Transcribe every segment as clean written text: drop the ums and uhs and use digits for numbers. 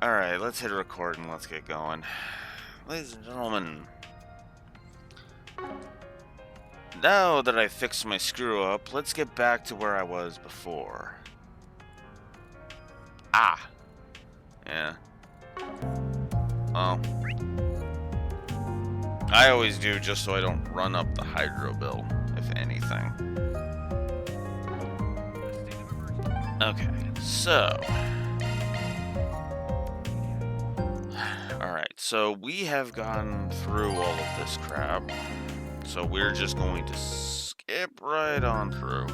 Alright, let's hit record and let's get going. Ladies and gentlemen, now that I fixed my screw up, let's get back to where I was before. Ah! Yeah. Well, I always do just so I don't run up the hydro bill, if anything. Okay, so... Alright, so we have gone through all of this crap. So we're just going to skip right on through.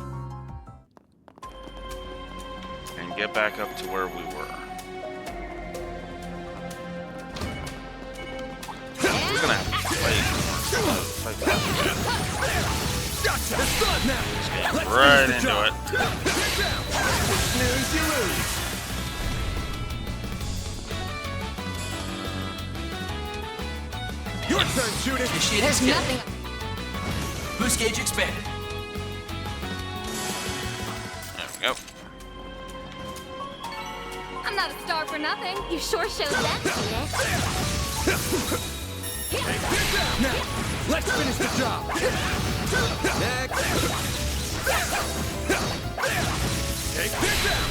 And get back up to where we were. We're gonna have to fight that again. Gotcha! It's done now! Just get right into it. Snooze, you lose! Your turn, shoot it! There's nothing. Boost gauge expanded. There we go. I'm not a star for nothing. You sure showed that, Judith. Now, let's finish the job! Next! Take this down!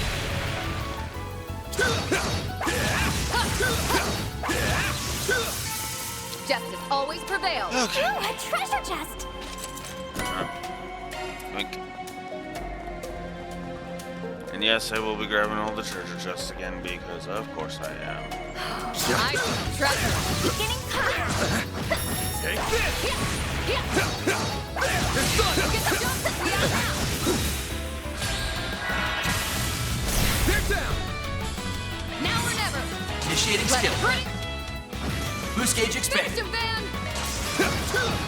Justice always prevails. Okay. Ooh, a treasure chest. Wink. And yes, I will be grabbing all the treasure chests again because of course I am. I smell treasure. Getting caught. Take this! It's done! Get the justice we have now. They're down! Now or never. Initiating Let skill. it break. Boost gauge Finish expanded. him, Van.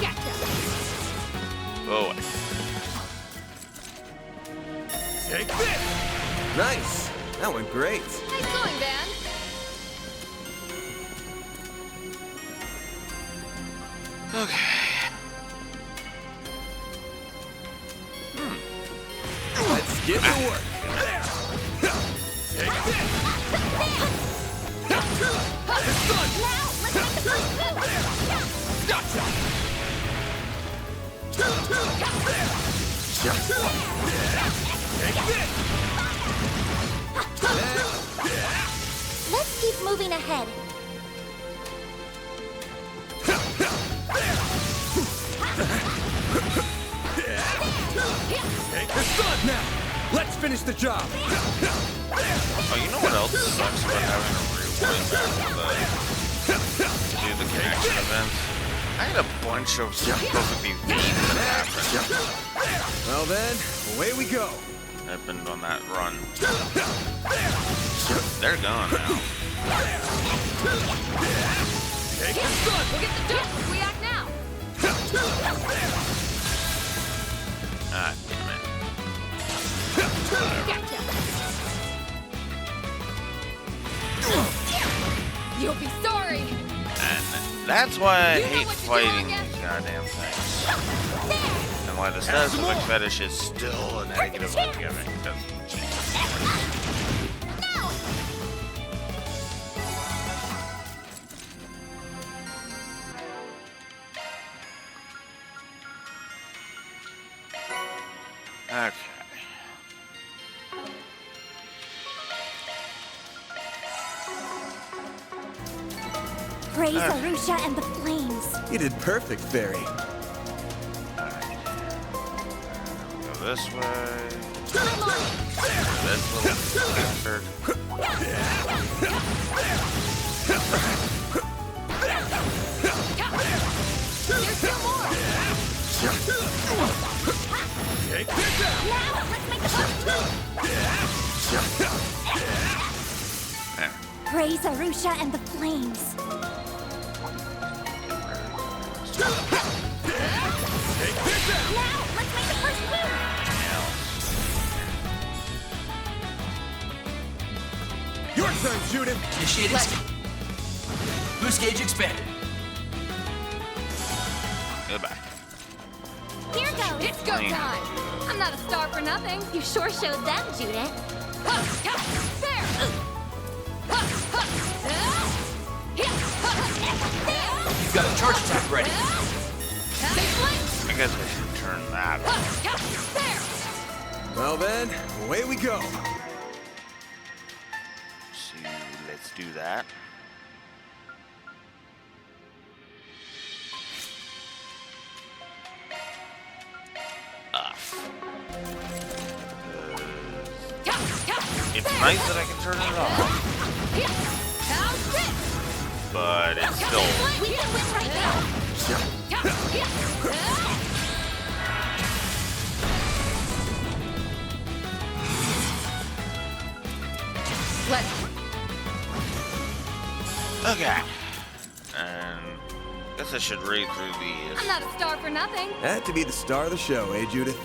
Gotcha. Oh, Take this! Nice! That went great! Nice going, Van. okay. Let's get to work! Take this! It's done! Now, let's make the first move. Gotcha! Take this! Let's keep moving ahead. It's done now! Let's finish the job! Oh, you know what else sucks about having to rewind back to do the connection events? I had a bunch of perfectly veins that happened. Well then, away we go! I've been on that run. They're gone now. Take this done! We'll get the justice we act now. Ah, damn it. Gotcha. You'll be sorry. And that's why I You know hate what to do, fighting August. these goddamn things. And why the status effect fetish is still a negative gimmick. Because Now. okay. Praise Arusha and the flames. You did perfect, Fairy. Go this way. I'm on it. This little bastard. There's still more. Take this out! Now, let's make the first move. There. Praise Arusha and the flames. Take this out! Now, let's make the first move. Your turn, Judith! Initiating Let's- skill. Boost gauge expanded. Goodbye. Here goes. It's go time. I'm not a star for nothing. You sure showed that, Judith. There. Charge attack ready. I guess I should turn that on. Well then, away we go. So let's do that. It's nice that I can turn it off, but it's still. We can win right now. Let's. Okay. And guess I should read through these. I'm not a star for nothing. Had to be the star of the show, eh, Judith?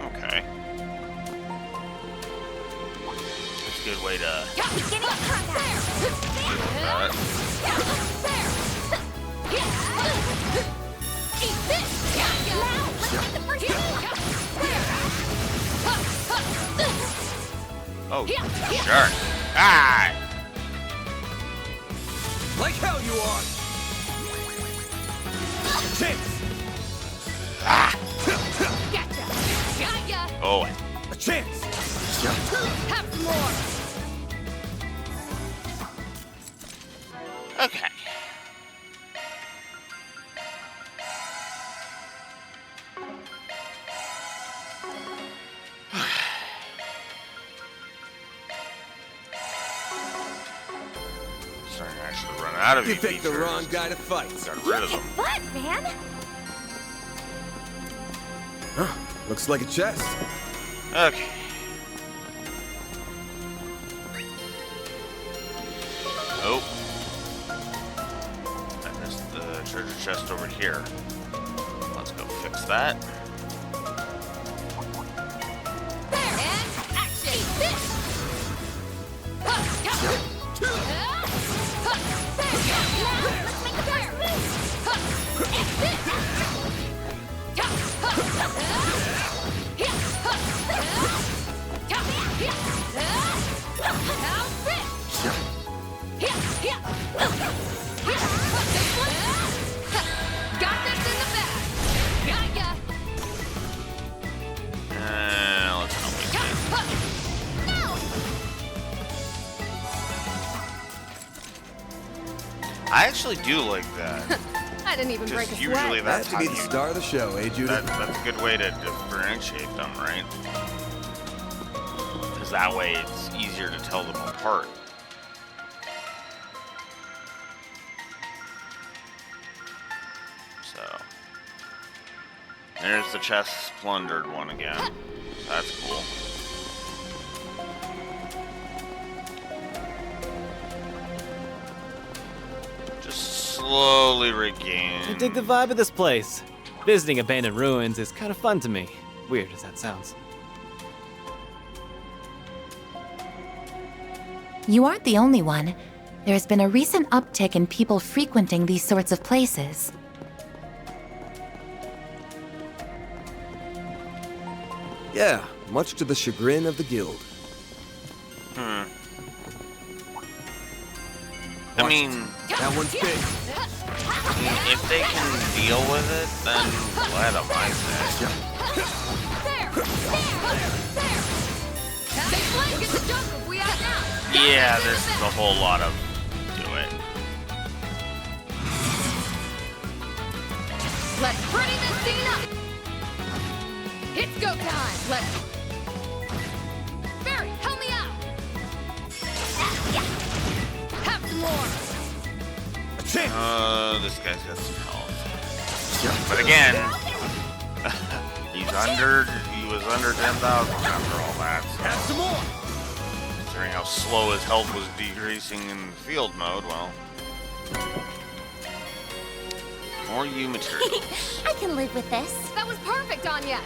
Okay. It's a good way to Beginning contact. deal with that. Eat this. Now, let's get the first hit. Oh, sure. Ah! Like hell you are! Chance! Ah! Gotcha. Got ya. Oh, A chance! Have some more. okay. Starting to actually run out of You these picked the features. wrong guy to fight. Got rid of them. What, man? Huh, looks like a chest. Okay. Oh. And there's the treasure chest over here. Let's go fix that. There. And action. Eat this. Let's make the fire. Eat this. Got this in the bag. Got ya. Let's not waste it. No. I actually do like that. I didn't even break a Just sweat. usually Had that's to how be you. the star of the show, eh, Judith? That's a good way to differentiate them, right? Because that way it's easier to tell them apart. So there's the chest plundered one again. That's cool. Just slowly regain. I dig the vibe of this place. Visiting abandoned ruins is kind of fun to me. Weird as that sounds. You aren't the only one. There's been a recent uptick in people frequenting these sorts of places. Yeah, much to the chagrin of the guild. I mean, That one's big. if they can deal with it, then let them, I say. Get the jump if we act now. Yeah, this is a whole lot of do it. Let's pretty this scene up. It's go time. Let's. Barry, help me out. Have some more. A chance! This guy's got some health. But again, he was under 10,000 after all that. Have some more! Considering how slow his health was decreasing in field mode, well. More U materials. I can live with this. That was perfect, Anya.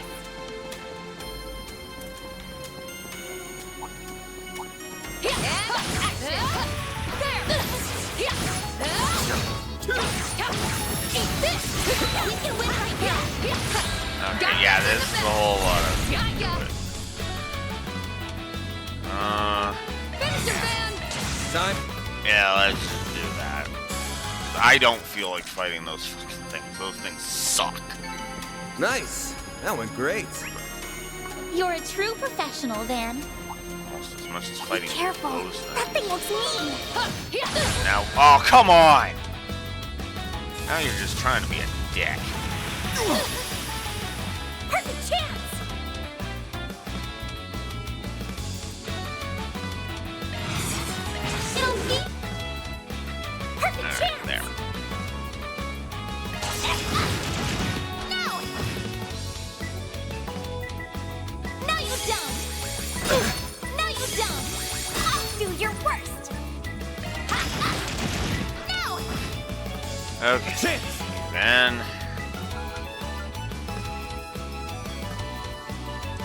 Eat this! We can win right this is a whole lot of. Got ya. Finish him, Van. Time. Yeah, let's just do that. I don't feel like fighting those fucking things. Those things suck. Nice. That went great. You're a true professional, Van. Almost as much as Be fighting careful. those That things. thing looks mean. Now, oh, come on! Now you're just trying to be a dick. Perfect chance. It'll be perfect Alright, chance. there. No. No, you don't. No, you don't. I'll do your worst. No. Okay. Then.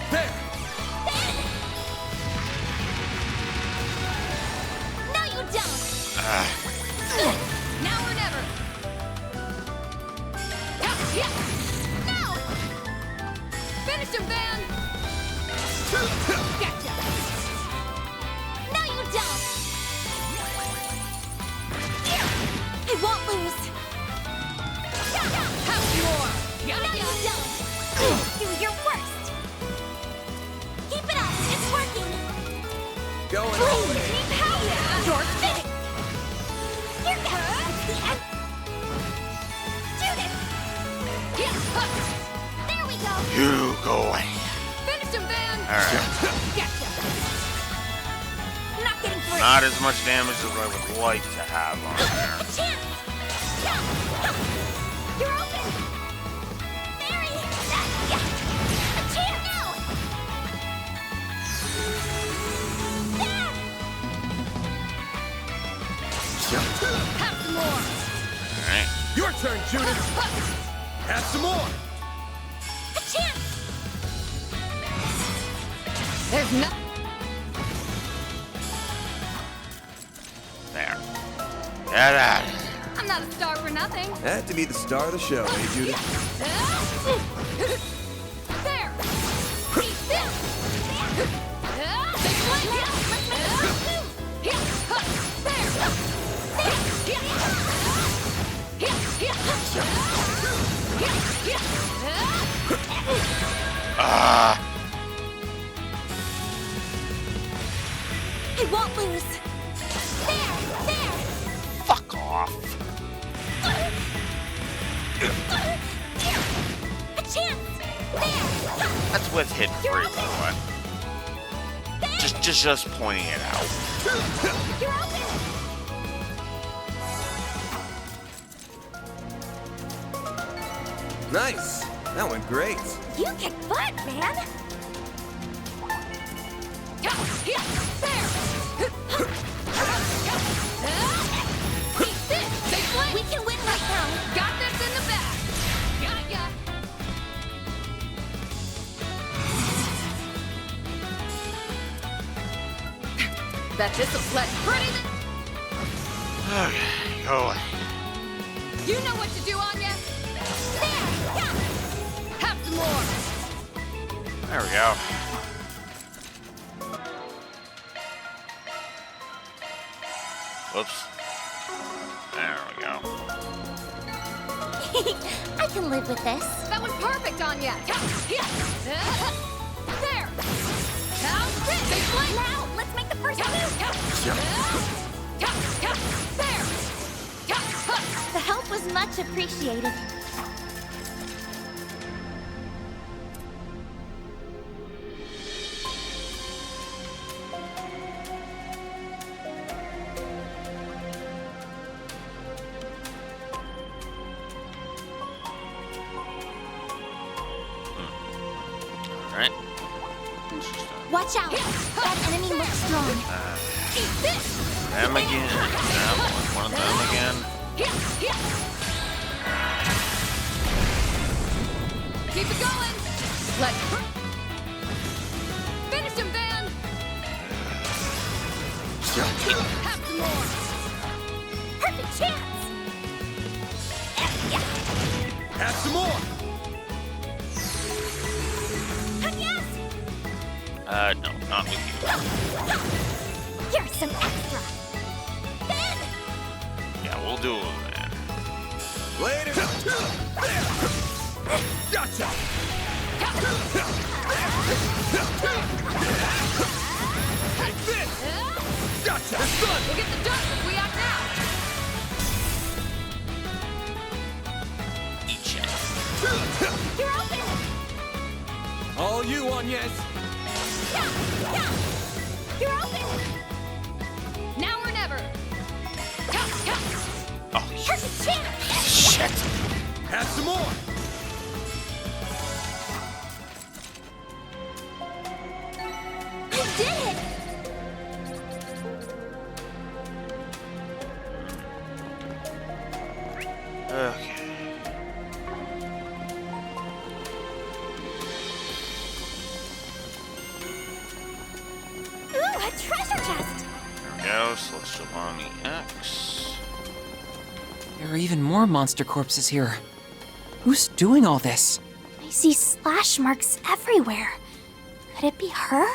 There. No, you don't. Now or never. No. Finish him, Van. Gotcha. No, you don't. I won't lose. Have more. No, you don't. Do your worst. Keep it up. It's working. Going all Please, in. need help. You're finished. Here goes the end. Judith. There we go. You go away. Finish him, Van. Alright. Gotcha. Not getting free. Not as much damage as I would like to have on there. A chance. You're open. Mary. A chance. Now. There. Have some more. Alright. Your turn, Judith. Have some more. A chance. There's no. There. Get out of here. I'm not a star for nothing. Had to be the star of the show, eh, Judith? There. Keep this. Big one. Let's make it I won't lose. There. Fuck off. A chance. There. That's with hit free, by the way. Just pointing it out. You're open. Nice. That went great. You kick butt, man. There. We can win right now. Got this in the bag. Got ya. Bet this'll sled pretty. Okay, go away. You know what to do, Anya. There. Have some more. There we go. Whoops. There we go. I can live with this. That was perfect, Anya. There. How's this? Big play. Now, let's make the first move. There. The help was much appreciated. Alright. Watch out. That enemy looks strong. Them again. That one of them again. Keep it going. Let's finish him, Van. Have some more. Perfect chance. Have some more. No, not with you. Here's some extra. Ben! Yeah, we'll do it, man. Later. Gotcha. Take this. Gotcha. It's done. We'll get the dust if we act now. Eat it. You're open. All you, Agnes. You're open. Now or never. Oh, Perfect chance. shit. Have some more. You did it. Okay. Ooh, a treasure chest. There we go. Celestial Bomb EX. There are even more monster corpses here. Who's doing all this? I see slash marks everywhere. Could it be her?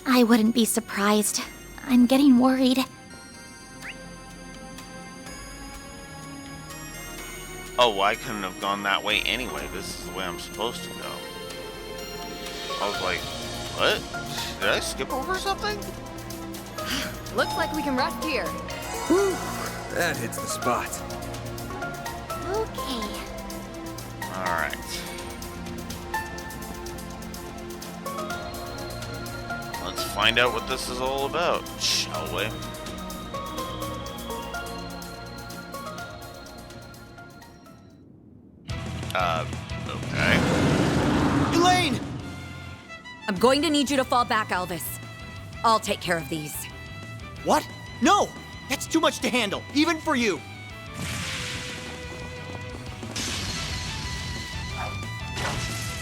I wouldn't be surprised. I'm getting worried. Oh, I couldn't have gone that way anyway. This is the way I'm supposed to go. I was like, what? Did I skip over something? Looks like we can rest here. Whew. That hits the spot. Okay. Alright. Let's find out what this is all about, shall we? Okay. Elaine! I'm going to need you to fall back, Elvis. I'll take care of these. What? No! That's too much to handle, even for you.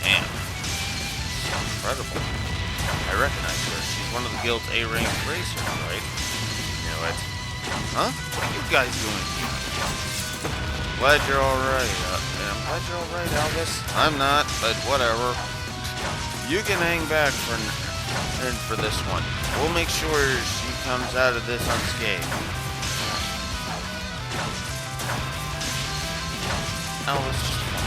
Damn. Incredible. I recognize her. She's one of the guild's A-rank racers, right? You know it. Huh? What are you guys doing here? Glad you're alright. I'm glad you're alright, Elvis. I'm not, but whatever. You can hang back for this one. We'll make sure she comes out of this unscathed. Elvis, just fuck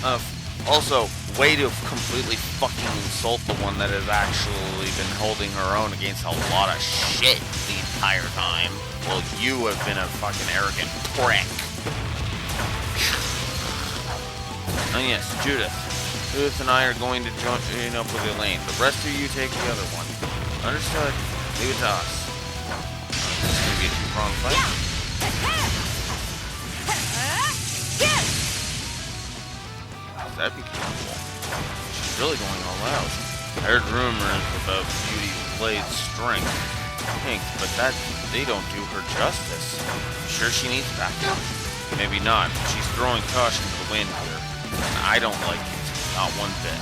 off. Also, way to completely fucking insult the one that has actually been holding her own against a lot of shit the entire time. Well, you have been a fucking arrogant prick. And yes, Judith. Judith and I are going to join up with Elaine. The rest of you take the other one. Understood? Leave it to us. This is going to be a two-pronged fight. That'd be cool. She's really going all out. I heard rumors about Beauty Blade's strength, Pink, but they don't do her justice. You sure she needs backup? Maybe not. She's throwing caution to the wind here, and I don't like it. Not one bit.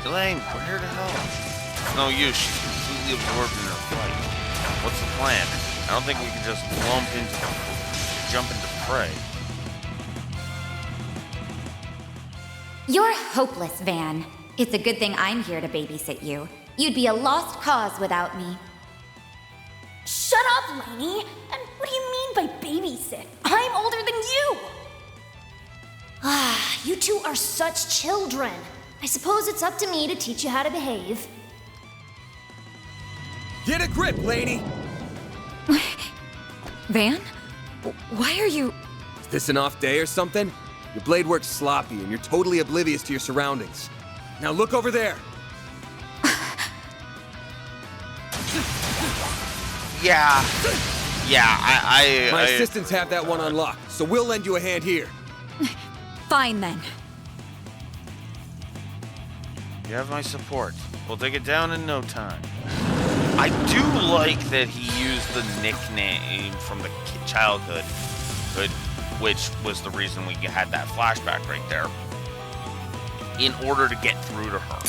Elaine, we're here to help. It's no use. She's completely absorbed in her fight. What's the plan? I don't think we can just jump into the fray. You're hopeless, Van. It's a good thing I'm here to babysit you. You'd be a lost cause without me. Shut up, Lainey. And what do you mean by babysit? I'm older than you. Ah, you two are such children. I suppose it's up to me to teach you how to behave. Get a grip, Lainey. Van? Why are you... Is this an off day or something? Your blade works sloppy and you're totally oblivious to your surroundings. Now look over there. Yeah, My assistants have that one unlocked, so we'll lend you a hand here. Fine, then. You have my support. We'll take it down in no time. I do like that he used the nickname from the childhood, which was the reason we had that flashback right there, in order to get through to her.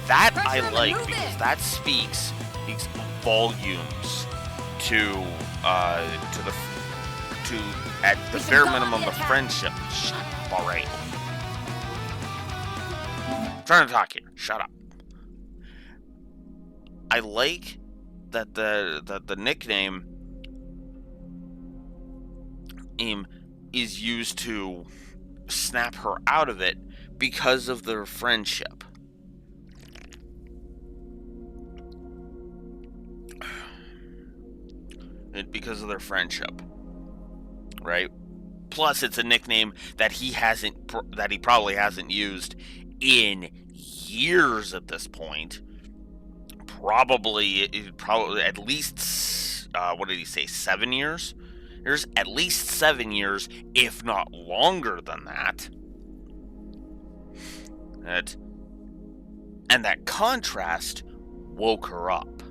That I like, because that speaks to, at the bare minimum, a friendship. Shut up, alright. I'm trying to talk here. Shut up. I like that the nickname is used to snap her out of it because of their friendship. Because of their friendship, right? Plus, it's a nickname that he probably hasn't used in years at this point. Probably at least what did he say? 7 years? There's at least 7 years, if not longer than that. And that contrast woke her up.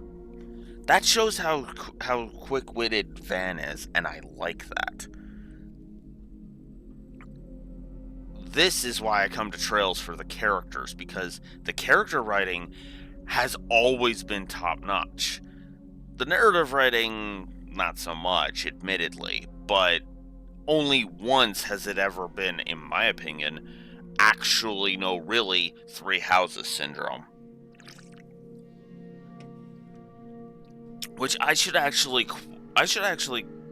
That shows how quick-witted Van is, and I like that. This is why I come to Trails for the characters, because the character writing has always been top-notch. The narrative writing, not so much, admittedly, but only once has it ever been, in my opinion, actually, no, really, Three Houses syndrome. Which I should actually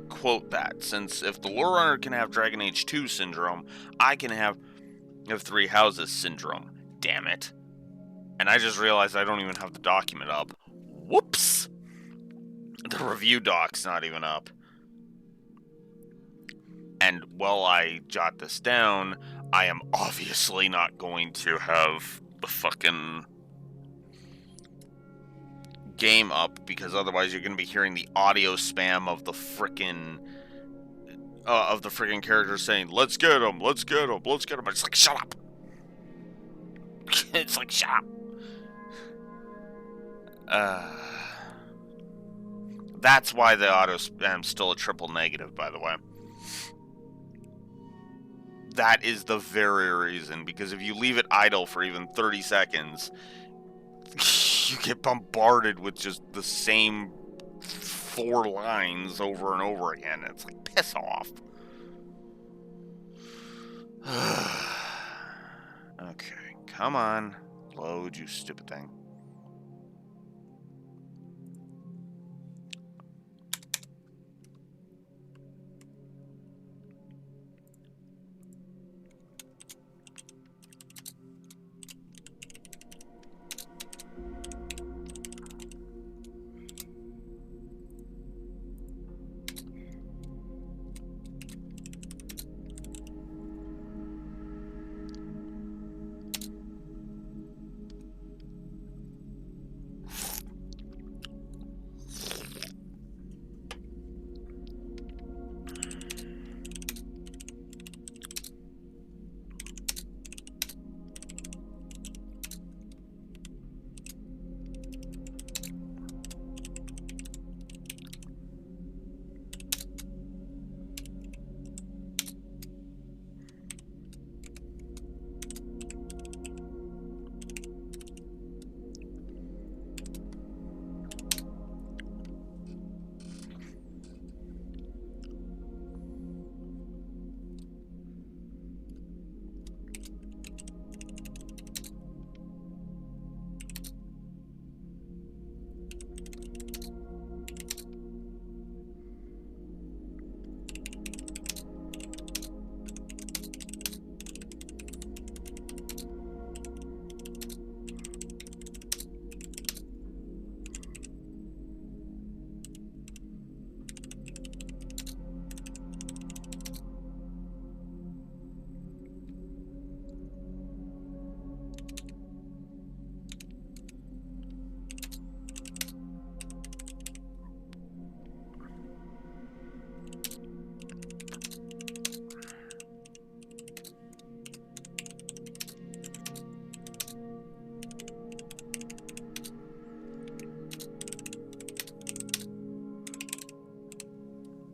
quote that, since if the Lore Runner can have Dragon Age 2 syndrome, I can have Three Houses syndrome. Damn it. And I just realized I don't even have the document up. Whoops! The review doc's not even up. And while I jot this down, I am obviously not going to have the fucking game up, because otherwise you're going to be hearing the audio spam of the frickin' characters saying, let's get him, let's get him, let's get him. It's like, shut up. It's like, shut up. That's why the auto spam's still a triple negative, by the way. That is the very reason, because if you leave it idle for even 30 seconds, you get bombarded with just the same 4 lines over and over again. It's like, piss off. Okay, come on. Load, you stupid thing.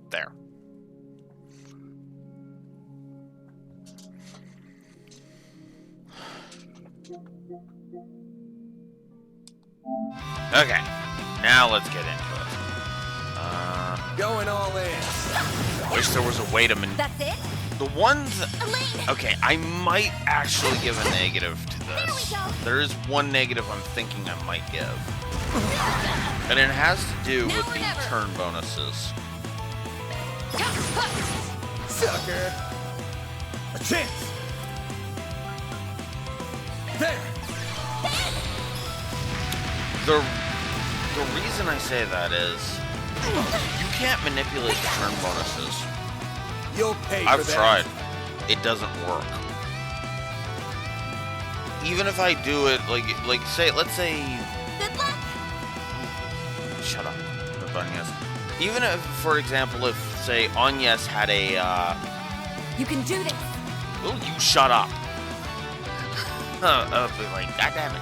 There. Okay, now let's get into it. Going all in. Wish there was a way to That's it? the ones. Elaine! Okay, I might actually give a negative to There we this. go. There is one negative I'm thinking I might give. And it has to do Now with or the never. turn bonuses. Sucker. A chance. There. The reason I say that is you can't manipulate the turn bonuses. You'll pay for I've that. tried. It doesn't work. Even if I do it, let's say, Good luck! shut up, with Agnes. Even if, for example, if say Agnes had a, You can do this. will you shut up? Be like, God damn it.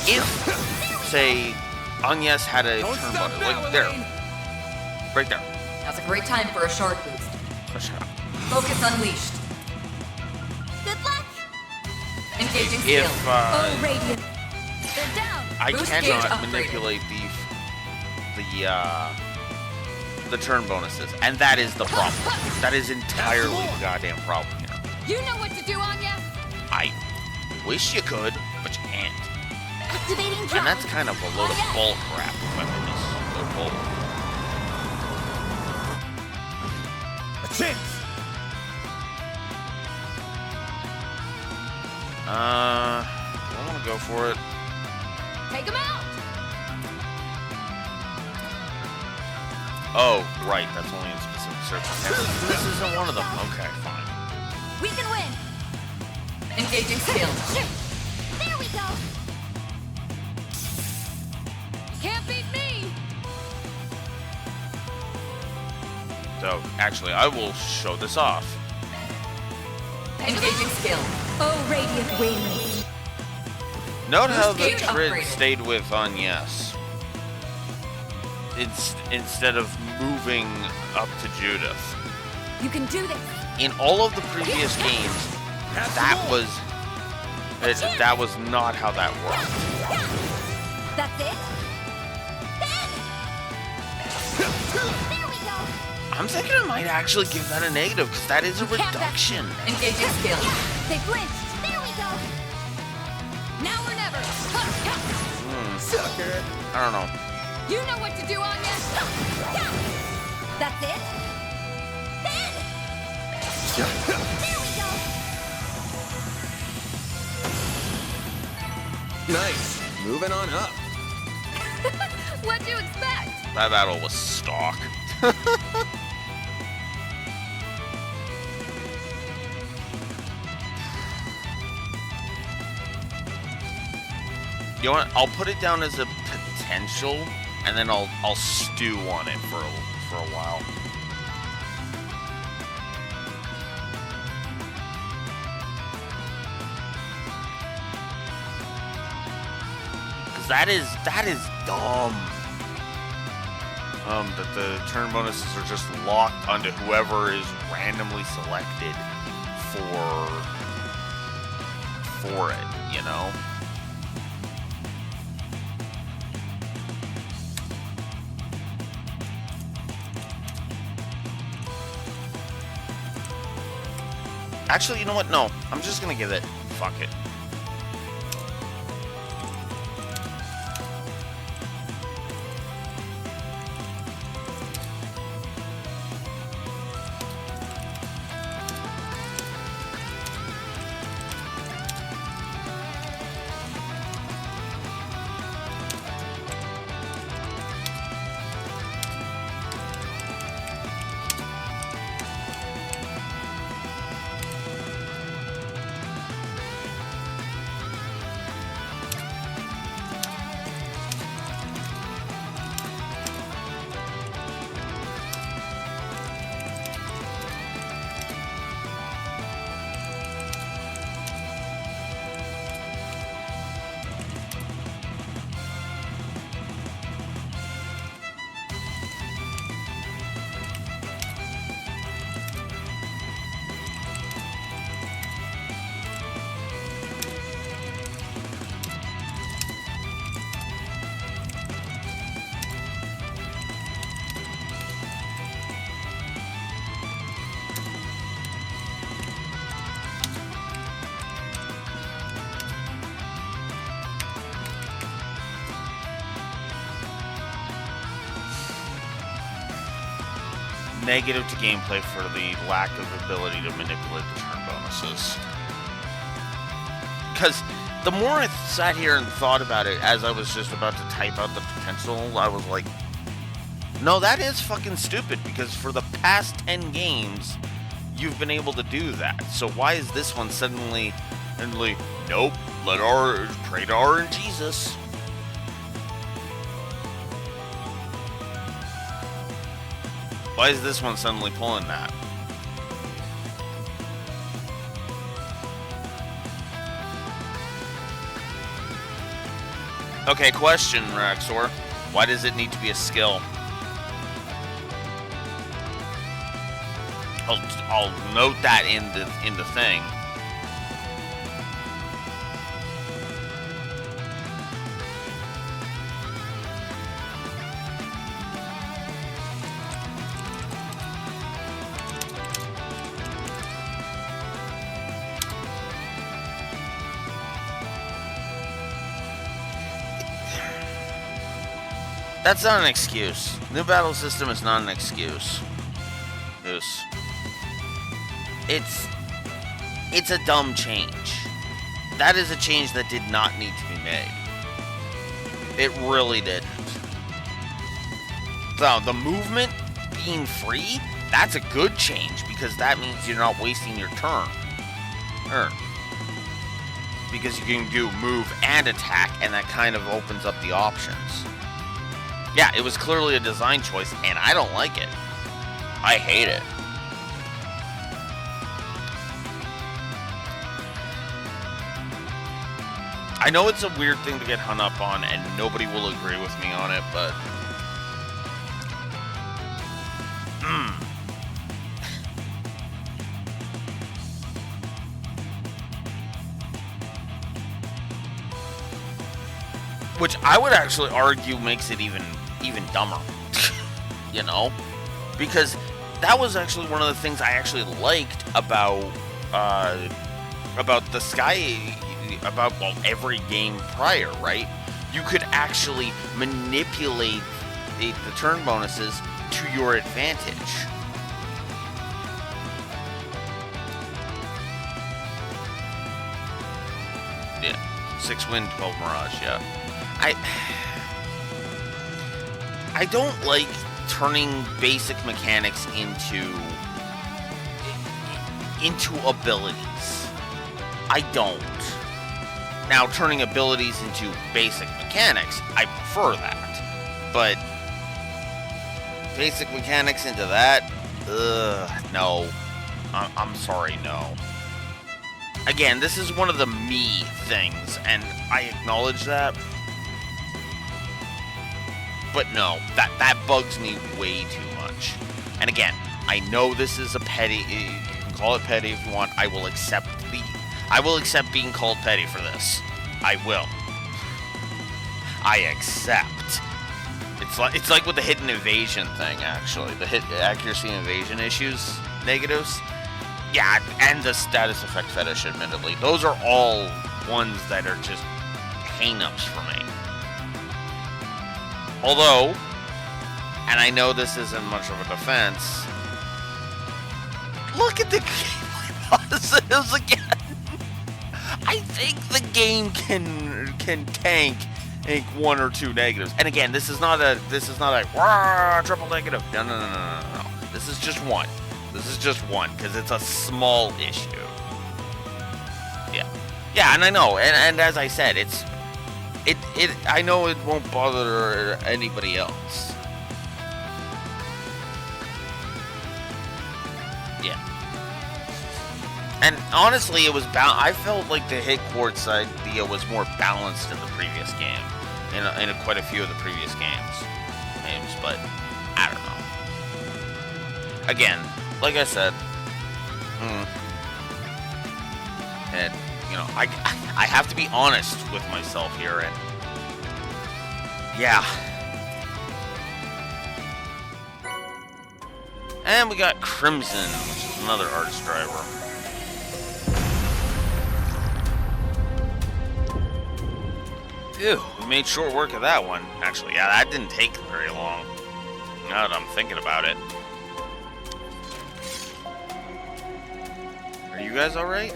If, say, Agnes had a Don't turn stop bonus, now, like there, Elaine. right there. Now's a great time for a short boost. Oh, shut up. Focus unleashed. Good luck! Engaging If skill. Oh, Radiant! They're down! I Boost gauge cannot upgraded. manipulate the turn bonuses, and that is the problem. That is entirely the goddamn problem here. You know what to do, Anya! I wish you could, but you can't. Activating And drive! that's kind of a load of bull crap, if I'm being so bold. A chance. I want to go for it. Take him out! Oh, right, that's only in specific circumstances. This isn't one of them. Okay, fine. We can win! Engaging skill. There we go! You can't beat me! So, actually, I will show this off. Engaging skill. Oh, Radiant wings! Note how the Gauge grid upgraded. stayed with Agnes. Instead of moving up to Judith. You can do this! In all of the previous games, that was not how that worked. That's it? Ben! There we go! I'm thinking I might actually give that a negative because that is a reduction. Engaging skill. They flinched! There we go! Now or never! Sucker. I don't know. You know what to do, Anya! That's it? Ben! There we go! Nice. Moving on up. What'd you expect? That battle was stock. You know what? I'll put it down as a potential, and then I'll stew on it for a while. Cause that is dumb. That the turn bonuses are just locked onto whoever is randomly selected for it, you know? Actually, you know what? No, I'm just gonna give it. Fuck it. negative to gameplay for the lack of ability to manipulate the turn bonuses. Because the more I sat here and thought about it as I was just about to type out the potential, I was like, no, that is fucking stupid, because for the past 10 games, you've been able to do that. So why is this one suddenly, nope, pray to R and Jesus. Why is this one suddenly pulling that? Okay, question, Raxor. Why does it need to be a skill? I'll note that in the thing. That's not an excuse. New battle system is not an excuse. It's a dumb change. That is a change that did not need to be made. It really didn't. So, the movement being free, that's a good change, because that means you're not wasting your turn. Because you can do move and attack, and that kind of opens up the options. Yeah, it was clearly a design choice, and I don't like it. I hate it. I know it's a weird thing to get hung up on, and nobody will agree with me on it, but... Which I would actually argue makes it even dumber. You know? Because that was actually one of the things I actually liked about the Sky... about every game prior, right? You could actually manipulate the turn bonuses to your advantage. Yeah, 6 wind, 12 mirage. Yeah, I don't like turning basic mechanics into abilities. I don't. Now, turning abilities into basic mechanics, I prefer that. But basic mechanics into that? No. I'm sorry, no. Again, this is one of the me things, and I acknowledge that. But no, that bugs me way too much. And again, I know this is a petty, you can call it petty if you want, I will accept being called petty for this. I will. I accept. It's like with the hidden evasion thing, actually. The hit accuracy and evasion issues, negatives. Yeah, and the status effect fetish, admittedly. Those are all ones that are just hang-ups for me. Although, and I know this isn't much of a defense, look at the gameplay positives again. I think the game can tank one or two negatives. And again, this is not a wah, triple negative. No. This is just one. Because it's a small issue. Yeah, and I know, and as I said, I know it won't bother anybody else. Yeah. And honestly, it was I felt like the hit quartz idea was more balanced in the previous game, in quite a few of the previous games, but I don't know. Again, like I said, and I have to be honest with myself here, and yeah. And we got Crimson, which is another artist driver. Ew, we made short work of that one. Actually, yeah, that didn't take very long. Now that I'm thinking about it. Are you guys alright?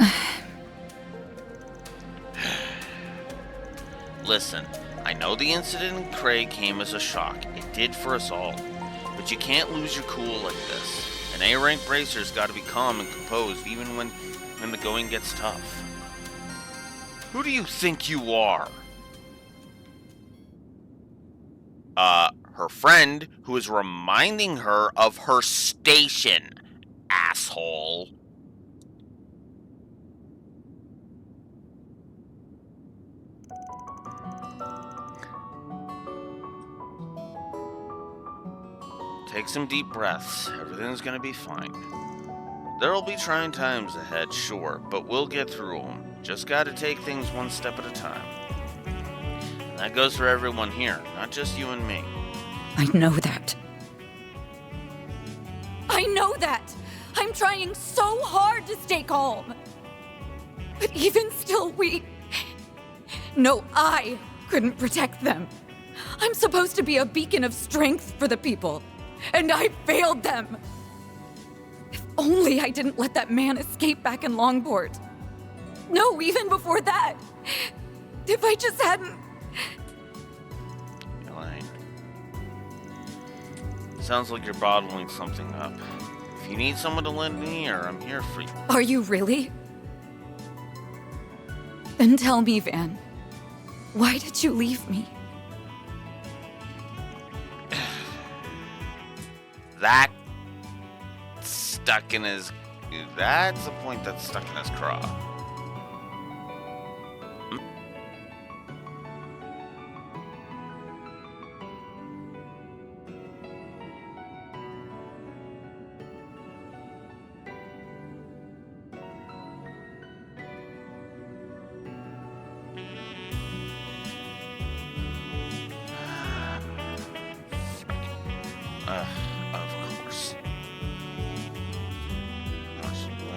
Listen, I know the incident in Cray came as a shock. It did for us all. But you can't lose your cool like this. An A-rank bracer's gotta be calm and composed even when the going gets tough. Who do you think you are? Her friend who is reminding her of her station, asshole. Take some deep breaths. Everything's gonna be fine. There'll be trying times ahead, sure, but we'll get through them. Just gotta take things one step at a time. And that goes for everyone here, not just you and me. I know that. I know that! I'm trying so hard to stay calm. But even still, No, I couldn't protect them. I'm supposed to be a beacon of strength for the people, and I failed them. If only I didn't let that man escape back in Longport. No, even before that. If I just hadn't... Elaine. Sounds like you're bottling something up. If you need someone to lend an ear, I'm here for you. Are you really? Then tell me, Van. Why did you leave me? That stuck in his... That's the point that's stuck in his craw. Of course.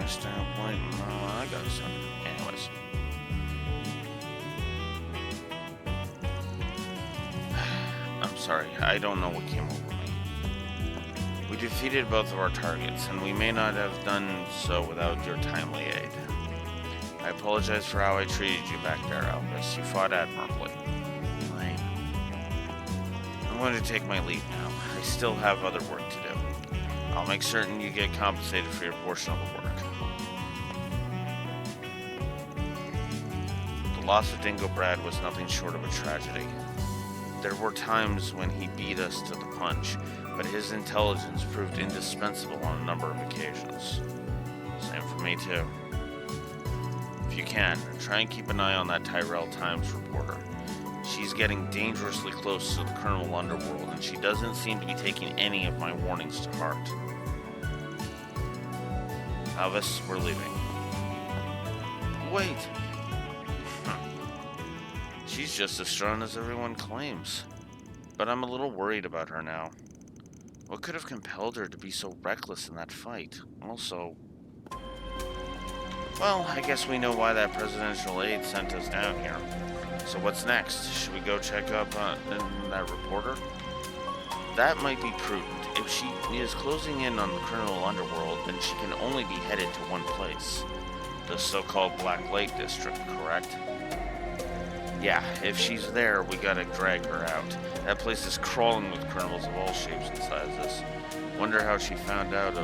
Standpoint, no, I got some. Anyways. I'm sorry, I don't know what came over me. We defeated both of our targets, and we may not have done so without your timely aid. I apologize for how I treated you back there, Albus. You fought admirably. Lane. I'm going to take my leave now. I still have other work to do. I'll make certain you get compensated for your portion of the work. The loss of Dingo Brad was nothing short of a tragedy. There were times when he beat us to the punch, but his intelligence proved indispensable on a number of occasions. Same for me too. If you can, try and keep an eye on that Tyrell Times reporter. She's getting dangerously close to the criminal underworld, and she doesn't seem to be taking any of my warnings to heart. Alvis, we're leaving. Wait. She's just as strong as everyone claims. But I'm a little worried about her now. What could have compelled her to be so reckless in that fight? Also... Well, I guess we know why that presidential aide sent us down here. So what's next? Should we go check up on that reporter? That might be prudent. If she is closing in on the criminal underworld, then she can only be headed to one place. The so-called Black Lake District, correct? Yeah, if she's there, we gotta drag her out. That place is crawling with criminals of all shapes and sizes. Wonder how she found out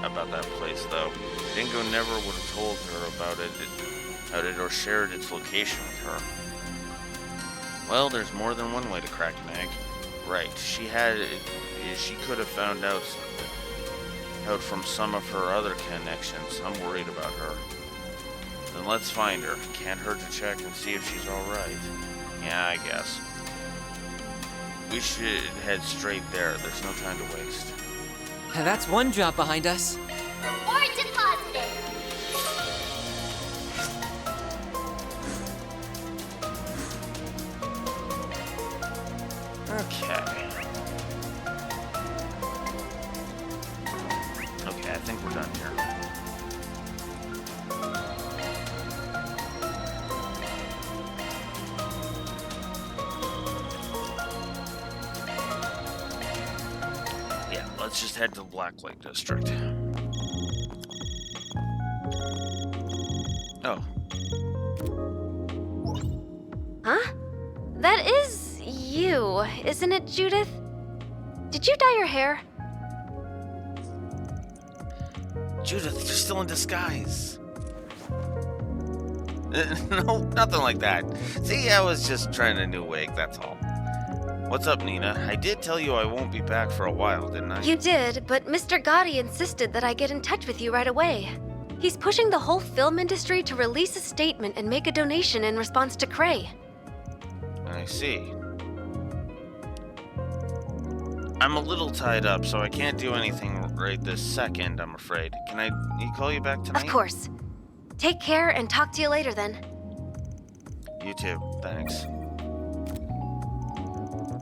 about that place, though. Dingo never would have told her about it or shared its location with her. Well, there's more than one way to crack an egg. Right, she could have found out from some of her other connections. I'm worried about her. Then let's find her. Can't hurt to check and see if she's alright. Yeah, I guess. We should head straight there. There's no time to waste. That's one job behind us. Reward deposited. Okay. Okay, I think we're done here. Yeah, let's just head to the Black Lake District. Oh, Huh? That is you, isn't it, Judith? Did you dye your hair? Judith, you're still in disguise. No, nothing like that. See, I was just trying a new wig, that's all. What's up, Nina? I did tell you I won't be back for a while, didn't I? You did, but Mr. Gotti insisted that I get in touch with you right away. He's pushing the whole film industry to release a statement and make a donation in response to Cray. I see. I'm a little tied up, so I can't do anything right this second, I'm afraid. Can I call you back tonight? Of course. Take care and talk to you later then. You too, thanks.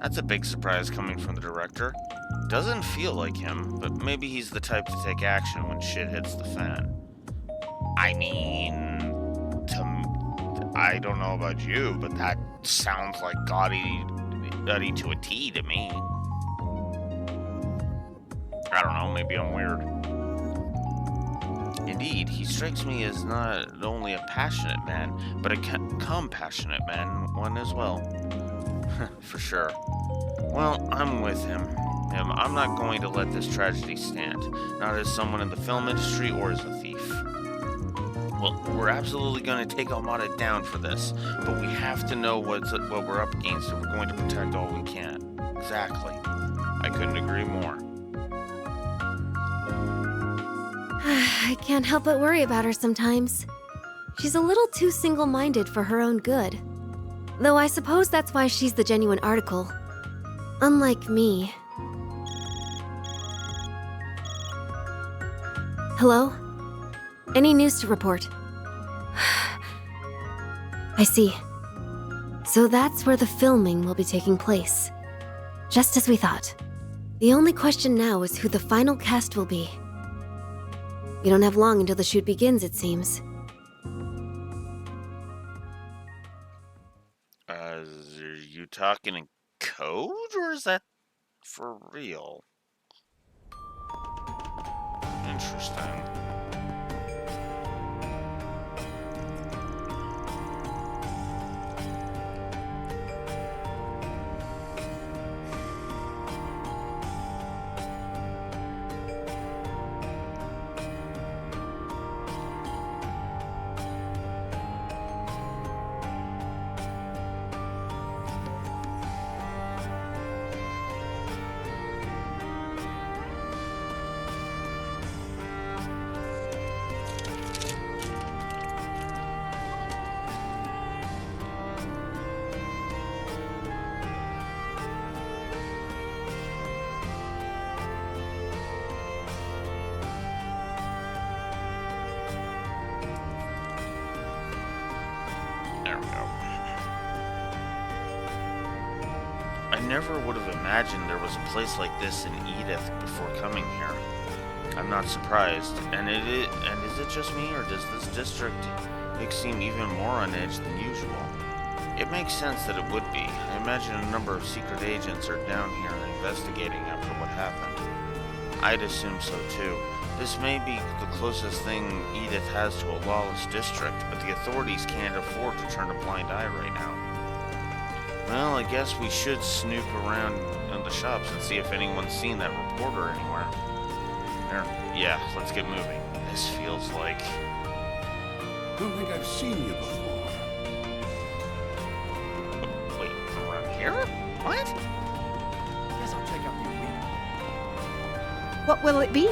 That's a big surprise coming from the director. Doesn't feel like him, but maybe he's the type to take action when shit hits the fan. I mean, I don't know about you, but that sounds like Gotti to a T to me. I don't know, maybe I'm weird. Indeed, he strikes me as not only a passionate man, but a compassionate one as well. For sure. Well, I'm with him. I'm not going to let this tragedy stand, not as someone in the film industry or as a thief. Well, we're absolutely going to take Almada down for this, but we have to know what we're up against if we're going to protect all we can. Exactly. I couldn't agree more. I can't help but worry about her sometimes. She's a little too single-minded for her own good. Though I suppose that's why she's the genuine article. Unlike me. Hello? Any news to report? I see. So that's where the filming will be taking place. Just as we thought. The only question now is who the final cast will be. We don't have long until the shoot begins, it seems. Are you talking in code, or is that for real? Interesting. There we go. I never would have imagined there was a place like this in Edith before coming here. I'm not surprised. And is it just me, or does this district seem even more on edge than usual? It makes sense that it would be. I imagine a number of secret agents are down here investigating after what happened. I'd assume so too. This may be the closest thing Edith has to a lawless district, but the authorities can't afford to turn a blind eye right now. Well, I guess we should snoop around in the shops and see if anyone's seen that reporter anywhere. There, yeah, let's get moving. This feels like... Don't think I've seen you before. Wait, around here? What? Guess I'll check out the arena. What will it be?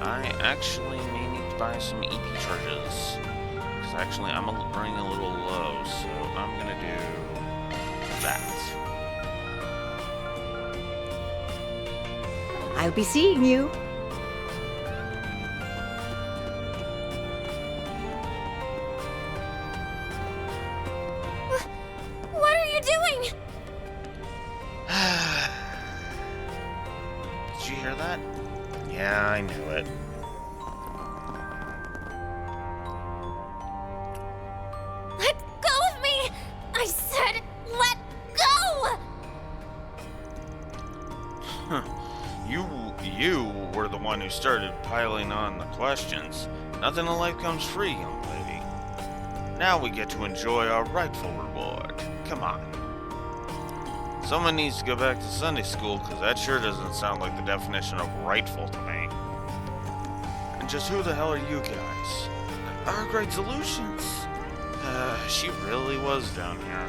I actually may need to buy some EP charges. Because actually, I'm running a little low, so I'm gonna do that. I'll be seeing you. What are you doing? Did you hear that? Yeah, I knew it. Let go of me! I said, let go! You were the one who started piling on the questions. Nothing in life comes free, young lady. Now we get to enjoy our rightful reward. Come on. Someone needs to go back to Sunday school, because that sure doesn't sound like the definition of rightful to me. And just who the hell are you guys? Our Great Solutions. She really was down here.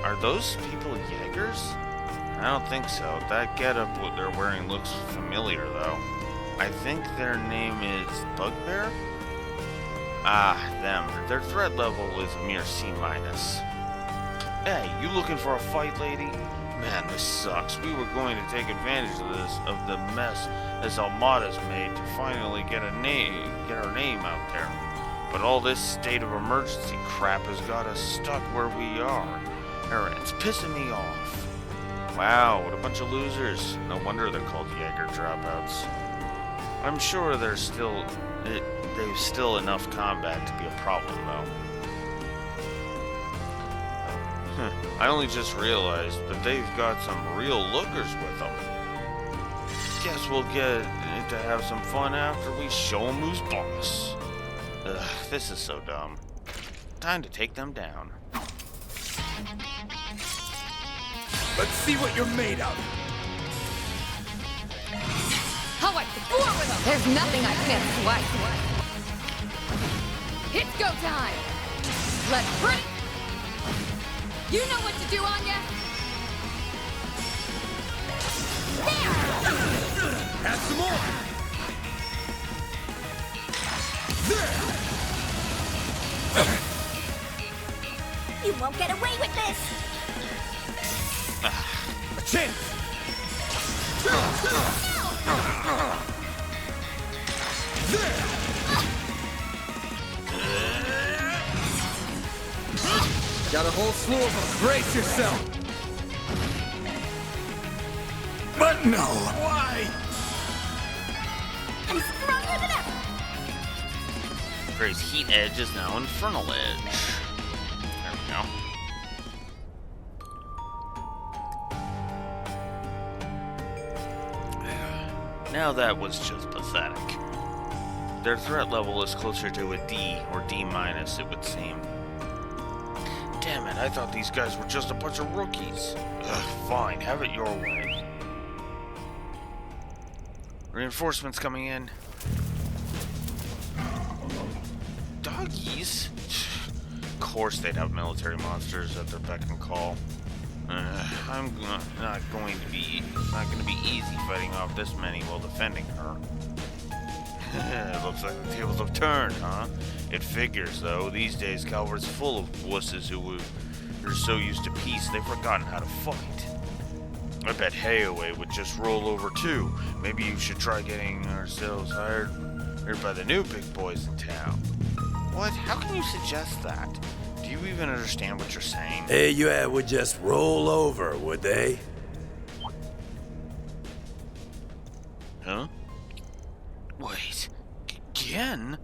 Are those people Jaegers? I don't think so. That getup what they're wearing looks familiar, though. I think their name is Bugbear? Ah, them. Their threat level is a mere C-. Hey, you looking for a fight, lady? Man, this sucks. We were going to take advantage of the mess this Almada's made to finally get our name out there. But all this state of emergency crap has got us stuck where we are. It's pissing me off. Wow, what a bunch of losers. No wonder they're called Jaeger dropouts. I'm sure they've still enough combat to be a problem, though. I only just realized that they've got some real lookers with them. Guess we'll get to have some fun after we show them who's boss. Ugh, this is so dumb. Time to take them down. Let's see what you're made of. I'll wipe the floor with them. There's nothing I can't swipe. It's go time. Let's break. You know what to do, Anya. There. Have some more. You won't get away with this! A chance. Got a whole slew of them. Brace yourself. But no. Why? I'm stronger than ever! Gray's Heat Edge is now Infernal Edge. There we go. Now that was just pathetic. Their threat level is closer to a D or D-, it would seem. Damn it, I thought these guys were just a bunch of rookies. Ugh, fine, have it your way. Reinforcements coming in. Doggies? Of course they'd have military monsters at their beck and call. Not going to be easy fighting off this many while defending her. It looks like the tables have turned, huh? It figures, though. These days, Calvert's full of wusses who are so used to peace they've forgotten how to fight. I bet Hayaway would just roll over too. Maybe you should try getting ourselves hired by the new big boys in town. What? How can you suggest that? Do you even understand what you're saying? Hayaway would just roll over, would they? Huh? Wait. Again?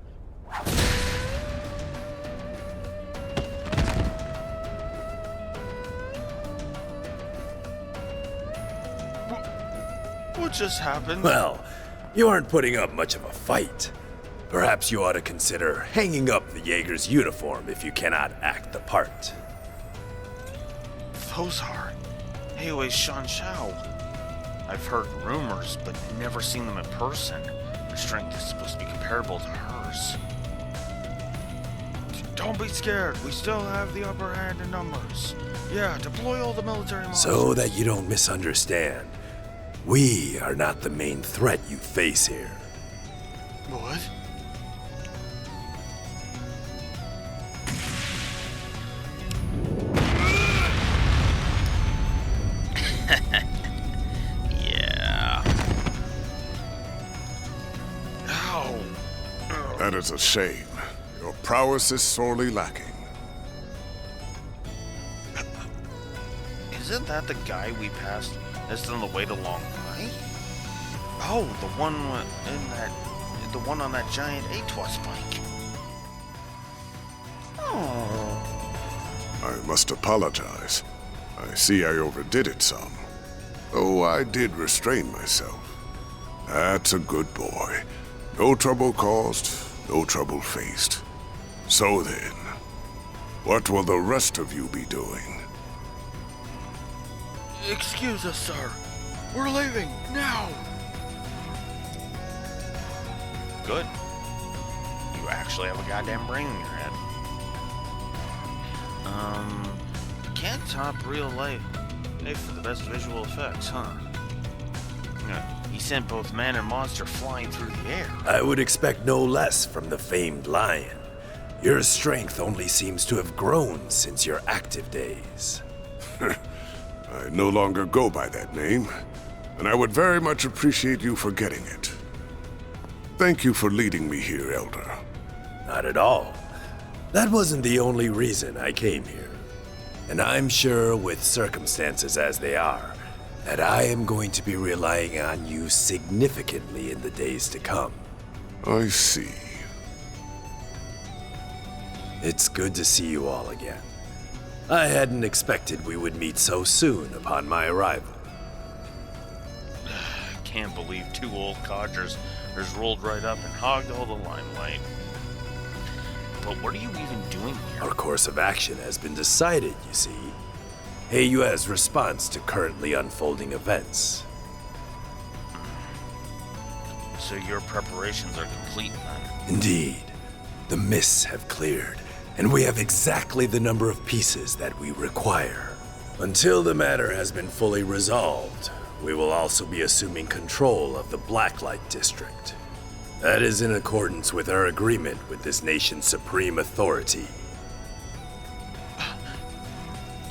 What just happened? Well, you aren't putting up much of a fight. Perhaps you ought to consider hanging up the Jaeger's uniform if you cannot act the part. Those are Hayaway's Shan Shao. I've heard rumors, but never seen them in person. Their strength is supposed to be comparable to hers. Don't be scared. We still have the upper hand in numbers. Yeah, deploy all the military monsters. So that you don't misunderstand, we are not the main threat you face here. What? Yeah. Ow. That is a shame. Your prowess is sorely lacking. Isn't that the guy we passed that's on the way to Long Bai? Oh, the one on that giant Atois spike. Oh. I must apologize. I see I overdid it some. Though I did restrain myself. That's a good boy. No trouble caused, no trouble faced. So then, what will the rest of you be doing? Excuse us, sir. We're leaving now. Good. You actually have a goddamn brain in your head. Can't top real life. Hey, for the best visual effects, huh? Yeah, he sent both man and monster flying through the air. I would expect no less from the famed lion. Your strength only seems to have grown since your active days. I no longer go by that name, and I would very much appreciate you forgetting it. Thank you for leading me here, Elder. Not at all. That wasn't the only reason I came here. And I'm sure, with circumstances as they are, that I am going to be relying on you significantly in the days to come. I see. It's good to see you all again. I hadn't expected we would meet so soon upon my arrival. Can't believe two old codgers just rolled right up and hogged all the limelight. But what are you even doing here? Our course of action has been decided, you see. AU's response to currently unfolding events. So your preparations are complete, then? Indeed. The mists have cleared, and we have exactly the number of pieces that we require. Until the matter has been fully resolved, we will also be assuming control of the Blacklight District. That is in accordance with our agreement with this nation's supreme authority.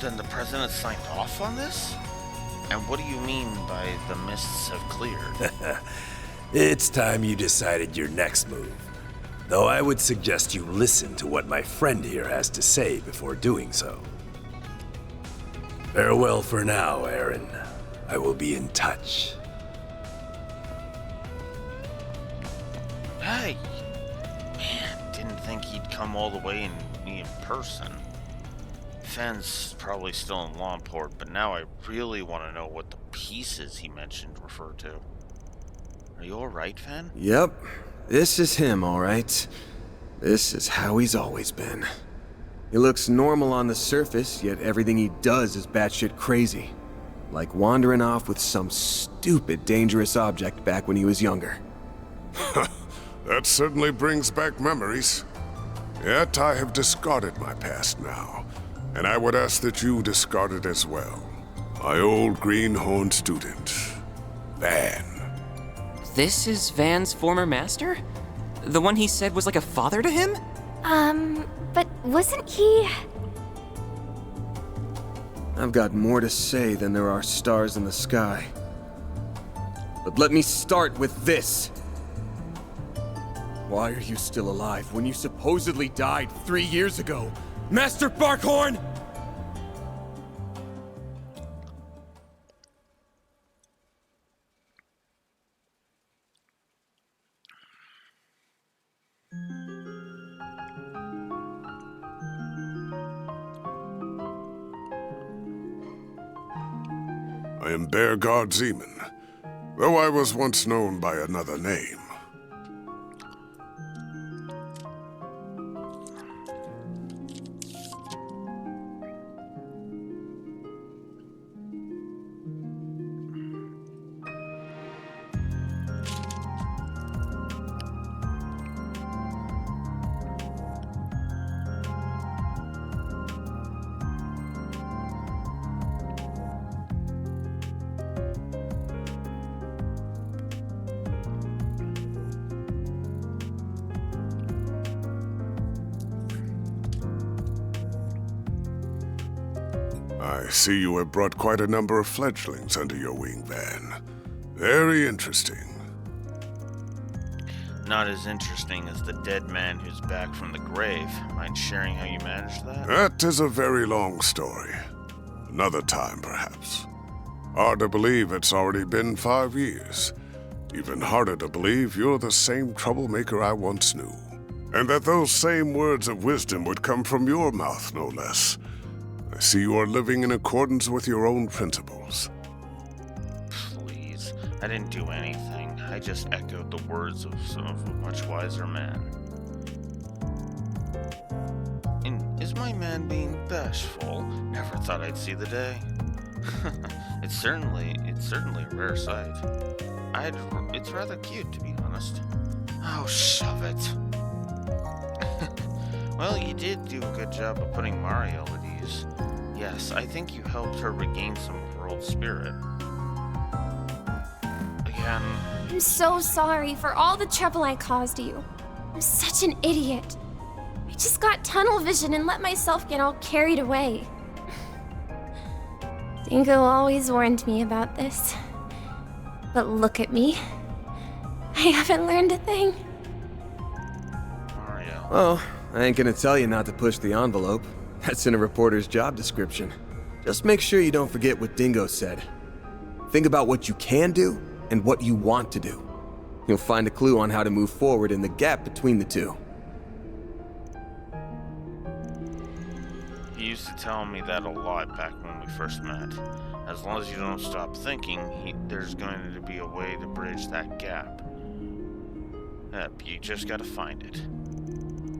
Then the president signed off on this? And what do you mean by the mists have cleared? It's time you decided your next move. Though I would suggest you listen to what my friend here has to say before doing so. Farewell for now, Aaron. I will be in touch. Hey! Man, didn't think he'd come all the way and meet in person. Fenn's probably still in Lawport, but now I really want to know what the pieces he mentioned refer to. Are you alright, Fenn? Yep. This is him, alright. This is how he's always been. He looks normal on the surface, yet everything he does is batshit crazy. Like wandering off with some stupid dangerous object back when he was younger. That certainly brings back memories. Yet I have discarded my past now, and I would ask that you discard it as well. My old greenhorn student, Van. This is Van's former master? The one he said was like a father to him? But wasn't he... I've got more to say than there are stars in the sky. But let me start with this. Why are you still alive when you supposedly died 3 years ago? Master Barkhorn! I am Bearguard Zeman, though I was once known by another name. I see you have brought quite a number of fledglings under your wing, Van. Very interesting. Not as interesting as the dead man who's back from the grave. Mind sharing how you managed that? That is a very long story. Another time, perhaps. Hard to believe it's already been 5 years. Even harder to believe you're the same troublemaker I once knew. And that those same words of wisdom would come from your mouth, no less. I see you are living in accordance with your own principles. Please, I didn't do anything. I just echoed the words of a much wiser man. And is my man being bashful? Never thought I'd see the day. It's certainly a rare sight. It's rather cute, to be honest. Oh, shove it. Well, you did do a good job of putting Mario at ease. Yes, I think you helped her regain some of her old spirit. Again... I'm so sorry for all the trouble I caused you. I'm such an idiot. I just got tunnel vision and let myself get all carried away. Dingo always warned me about this. But look at me. I haven't learned a thing. Mario. Well, I ain't gonna tell you not to push the envelope. That's in a reporter's job description. Just make sure you don't forget what Dingo said. Think about what you can do and what you want to do. You'll find a clue on how to move forward in the gap between the two. He used to tell me that a lot back when we first met. As long as you don't stop thinking, there's going to be a way to bridge that gap. Yep, you just gotta find it.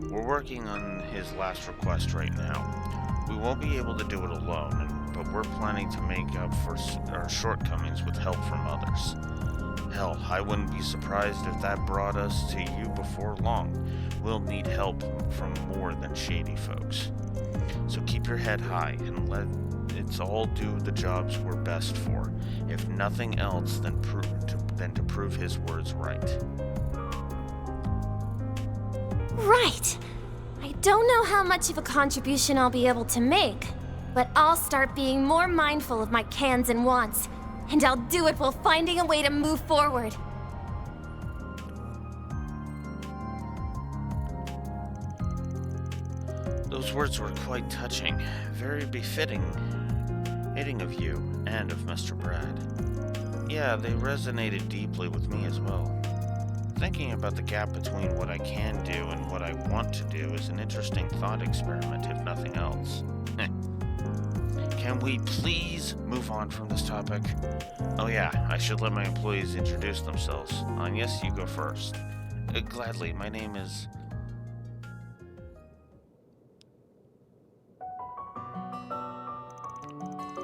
We're working on his last request right now. We won't be able to do it alone, but we're planning to make up for our shortcomings with help from others. Hell, I wouldn't be surprised if that brought us to you before long. We'll need help from more than shady folks. So keep your head high and let us all do the jobs we're best for. If nothing else, then to prove his words right. Right. I don't know how much of a contribution I'll be able to make, but I'll start being more mindful of my cans and wants, and I'll do it while finding a way to move forward. Those words were quite touching, very befitting of you and of Mr. Brad. Yeah, they resonated deeply with me as well. Thinking about the gap between what I can do and what I want to do is an interesting thought experiment, if nothing else. Can we please move on from this topic? Oh yeah, I should let my employees introduce themselves. Yes, you go first. Gladly, my name is...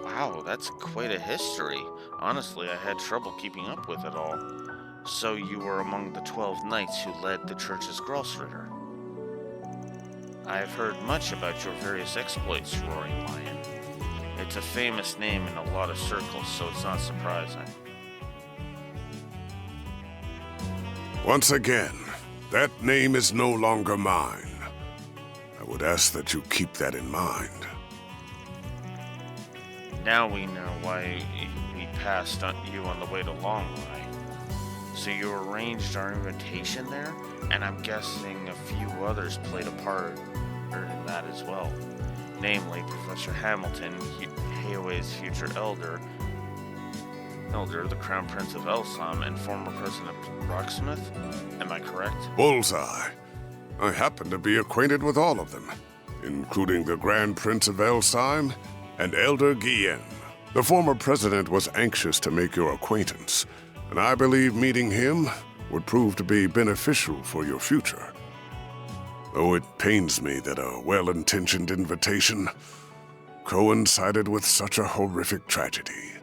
Wow, that's quite a history. Honestly, I had trouble keeping up with it all. So you were among the 12 knights who led the church's Grosritter. I have heard much about your various exploits, Roaring Lion. It's a famous name in a lot of circles, so it's not surprising. Once again, that name is no longer mine. I would ask that you keep that in mind. Now we know why we passed you on the way to Longley. So you arranged our invitation there, and I'm guessing a few others played a part in that as well. Namely, Professor Hamilton, Hayoe's future elder, the Crown Prince of Elsam, and former President Rocksmith. Am I correct? Bullseye. I happen to be acquainted with all of them, including the Grand Prince of Elsheim and Elder Guillen. The former president was anxious to make your acquaintance, and I believe meeting him would prove to be beneficial for your future. Though it pains me that a well-intentioned invitation coincided with such a horrific tragedy.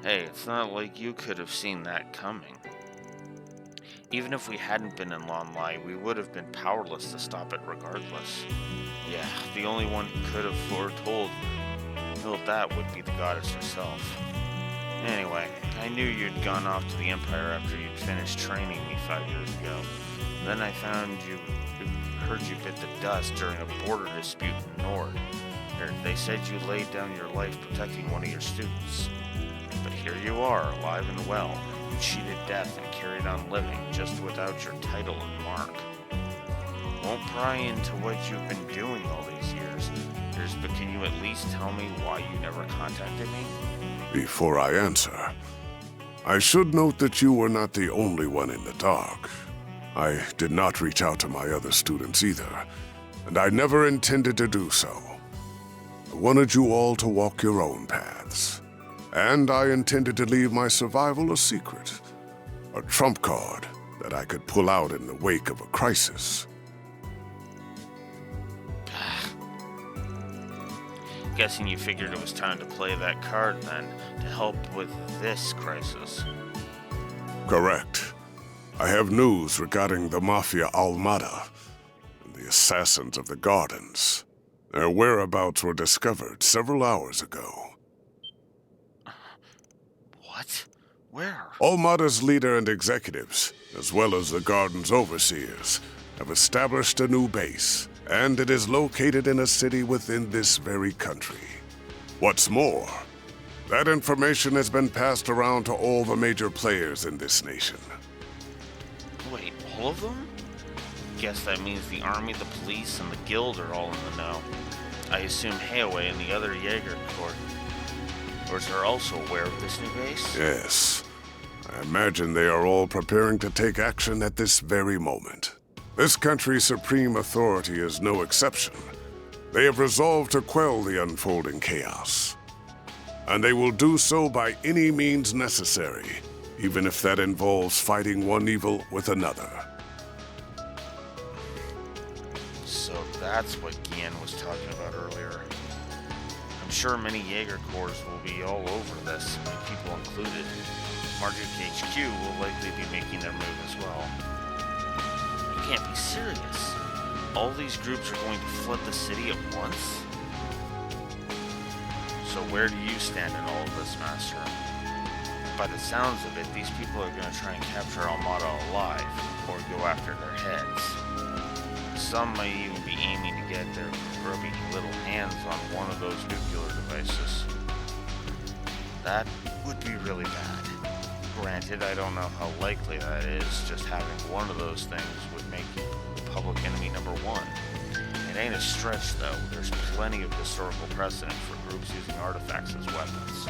Hey, it's not like you could have seen that coming. Even if we hadn't been in Longley, we would have been powerless to stop it regardless. Yeah, the only one who could have foretold that would be the goddess herself. Anyway, I knew you'd gone off to the Empire after you'd finished training me 5 years ago. Then I heard you bit the dust during a border dispute in Nord. They said you laid down your life protecting one of your students. But here you are, alive and well. You cheated death and carried on living, just without your title and mark. Won't pry into what you've been doing all these years, but can you at least tell me why you never contacted me? Before I answer, I should note that you were not the only one in the dark. I did not reach out to my other students either, and I never intended to do so. I wanted you all to walk your own paths. and I intended to leave my survival a secret. A trump card that I could pull out in the wake of a crisis. Guessing you figured it was time to play that card then, to help with this crisis. Correct. I have news regarding the Mafia Almada and the assassins of the Gardens. Their whereabouts were discovered several hours ago. What? Where? Almada's leader and executives, as well as the Garden's overseers, have established a new base, and it is located in a city within this very country. What's more, that information has been passed around to all the major players in this nation. Wait, all of them? Guess that means the army, the police, and the guild are all in the know. I assume Hayway and the other Jaeger Corps are also aware of this new base? Yes. I imagine they are all preparing to take action at this very moment. This country's supreme authority is no exception. They have resolved to quell the unfolding chaos. And they will do so by any means necessary, even if that involves fighting one evil with another. So that's what Gian was talking about earlier. I'm sure many Jaeger Corps will be all over this, my people included. Marduk HQ will likely be making their move as well. You can't be serious. All these groups are going to flood the city at once? So where do you stand in all of this, Master? By the sounds of it, these people are going to try and capture Almada alive, or go after their heads. Some may even be aiming to get their grubby little hands on one of those nuclear devices. That would be really bad. Granted, I don't know how likely that is. Just having one of those things would make you the public enemy number one. It ain't a stretch, though. There's plenty of historical precedent for groups using artifacts as weapons.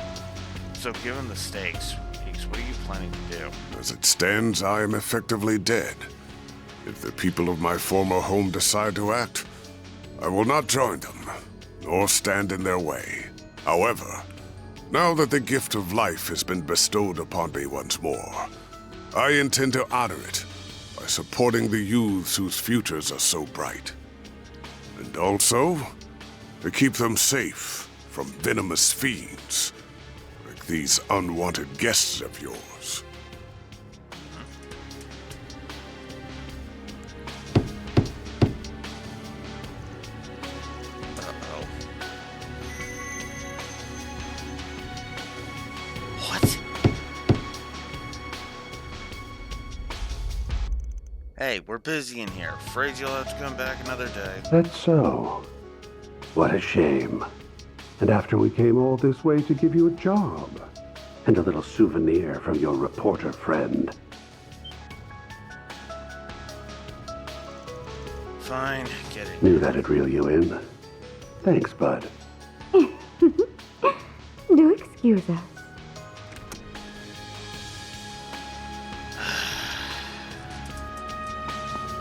So given the stakes, Peaks, what are you planning to do? As it stands, I am effectively dead. If the people of my former home decide to act, I will not join them, nor stand in their way. However, now that the gift of life has been bestowed upon me once more, I intend to honor it by supporting the youths whose futures are so bright. And also, to keep them safe from venomous fiends, like these unwanted guests of yours. Hey, we're busy in here. Afraid you'll have to come back another day. That's so. What a shame. And after we came all this way to give you a job. And a little souvenir from your reporter friend. Fine, get it. Knew that'd reel you in. Thanks, bud. Do excuse us.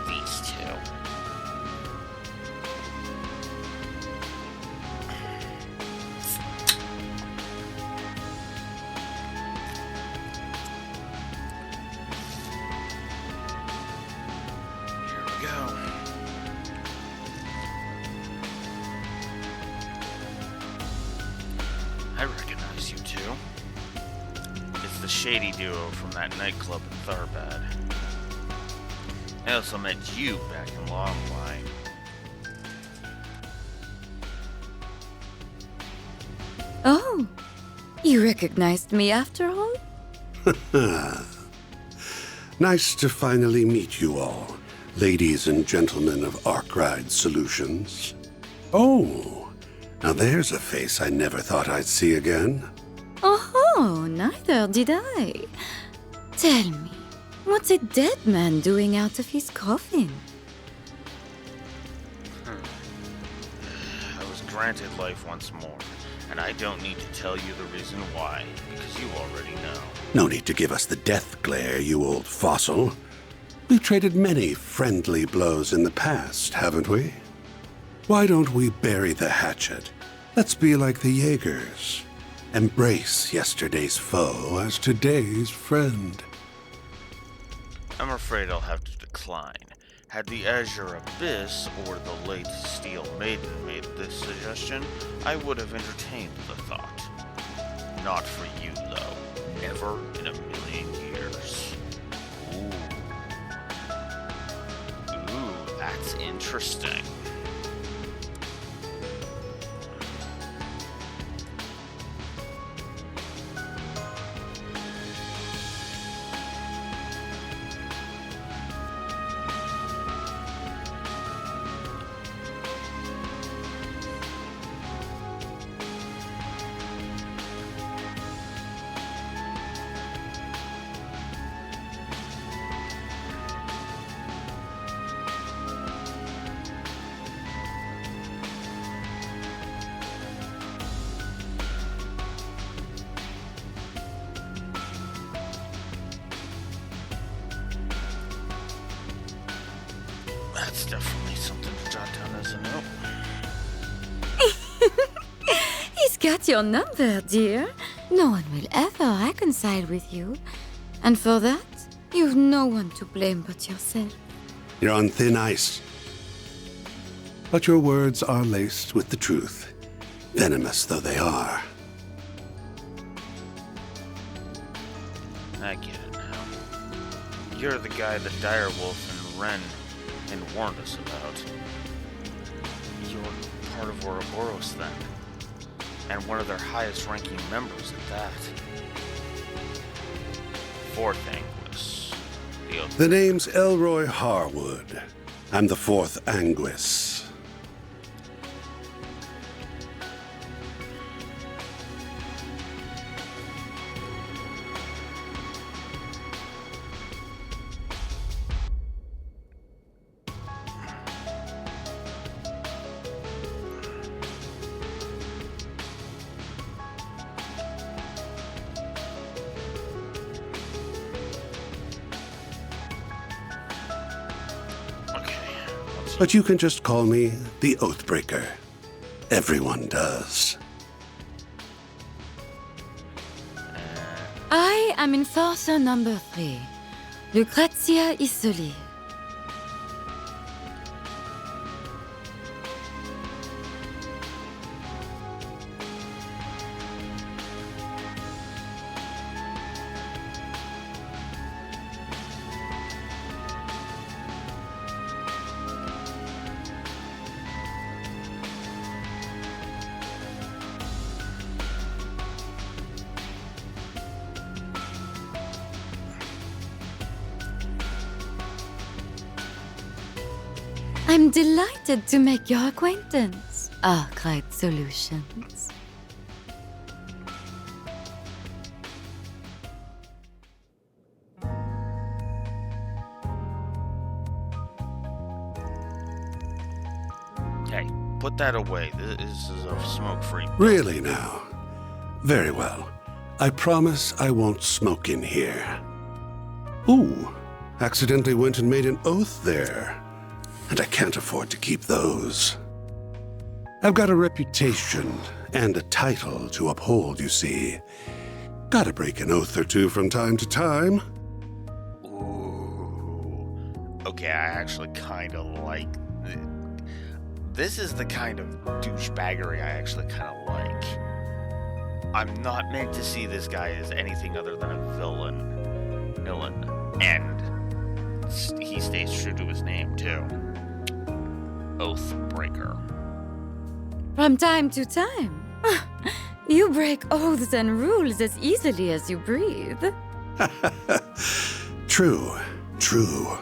These two. Here we go. I recognize you two. It's the shady duo from that nightclub in Tharbad. I also met you back in Longline. Oh, you recognized me after all? Nice to finally meet you all, ladies and gentlemen of Arkride Solutions. Oh, now there's a face I never thought I'd see again. Oh, neither did I. Tell me, what's a dead man doing out of his coffin? I was granted life once more, and I don't need to tell you the reason why, because you already know. No need to give us the death glare, you old fossil. We've traded many friendly blows in the past, haven't we? Why don't we bury the hatchet? Let's be like the Jaegers. Embrace yesterday's foe as today's friend. I'm afraid I'll have to decline. Had the Azure Abyss or the late Steel Maiden made this suggestion, I would have entertained the thought. Not for you, though. Never in a million years. Ooh, that's interesting. That's definitely something to jot down as a note. He's got your number, dear. No one will ever reconcile with you. And for that, you've no one to blame but yourself. You're on thin ice. But your words are laced with the truth, venomous though they are. I get it now. You're the guy that Direwolf and Ren and warned us about. You're part of Ouroboros then, and one of their highest-ranking members at that. Fourth Anguis. The name's Elroy Harwood. I'm the fourth Anguis. But you can just call me the Oathbreaker. Everyone does. I am Enforcer number 3, Lucrezia Isoli. I'm delighted to make your acquaintance, Arkwright Solutions. Hey, put that away. This is a smoke-free. Really now? Very well. I promise I won't smoke in here. Ooh, accidentally went and made an oath there. And I can't afford to keep those. I've got a reputation and a title to uphold, you see. Gotta break an oath or two from time to time. Ooh. Okay, I actually kind of like... This is the kind of douchebaggery I actually kind of like. I'm not meant to see this guy as anything other than a villain. And he stays true to his name, too. Oathbreaker. From time to time, you break oaths and rules as easily as you breathe. True, true.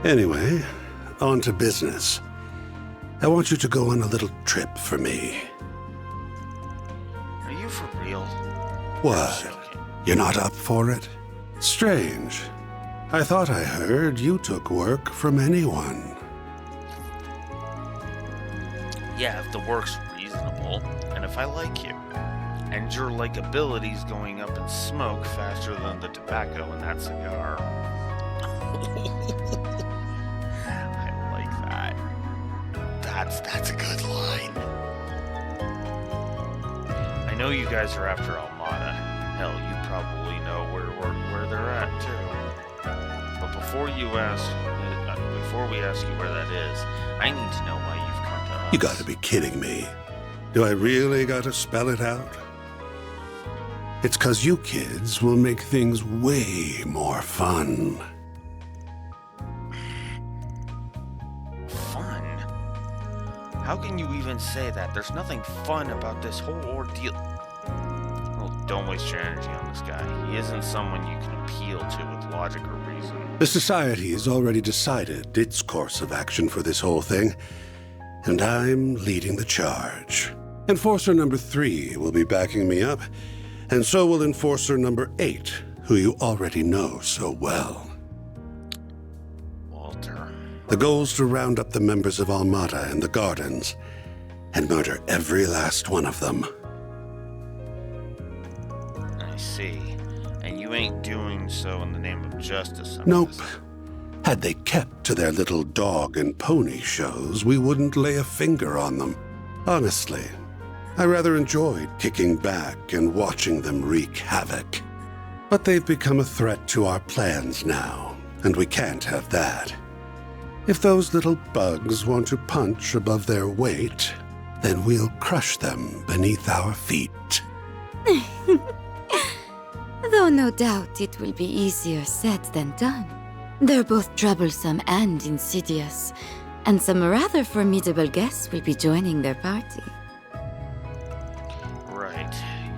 Anyway, on to business. I want you to go on a little trip for me. Are you for real? What? You're not up for it? Strange. I thought I heard you took work from anyone. Yeah, if the work's reasonable, and if I like you. And your likability's going up in smoke faster than the tobacco in that cigar. I like that. That's a good line. I know you guys are after Armada. Hell, you probably know where they're at too. But before we ask you where that is, I need to know why you've come to us. You gotta be kidding me. Do I really gotta spell it out? It's 'cause you kids will make things way more fun. Fun? How can you even say that? There's nothing fun about this whole ordeal. Well, don't waste your energy on this guy. He isn't someone you can appeal to with logic or reason. The Society has already decided its course of action for this whole thing, and I'm leading the charge. Enforcer number 3 will be backing me up, and so will Enforcer number 8, who you already know so well. Walter. The goal's to round up the members of Armada and the Gardens, and murder every last one of them. I see. And you ain't doing so in the name of justice. Nope. Had they kept to their little dog and pony shows, we wouldn't lay a finger on them. Honestly, I rather enjoyed kicking back and watching them wreak havoc. But they've become a threat to our plans now, and we can't have that. If those little bugs want to punch above their weight, then we'll crush them beneath our feet. Though no doubt it will be easier said than done. They're both troublesome and insidious, and some rather formidable guests will be joining their party. Right.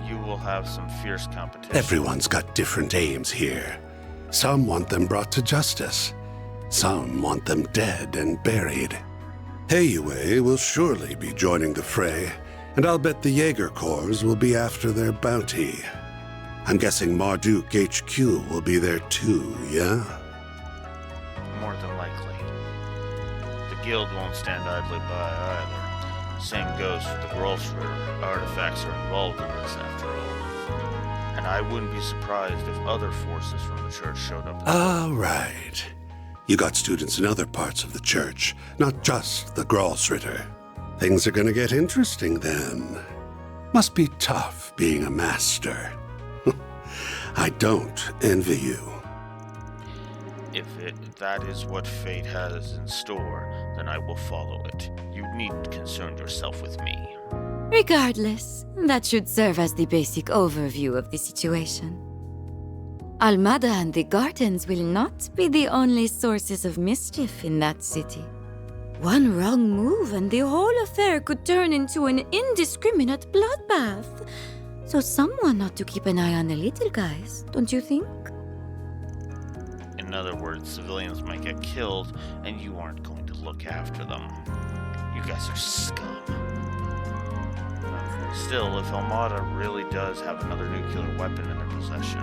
You will have some fierce competition. Everyone's got different aims here. Some want them brought to justice. Some want them dead and buried. Heiue will surely be joining the fray, and I'll bet the Jaeger Corps will be after their bounty. I'm guessing Marduk HQ will be there too, yeah? More than likely. The guild won't stand idly by either. Same goes for the Grolschritter. Artifacts are involved in this after all. And I wouldn't be surprised if other forces from the church showed up. All right. You got students in other parts of the church, not just the Grolschritter. Things are gonna get interesting then. Must be tough being a master. I don't envy you. If that is what fate has in store, then I will follow it. You needn't concern yourself with me. Regardless, that should serve as the basic overview of the situation. Almada and the Gardens will not be the only sources of mischief in that city. One wrong move and the whole affair could turn into an indiscriminate bloodbath. So someone ought to keep an eye on the little guys, don't you think? In other words, civilians might get killed, and you aren't going to look after them. You guys are scum. Still, if Armada really does have another nuclear weapon in their possession,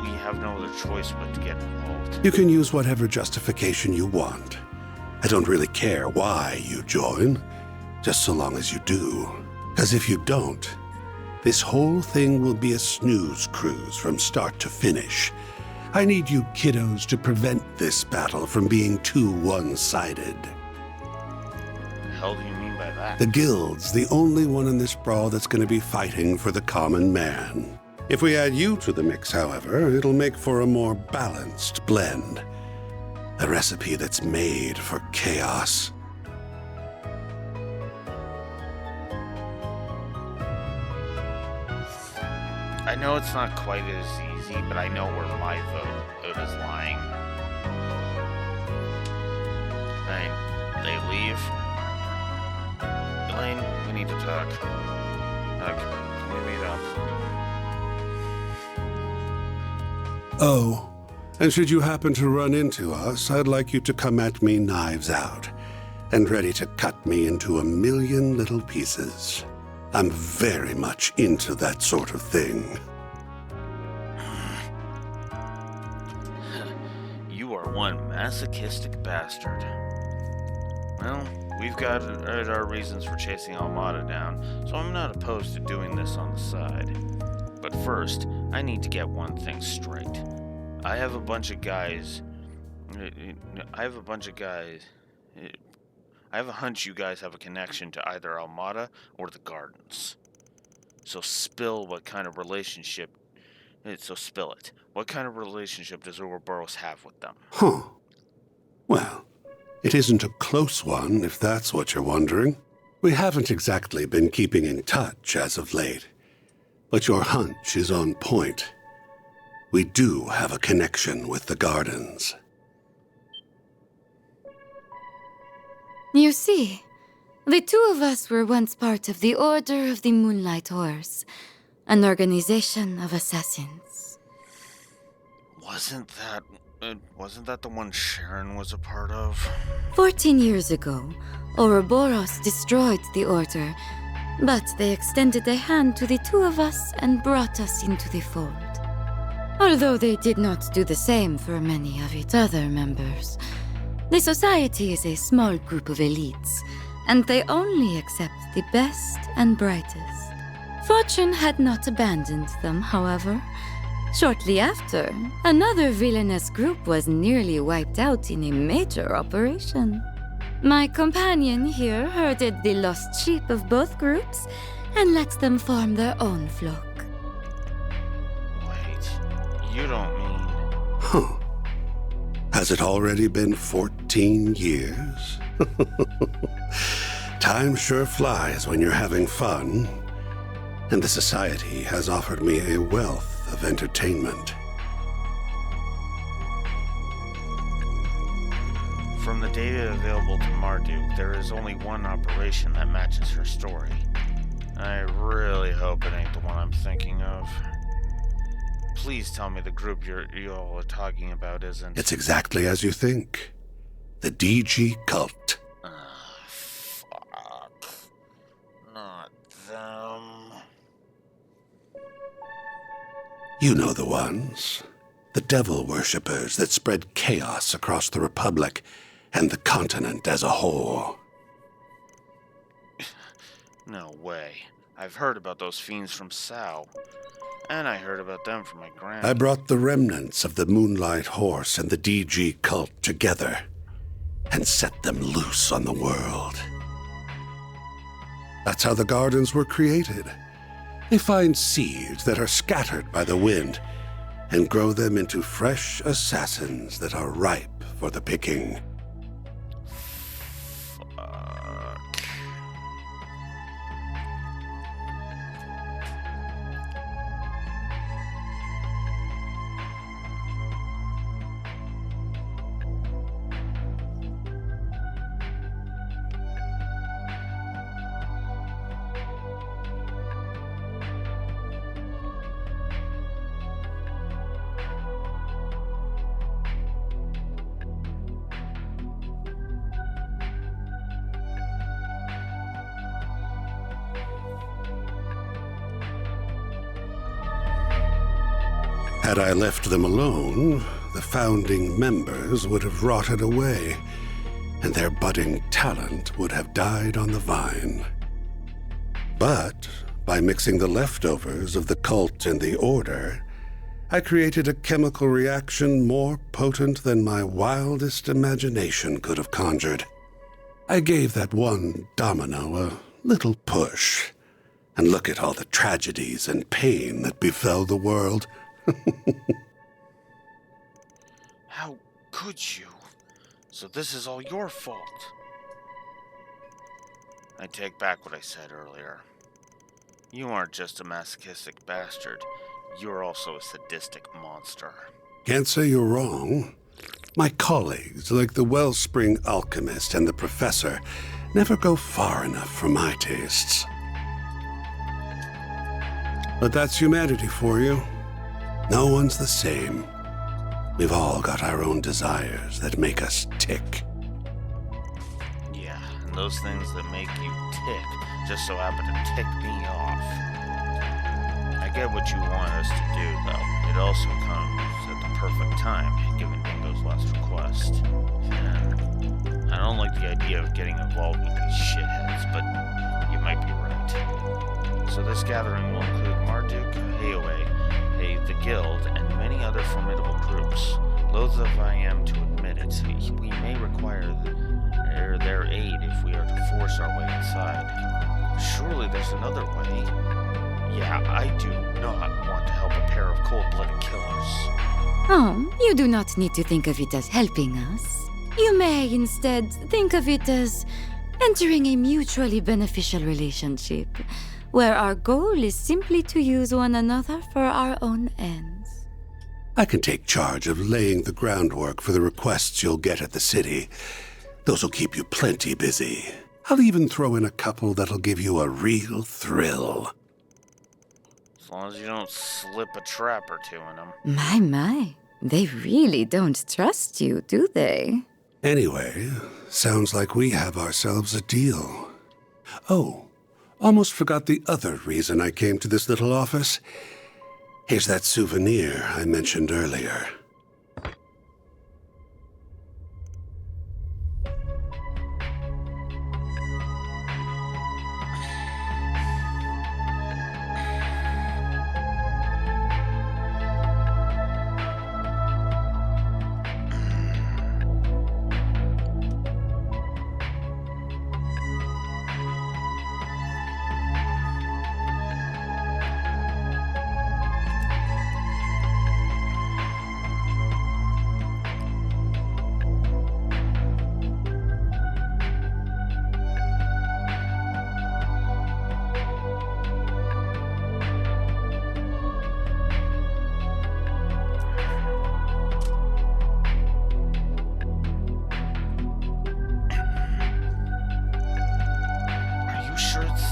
we have no other choice but to get involved. You can use whatever justification you want. I don't really care why you join, just so long as you do. Because if you don't, this whole thing will be a snooze cruise from start to finish. I need you kiddos to prevent this battle from being too one-sided. What the hell do you mean by that? The Guild's the only one in this brawl that's going to be fighting for the common man. If we add you to the mix, however, it'll make for a more balanced blend. A recipe that's made for chaos. I know it's not quite as easy, but I know where my vote is lying. They leave. Elaine, we need to talk. Can we meet up? Oh, and should you happen to run into us, I'd like you to come at me knives out, and ready to cut me into a million little pieces. I'm very much into that sort of thing. You are one masochistic bastard. Well, we've got our reasons for chasing Armada down, so I'm not opposed to doing this on the side. But first, I need to get one thing straight. I have a bunch of guys I have a hunch you guys have a connection to either Almada or the Gardens. So spill what kind of relationship... So spill it. What kind of relationship does Ouroboros have with them? Huh. Well, it isn't a close one, if that's what you're wondering. We haven't exactly been keeping in touch as of late. But your hunch is on point. We do have a connection with the Gardens. You see, the two of us were once part of the Order of the Moonlight Horse, an organization of assassins. Wasn't that the one Sharon was a part of? 14 years ago, Ouroboros destroyed the Order, but they extended a hand to the two of us and brought us into the fold. Although they did not do the same for many of its other members. The society is a small group of elites, and they only accept the best and brightest. Fortune had not abandoned them, however. Shortly after, another villainous group was nearly wiped out in a major operation. My companion here herded the lost sheep of both groups and let them form their own flock. Wait, you don't mean... Huh. Has it already been 14 years? Time sure flies when you're having fun. And the Society has offered me a wealth of entertainment. From the data available to Marduk, there is only one operation that matches her story. I really hope it ain't the one I'm thinking of. Please tell me the group you all are talking about isn't... It's exactly as you think. The DG Cult. Fuck. Not them. You know the ones. The devil worshippers that spread chaos across the Republic and the continent as a whole. No way. I've heard about those fiends from Sao. And I heard about them from my grand. I brought the remnants of the Moonlight Horse and the DG Cult together and set them loose on the world. That's how the Gardens were created. They find seeds that are scattered by the wind and grow them into fresh assassins that are ripe for the picking. Had I left them alone, the founding members would have rotted away, and their budding talent would have died on the vine. But by mixing the leftovers of the cult and the order, I created a chemical reaction more potent than my wildest imagination could have conjured. I gave that one domino a little push, and look at all the tragedies and pain that befell the world. How could you? So this is all your fault. I take back what I said earlier. You aren't just a masochistic bastard. You're also a sadistic monster. Can't say you're wrong. My colleagues, like the Wellspring Alchemist and the Professor, never go far enough for my tastes. But that's humanity for you. No one's the same. We've all got our own desires that make us tick. Yeah, and those things that make you tick just so happen to tick me off. I get what you want us to do, though. It also comes at the perfect time, given Dingo's last request. And I don't like the idea of getting involved with these shitheads, but you might be right. So this gathering will include Marduk, Aoe, the Guild, and many other formidable groups. Loath as I am to admit it, we may require their aid if we are to force our way inside. Surely there's another way. Yeah, I do not want to help a pair of cold-blooded killers. Oh, you do not need to think of it as helping us. You may instead think of it as entering a mutually beneficial relationship, where our goal is simply to use one another for our own ends. I can take charge of laying the groundwork for the requests you'll get at the city. Those will keep you plenty busy. I'll even throw in a couple that'll give you a real thrill. As long as you don't slip a trap or two in them. My. They really don't trust you, do they? Anyway, sounds like we have ourselves a deal. Oh, almost forgot the other reason I came to this little office. Here's that souvenir I mentioned earlier.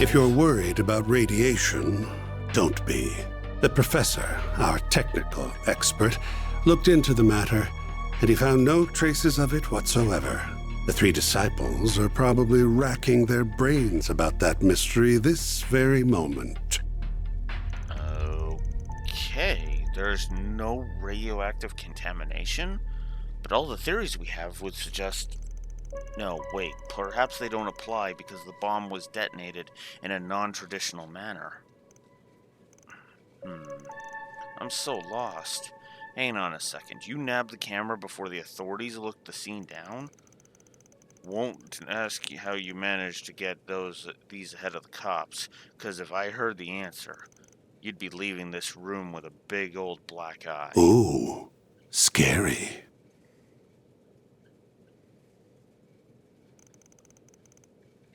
If you're worried about radiation, don't be. The professor, our technical expert, looked into the matter, and he found no traces of it whatsoever. The three disciples are probably racking their brains about that mystery this very moment. Okay, there's no radioactive contamination? But all the theories we have would suggest... No, wait, perhaps they don't apply because the bomb was detonated in a non-traditional manner. I'm so lost. Hang on a second, you nabbed the camera before the authorities looked the scene down? Won't ask you how you managed to get these ahead of the cops, because if I heard the answer, you'd be leaving this room with a big old black eye. Ooh, scary.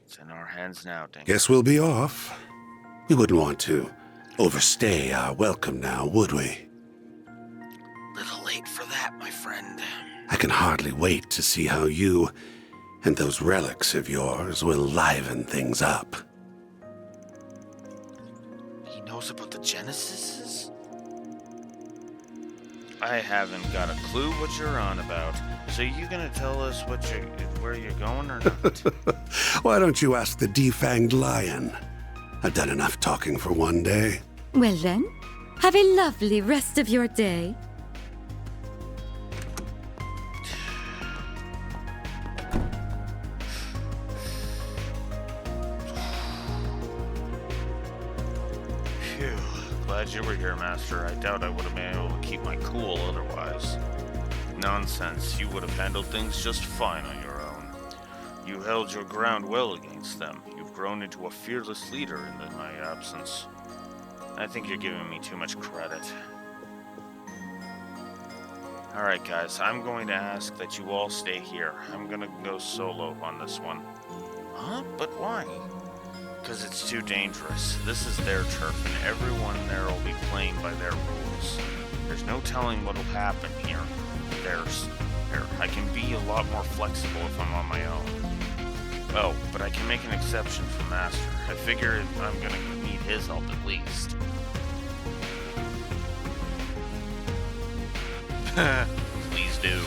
It's in our hands now, Dink. Guess we'll be off. We wouldn't want to overstay our welcome now, would we? Little late for that, my friend. I can hardly wait to see how you and those relics of yours will liven things up. He knows about the Genesises? I haven't got a clue what you're on about. So you gonna tell us where you're going or not? Why don't you ask the defanged lion? I've done enough talking for one day. Well then, have a lovely rest of your day. Phew. Glad you were here, Master. I doubt I would have been able to keep my cool otherwise. Nonsense. You would have handled things just fine on your own. You held your ground well against them. You've grown into a fearless leader in my absence. I think you're giving me too much credit. Alright guys, I'm going to ask that you all stay here. I'm gonna go solo on this one. Huh? But why? Because it's too dangerous. This is their turf, and everyone there will be playing by their rules. There's no telling what'll happen here. I can be a lot more flexible if I'm on my own. Oh, but I can make an exception for Master. I figure I'm gonna need his help at least. Please do.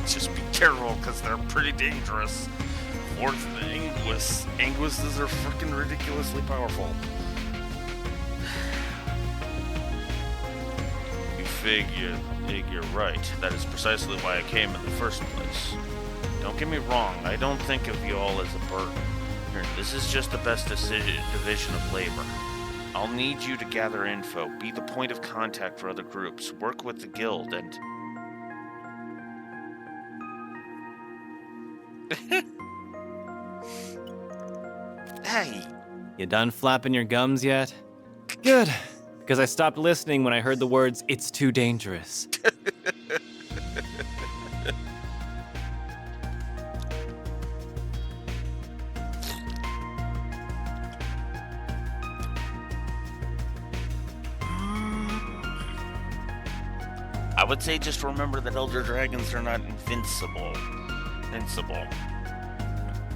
Just be careful, because they're pretty dangerous. Fourth, the Anguises are freaking ridiculously powerful. You're right. That is precisely why I came in the first place. Don't get me wrong, I don't think of you all as a burden. This is just the best division of labor. I'll need you to gather info, be the point of contact for other groups, work with the guild, and... Hey. You done flapping your gums yet? Good, because I stopped listening when I heard the words, "It's too dangerous." I would say just remember that Elder Dragons are not invincible.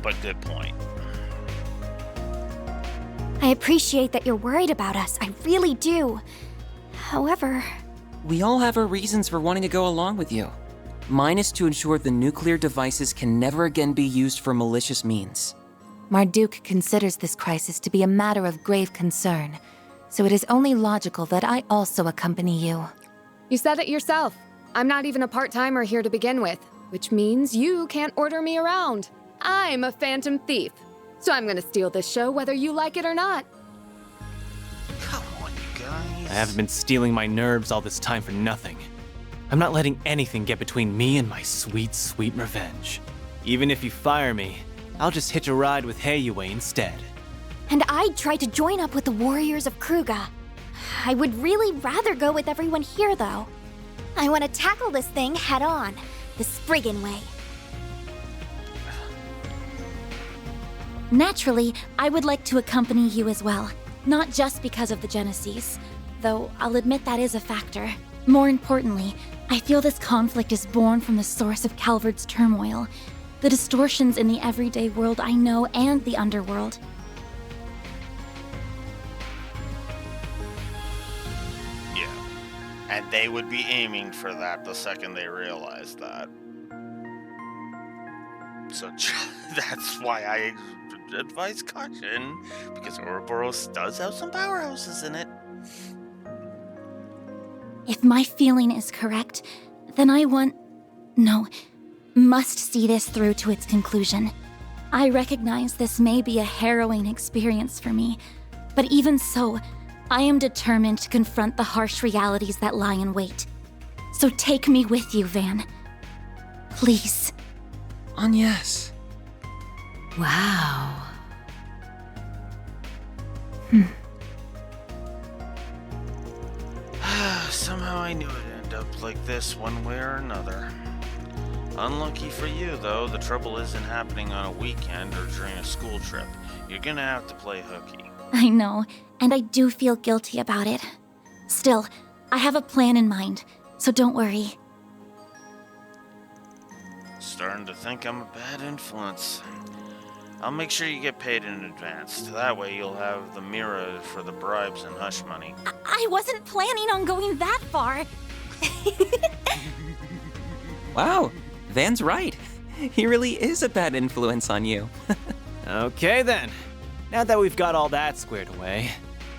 But good point. I appreciate that you're worried about us. I really do. However... We all have our reasons for wanting to go along with you. Mine is to ensure the nuclear devices can never again be used for malicious means. Marduk considers this crisis to be a matter of grave concern, so it is only logical that I also accompany you. You said it yourself. I'm not even a part-timer here to begin with, which means you can't order me around. I'm a phantom thief, so I'm gonna steal this show whether you like it or not. Come on, you guys. I haven't been stealing my nerves all this time for nothing. I'm not letting anything get between me and my sweet, sweet revenge. Even if you fire me, I'll just hitch a ride with Heiyue instead. And I'd try to join up with the warriors of Kruga. I would really rather go with everyone here, though. I want to tackle this thing head on, the Spriggan way. Naturally, I would like to accompany you as well, not just because of the Genesis, though I'll admit that is a factor. More importantly, I feel this conflict is born from the source of Calvard's turmoil, the distortions in the everyday world I know and the underworld. Yeah. And they would be aiming for that the second they realize that. So that's why I advise caution, because Ouroboros does have some powerhouses in it. If my feeling is correct, then I must see this through to its conclusion. I recognize this may be a harrowing experience for me, but even so, I am determined to confront the harsh realities that lie in wait. So take me with you, Van. Please. Agnes. Wow. Somehow I knew it'd end up like this one way or another. Unlucky for you, though, the trouble isn't happening on a weekend or during a school trip. You're gonna have to play hooky. I know, and I do feel guilty about it. Still, I have a plan in mind, so don't worry. Starting to think I'm a bad influence. I'll make sure you get paid in advance. That way you'll have the mirror for the bribes and hush money. I wasn't planning on going that far. Wow, Van's right. He really is a bad influence on you. Okay then. Now that we've got all that squared away,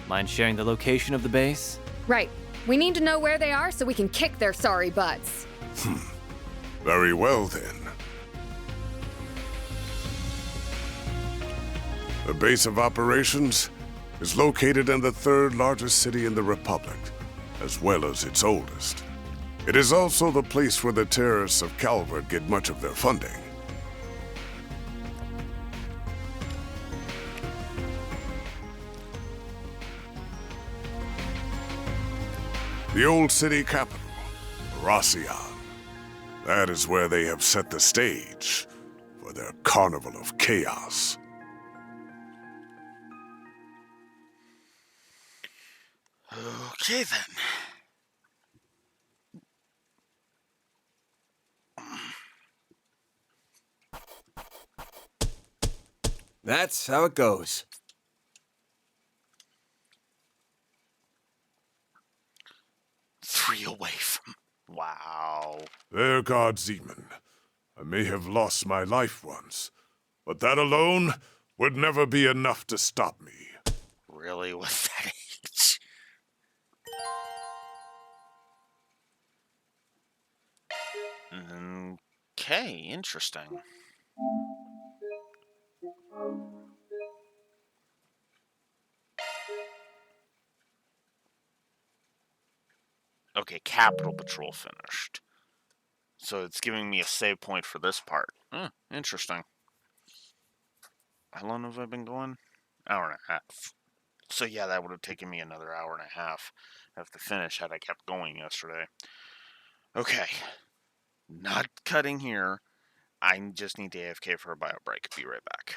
mind sharing the location of the base? Right. We need to know where they are so we can kick their sorry butts. Very well then. The base of operations is located in the third largest city in the Republic, as well as its oldest. It is also the place where the terrorists of Calvard get much of their funding. The old city capital, Racian. That is where they have set the stage for their carnival of chaos. Okay then. That's how it goes. 3 away from... Wow. There, God Zeman. I may have lost my life once, but that alone would never be enough to stop me. Really, with that age? Okay, interesting. Okay, Capital Patrol finished. So it's giving me a save point for this part. Interesting. How long have I been going? Hour and a half. So yeah, that would have taken me another hour and a half. I have to finish had I kept going yesterday. Okay. Not cutting here. I just need to AFK for a bio break. Be right back.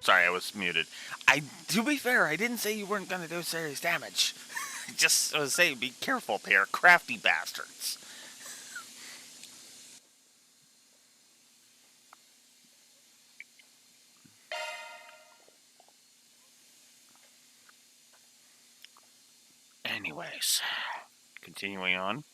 Sorry, I was muted. To be fair, I didn't say you weren't going to do serious damage. Just I was saying, be careful. They are crafty bastards. Anyways, continuing on.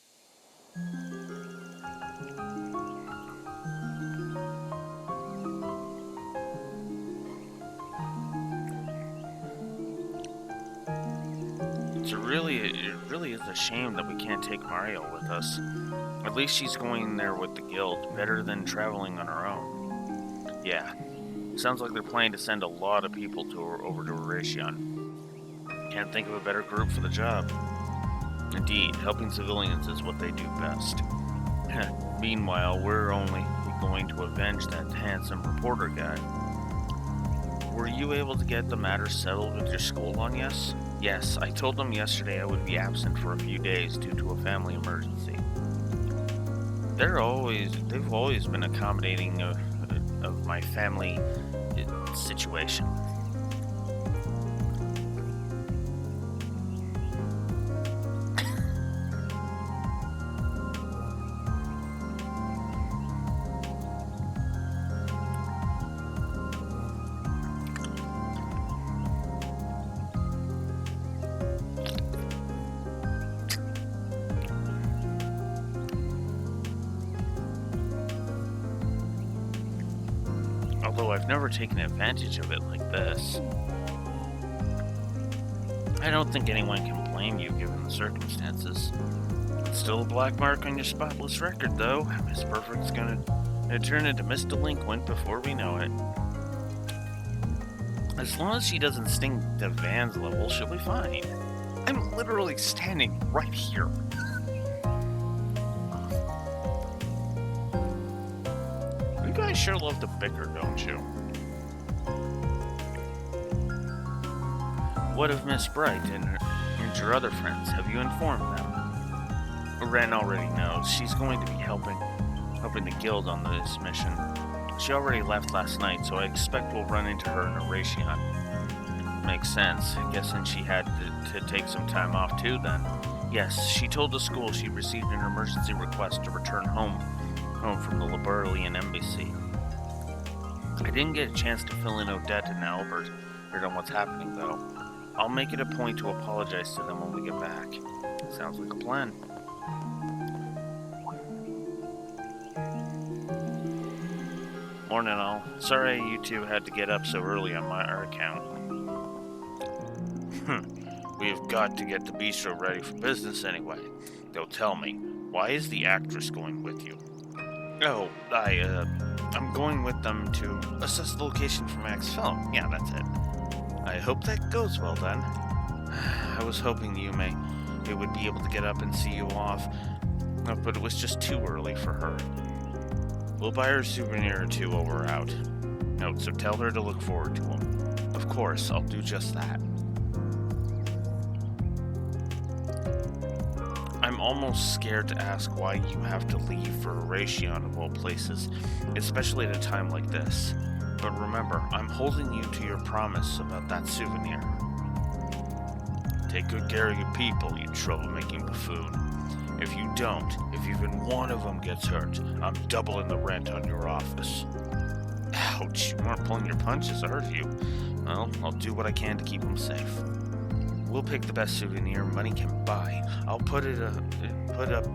It really is a shame that we can't take Mario with us. At least she's going there with the guild, better than traveling on her own. Yeah, sounds like they're planning to send a lot of people over to Eration. Can't think of a better group for the job. Indeed, helping civilians is what they do best. Meanwhile, we're only going to avenge that handsome reporter guy. Were you able to get the matter settled with your school on yes? Yes, I told them yesterday I would be absent for a few days due to a family emergency. They've always been accommodating of my family situation. Although I've never taken advantage of it like this. I don't think anyone can blame you given the circumstances. It's still a black mark on your spotless record, though. Miss Perfect's gonna turn into Miss Delinquent before we know it. As long as she doesn't stink to Van's level, she'll be fine. I'm literally standing right here. You guys sure love to bicker, don't you? What of Miss Bright and your other friends? Have you informed them? Ren already knows. She's going to be helping the guild on this mission. She already left last night, so I expect we'll run into her in Eration. Makes sense. Guessing she had to take some time off too then. Yes, she told the school she received an emergency request to return home from the Liberalian embassy. I didn't get a chance to fill in Odette and Albert on what's happening though. I'll make it a point to apologize to them when we get back. Sounds like a plan. Morning all. Sorry you two had to get up so early on our account. We've got to get the bistro ready for business anyway. They'll tell me, why is the actress going with you? Oh, I'm going with them to assess the location for Max Film. Yeah, that's it. I hope that goes well then. I was hoping it would be able to get up and see you off, but it was just too early for her. We'll buy her a souvenir or two while we're out. Note, so tell her to look forward to them. Of course, I'll do just that. I'm almost scared to ask why you have to leave for Eration of all places, especially at a time like this. But remember, I'm holding you to your promise about that souvenir. Take good care of your people, you troublemaking buffoon. If you don't, if even one of them gets hurt, I'm doubling the rent on your office. Ouch, you weren't pulling your punches, are you? Well, I'll do what I can to keep them safe. We'll pick the best souvenir money can buy. It'll put a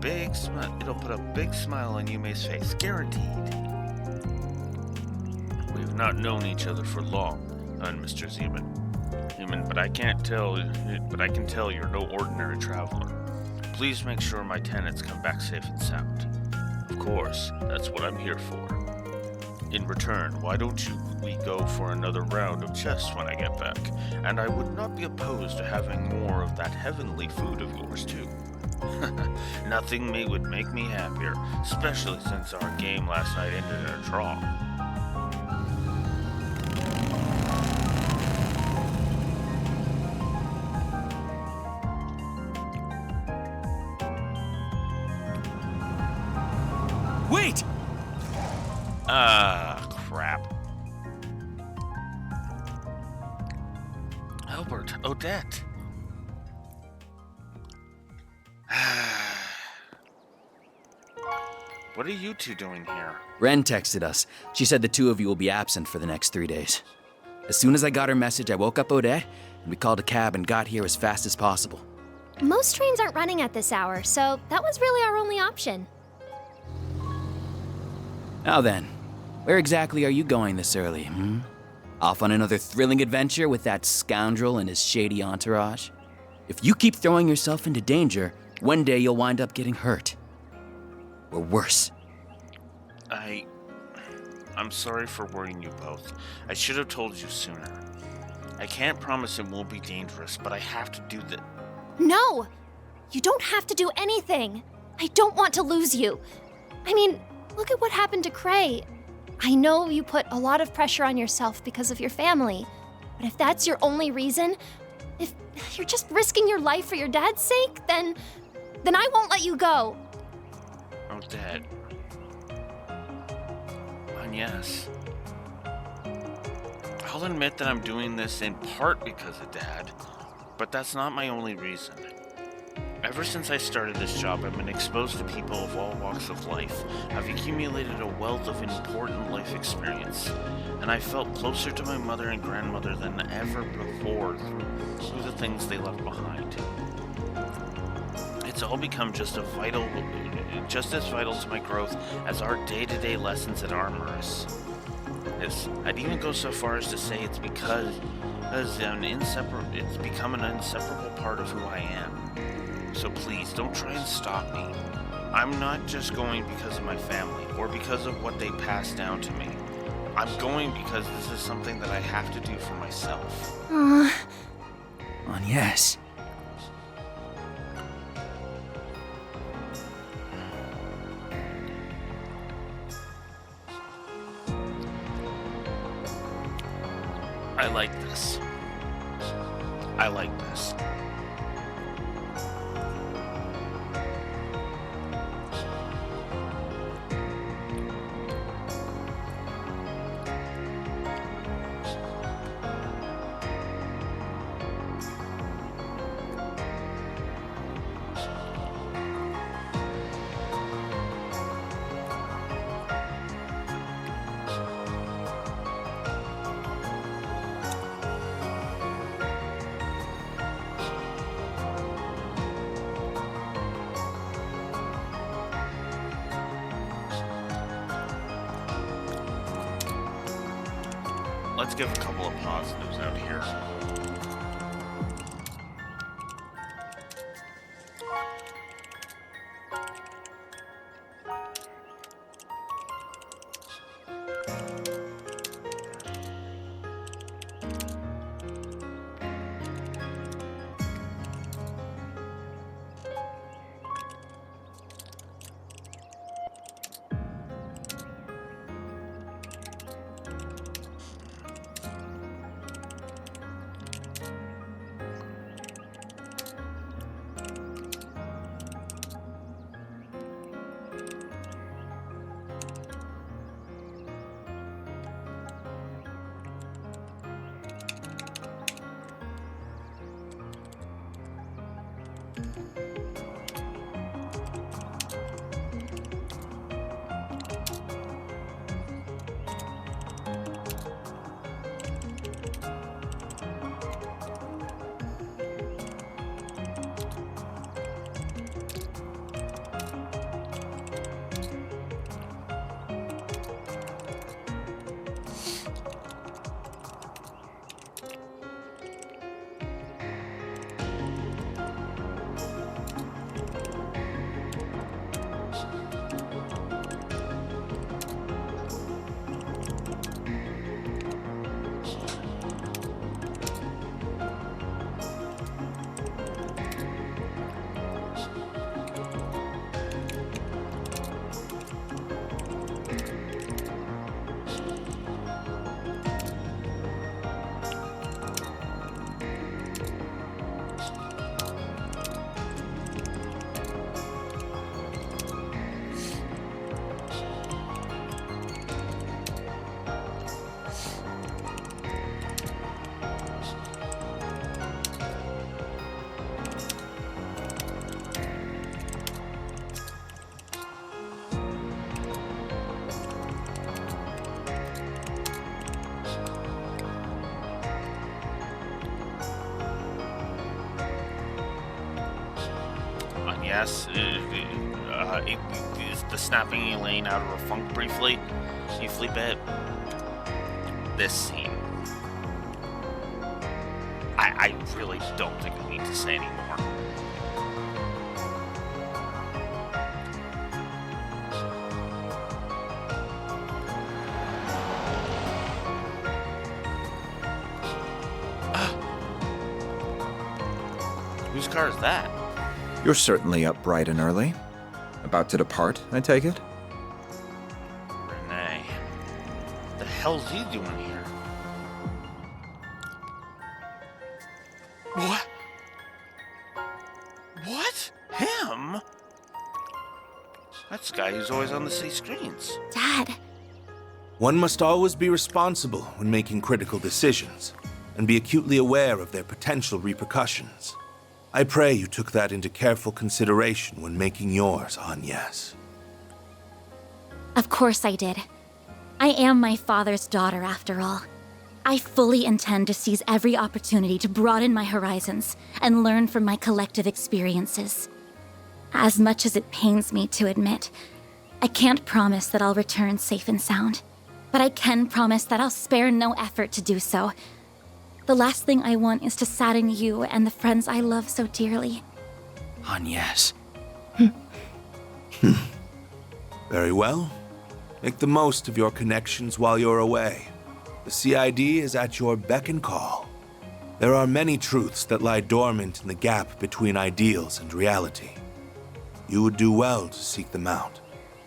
big smile on Yume's face, guaranteed. We've not known each other for long, Mr. Zeman, but I can tell you're no ordinary traveler. Please make sure my tenants come back safe and sound. Of course, that's what I'm here for. In return, why don't we go for another round of chess when I get back? And I would not be opposed to having more of that heavenly food of yours too. Nothing would make me happier, especially since our game last night ended in a draw. Wait! Crap. Albert, Odette. What are you two doing here? Ren texted us. She said the two of you will be absent for the next 3 days. As soon as I got her message, I woke up Odette, and we called a cab and got here as fast as possible. Most trains aren't running at this hour, so that was really our only option. Now then, where exactly are you going this early, Off on another thrilling adventure with that scoundrel and his shady entourage? If you keep throwing yourself into danger, one day you'll wind up getting hurt. Or worse. I'm sorry for worrying you both. I should have told you sooner. I can't promise it won't be dangerous, but I have to do the... No! You don't have to do anything. I don't want to lose you. I mean, look at what happened to Cray. I know you put a lot of pressure on yourself because of your family, but if that's your only reason, if you're just risking your life for your dad's sake, then I won't let you go. Oh, Dad. Yes. I'll admit that I'm doing this in part because of Dad, but that's not my only reason. Ever since I started this job, I've been exposed to people of all walks of life. I've accumulated a wealth of important life experience, and I felt closer to my mother and grandmother than ever before through the things they left behind. It's all become just as vital to my growth as our day-to-day lessons at Armorous. I'd even go so far as to say it's because it's become an inseparable part of who I am. So please, don't try and stop me. I'm not just going because of my family, or because of what they passed down to me. I'm going because this is something that I have to do for myself. Yes. I like this. I like this. Let's give a couple of positives out here. yes. Is the snapping Elaine out of her funk briefly? Bit. This scene. I really don't think I need to say anymore. Whose car is that? You're certainly up bright and early. About to depart, I take it? Renee. What the hell's he doing here? What? What? Him? That's the guy who's always on the city screens. Dad. One must always be responsible when making critical decisions, and be acutely aware of their potential repercussions. I pray you took that into careful consideration when making yours, Agnes. Of course I did. I am my father's daughter, after all. I fully intend to seize every opportunity to broaden my horizons and learn from my collective experiences. As much as it pains me to admit, I can't promise that I'll return safe and sound, but I can promise that I'll spare no effort to do so. The last thing I want is to sadden you and the friends I love so dearly. Agnes. Very well. Make the most of your connections while you're away. The CID is at your beck and call. There are many truths that lie dormant in the gap between ideals and reality. You would do well to seek them out.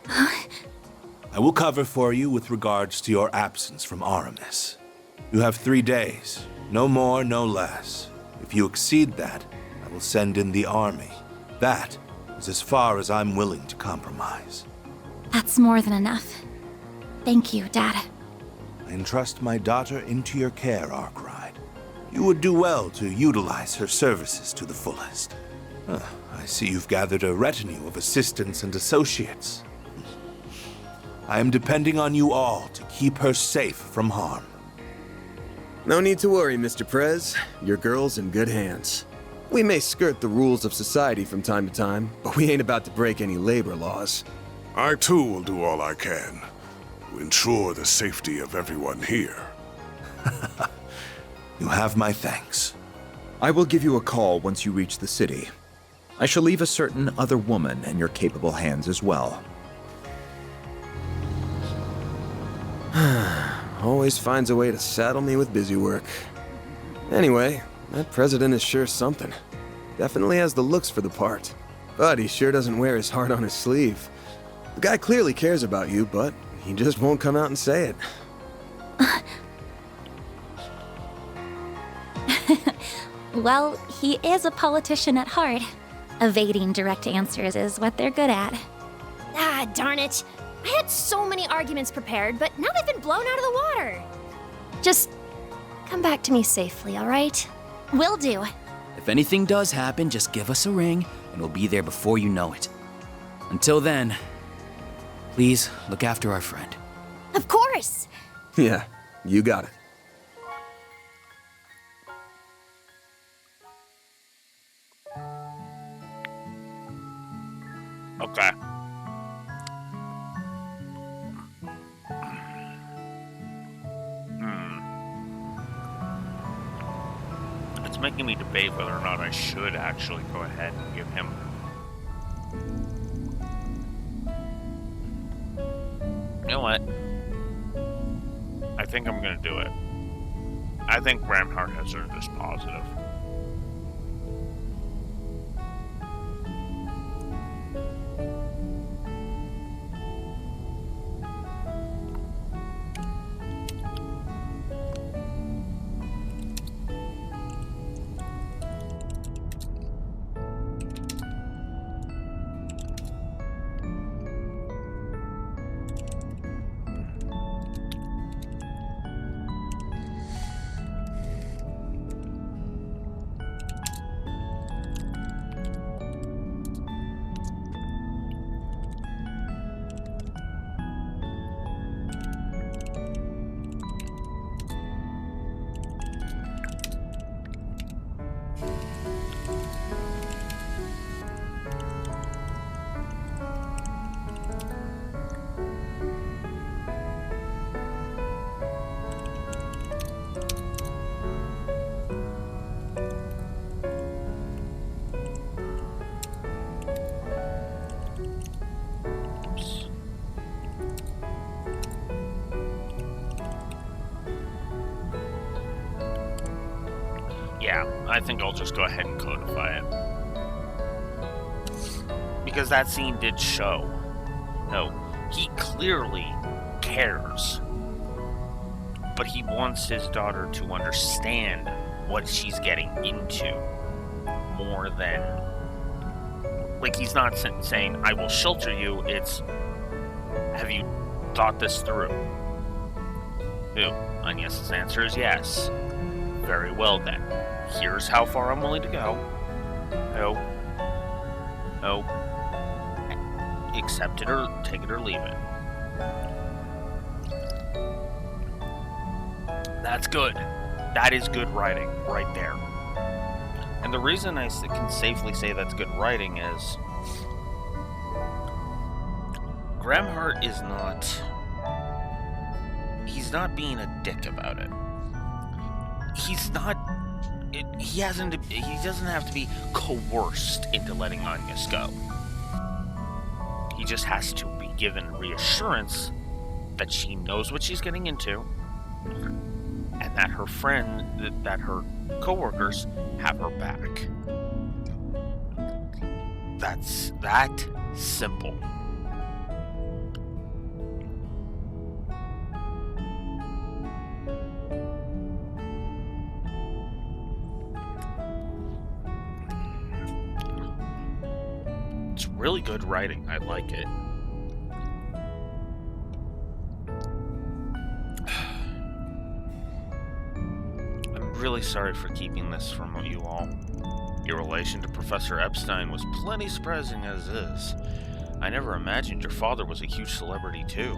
I will cover for you with regards to your absence from Aramis. You have 3 days, no more, no less. If you exceed that, I will send in the army. That is as far as I'm willing to compromise. That's more than enough. Thank you, Dad. I entrust my daughter into your care, Arkwright. You would do well to utilize her services to the fullest. I see you've gathered a retinue of assistants and associates. I am depending on you all to keep her safe from harm. No need to worry, Mr. Prez. Your girl's in good hands. We may skirt the rules of society from time to time, but we ain't about to break any labor laws. I too will do all I can to ensure the safety of everyone here. You have my thanks. I will give you a call once you reach the city. I shall leave a certain other woman in your capable hands as well. Always finds a way to saddle me with busy work. Anyway, that president is sure something. Definitely has the looks for the part. But he sure doesn't wear his heart on his sleeve. The guy clearly cares about you, but he just won't come out and say it. Well, he is a politician at heart. Evading direct answers is what they're good at. Ah, darn it. I had so many arguments prepared, but now they've been blown out of the water. Just come back to me safely, all right? Will do. If anything does happen, just give us a ring, and we'll be there before you know it. Until then, please look after our friend. Of course! Yeah, you got it. Okay. It's making me debate whether or not I should actually go ahead and give him... You know what? I think I'm gonna do it. I think Ramhart has earned this positive. Yeah, I think I'll just go ahead and codify it. Because that scene did show. No, he clearly cares. But he wants his daughter to understand what she's getting into more than... Like, he's not saying, I will shelter you. It's, have you thought this through? And Yes's answer is yes. Very well then. Here's how far I'm willing to go. No. Accept it or take it or leave it. That's good. That is good writing right there. And the reason I can safely say that's good writing is Gramhart is not... He's not being a dick about it. He's not... He doesn't have to be coerced into letting Agnes go. He just has to be given reassurance that she knows what she's getting into, and that her friend, that her coworkers have her back. That's that simple. It's really good writing. I like it. I'm really sorry for keeping this from you all. Your relation to Professor Epstein was plenty surprising as is. I never imagined your father was a huge celebrity too.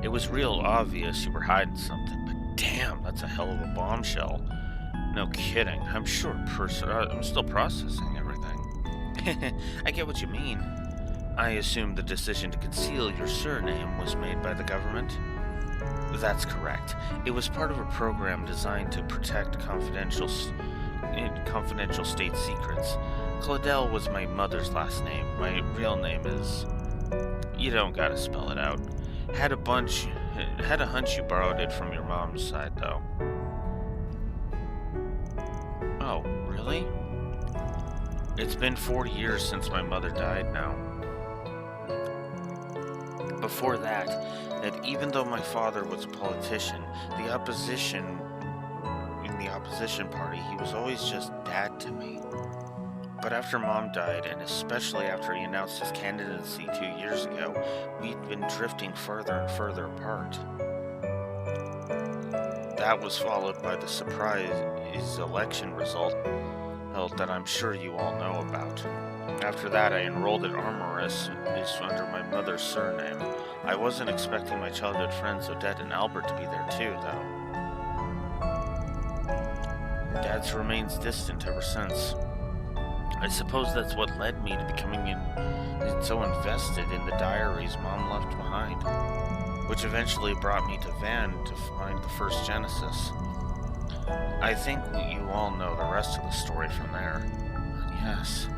It was real obvious you were hiding something, but damn, that's a hell of a bombshell. No kidding. I'm sure I'm still processing everything. I get what you mean. I assume the decision to conceal your surname was made by the government? That's correct. It was part of a program designed to protect confidential state secrets. Claudel was my mother's last name. My real name is... You don't gotta spell it out. Had a hunch you borrowed it from your mom's side, though. Oh, really? It's been 40 years since my mother died now. Before that, even though my father was a politician, in the opposition party, he was always just dad to me. But after Mom died, and especially after he announced his candidacy 2 years ago, we'd been drifting further and further apart. That was followed by the surprise election result that I'm sure you all know about. After that, I enrolled at Armorous under my mother's surname. I wasn't expecting my childhood friends Odette and Albert to be there too, though. Dad's remains distant ever since. I suppose that's what led me to becoming so invested in the diaries Mom left behind, which eventually brought me to Van to find the first Genesis. I think you all know the rest of the story from there. Yes,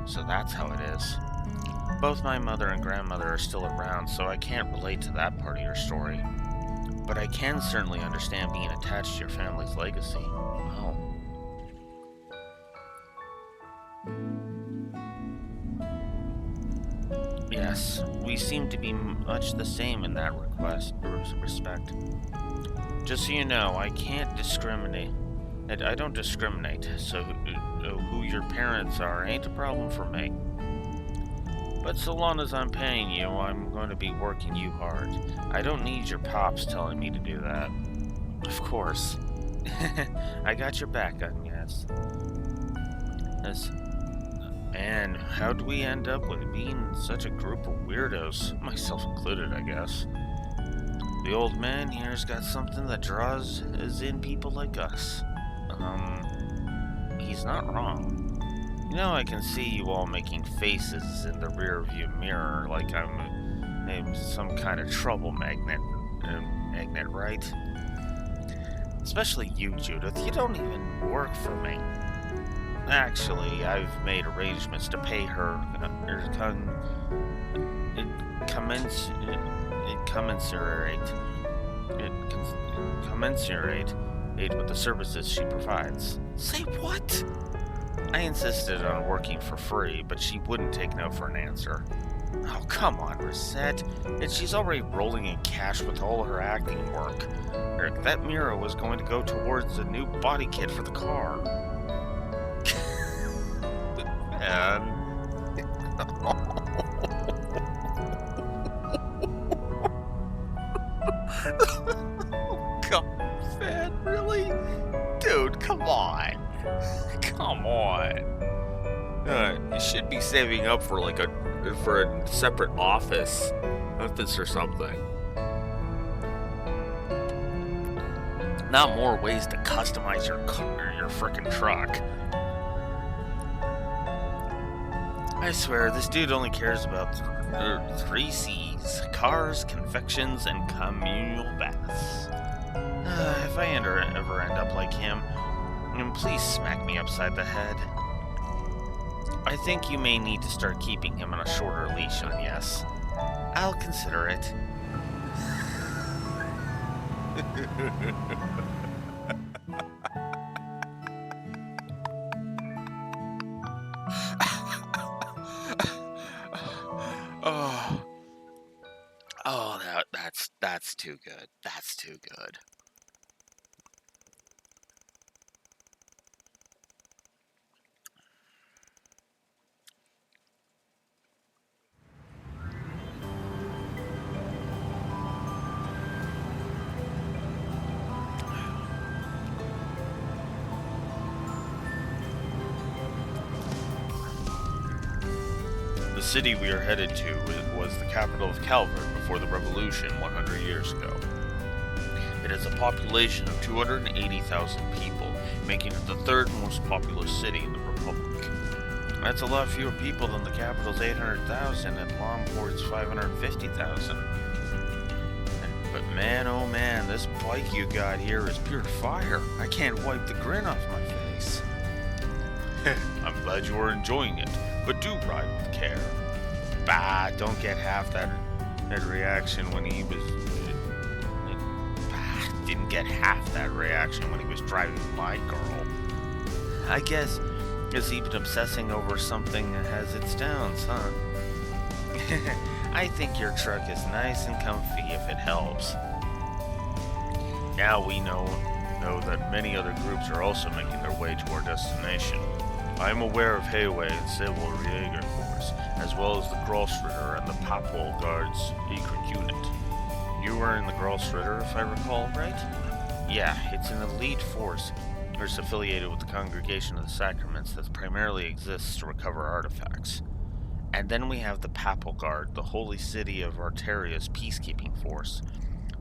so that's how it is. Both my mother and grandmother are still around, so I can't relate to that part of your story. But I can certainly understand being attached to your family's legacy. Oh. Yes, we seem to be much the same in that respect. Just so you know, I can't discriminate. I don't discriminate, so who your parents are ain't a problem for me. But so long as I'm paying you, I'm going to be working you hard. I don't need your pops telling me to do that. Of course. I got your back, Agnes. Man, how'd we end up with being such a group of weirdos? Myself included, I guess. The old man here's got something that draws in people like us. He's not wrong. You know, I can see you all making faces in the rear-view mirror like I'm some kind of trouble magnet, right? Especially you, Judith. You don't even work for me. Actually, I've made arrangements to pay her commensurate aid with the services she provides. Say what? I insisted on working for free, but she wouldn't take no for an answer. Oh, come on, Rosette. And she's already rolling in cash with all her acting work. Eric, that mirror was going to go towards a new body kit for the car. Man. God, man, really? Dude, come on. Come on. You should be saving up for like a separate office or something. Not more ways to customize your frickin' truck. I swear, this dude only cares about 3 C's: cars, confections, and communal baths. If I ever end up like him, please smack me upside the head. I think you may need to start keeping him on a shorter leash on yes. I'll consider it. That's too good. That's too good. The city we are headed to was the capital of Calvert before the Revolution 100 years ago. It has a population of 280,000 people, making it the 3rd most populous city in the Republic. That's a lot fewer people than the capital's 800,000 and Longport's 550,000. But man, oh man, this bike you got here is pure fire. I can't wipe the grin off my face. I'm glad you are enjoying it, but do ride with care. Bah, don't get half that reaction when he was... didn't get half that reaction when he was driving my girl. I guess he's even obsessing over something that has its downs, huh? I think your truck is nice and comfy if it helps. Now we know that many other groups are also making their way to our destination. I am aware of Hayway and Civil Jäger Force, as well as the Grossritter and the Papal Guards Secret Unit. You were in the Grossritter, if I recall right? Yeah, it's an elite force. It's affiliated with the Congregation of the Sacraments that primarily exists to recover artifacts. And then we have the Papal Guard, the Holy City of Arteria's peacekeeping force.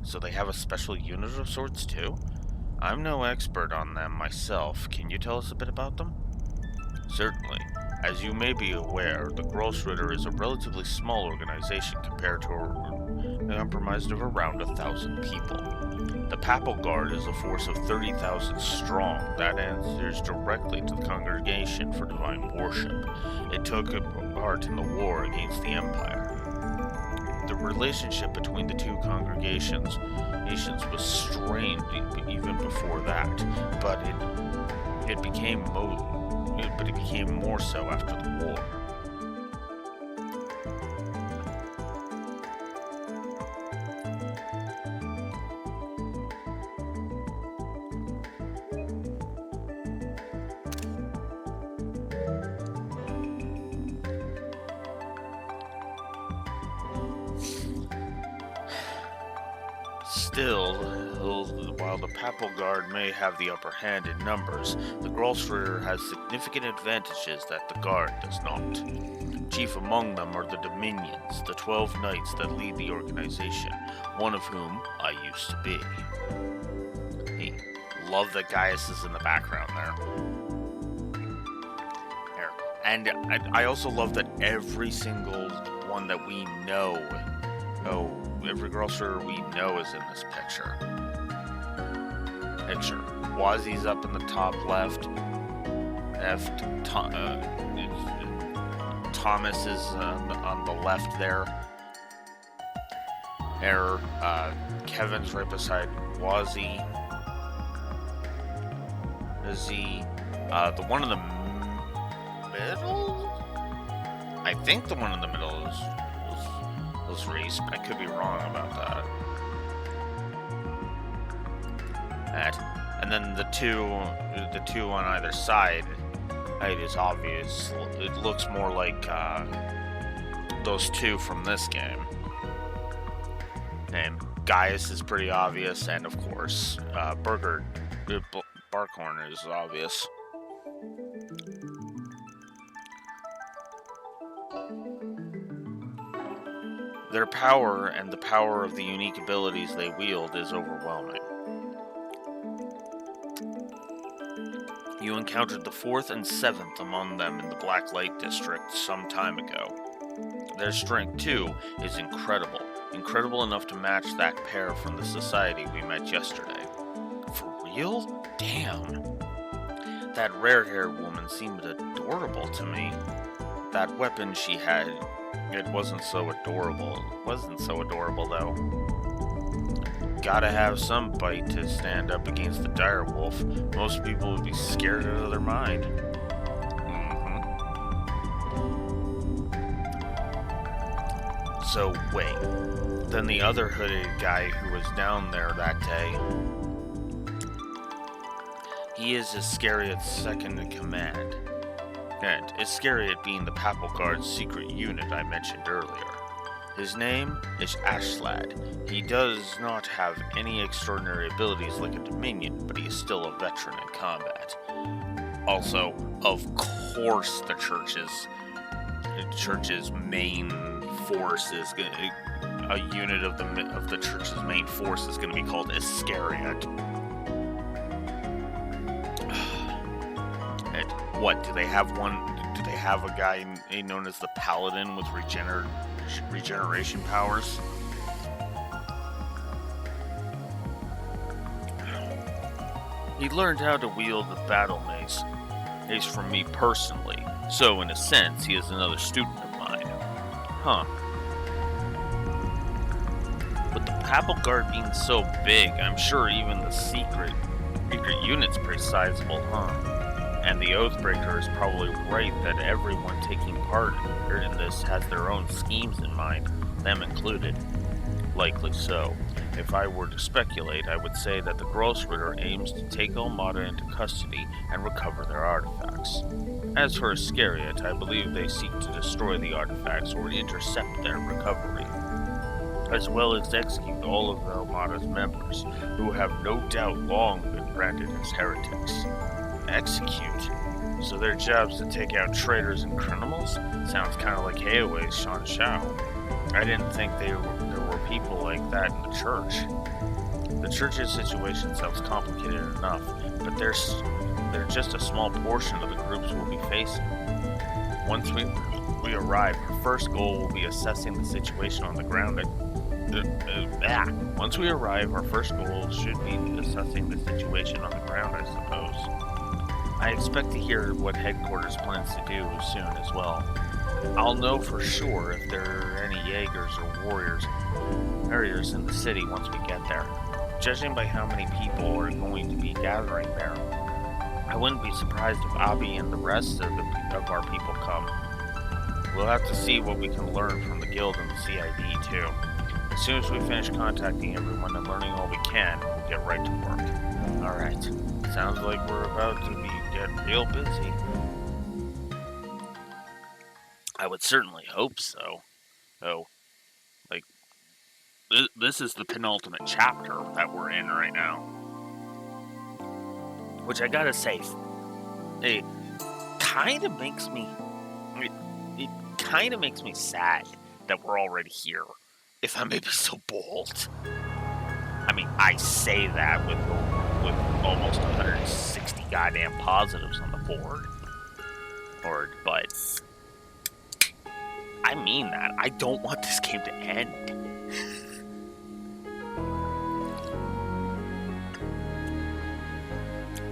So they have a special unit of sorts too? I'm no expert on them myself. Can you tell us a bit about them? Certainly. As you may be aware, the Grossritter is a relatively small organization compared to comprised of around 1,000 people. The Papal Guard is a force of 30,000 strong that answers directly to the Congregation for Divine Worship. It took part in the war against the Empire. The relationship between the two congregations was strained even before that, but it became more so after the war. Still, while the Papal Guard may have the upper hand in numbers, the Grossritter has significant advantages that the Guard does not. Chief among them are the Dominions, the 12 knights that lead the organization, one of whom I used to be. Hey, love that Gaius is in the background there. And I also love that every single one that we know, every Grossritter we know is in this picture. Wazi's up in the top left. Thomas is on the left there. Kevin's right beside Wazi. Is he the one in the middle? I think the one in the middle was Reese, but I could be wrong about that. And then the two on either side, it is obvious. It looks more like those two from this game. And Gaius is pretty obvious, and of course, Barkhorn is obvious. Their power and the power of the unique abilities they wield is overwhelming. You encountered the 4th and 7th among them in the Black Light District some time ago. Their strength, too, is incredible. Incredible enough to match that pair from the society we met yesterday. For real? Damn. That rare-haired woman seemed adorable to me. That weapon she had, it wasn't so adorable. It wasn't so adorable, though. Gotta have some bite to stand up against the direwolf. Most people would be scared out of their mind. So, wait. Then the other hooded guy who was down there that day, he is Iscariot's second in command. And Iscariot being the Papal Guard's secret unit I mentioned earlier. His name is Ashlad. He does not have any extraordinary abilities like a Dominion, but he is still a veteran in combat. Also, of course, the church's main force is a unit of the church's main force is going to be called Iscariot. And what do they have? Do they have a guy known as the Paladin with regeneration powers? He learned how to wield the battle mace from me personally, so in a sense, he is another student of mine. Huh. With the Papal Guard being so big, I'm sure even the secret unit's pretty sizable, huh? And the Oathbreaker is probably right that everyone taking part in this has their own schemes in mind, them included. Likely so. If I were to speculate, I would say that the Grossritter aims to take Almada into custody and recover their artifacts. As for Iscariot, I believe they seek to destroy the artifacts or intercept their recovery, as well as execute all of the Almada's members, who have no doubt long been branded as heretics. Execute? So their job's to take out traitors and criminals? Sounds kind of like Hayway's Shan Shao. I didn't think there were people like that in the church. The church's situation sounds complicated enough, but they're just a small portion of the groups we'll be facing. Once we arrive, our first goal will be assessing the situation on the ground. Once we arrive, our first goal should be assessing the situation on the ground, I suppose. I expect to hear what headquarters plans to do soon as well. I'll know for sure if there are any Jaegers or warriors in the city once we get there. Judging by how many people are going to be gathering there, I wouldn't be surprised if Abi and the rest of our people come. We'll have to see what we can learn from the guild and the CID too. As soon as we finish contacting everyone and learning all we can, we'll get right to work. Alright, sounds like we're about to get real busy. I would certainly hope so. Though, this is the penultimate chapter that we're in right now. Which I gotta say, it kind of makes me sad that we're already here, if I may be so bold. I mean, I say that with almost 160 goddamn positives on the board, but I mean that. I don't want this game to end.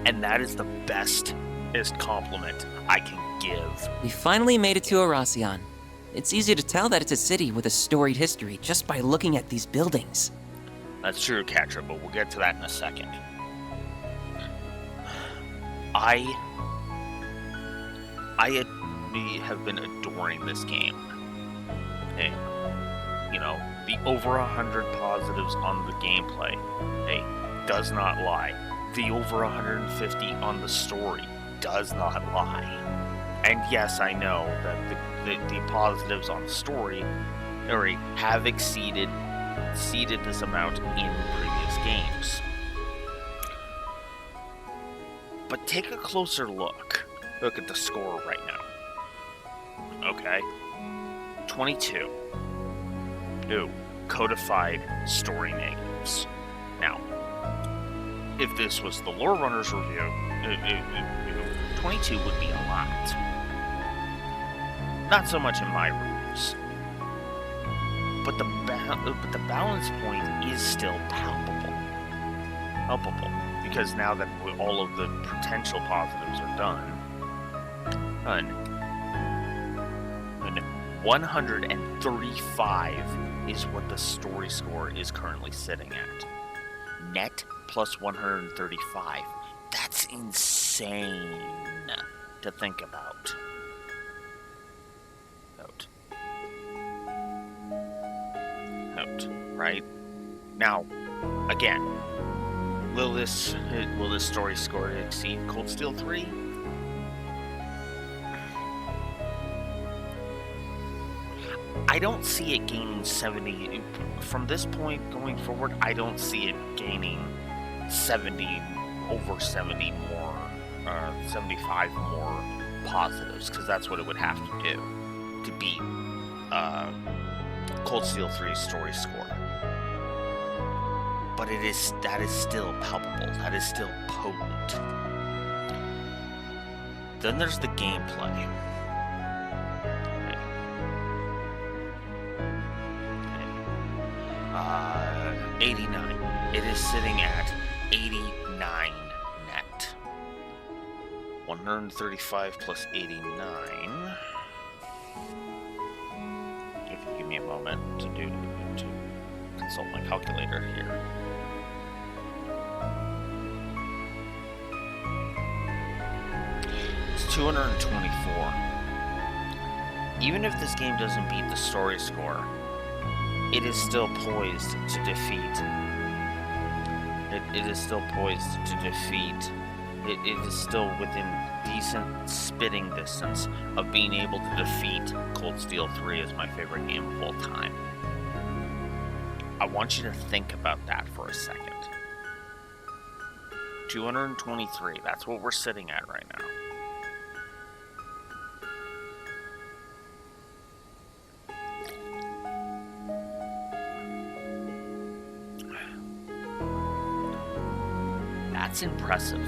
And that is the bestest compliment I can give. We finally made it to Erasion. It's easy to tell that it's a city with a storied history just by looking at these buildings. That's true, Katra, but we'll get to that in a second. have been adoring this game. Hey, you know, the over 100 positives on the gameplay, hey, does not lie. The over 150 on the story does not lie. And yes, I know that the positives on the story have exceeded this amount in previous games. But take a closer look. Look at the score right now. Okay. 22. New. Codified story negatives. Now, if this was the Lore Runners review, 22 would be a lot. Not so much in my reviews. But the balance point is still palpable. Because now that all of the potential positives are done, and 135 is what the story score is currently sitting at. Net plus 135. That's insane to think about. Note, right? Now, again, will this story score exceed Cold Steel 3? I don't see it gaining 70 from this point going forward. I don't see it gaining 70 more, 75 more positives, because that's what it would have to do to beat Cold Steel 3's story score. But that is still palpable. That is still potent. Then there's the gameplay. 89. It is sitting at 89 net. 135 plus 89. If you give me a moment to consult my calculator here. It's 224. Even if this game doesn't beat the story score, it is still poised to defeat. It is still poised to defeat. It is still within decent spitting distance of being able to defeat Cold Steel 3 as my favorite game of all time. I want you to think about that for a second. 223, that's what we're sitting at right now. That's impressive.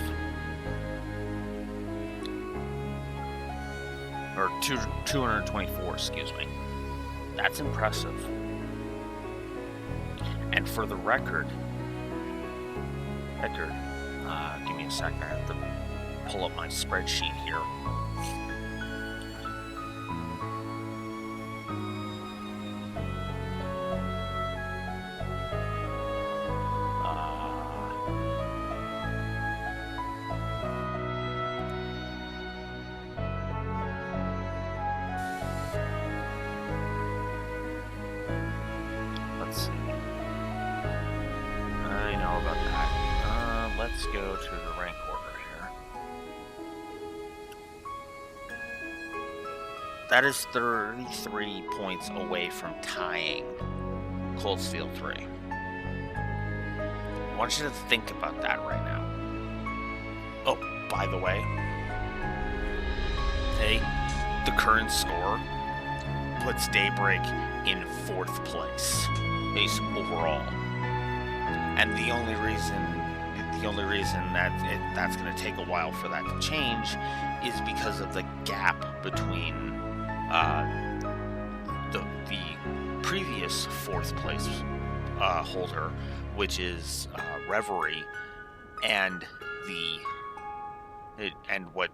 Or 224, excuse me. That's impressive. And for the record, give me a second, I have to pull up my spreadsheet here. Let's go to the rank order here. That is 33 points away from tying Cold Steel 3. I want you to think about that right now. Oh, by the way, hey, the current score puts Daybreak in 4th place, base overall. And the only reason that's going to take a while for that to change is because of the gap between the previous 4th place holder, which is Reverie, and what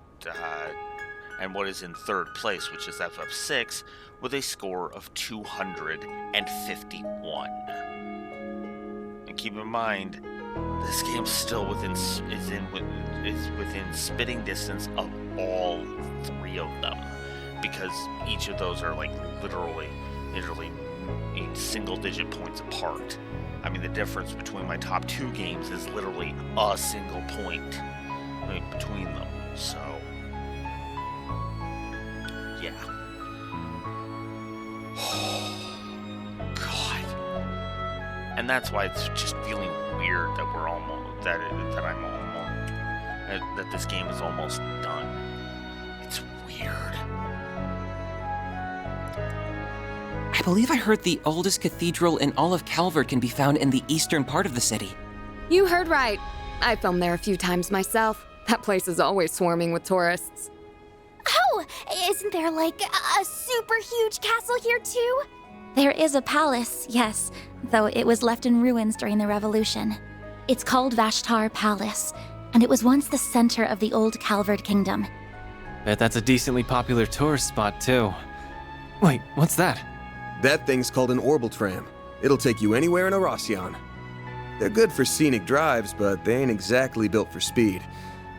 is in 3rd place, which is FF6, with a score of 251. And keep in mind, this game still is within spitting distance of all three of them, because each of those are like literally in single-digit points apart. I mean, the difference between my top two games is literally a single point between them. So, yeah. God. And that's why it's just feeling weird that we're almost that this game is almost done. It's weird. I believe I heard the oldest cathedral in all of Calvert can be found in the eastern part of the city. You heard right. I filmed there a few times myself. That place is always swarming with tourists. Oh, isn't there like a super huge castle here too? There is a palace, yes, though it was left in ruins during the Revolution. It's called Vashtar Palace, and it was once the center of the old Calvert Kingdom. Bet that's a decently popular tourist spot too. Wait, what's that? That thing's called an orbital tram. It'll take you anywhere in Arasian. They're good for scenic drives, but they ain't exactly built for speed.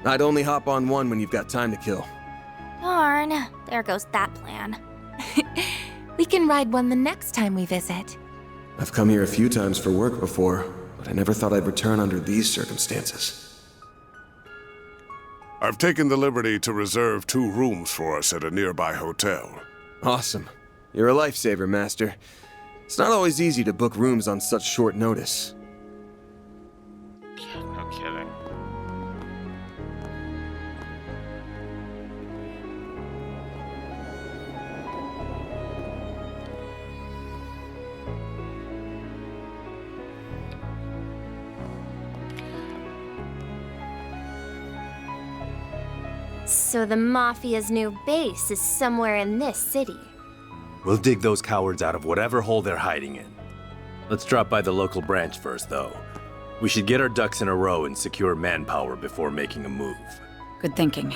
I'd only hop on one when you've got time to kill. Darn, there goes that plan. We can ride one the next time we visit. I've come here a few times for work before, but I never thought I'd return under these circumstances. I've taken the liberty to reserve 2 rooms for us at a nearby hotel. Awesome. You're a lifesaver, Master. It's not always easy to book rooms on such short notice. No kidding. So the Mafia's new base is somewhere in this city. We'll dig those cowards out of whatever hole they're hiding in. Let's drop by the local branch first, though. We should get our ducks in a row and secure manpower before making a move. Good thinking.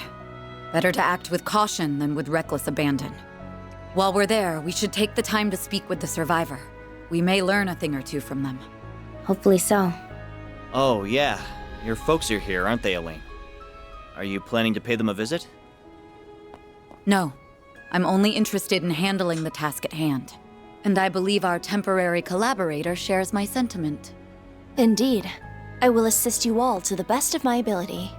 Better to act with caution than with reckless abandon. While we're there, we should take the time to speak with the survivor. We may learn a thing or two from them. Hopefully so. Oh, yeah. Your folks are here, aren't they, Elaine? Are you planning to pay them a visit? No. I'm only interested in handling the task at hand. And I believe our temporary collaborator shares my sentiment. Indeed. I will assist you all to the best of my ability.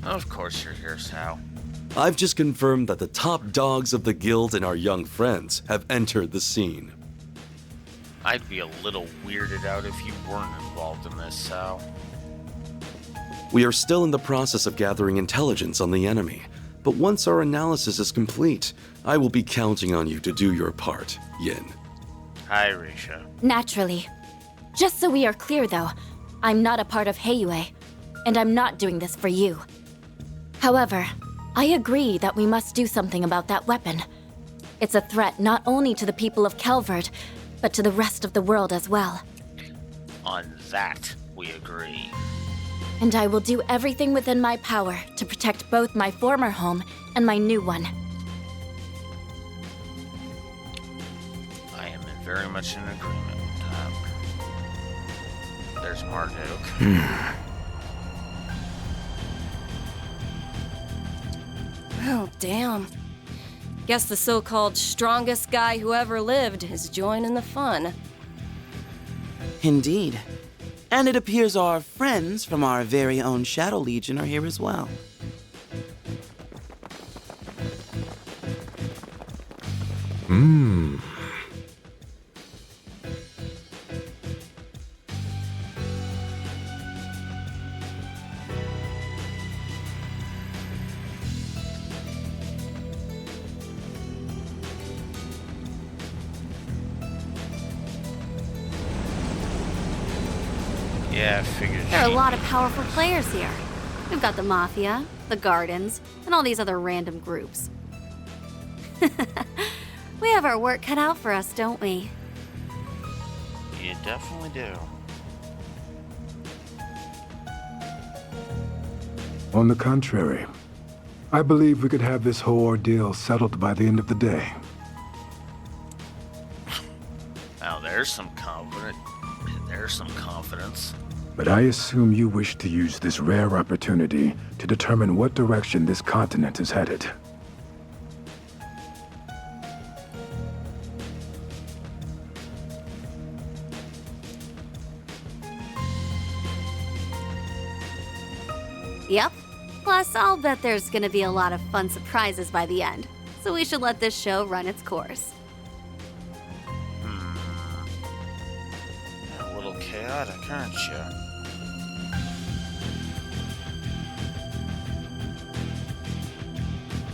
Of course you're here, Sal. I've just confirmed that the top dogs of the guild and our young friends have entered the scene. I'd be a little weirded out if you weren't involved in this, Sal. We are still in the process of gathering intelligence on the enemy, but once our analysis is complete, I will be counting on you to do your part, Yin. Hi, Risha. Naturally. Just so we are clear, though, I'm not a part of Heiyue, and I'm not doing this for you. However, I agree that we must do something about that weapon. It's a threat not only to the people of Calvert, but to the rest of the world as well. On that, we agree. And I will do everything within my power to protect both my former home and my new one. I am very much in agreement. There's Marduk. Oh, damn. Guess the so-called strongest guy who ever lived is joining the fun. Indeed. And it appears our friends from our very own Shadow Legion are here as well. Yeah, I figured. There are a lot of powerful players here. We've got the Mafia, the Gardens, and all these other random groups. We have our work cut out for us, don't we? You definitely do. On the contrary, I believe we could have this whole ordeal settled by the end of the day. Now there's some confidence. But I assume you wish to use this rare opportunity to determine what direction this continent is headed. Yep. Plus, I'll bet there's gonna be a lot of fun surprises by the end. So we should let this show run its course. A little chaotic, aren't you?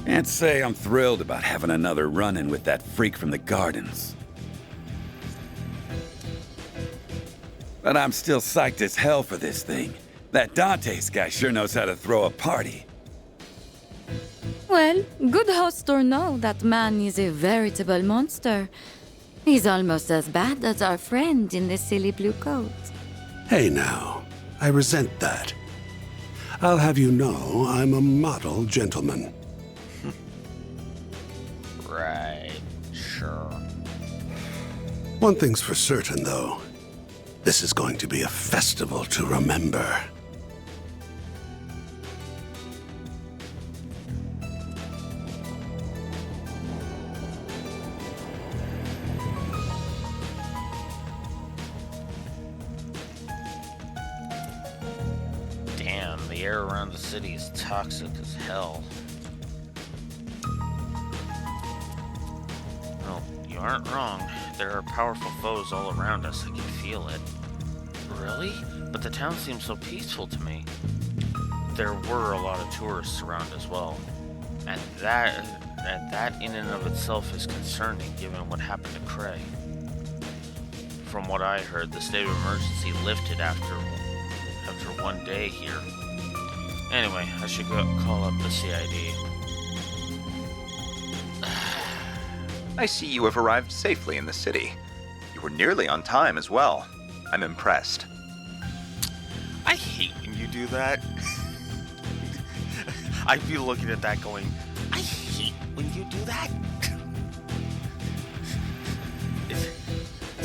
Can't say I'm thrilled about having another run-in with that freak from the gardens. But I'm still psyched as hell for this thing. That Dante's guy sure knows how to throw a party. Well, good host or no, that man is a veritable monster. He's almost as bad as our friend in the silly blue coat. Hey now, I resent that. I'll have you know I'm a model gentleman. Right, sure. One thing's for certain, though. This is going to be a festival to remember. Damn, the air around the city is toxic as hell. Well, you aren't wrong. There are powerful foes all around us. I can feel it. Really? But the town seems so peaceful to me. There were a lot of tourists around as well. And that in and of itself is concerning given what happened to Cray. From what I heard, the state of emergency lifted after one day here. Anyway, I should go call up the CID. I see you have arrived safely in the city. You were nearly on time as well. I'm impressed. I hate when you do that. I'd be looking at that going, I hate when you do that. It's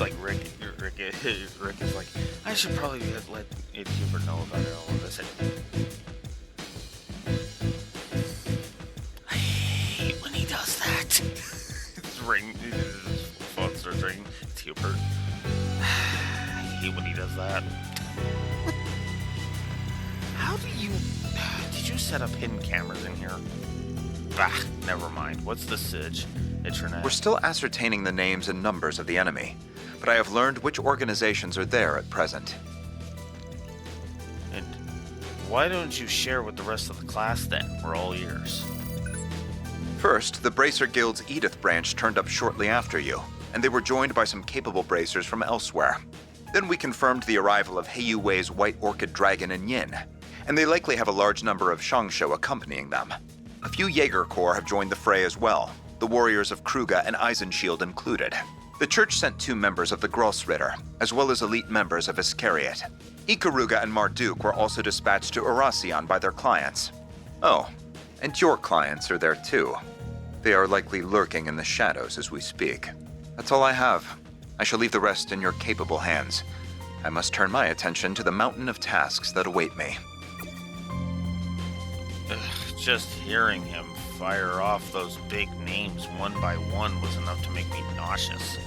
like Rick is like, I should probably let Hubert know about all of this. I hate when he does that. His phone starts ringing. It's Hubert. I hate when he does that. How do you... Did you set up hidden cameras in here? Bah, never mind. What's the SIG? Internet. We're still ascertaining the names and numbers of the enemy, but I have learned which organizations are there at present. And why don't you share with the rest of the class then? We're all ears. First, the Bracer Guild's Edith branch turned up shortly after you, and they were joined by some capable bracers from elsewhere. Then we confirmed the arrival of Heiyu Wei's White Orchid Dragon and Yin, and they likely have a large number of Shangsho accompanying them. A few Jaeger Corps have joined the fray as well, the warriors of Kruga and Eisenshield included. The church sent 2 members of the Grossritter, as well as elite members of Iscariot. Ikaruga and Marduk were also dispatched to Erasion by their clients. Oh, and your clients are there too. They are likely lurking in the shadows as we speak. That's all I have. I shall leave the rest in your capable hands. I must turn my attention to the mountain of tasks that await me. Just hearing him fire off those big names one by one was enough to make me nauseous.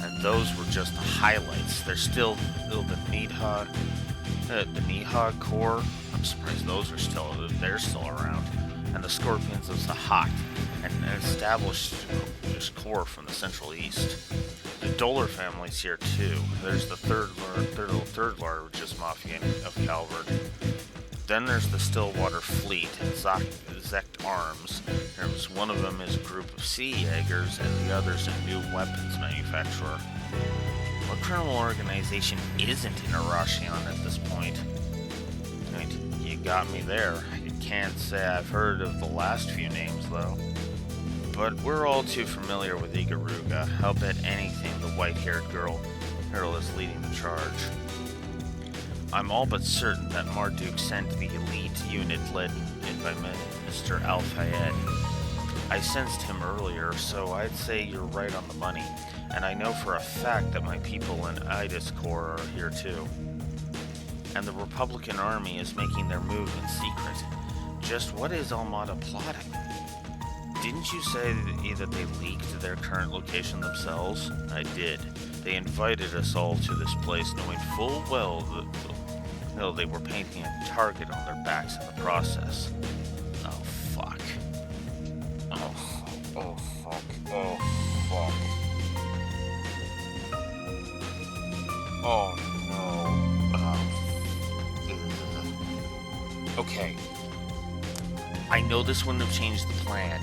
And those were just the highlights. There's still the Nihad Corps. I'm surprised they're still around. And the Scorpions of Sahat, and an established corps from the Central East. The Dolar family's here too. There's the third largest mafia of Calvert. Then there's the Stillwater Fleet and Zect Arms. One of them is a group of sea Jaegers, and the other's a new weapons manufacturer. What criminal organization isn't in Erasion at this point? I mean, you got me there. I can't say I've heard of the last few names, though. But we're all too familiar with Ikaruga. I'll bet anything the white-haired girl is leading the charge. I'm all but certain that Marduk sent the elite unit led by Mr. Al-Fayed. I sensed him earlier, so I'd say you're right on the money. And I know for a fact that my people in Ida's Corps are here too. And the Republican Army is making their move in secret. Just what is Almada plotting? Didn't you say that they leaked their current location themselves? I did. They invited us all to this place knowing full well that they were painting a target on their backs in the process. Oh, fuck. Oh, fuck. Oh, fuck. Oh, no. Okay. I know this wouldn't have changed the plan,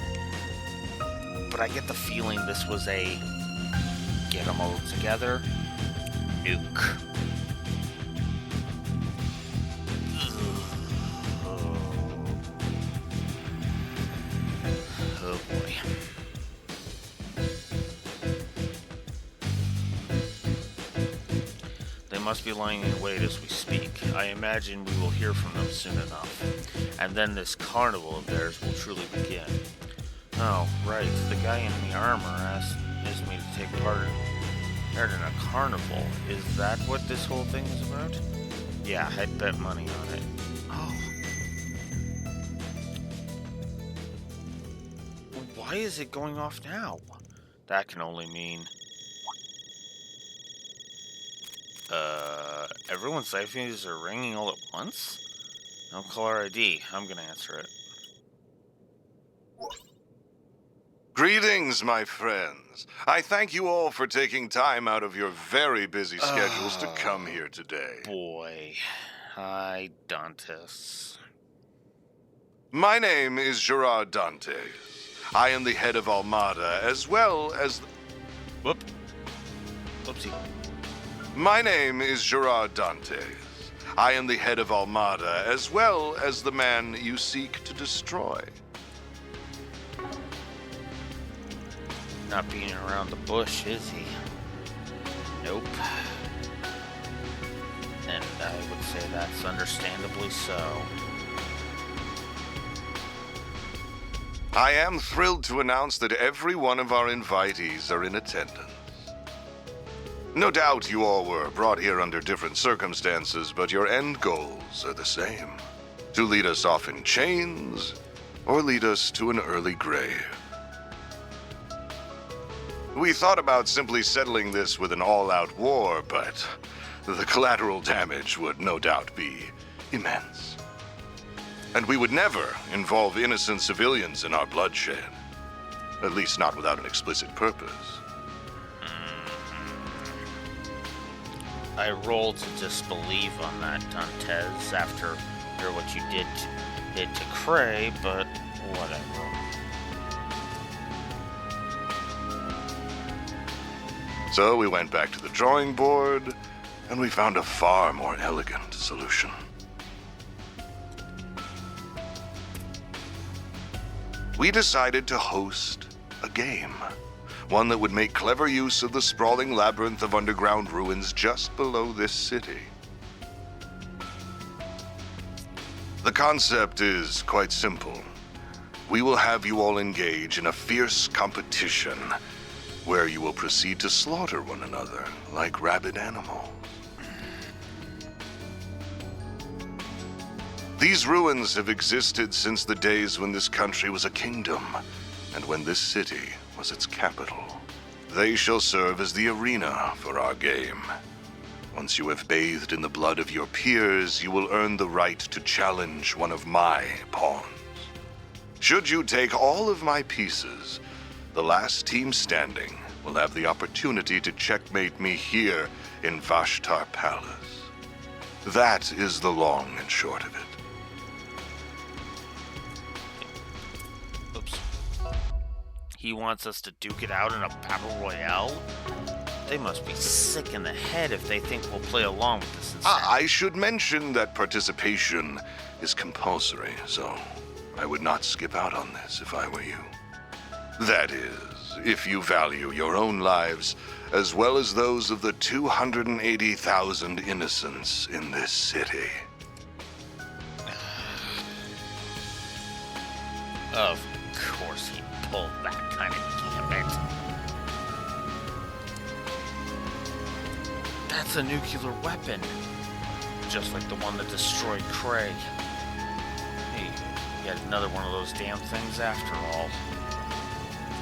but I get the feeling this was a get them all together, nuke. Oh boy. They must be lying in wait as we speak. I imagine we will hear from them soon enough. And then this carnival of theirs will truly begin. Oh, right. The guy in the armor asked me to take part in a carnival. Is that what this whole thing is about? Yeah, I'd bet money on it. Oh. Why is it going off now? That can only mean... everyone's iPhones are ringing all at once? No caller ID. I'm gonna answer it. Greetings, my friends. I thank you all for taking time out of your very busy schedules to come here today. Boy. Hi, Dantes. My name is Gerard Dantes. I am the head of Almada, as well as... Whoopsie. My name is Gerard Dantes. I am the head of Almada, as well as the man you seek to destroy. Not beating around the bush, is he? Nope. And I would say that's understandably so. I am thrilled to announce that every one of our invitees are in attendance. No doubt you all were brought here under different circumstances, but your end goals are the same. To lead us off in chains, or lead us to an early grave. We thought about simply settling this with an all-out war, but the collateral damage would no doubt be immense. And we would never involve innocent civilians in our bloodshed. At least not without an explicit purpose. I roll to disbelieve on that, Dantes, after what you did to Cray, but whatever. So we went back to the drawing board, and we found a far more elegant solution. We decided to host a game. One that would make clever use of the sprawling labyrinth of underground ruins just below this city. The concept is quite simple. We will have you all engage in a fierce competition where you will proceed to slaughter one another like rabid animals. These ruins have existed since the days when this country was a kingdom, and when this city was its capital. They shall serve as the arena for our game. Once you have bathed in the blood of your peers, you will earn the right to challenge one of my pawns. Should you take all of my pieces, the last team standing will have the opportunity to checkmate me here in Vashtar Palace. That is the long and short of it. Oops. He wants us to duke it out in a battle royale? They must be sick in the head if they think we'll play along with this insanity. I should mention that participation is compulsory, so I would not skip out on this if I were you. That is, if you value your own lives, as well as those of the 280,000 innocents in this city. Of course he pulled that kind of gambit. That's a nuclear weapon. Just like the one that destroyed Craig. Hey, yet another one of those damn things after all.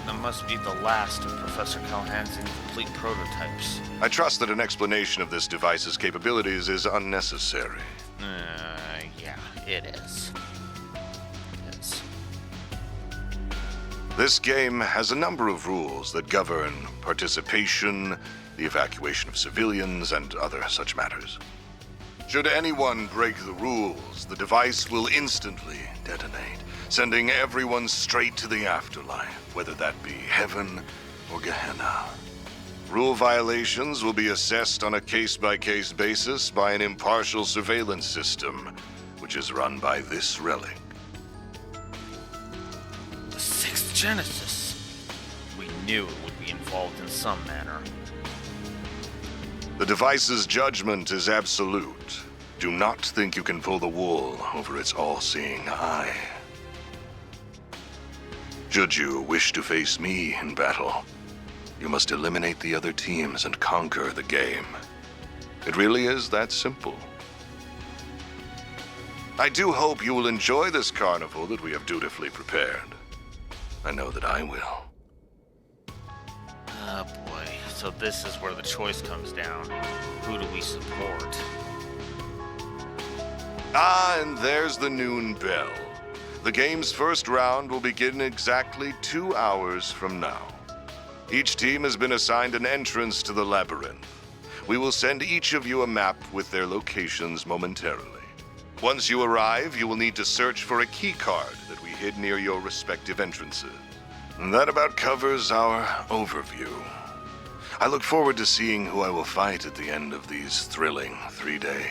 That must be the last of Professor Callahan's incomplete prototypes. I trust that an explanation of this device's capabilities is unnecessary. Yeah, it is. This game has a number of rules that govern participation, the evacuation of civilians, and other such matters. Should anyone break the rules, the device will instantly detonate, sending everyone straight to the afterlife, whether that be heaven or Gehenna. Rule violations will be assessed on a case-by-case basis by an impartial surveillance system, which is run by this relic. The sixth Genesis. We knew it would be involved in some manner. The device's judgment is absolute. Do not think you can pull the wool over its all-seeing eye. Should you wish to face me in battle, you must eliminate the other teams and conquer the game. It really is that simple. I do hope you will enjoy this carnival that we have dutifully prepared. I know that I will. Oh boy, so this is where the choice comes down. Who do we support? Ah, and there's the noon bell. The game's first round will begin exactly 2 hours from now. Each team has been assigned an entrance to the labyrinth. We will send each of you a map with their locations momentarily. Once you arrive, you will need to search for a key card that we hid near your respective entrances. And that about covers our overview. I look forward to seeing who I will fight at the end of these thrilling 3 days.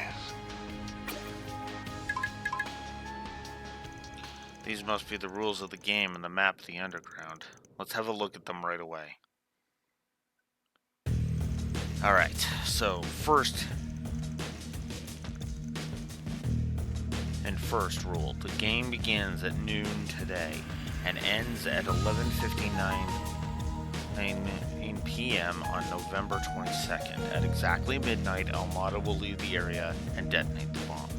These must be the rules of the game and the map of the underground. Let's have a look at them right away. Alright, so first rule, the game begins at noon today and ends at 11:59 p.m. on November 22nd. At exactly midnight, Almada will leave the area and detonate the bomb.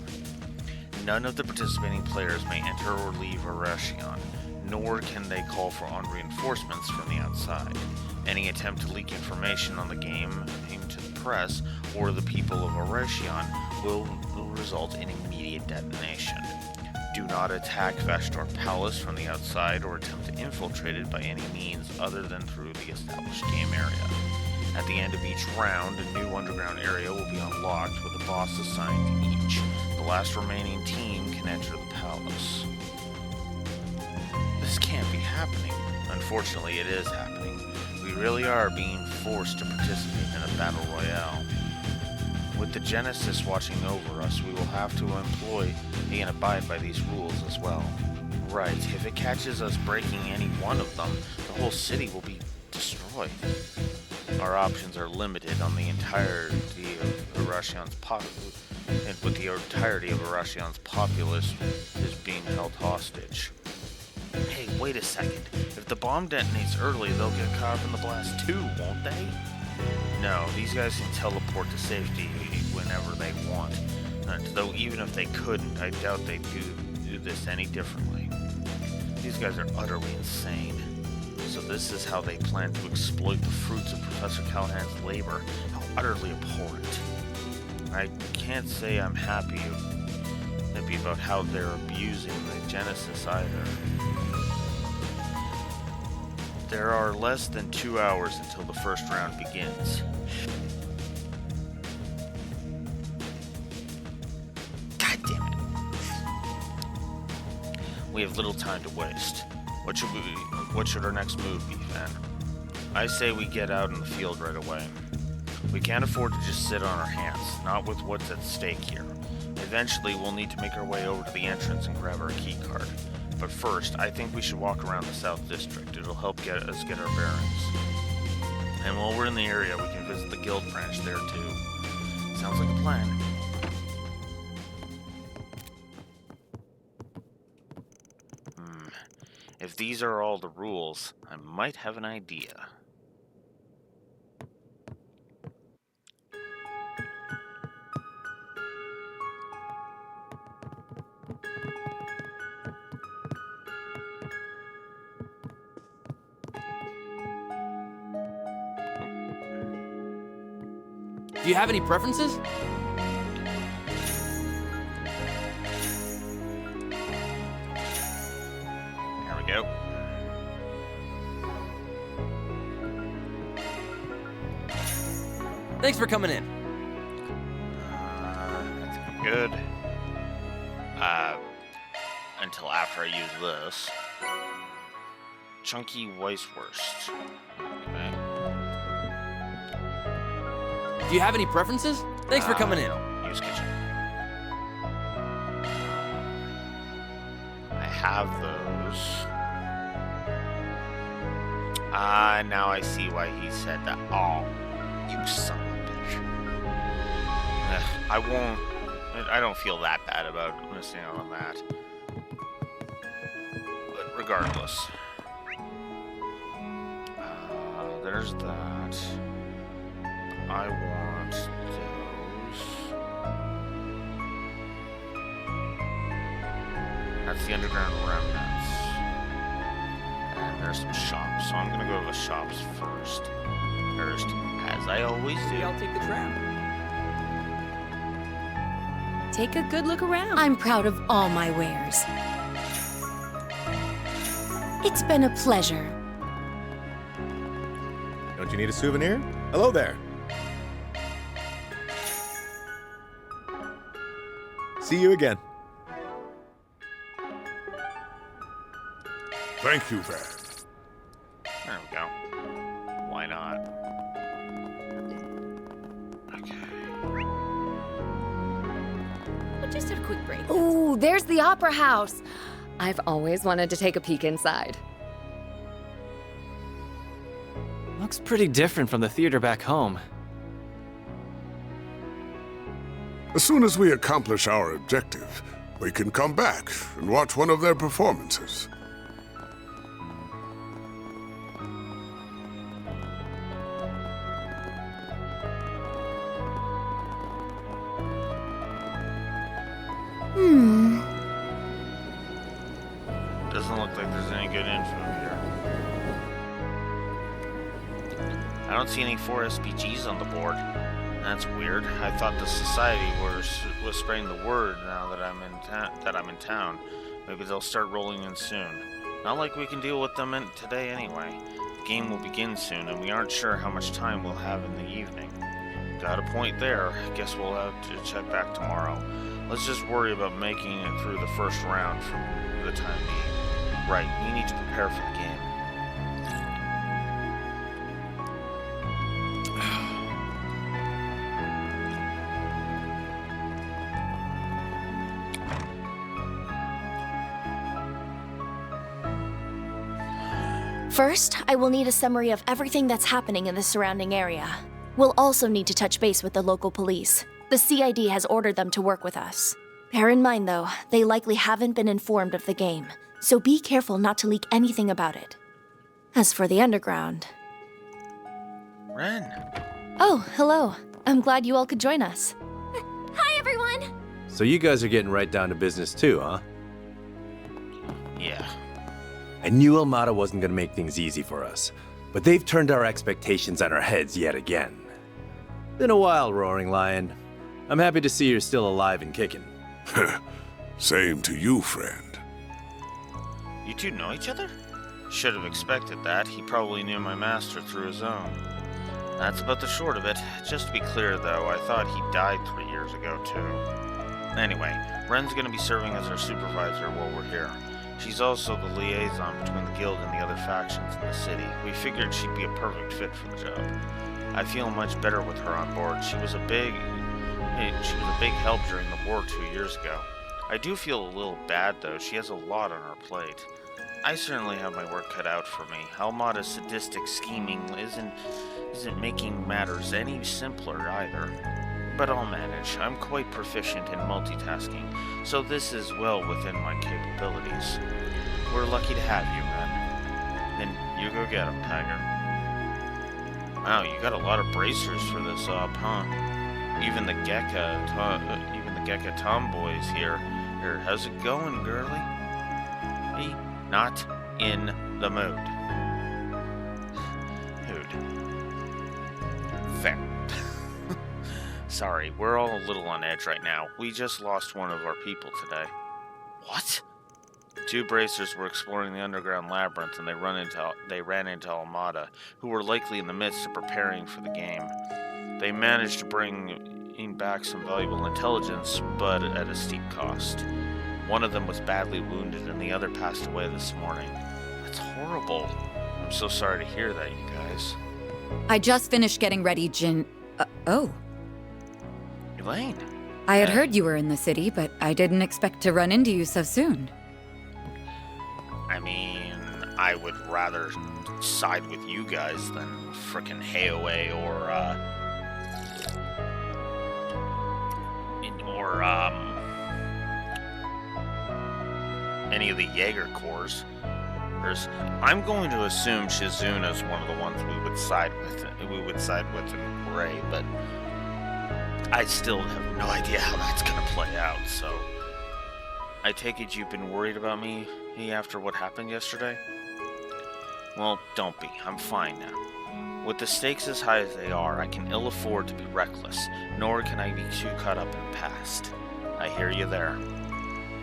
None of the participating players may enter or leave Arashion, nor can they call for reinforcements from the outside. Any attempt to leak information on the game to the press or the people of Arashion will result in immediate detonation. Do not attack Vashtor Palace from the outside or attempt to infiltrate it by any means other than through the established game area. At the end of each round, a new underground area will be unlocked with a boss assigned to each. The last remaining team can enter the palace. This can't be happening. Unfortunately, it is happening. We really are being forced to participate in a battle royale. With the Genesis watching over us, we will have to employ and abide by these rules as well. Right, if it catches us breaking any one of them, the whole city will be destroyed. Our options are limited on the entirety of Arashion's populace is being held hostage. Hey, wait a second. If the bomb detonates early, they'll get caught up in the blast too, won't they? No, these guys can teleport to safety whenever they want. Though even if they couldn't, I doubt they'd do this any differently. These guys are utterly insane. So this is how they plan to exploit the fruits of Professor Callahan's labor. How utterly abhorrent. I can't say I'm happy about how they're abusing the Genesis either. There are less than 2 hours until the first round begins. God damn it. We have little time to waste. What should our next move be, then? I say we get out in the field right away. We can't afford to just sit on our hands, not with what's at stake here. Eventually, we'll need to make our way over to the entrance and grab our key card. but first, I think we should walk around the South District. It'll help get us get our bearings. And while we're in the area, we can visit the guild branch there too. Sounds like a plan. If these are all the rules, I might have an idea. Do you have any preferences? There we go. Thanks for coming in. I think I'm good. Until after I use this. Chunky Weisswurst. Okay. Do you have any preferences? Thanks for coming in. Use kitchen. I have those. Now I see why he said that. Oh, you son of a bitch. I won't. I don't feel that bad about missing out on that. But regardless. There's that. I want those. That's the underground remnants. And there's some shops, so I'm gonna go to the shops first, as I always do. I'll take the trap. Take a good look around. I'm proud of all my wares. It's been a pleasure. Don't you need a souvenir? Hello there. See you again. Thank you, Van. There we go. Why not? We'll just have a quick break. Ooh, there's the Opera House. I've always wanted to take a peek inside. Looks pretty different from the theater back home. As soon as we accomplish our objective, we can come back and watch one of their performances. Doesn't look like there's any good info here. I don't see any 4 SPGs on the board. That's weird. I thought the society was spreading the word now that I'm in town. Maybe they'll start rolling in soon. Not like we can deal with them today anyway. The game will begin soon, and we aren't sure how much time we'll have in the evening. Got a point there. Guess we'll have to check back tomorrow. Let's just worry about making it through the first round for the time being. Right, we need to prepare for the game. First, I will need a summary of everything that's happening in the surrounding area. We'll also need to touch base with the local police. The CID has ordered them to work with us. Bear in mind, though, they likely haven't been informed of the game, so be careful not to leak anything about it. As for the underground... Ren! Oh, hello. I'm glad you all could join us. Hi, everyone! So you guys are getting right down to business too, huh? Yeah. I knew Almada wasn't gonna make things easy for us, but they've turned our expectations on our heads yet again. Been a while, Roaring Lion. I'm happy to see you're still alive and kicking. Same to you, friend. You two know each other? Should have expected that. He probably knew my master through his own. That's about the short of it. Just to be clear, though, I thought he died 3 years ago, too. Anyway, Ren's gonna be serving as our supervisor while we're here. She's also the liaison between the guild and the other factions in the city. We figured she'd be a perfect fit for the job. I feel much better with her on board. She was a big help during the war 2 years ago. I do feel a little bad, though. She has a lot on her plate. I certainly have my work cut out for me. Almada's sadistic scheming isn't making matters any simpler either. But I'll manage. I'm quite proficient in multitasking, so this is well within my capabilities. We're lucky to have you, man. Then you go get 'em, Tiger. Wow, you got a lot of bracers for this op, huh? Even the Gekka tomboys here. Here, how's it going, girlie? Hey, not in the mood. Fair. Sorry, we're all a little on edge right now. We just lost one of our people today. What? Two bracers were exploring the underground labyrinth and they ran into Almada, who were likely in the midst of preparing for the game. They managed to bring back some valuable intelligence, but at a steep cost. One of them was badly wounded and the other passed away this morning. That's horrible. I'm so sorry to hear that, you guys. I just finished getting ready, Jin. Oh. Elaine. I had heard you were in the city, but I didn't expect to run into you so soon. I mean, I would rather side with you guys than frickin' Hayaway or any of the Jaeger Corps. I'm going to assume Shizuna's one of the ones we would side with in Gray, but I still have no idea how that's gonna play out, so I take it you've been worried about me after what happened yesterday? Well, don't be. I'm fine now. With the stakes as high as they are, I can ill afford to be reckless, nor can I be too caught up in the past. I hear you there.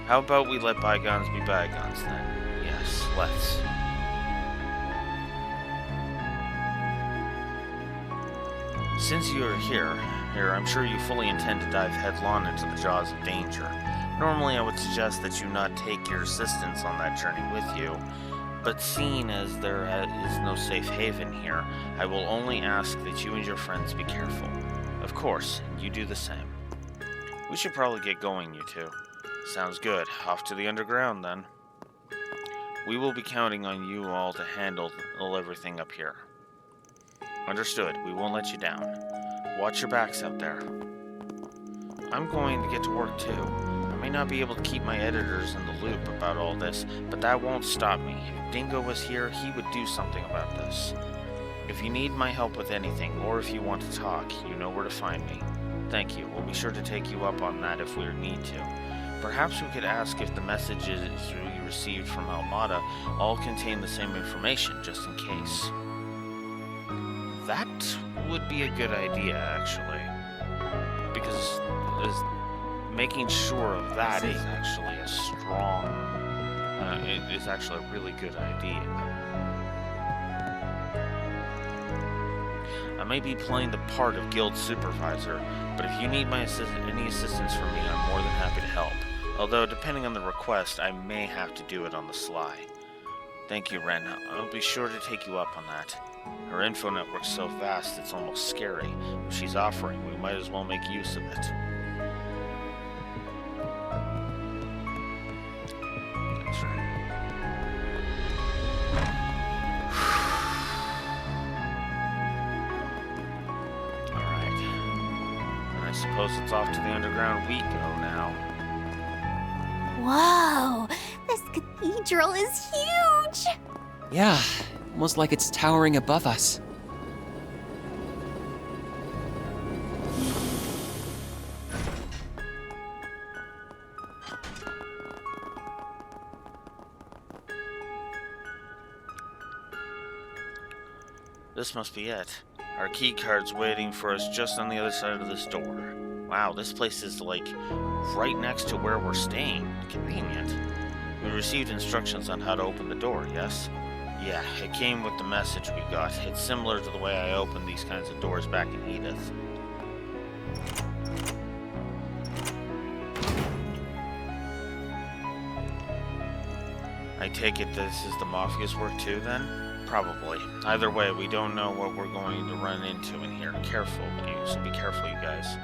How about we let bygones be bygones, then? Yes, let's. Since you are here, I'm sure you fully intend to dive headlong into the jaws of danger. Normally, I would suggest that you not take your assistants on that journey with you, but seeing as there is no safe haven here, I will only ask that you and your friends be careful. Of course, you do the same. We should probably get going, you two. Sounds good. Off to the underground, then. We will be counting on you all to handle everything up here. Understood. We won't let you down. Watch your backs out there. I'm going to get to work, too. I may not be able to keep my editors in the loop about all this, but that won't stop me. If Dingo was here, he would do something about this. If you need my help with anything, or if you want to talk, you know where to find me. Thank you. We'll be sure to take you up on that if we need to. Perhaps we could ask if the messages we received from Almada all contain the same information, just in case. That would be a good idea, actually. Because making sure of that is actually a strong... it is actually a really good idea. I may be playing the part of guild supervisor, but if you need any assistance from me, I'm more than happy to help. Although, depending on the request, I may have to do it on the sly. Thank you, Ren. I'll be sure to take you up on that. Her info network's so vast it's almost scary. If she's offering, we might as well make use of it. That's right. Alright. And I suppose it's off to the underground we go now. Whoa! This cathedral is huge! Yeah, almost like it's towering above us. This must be it. Our key card's waiting for us just on the other side of this door. Wow, this place is like right next to where we're staying. Convenient. We received instructions on how to open the door, yes? Yeah, it came with the message we got. It's similar to the way I opened these kinds of doors back in Edith. I take it this is the Mafia's work too, then? Probably. Either way, we don't know what we're going to run into in here. Careful, so be careful, you guys.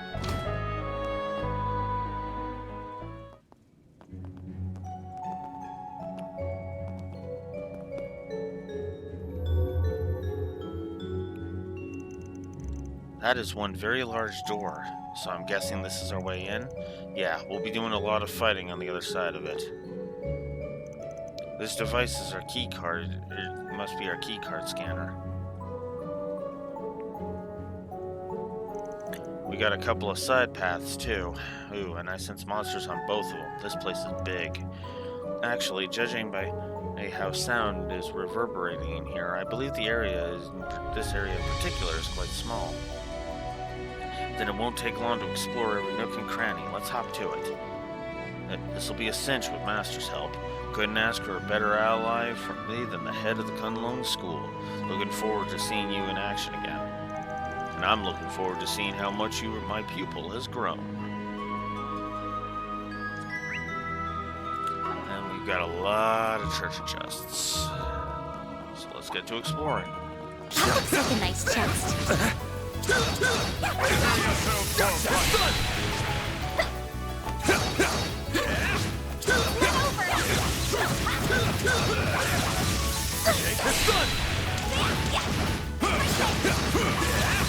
That is one very large door, so I'm guessing this is our way in? Yeah, we'll be doing a lot of fighting on the other side of it. This device is our key card. It must be our key card scanner. We got a couple of side paths too. Ooh, and I sense monsters on both of them. This place is big. Actually, judging by how sound is reverberating in here, I believe this area in particular is quite small. Then it won't take long to explore every nook and cranny. Let's hop to it. This'll be a cinch with Master's help. Couldn't ask for a better ally from me than the head of the Kunlun School. Looking forward to seeing you in action again. And I'm looking forward to seeing how much my pupil has grown. And we've got a lot of treasure chests. So let's get to exploring. That looks like a nice chest.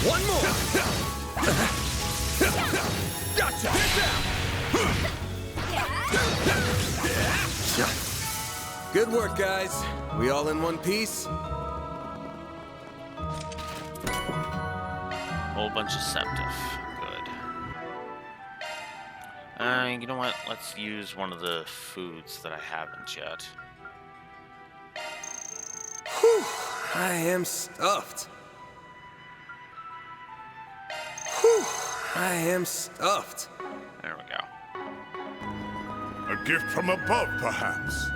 One more! Gotcha! Good work, guys. We all in one piece? Whole bunch of septif. Good. You know what? Let's use one of the foods that I haven't yet. Whew! I am stuffed. Whew! I am stuffed. There we go. A gift from above, perhaps.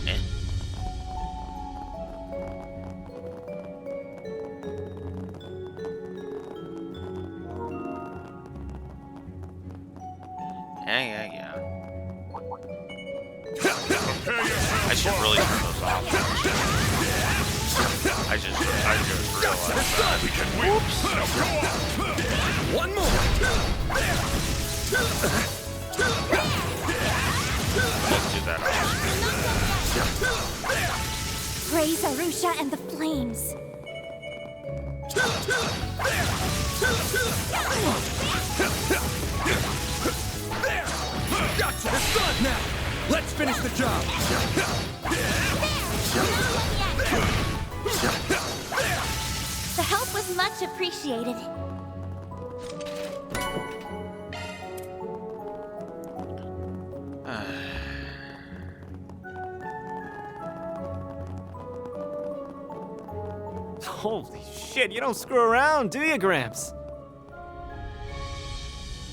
Yeah. I should really turn those off. I just realized that. We can win. One more. Let's do that Praise Arusha and the flames. There! Gotcha! It's done now! Let's finish the job! The help was much appreciated. Holy shit, you don't screw around, do you, Gramps?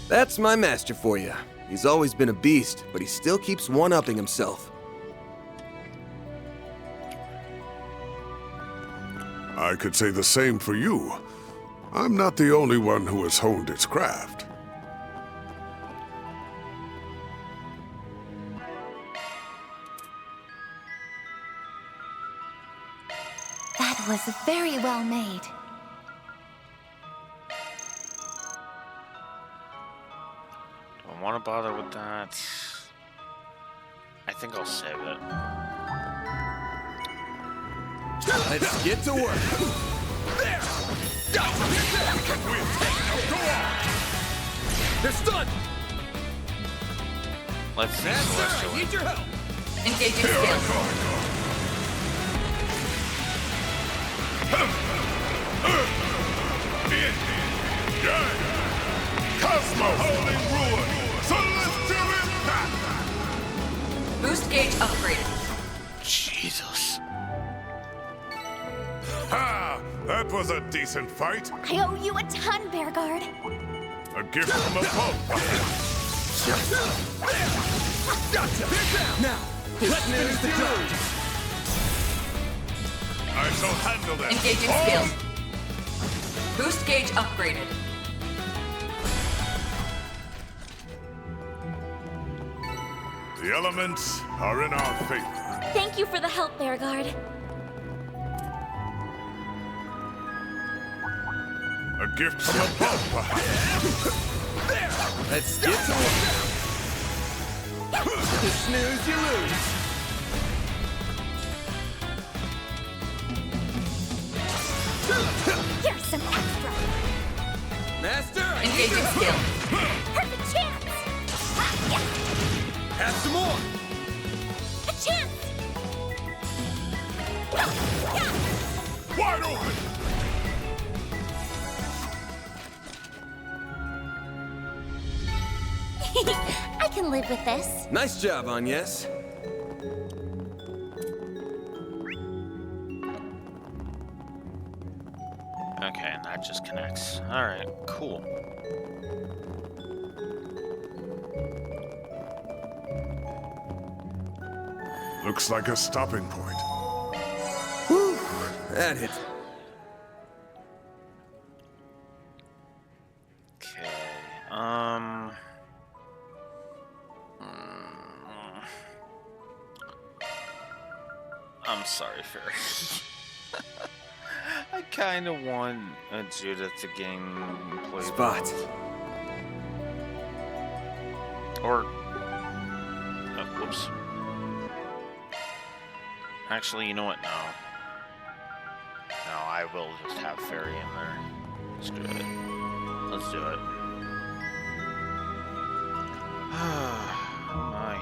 That's my master for you. He's always been a beast, but he still keeps one-upping himself. I could say the same for you. I'm not the only one who has honed its craft. That was very well made. I want to bother with that. I think I'll save it. Let's get to work. There! Gotcha! We can win. Now go on. They're stunned! Let's see Celestial. I need your help! Engaging skills. Cosmos! Holy ruin! Celestial impact! Boost gauge upgraded. Jesus. Ha! That was a decent fight. I owe you a ton, Bearguard. A gift from above. Gotcha! Now, let's finish the job! I shall handle that. Engaging skills. Boost gauge upgraded. The elements are in our favor. Thank you for the help, Bearguard. A gift from above, perhaps. There! Let's get to work! You snooze, you lose! some extra. Master, Engaging skill. Perfect chance! Ha, yeah. Have some more! A chance! Wide open! I can live with this. Nice job, Agnes. Okay, and that just connects. Alright, cool. Looks like a stopping point. Whew, that hit. Okay, I'm sorry, Fairy. I kind of want Judith to gain play. Spot. Or... Oh, whoops. Actually, you know what? No. No, I will just have Fairy in there. Screw it. Let's do it. Oh my.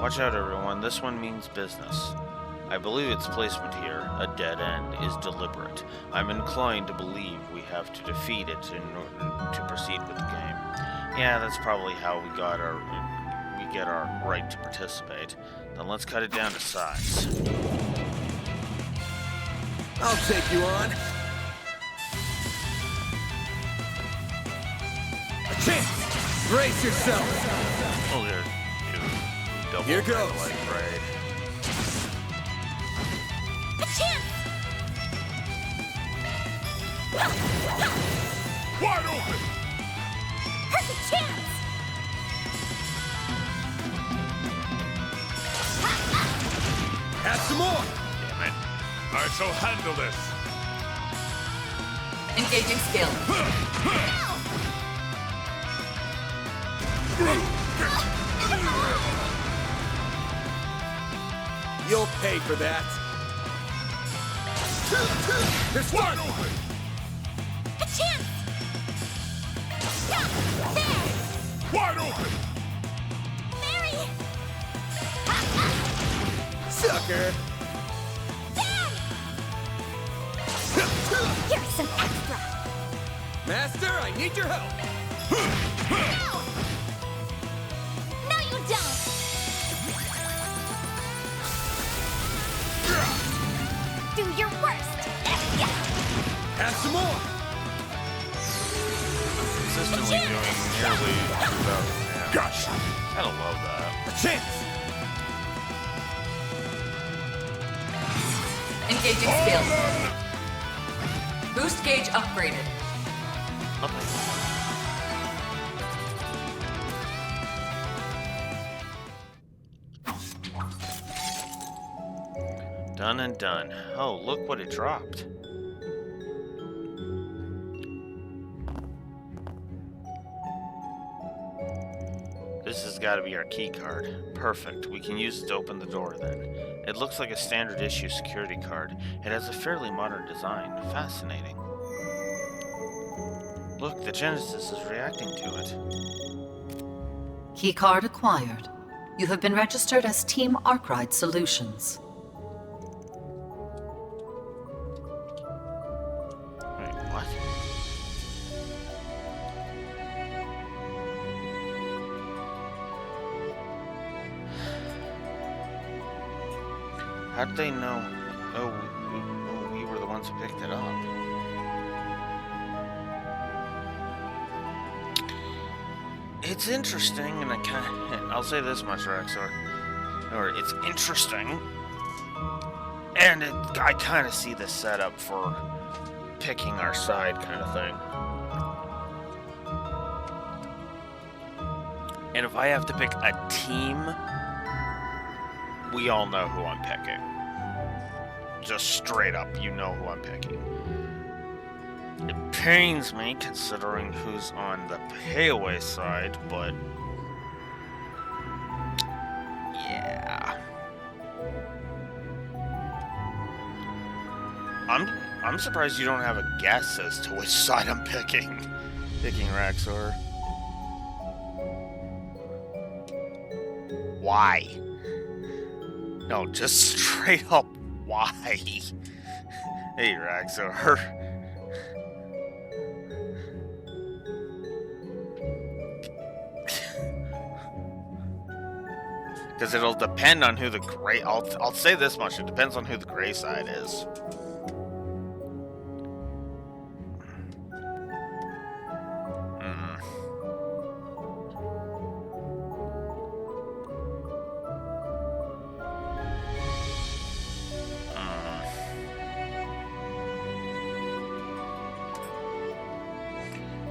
Watch out, everyone. This one means business. I believe its placement here, a dead end, is deliberate. I'm inclined to believe we have to defeat it in order to proceed with the game. Yeah, that's probably how we get our right to participate. Then let's cut it down to size. I'll take you on. A chance! Brace yourself! Oh, there. Double Here goes. Like braid. A chance! Wide open! Perfect chance! Have some more! Damn it. I shall handle this. Engaging skill. You'll pay for that. This one! A chance! There! Wide open! Mary! Sucker! Here's some extra! Master, I need your help! No, you don't! Do your worst! Have some more! Consistently doing nearly 2,000 damage. Gotcha! Gotta love that. A chance! Engaging skill. Boost gauge upgraded. Done and done. Oh, look what it dropped. This has got to be our key card. Perfect. We can use it to open the door then. It looks like a standard issue security card. It has a fairly modern design. Fascinating. Look, the Genesis is reacting to it. Keycard acquired. You have been registered as Team Arkwright Solutions. Wait, what? How'd they know? Oh, we were the ones who picked it up. It's interesting, and I'll say this much, Rex, or it's interesting, and I kind of see the setup for picking our side kind of thing. And if I have to pick a team, we all know who I'm picking. Just straight up, you know who I'm picking. It pains me considering who's on the pay-away side, but yeah. I'm I'm surprised you don't have a guess as to which side I'm picking. Picking Raxor. Why? No, just straight up, why? Hey, Raxor. Because it'll depend on who the gray... I'll say this much. It depends on who the gray side is.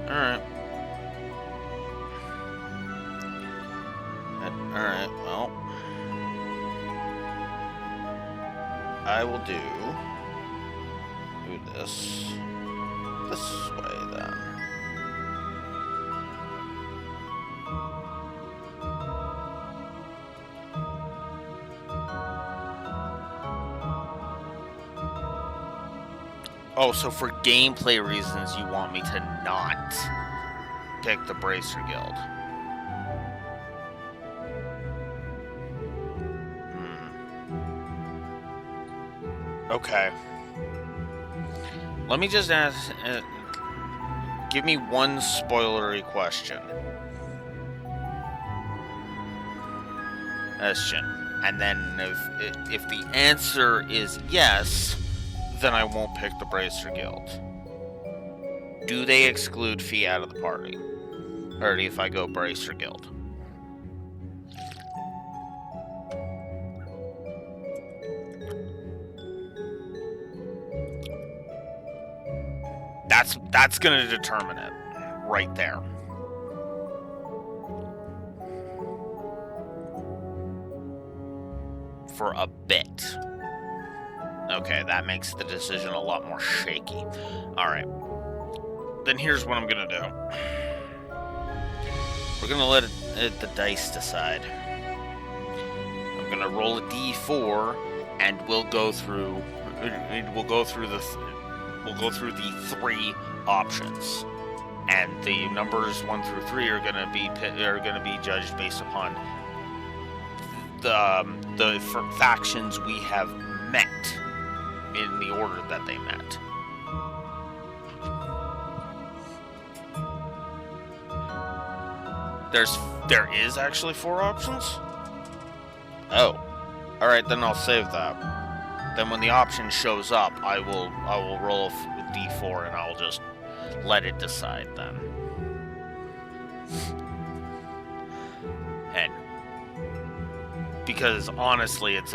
Alright. Alright, well. I will do this way then. Oh, so for gameplay reasons, you want me to not pick the Bracer Guild. Okay. Let me just ask, give me one spoilery question. And then if the answer is yes, then I won't pick the Bracer Guild. Do they exclude Fee out of the party? Or if I go Bracer Guild? That's gonna determine it right there. For a bit. Okay, that makes the decision a lot more shaky. Alright. Then here's what I'm gonna do. We're gonna let the dice decide. I'm gonna roll a d4, and we'll go through the 3 options, and the numbers 1 through 3 are gonna be judged based upon the factions we have met in the order that they met. There is actually 4 options? Oh. Alright, then I'll save that. Then when the option shows up, I will roll a d4 and I'll just let it decide then. And because honestly, it's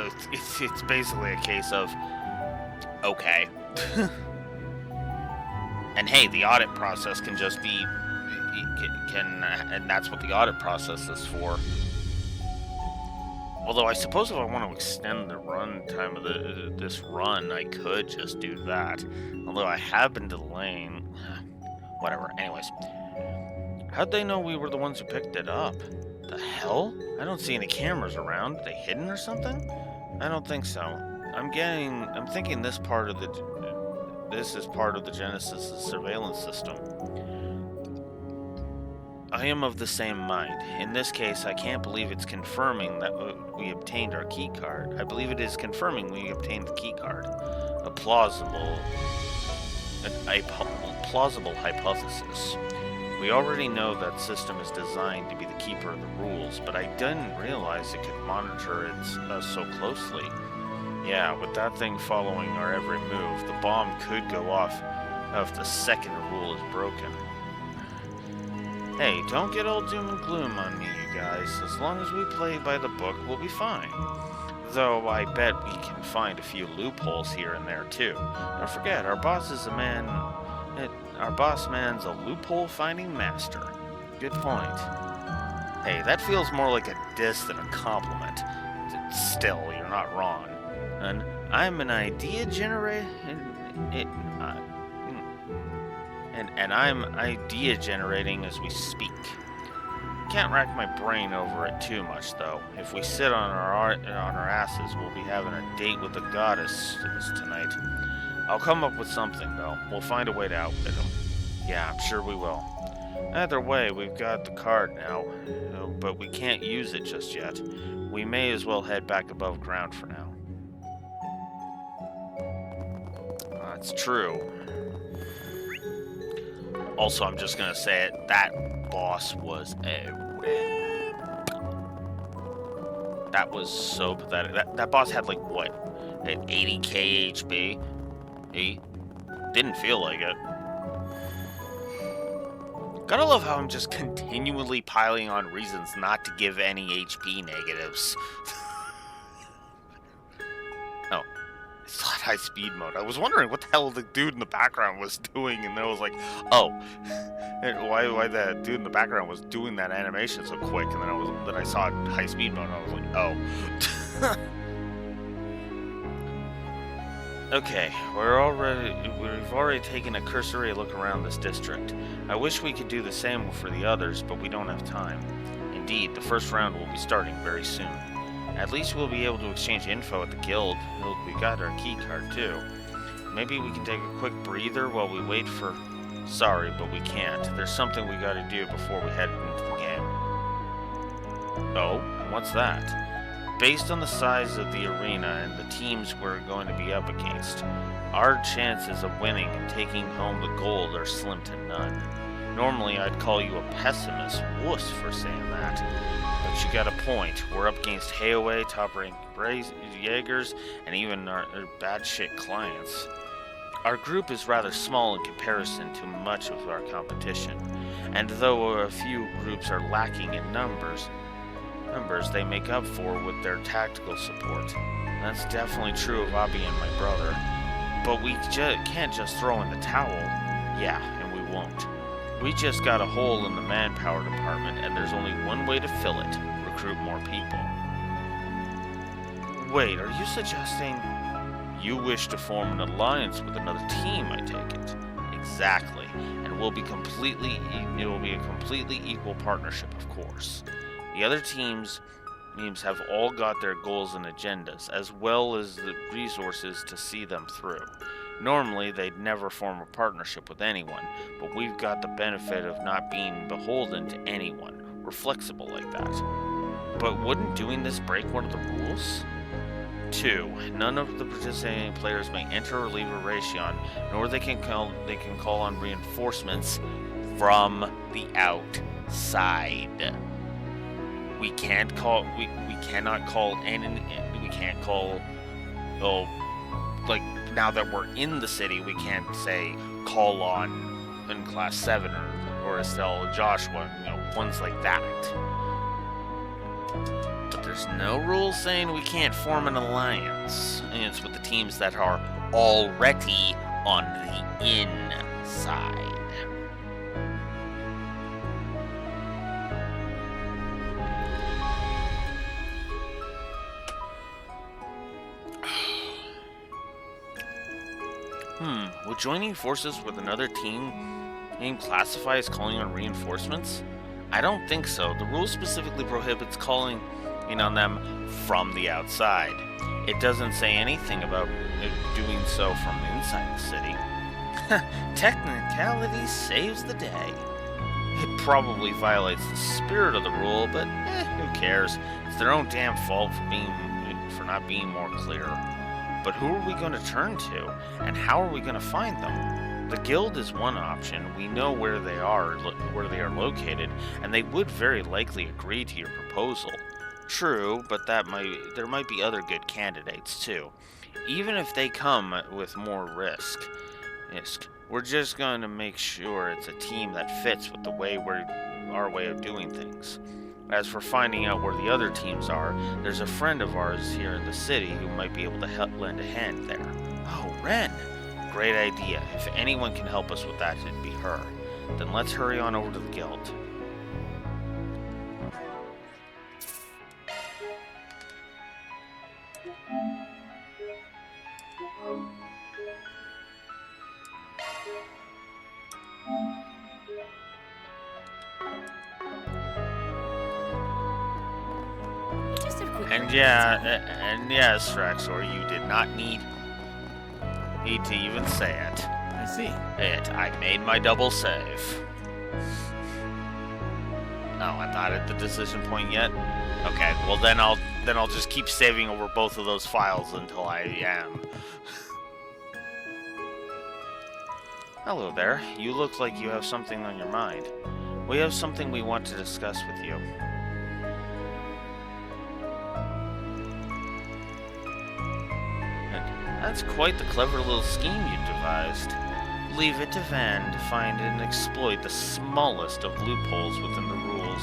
basically a case of okay. And hey, the audit process can just be and that's what the audit process is for. Although I suppose if I want to extend the run time of this run, I could just do that. Although I have been delaying. Whatever. Anyways. How'd they know we were the ones who picked it up? The hell? I don't see any cameras around. Are they hidden or something? I don't think so. I'm thinking this is part of the Genesis' surveillance system. I am of the same mind. In this case, I can't believe it's confirming that we obtained our key card. I believe it is confirming we obtained the key card. A plausible hypothesis. We already know that system is designed to be the keeper of the rules, but I didn't realize it could monitor us so closely. Yeah, with that thing following our every move, the bomb could go off if the second rule is broken. Hey, don't get all doom and gloom on me, you guys. As long as we play by the book, we'll be fine. Though I bet we can find a few loopholes here and there, too. Don't forget, our boss man's a loophole-finding master. Good point. Hey, that feels more like a diss than a compliment. Still, you're not wrong. And I'm an idea generator... And I'm idea generating as we speak. Can't rack my brain over it too much, though. If we sit on our asses, we'll be having a date with the goddess tonight. I'll come up with something, though. We'll find a way to outwit him. Yeah, I'm sure we will. Either way, we've got the card now, but we can't use it just yet. We may as well head back above ground for now. That's true. Also, I'm just gonna say it, that boss was a rip. That was so pathetic. That boss had like, what, an 80k HP? He didn't feel like it. Gotta love how I'm just continually piling on reasons not to give any HP negatives. Oh, it's not high speed mode. I was wondering what the hell the dude in the background was doing, and then I was like, oh, why that dude in the background was doing that animation so quick, and then I saw high speed mode, and I was like, oh. Okay, we've already taken a cursory look around this district. I wish we could do the same for the others, but we don't have time. Indeed, the first round will be starting very soon. At least we'll be able to exchange info at the guild. We got our key card too. Maybe we can take a quick breather while we wait for... Sorry, but we can't. There's something we gotta do before we head into the game. Oh, what's that? Based on the size of the arena and the teams we're going to be up against, our chances of winning and taking home the gold are slim to none. Normally, I'd call you a pessimist wuss for saying that, but you got a point. We're up against Hayaway, top-ranked Jaegers, and even our bad shit clients. Our group is rather small in comparison to much of our competition, and though a few groups are lacking in numbers they make up for with their tactical support. That's definitely true of Abi and my brother. But we can't just throw in the towel. Yeah, and we won't. We just got a hole in the manpower department, and there's only one way to fill it: recruit more people. Wait, are you suggesting you wish to form an alliance with another team, I take it? Exactly, and it will be a completely equal partnership, of course. The other teams have all got their goals and agendas, as well as the resources to see them through. Normally, they'd never form a partnership with anyone, but we've got the benefit of not being beholden to anyone. We're flexible like that. But wouldn't doing this break one of the rules? 2. None of the participating players may enter or leave a Raytheon, nor they can call on reinforcements from the outside. We can't call. We cannot call any. We can't call. Oh, like now that we're in the city, we can't say call on in Class 7 or Estelle Joshua. Ones like that. But there's no rule saying we can't form an alliance. And it's with the teams that are already on the inside. Would joining forces with another team classify as calling on reinforcements? I don't think so. The rule specifically prohibits calling in on them from the outside. It doesn't say anything about doing so from inside the city. Technicality saves the day. It probably violates the spirit of the rule, but who cares? It's their own damn fault for not being more clear. But who are we going to turn to, and how are we going to find them? The guild is one option. We know where they are located, and they would very likely agree to your proposal. True, but there might be other good candidates too. Even if they come with more risk, we're just going to make sure it's a team that fits with our way of doing things. As for finding out where the other teams are, there's a friend of ours here in the city who might be able to lend a hand there. Oh, Ren! Great idea. If anyone can help us with that, it'd be her. Then let's hurry on over to the guild. And yes, Straxor, you did not need need to even say it. I see. I made my double save. Oh, I'm not at the decision point yet? Okay, well then I'll just keep saving over both of those files until I am. Hello there. You look like you have something on your mind. We have something we want to discuss with you. That's quite the clever little scheme you devised. Leave it to Van to find and exploit the smallest of loopholes within the rules.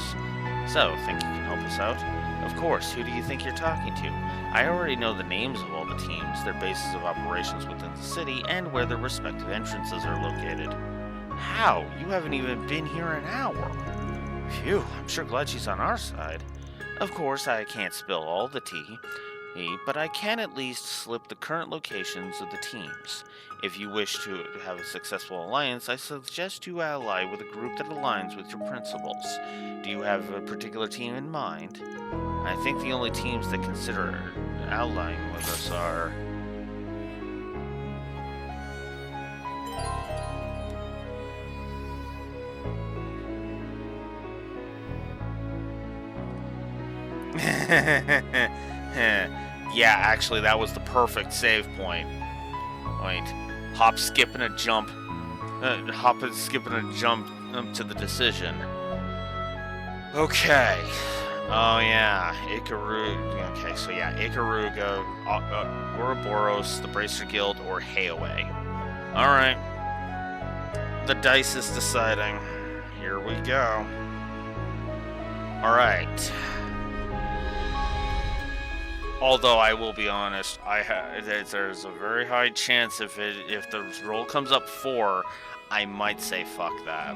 So, think you can help us out? Of course, who do you think you're talking to? I already know the names of all the teams, their bases of operations within the city, and where their respective entrances are located. How? You haven't even been here an hour. Phew, I'm sure glad she's on our side. Of course, I can't spill all the tea, but I can at least slip the current locations of the teams. If you wish to have a successful alliance, I suggest you ally with a group that aligns with your principles. Do you have a particular team in mind? I think the only teams that consider allying with us are... Yeah, actually, that was the perfect save point. Wait, hop, skip, and a jump. Hop, and skip, and a jump to the decision. Okay. Oh, yeah. Ikaruga. Okay, so yeah, Ikaruga, Ouroboros, the Bracer Guild, or Hayaway. Alright. The dice is deciding. Here we go. Alright. Although I will be honest, there's a very high chance if the roll comes up 4, I might say fuck that.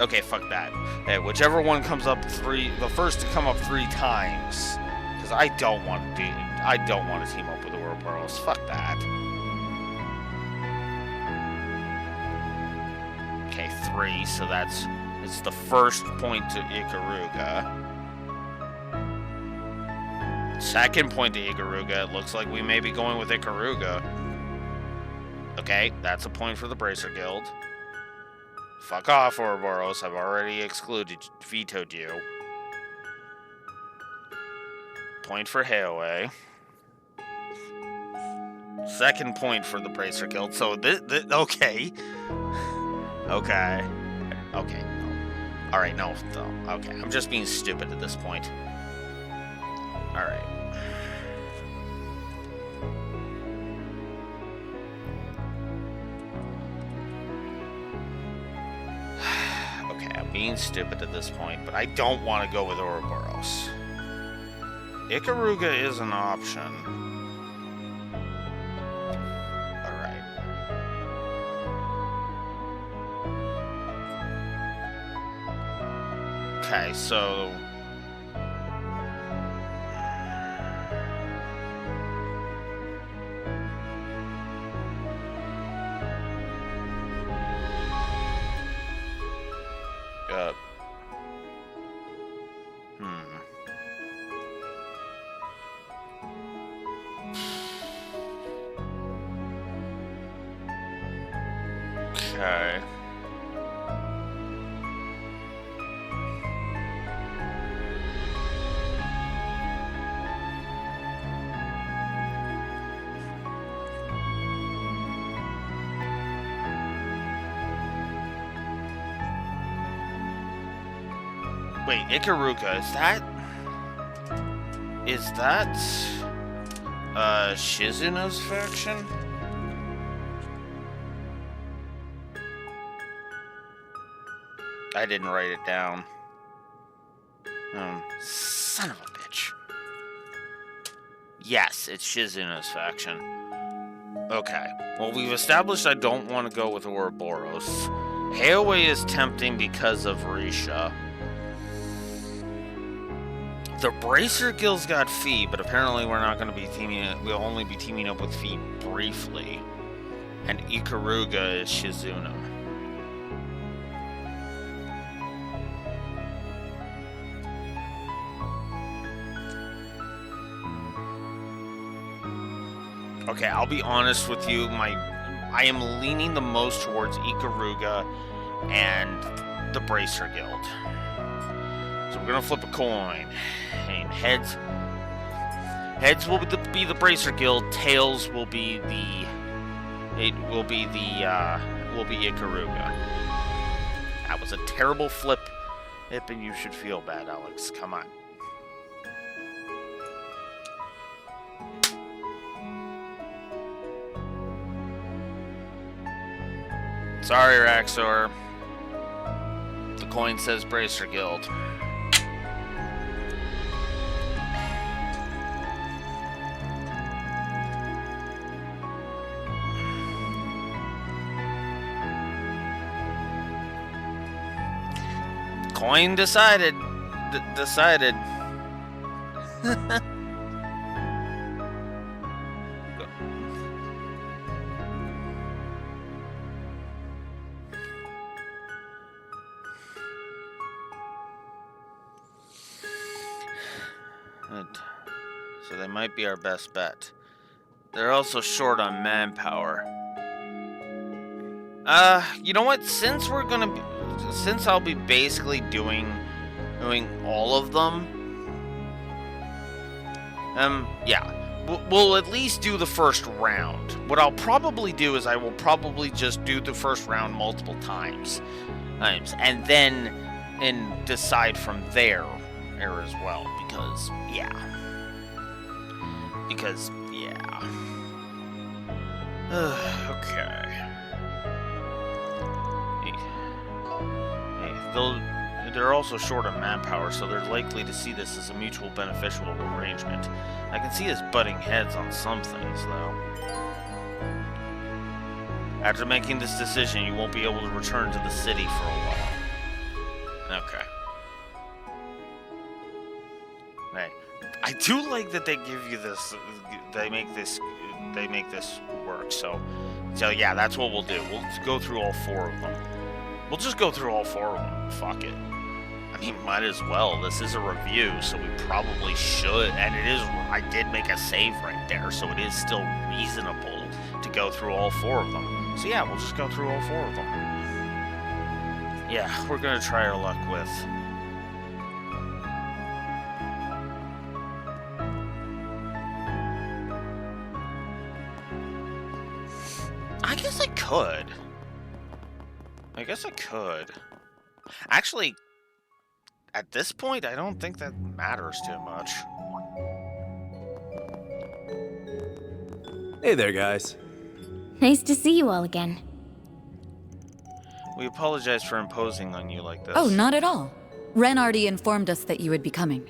Okay, fuck that. Hey, whichever one comes up 3, the first to come up 3 times, because I don't want to team up with the Ouroboros. Fuck that. Okay, 3, so it's the first point to Ikaruga. Second point to Ikaruga. It looks like we may be going with Ikaruga. Okay, that's a point for the Bracer Guild. Fuck off, Ouroboros. I've already vetoed you. Point for Hayaway. Second point for the Bracer Guild. So okay. Okay. Okay. No. Alright, no. Okay. I'm just being stupid at this point. Alright. Okay, I'm being stupid at this point, but I don't want to go with Ouroboros. Ikaruga is an option. Okay, so... Okay. Wait, Ikaruga, is that Shizuno's faction? I didn't write it down. Son of a bitch. Yes, it's Shizuno's faction. Okay. Well, we've established I don't want to go with Ouroboros. Hayaway is tempting because of Risha. The Bracer Guild's got Fee, but apparently we're not going to be we'll only be teaming up with Fee briefly. And Ikaruga is Shizuno. Okay, I'll be honest with you. I am leaning the most towards Ikaruga and the Bracer Guild. So we're gonna flip a coin, and heads will be the Bracer Guild. Tails will be Ikaruga. That was a terrible flip, and you should feel bad, Alex. Come on. Sorry, Raxor. The coin says Bracer Guild. Coin decided. Decided. So they might be our best bet. They're also short on manpower. You know what? Since I'll be basically doing all of them. Yeah. We'll at least do the first round. What I'll probably do is I will probably just do the first round multiple times, and then decide from there as well. Because yeah. Okay. They're also short on manpower, so they're likely to see this as a mutual beneficial arrangement. I can see us butting heads on some things, though. After making this decision, you won't be able to return to the city for a while. Okay. Hey, I do like that they give you this. They make this work. So yeah, that's what we'll do. We'll go through all 4 of them. We'll just go through all 4 of them. Fuck it. I mean, might as well. This is a review, so we probably should. And it is. I did make a save right there, so it is still reasonable to go through all 4 of them. So yeah, we'll just go through all 4 of them. Yeah, we're gonna try our luck with. I guess I could. Actually, at this point, I don't think that matters too much. Hey there, guys. Nice to see you all again. We apologize for imposing on you like this. Oh, not at all. Ren already informed us that you would be coming.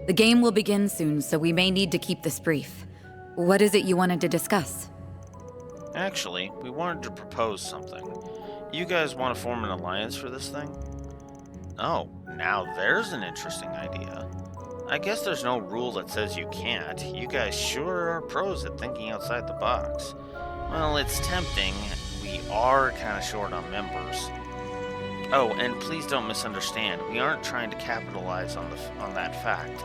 The game will begin soon, so we may need to keep this brief. What is it you wanted to discuss? Actually, we wanted to propose something. You guys want to form an alliance for this thing? Oh, now there's an interesting idea. I guess there's no rule that says you can't. You guys sure are pros at thinking outside the box. Well, it's tempting. We are kind of short on members. Oh, and please don't misunderstand. We aren't trying to capitalize on that fact.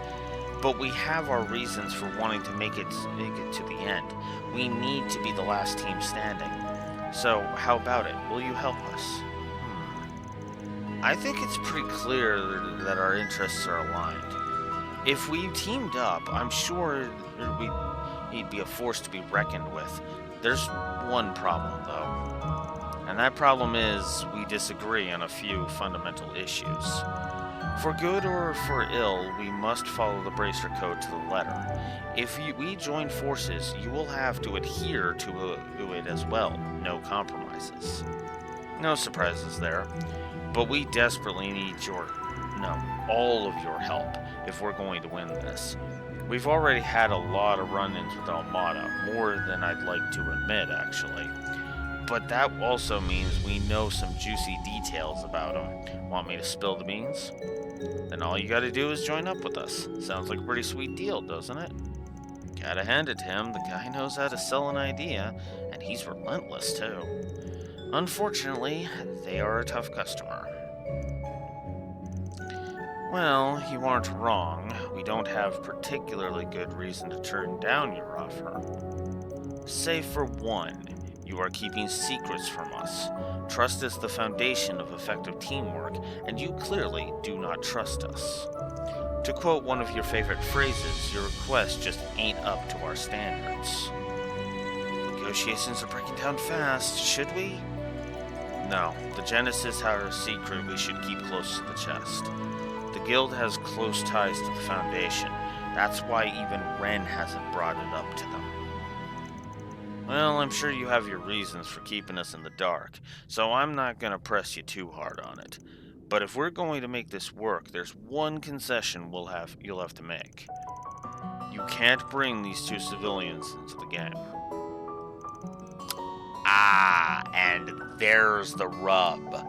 But we have our reasons for wanting to make it to the end. We need to be the last team standing. So, how about it? Will you help us? I think it's pretty clear that our interests are aligned. If we teamed up, I'm sure he'd be a force to be reckoned with. There's one problem, though. And that problem is we disagree on a few fundamental issues. For good or for ill, we must follow the Bracer Code to the letter. If we join forces, you will have to adhere to it as well. No compromises. No surprises there. But we desperately need all of your help if we're going to win this. We've already had a lot of run-ins with Armada, more than I'd like to admit, actually. But that also means we know some juicy details about them. Want me to spill the beans? Then all you gotta do is join up with us. Sounds like a pretty sweet deal, doesn't it? Gotta hand it to him, the guy knows how to sell an idea, and he's relentless too. Unfortunately, they are a tough customer. Well, you aren't wrong. We don't have particularly good reason to turn down your offer. Say for one, you are keeping secrets from us. Trust is the foundation of effective teamwork, and you clearly do not trust us. To quote one of your favorite phrases, your request just ain't up to our standards. Negotiations are breaking down fast, should we? No, the Genesis has a secret we should keep close to the chest. The Guild has close ties to the Foundation. That's why even Ren hasn't brought it up to them. Well, I'm sure you have your reasons for keeping us in the dark, so I'm not gonna press you too hard on it. But if we're going to make this work, there's one concession you'll have to make. You can't bring these two civilians into the game. Ah, and there's the rub.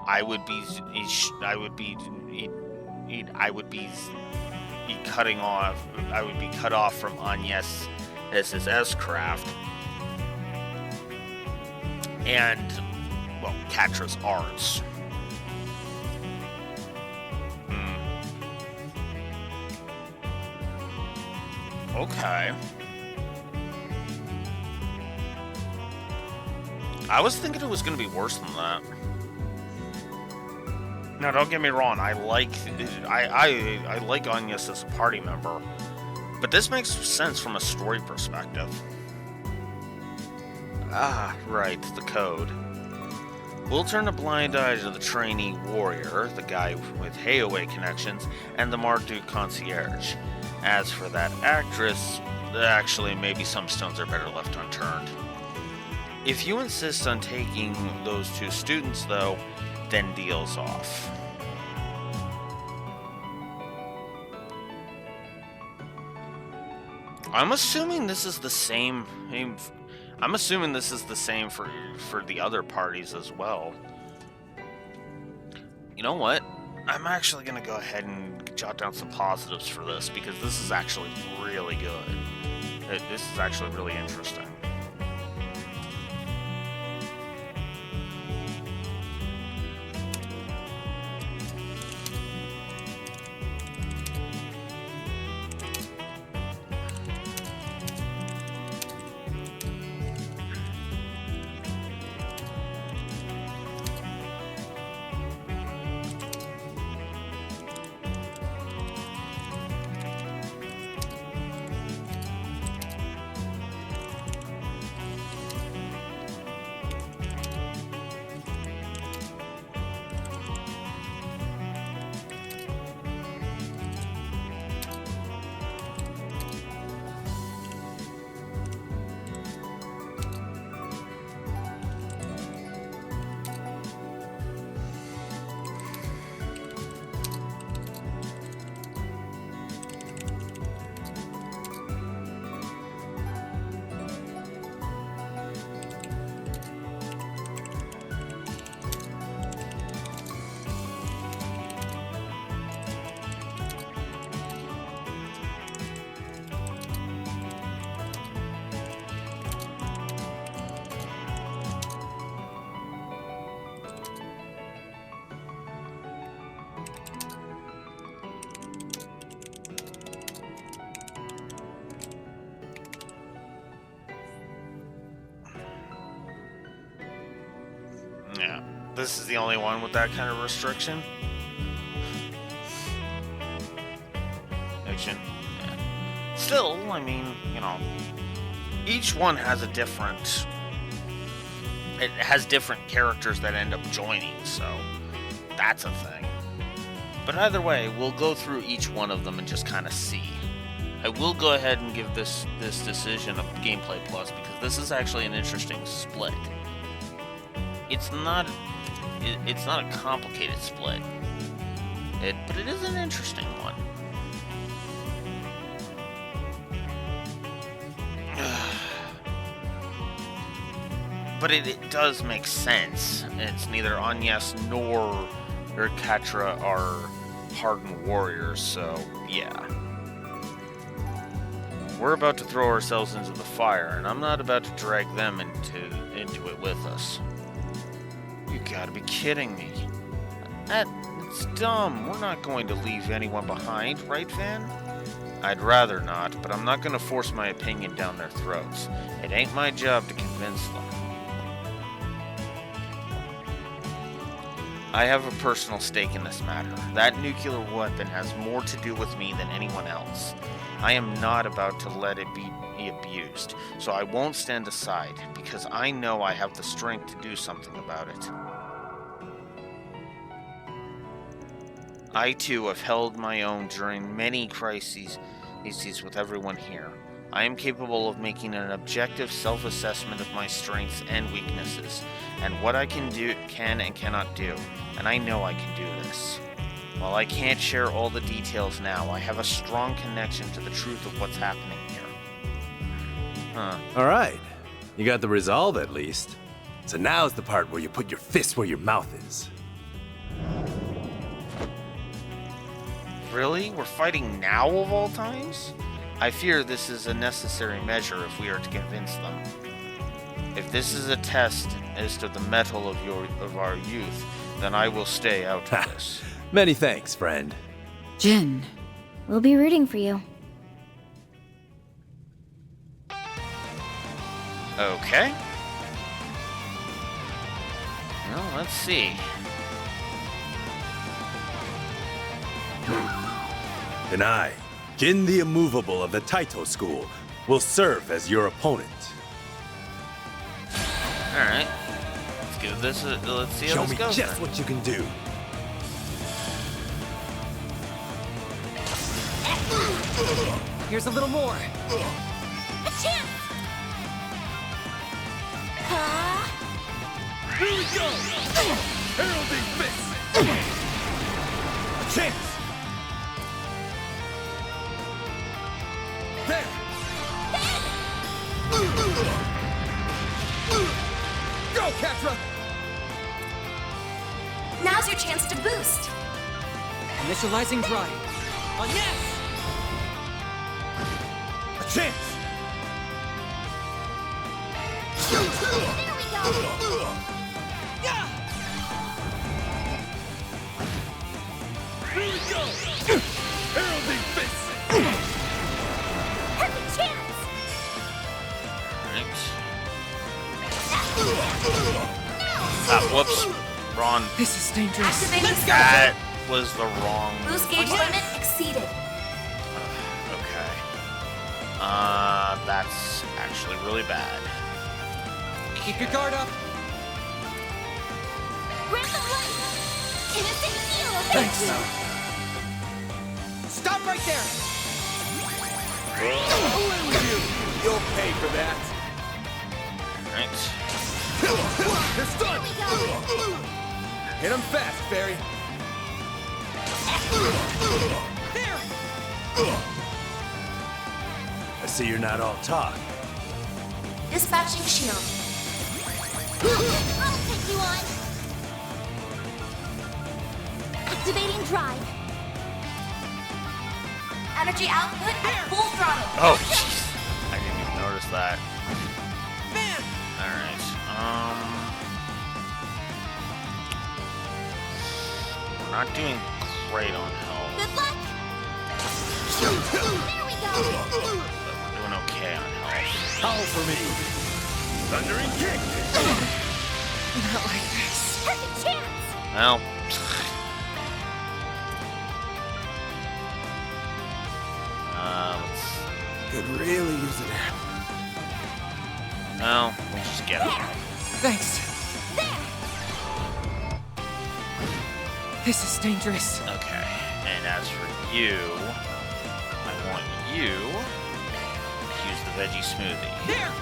I would be cut off from Agnes' craft and, well, Catra's arts. Okay. I was thinking it was going to be worse than that. Now, don't get me wrong. I like Agnes as a party member, but this makes sense from a story perspective. Ah, right, the code. We'll turn a blind eye to the trainee warrior, the guy with Hayaway connections, and the Marduk concierge. As for that actress, actually, maybe some stones are better left unturned. If you insist on taking those two students, though, then deal's off. I'm assuming this is the same. I'm assuming this is the same for the other parties as well. You know what? I'm actually gonna go ahead and jot down some positives for this because this is actually really good. This is actually really interesting. Yeah, this is the only one with that kind of restriction. Fiction. Yeah. Still, I mean, you know, each one has a different... It has different characters that end up joining, so that's a thing. But either way, we'll go through each one of them and just kind of see. I will go ahead and give this decision a Gameplay Plus because this is actually an interesting split. It's not a complicated split, but it is an interesting one. But it does make sense. It's neither Agnes nor Catra are hardened warriors, so yeah. We're about to throw ourselves into the fire, and I'm not about to drag them into it with us. You gotta be kidding me. It's dumb. We're not going to leave anyone behind, right, Van? I'd rather not, but I'm not gonna force my opinion down their throats. It ain't my job to convince them. I have a personal stake in this matter. That nuclear weapon has more to do with me than anyone else. I am not about to let it be abused, so I won't stand aside, because I know I have the strength to do something about it. I too have held my own during many crises with everyone here. I am capable of making an objective self-assessment of my strengths and weaknesses, and what I can and cannot do, and I know I can do this. While I can't share all the details now, I have a strong connection to the truth of what's happening here. All right. You got the resolve at least. So now's the part where you put your fist where your mouth is. Really? We're fighting now of all times? I fear this is a necessary measure if we are to convince them. If this is a test as to the mettle of our youth, then I will stay out of this. Many thanks, friend. Jin. We'll be rooting for you. Okay. Well, let's see. And I, Jin the Immovable of the Taito School, will serve as your opponent. Alright. Let's give this let's see how Show this me goes. just then. what you can do. Here's a little more. A chance! Here we go! Heralding fist! A chance! There! Go, Catra! Now's your chance to boost. Initializing drive. On yes! A chance! There we go. Here we go! Heralding fist! Perfect chance. Whoops. Wrong. This is dangerous. Activating That was the wrong. boost gauge limit exceeded. Okay. That's actually really bad. Keep your guard up. Grant the light. Innocent heal. Thanks. Stop right there. Away with you. You'll pay for that. Right. It's done. Hit him fast, Barry. There. I see you're not all talk. Dispatching shield. I'll take you on. Activating drive. Energy output at full throttle. Oh, jeez. I didn't even notice that. Man. Alright. We're not doing great on health. Good luck. There we go. But we're doing okay on health. Howl for me. Thundering kick. Not like this. Perfect chance. Well. Could really use it. Well, we'll just get him. Thanks. This is dangerous. Okay. And as for you, I want you to use the veggie smoothie. There.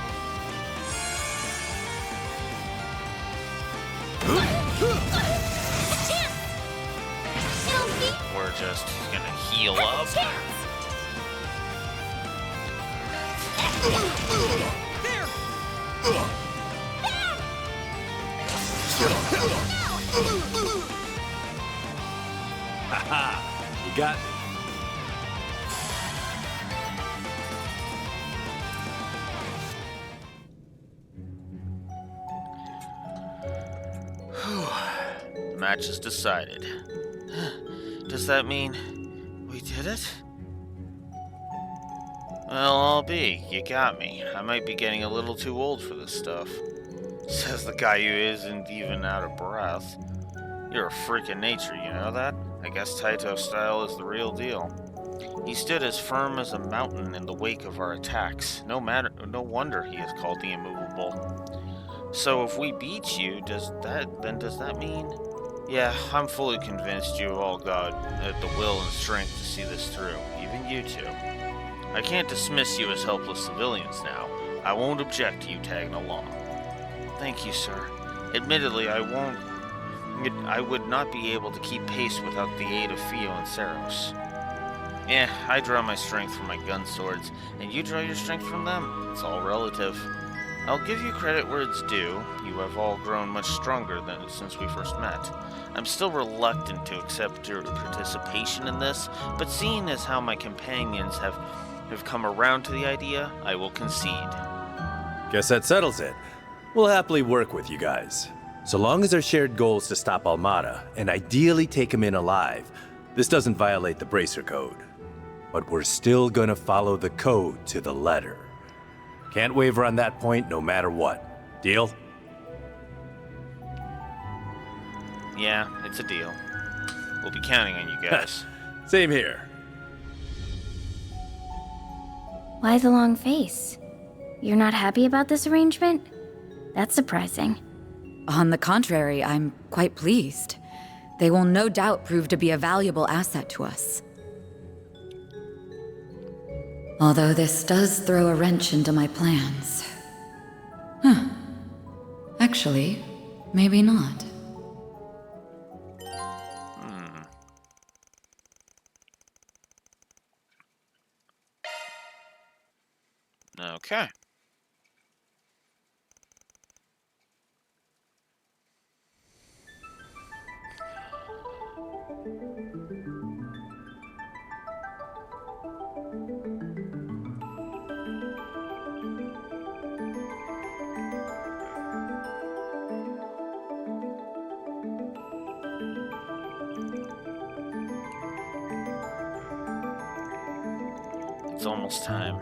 We're just gonna heal up. There. Haha, you got me. The match is decided. Does that mean we did it? Well, I'll be. You got me. I might be getting a little too old for this stuff. Says the guy who isn't even out of breath. You're a freak of nature, you know that? I guess Taito style is the real deal. He stood as firm as a mountain in the wake of our attacks. No wonder he is called the Immovable. So if we beat you, does that mean? Yeah, I'm fully convinced you all got the will and strength to see this through. Even you two. I can't dismiss you as helpless civilians now. I won't object to you tagging along. Thank you, sir. Admittedly, I would not be able to keep pace without the aid of Fio and Saros. Yeah, I draw my strength from my gun swords, and you draw your strength from them. It's all relative. I'll give you credit where it's due. You have all grown much stronger since we first met. I'm still reluctant to accept your participation in this, but seeing as how my companions have come around to the idea, I will concede. Guess that settles it. We'll happily work with you guys. So long as our shared goal is to stop Almada, and ideally take him in alive, this doesn't violate the Bracer Code. But we're still gonna follow the code to the letter. Can't waver on that point no matter what. Deal? Yeah, it's a deal. We'll be counting on you guys. Same here. Why the long face? You're not happy about this arrangement? That's surprising. On the contrary, I'm quite pleased. They will no doubt prove to be a valuable asset to us. Although this does throw a wrench into my plans. Huh. Actually, maybe not. Okay. It's almost time.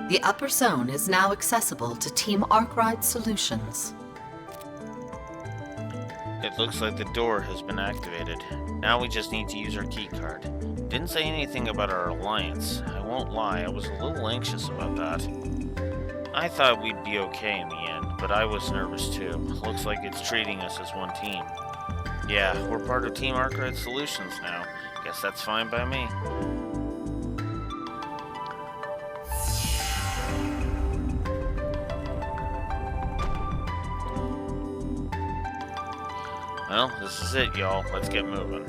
The upper zone is now accessible to Team Arkwright Solutions. It looks like the door has been activated. Now we just need to use our keycard. Didn't say anything about our alliance. I won't lie, I was a little anxious about that. I thought we'd be okay in the end, but I was nervous too. Looks like it's treating us as one team. Yeah, we're part of Team Arkwright Solutions now. Guess that's fine by me. Well, this is it, y'all. Let's get moving.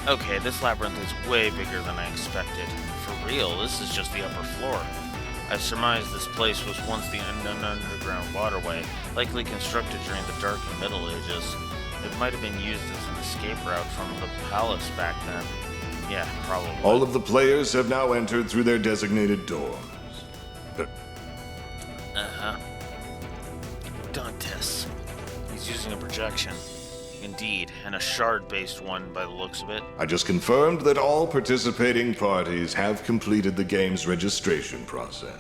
Okay, this labyrinth is way bigger than I expected. For real, this is just the upper floor. I surmise this place was once the underground waterway, likely constructed during the Dark and Middle Ages. It might have been used as an escape route from the palace back then. Yeah, probably. All of the players have now entered through their designated doors. Uh-huh. Dantes. He's using a projection. Indeed, and a shard-based one by the looks of it. I just confirmed that all participating parties have completed the game's registration process.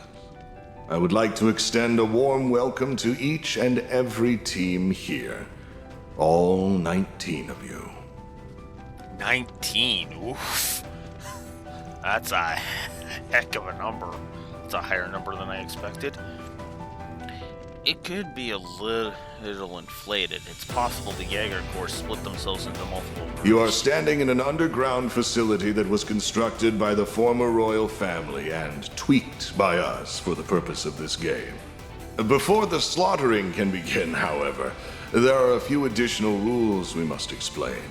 I would like to extend a warm welcome to each and every team here. All 19 of you. 19? Oof. That's a heck of a number. It's a higher number than I expected. It could be a little inflated. It's possible the Jaeger Corps split themselves into multiple groups. You are standing in an underground facility that was constructed by the former royal family and tweaked by us for the purpose of this game. Before the slaughtering can begin, however, there are a few additional rules we must explain.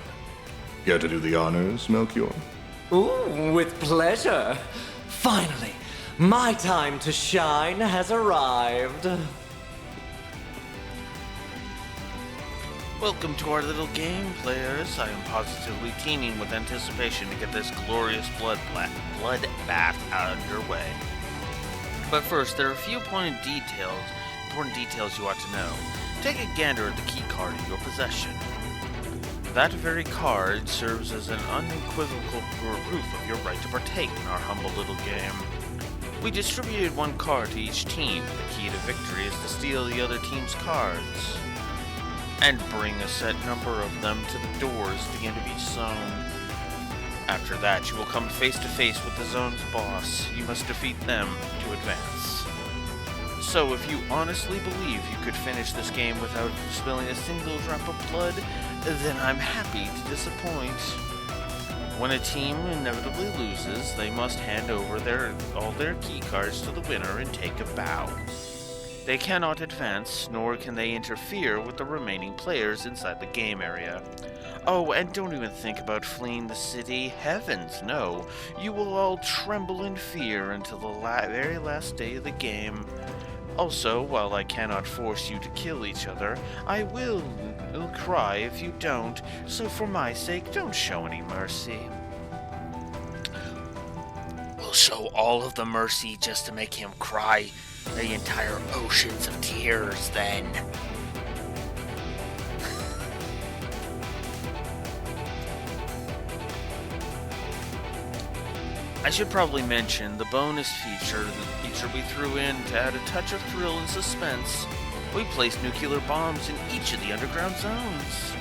Care to do the honors, Melchior? Ooh, with pleasure. Finally, my time to shine has arrived. Welcome to our little game, players. I am positively teeming with anticipation to get this glorious bloodbath underway. But first, there are a few important details you ought to know. Take a gander at the key card in your possession. That very card serves as an unequivocal proof of your right to partake in our humble little game. We distributed one card to each team. The key to victory is to steal the other team's cards and bring a set number of them to the doors at the end of each zone. After that, you will come face to face with the zone's boss. You must defeat them to advance. So if you honestly believe you could finish this game without spilling a single drop of blood, then I'm happy to disappoint. When a team inevitably loses, they must hand over all their key cards to the winner and take a bow. They cannot advance, nor can they interfere with the remaining players inside the game area. Oh, and don't even think about fleeing the city. Heavens, no. You will all tremble in fear until the very last day of the game. Also, while I cannot force you to kill each other, I will cry if you don't, so for my sake, don't show any mercy. We'll show all of the mercy just to make him cry the entire oceans of tears, then. I should probably mention the bonus feature we threw in to add a touch of thrill and suspense. We placed nuclear bombs in each of the underground zones.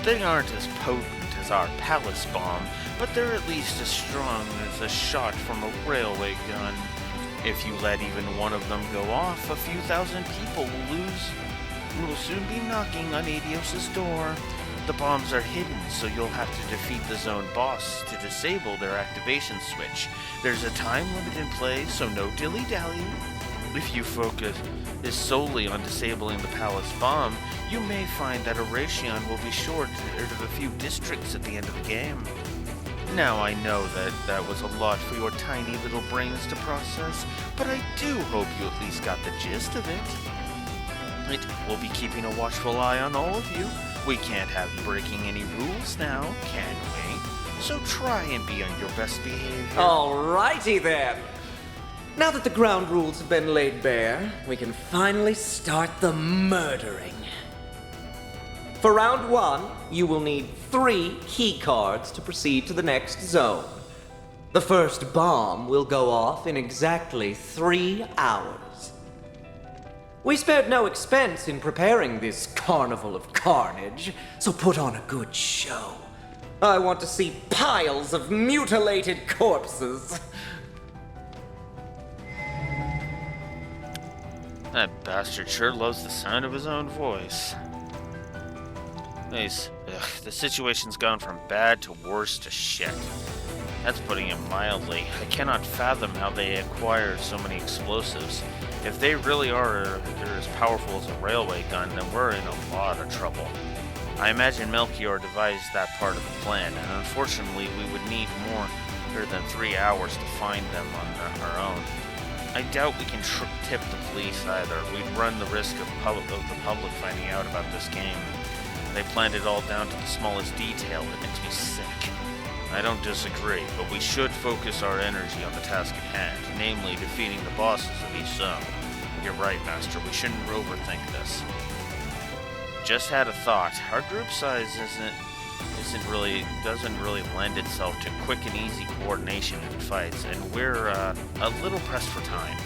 They aren't as potent as our palace bomb, but they're at least as strong as a shot from a railway gun. If you let even one of them go off, a few thousand people will soon be knocking on Adios's door. The bombs are hidden, so you'll have to defeat the zone boss to disable their activation switch. There's a time limit in play, so no dilly-dally. If you focus solely on disabling the palace bomb, you may find that Oration will be short of a few districts at the end of the game. Now I know that was a lot for your tiny little brains to process, but I do hope you at least got the gist of it. We'll be keeping a watchful eye on all of you. We can't have you breaking any rules now, can we? So try and be on your best behavior. Alrighty then. Now that the ground rules have been laid bare, we can finally start the murdering. For round 1, you will need 3 key cards to proceed to the next zone. The first bomb will go off in exactly 3 hours. We spared no expense in preparing this carnival of carnage, so put on a good show. I want to see piles of mutilated corpses. That bastard sure loves the sound of his own voice. Nice. The situation's gone from bad to worse to shit. That's putting it mildly. I cannot fathom how they acquired so many explosives. If they really are as powerful as a railway gun, then we're in a lot of trouble. I imagine Melchior devised that part of the plan, and unfortunately we would need more than 3 hours to find them on our own. I doubt we can tip the police either. We'd run the risk of the public finding out about this game. They planned it all down to the smallest detail. It makes me sick. I don't disagree, but we should focus our energy on the task at hand, namely defeating the bosses of each zone. You're right, Master. We shouldn't overthink this. Just had a thought. Our group size doesn't really lend itself to quick and easy coordination in fights, and we're a little pressed for time.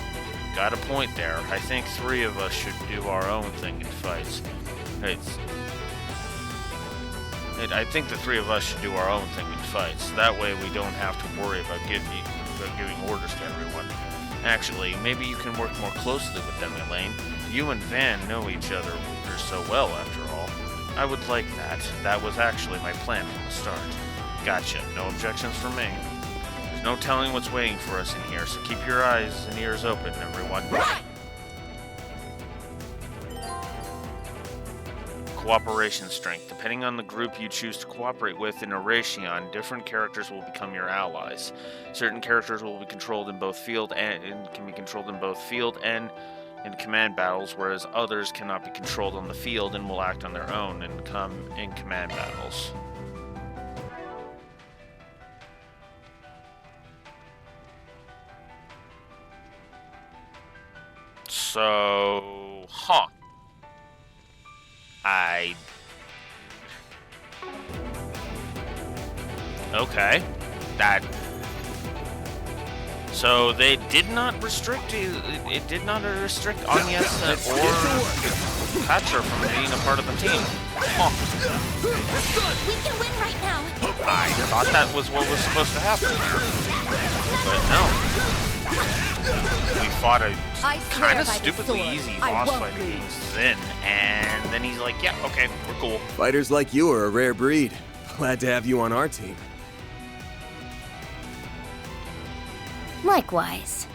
Got a point there. I think 3 of us should do our own thing in fights. I think the 3 of us should do our own thing in fights. That way we don't have to worry about giving orders to everyone. Actually, maybe you can work more closely with them, Elaine. You and Van know each other so well, after all. I would like that. That was actually my plan from the start. Gotcha. No objections from me. There's no telling what's waiting for us in here, so keep your eyes and ears open, everyone. Cooperation strength. Depending on the group you choose to cooperate with in Oration, different characters will become your allies. Certain characters will be controlled in both field and in command battles, whereas others cannot be controlled on the field and will act on their own and come in command battles. So, Okay. So they did not restrict it did not restrict Agnes or Thatcher from being a part of the team. We can win right now. I thought that was what was supposed to happen there. But no. We fought a kind of stupidly easy boss fight against Zin, and then he's like, yeah, okay, we're cool. Fighters like you are a rare breed. Glad to have you on our team. Likewise.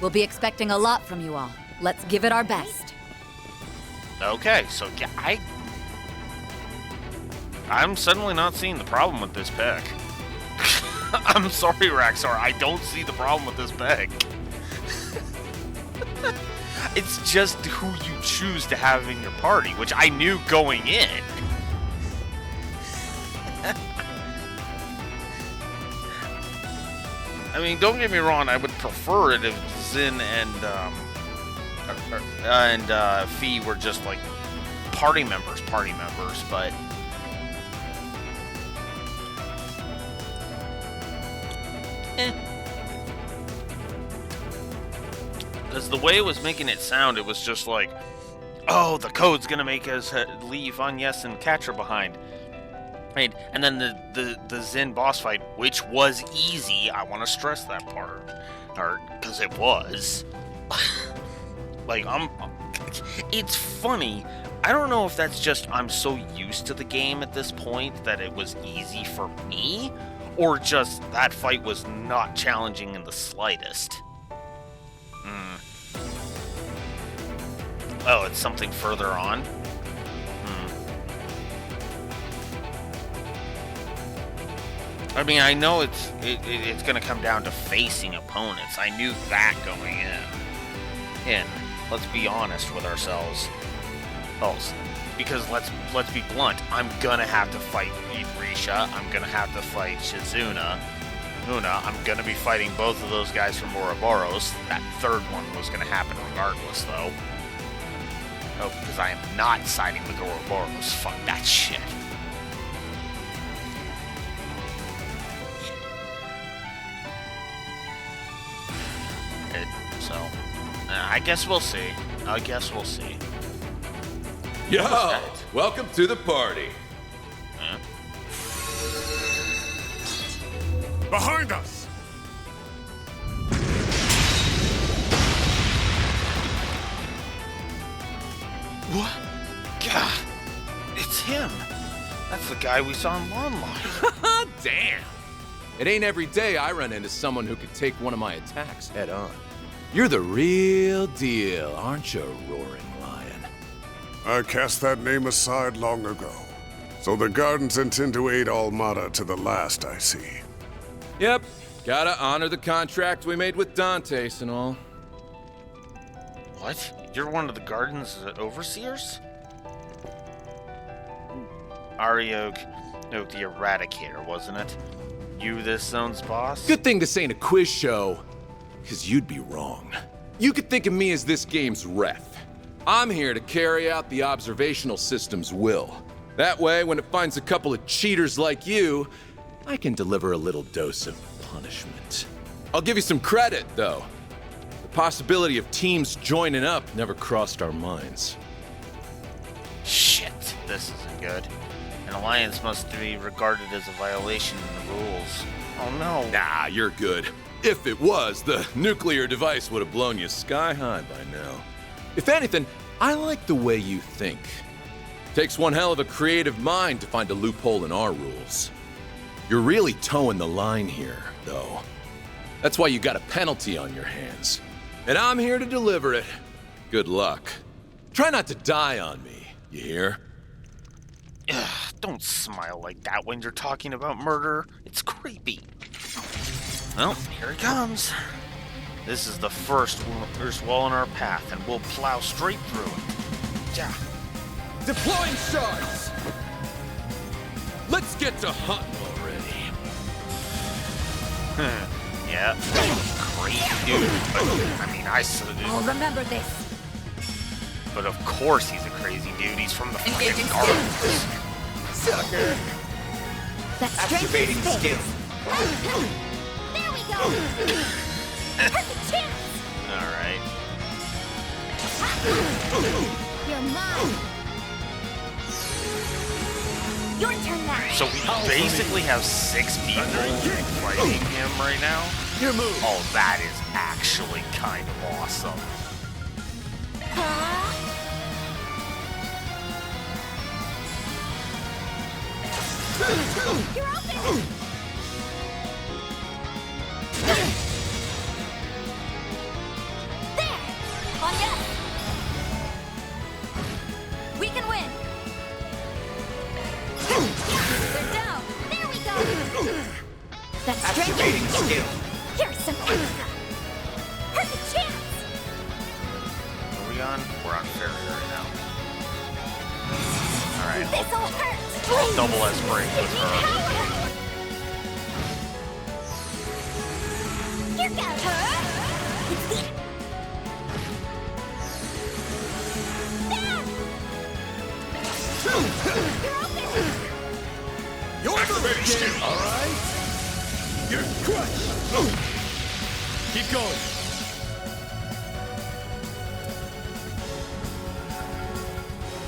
We'll be expecting a lot from you all. Let's give it our best. Okay, so yeah, I'm suddenly not seeing the problem with this pick. I'm sorry, Raxar, I don't see the problem with this pick. It's just who you choose to have in your party, which I knew going in. I mean, don't get me wrong, I would prefer it if Zin and Fee were just like party members, but Because the way it was making it sound, it was just like, oh, the code's gonna make us leave Agnes and Catra behind. Right? And then the Zin boss fight, which was easy, I want to stress that part, because it was. Like, it's funny. I don't know if that's just I'm so used to the game at this point that it was easy for me, or just that fight was not challenging in the slightest. Oh, it's something further on? I mean, I know it's going to come down to facing opponents. I knew that going in. Let's be honest with ourselves. Because let's be blunt. I'm gonna have to fight Risha. I'm gonna have to fight Shizuna. I'm gonna be fighting both of those guys from Ouroboros. That third one was gonna happen regardless, though. Oh, because I am not siding with Ouroboros. Fuck that shit. So, I guess we'll see. Yo, welcome to the party. Huh? Behind us! What? God, it's him. That's the guy we saw in Lawn Life. Damn. It ain't every day I run into someone who could take one of my attacks head on. You're the real deal, aren't you, Roaring Lion? I cast that name aside long ago. So the Gardens intend to aid Almada to the last, I see. Yep. Gotta honor the contract we made with Dantes and all. What? You're one of the Garden's overseers? Ariog, no, the Eradicator, wasn't it? You this zone's boss? Good thing this ain't a quiz show, because you'd be wrong. You could think of me as this game's ref. I'm here to carry out the observational system's will. That way, when it finds a couple of cheaters like you, I can deliver a little dose of punishment. I'll give you some credit, though. The possibility of teams joining up never crossed our minds. Shit, this isn't good. An alliance must be regarded as a violation of the rules. Oh no. Nah, you're good. If it was, the nuclear device would have blown you sky high by now. If anything, I like the way you think. Takes one hell of a creative mind to find a loophole in our rules. You're really towing the line here, though. That's why you got a penalty on your hands. And I'm here to deliver it. Good luck. Try not to die on me, you hear? Ugh, don't smile like that when you're talking about murder. It's creepy. Well, here he comes. This is the first wall in our path, and we'll plow straight through it. Yeah. Deploying shards! Let's get to hunting already. Yeah. Crazy dude. But, I mean, I saw it. I'll remember this. But of course he's a crazy dude. He's from the fucking gardens. Sucker. That's Activating skill. There we go! Perfect chance! Alright. You're mine! Your turn now! So we basically have 6 people fighting him right now? Your move. Oh, that is actually kind of awesome. You're open! There! On yes! We can win! They're down! There we go! That's Activating skill. Here's some extra! Perfect chance! Are we on? We're on Fairy right now. Alright, This'll hurt! I'll double S break with her. Here goes her! It's the... Your activating skill. All right. You're crushed. Keep going.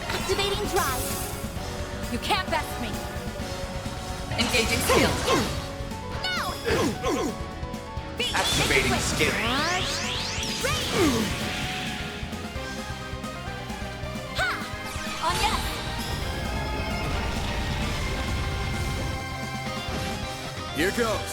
Activating drive. You can't best me. Engaging skill. No! Activating skill. Ha! On yes! Here goes.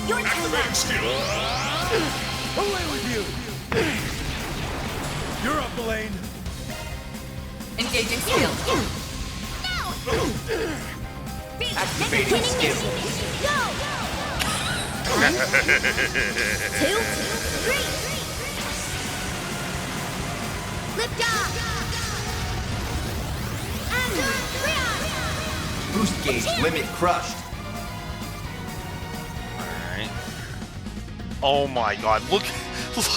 Your turn Activating now. skill. Away with you. You're up, Elaine. Engaging skill. Activating skill. Go! 1, 2, 3. Lift off! And Boost gauge limit crushed. Alright. Oh my god, look at those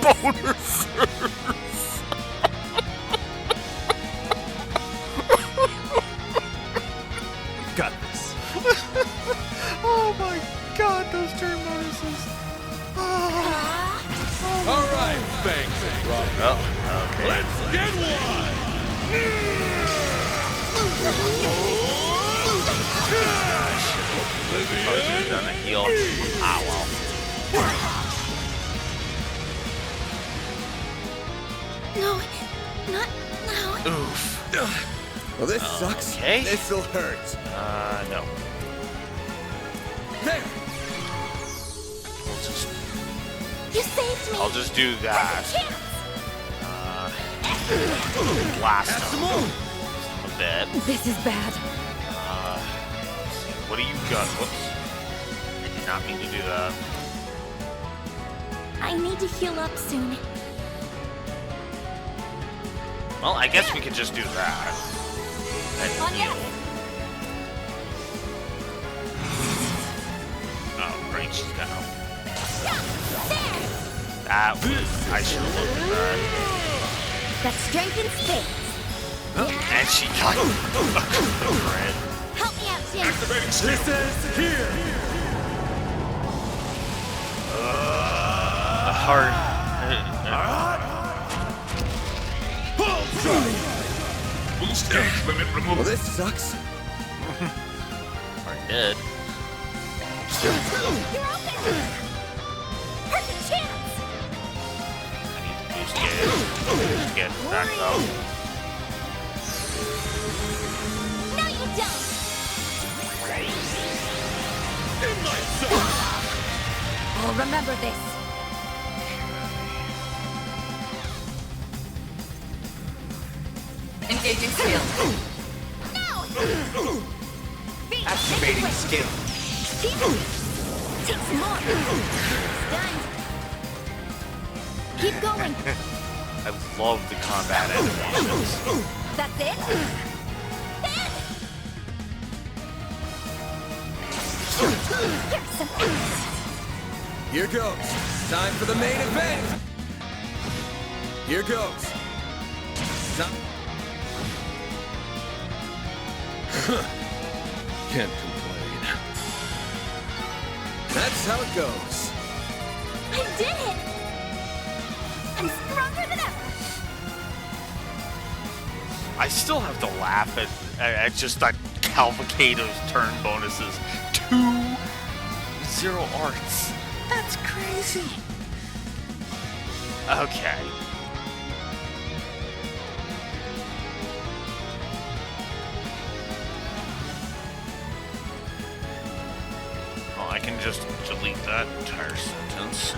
boners. Got this. Oh my god, those turn bonuses. All right, thanks, Rob. Oh, okay. Let's get one! Probably should have done a heal. Ah, well. No, not now. Oof. Well, this sucks. Okay. This'll hurt. No. There. We'll just, you saved me! I'll just do that. Blast him a bit. This is bad. Let's see, what do you got? Whoops. I did not mean to do that. I need to heal up soon. Well, I guess we could just do that. And heal. Oh, great, she's got no. That was. I should have looked at that. That's strength and space. And she got the red. Help me out, Jim. Activating skill. This is here. The heart. Boost gauge limit removed. Well, this sucks. Or dead. You're open. Perfect chance. I need to boost gauge. Get back up. No, you don't. In my zone. I'll remember this. Engaging skill. Activating skill. Take some more. Done. Keep going. I love the combat animations. That's it? Here goes. Time for the main event. Here goes. Can't complain. That's how it goes. I did it! I'm stronger than ever! I still have to laugh at just that Cavalcado's turn bonuses. 2-0 arts. That's crazy. Okay. Well, I can just delete that entire sentence.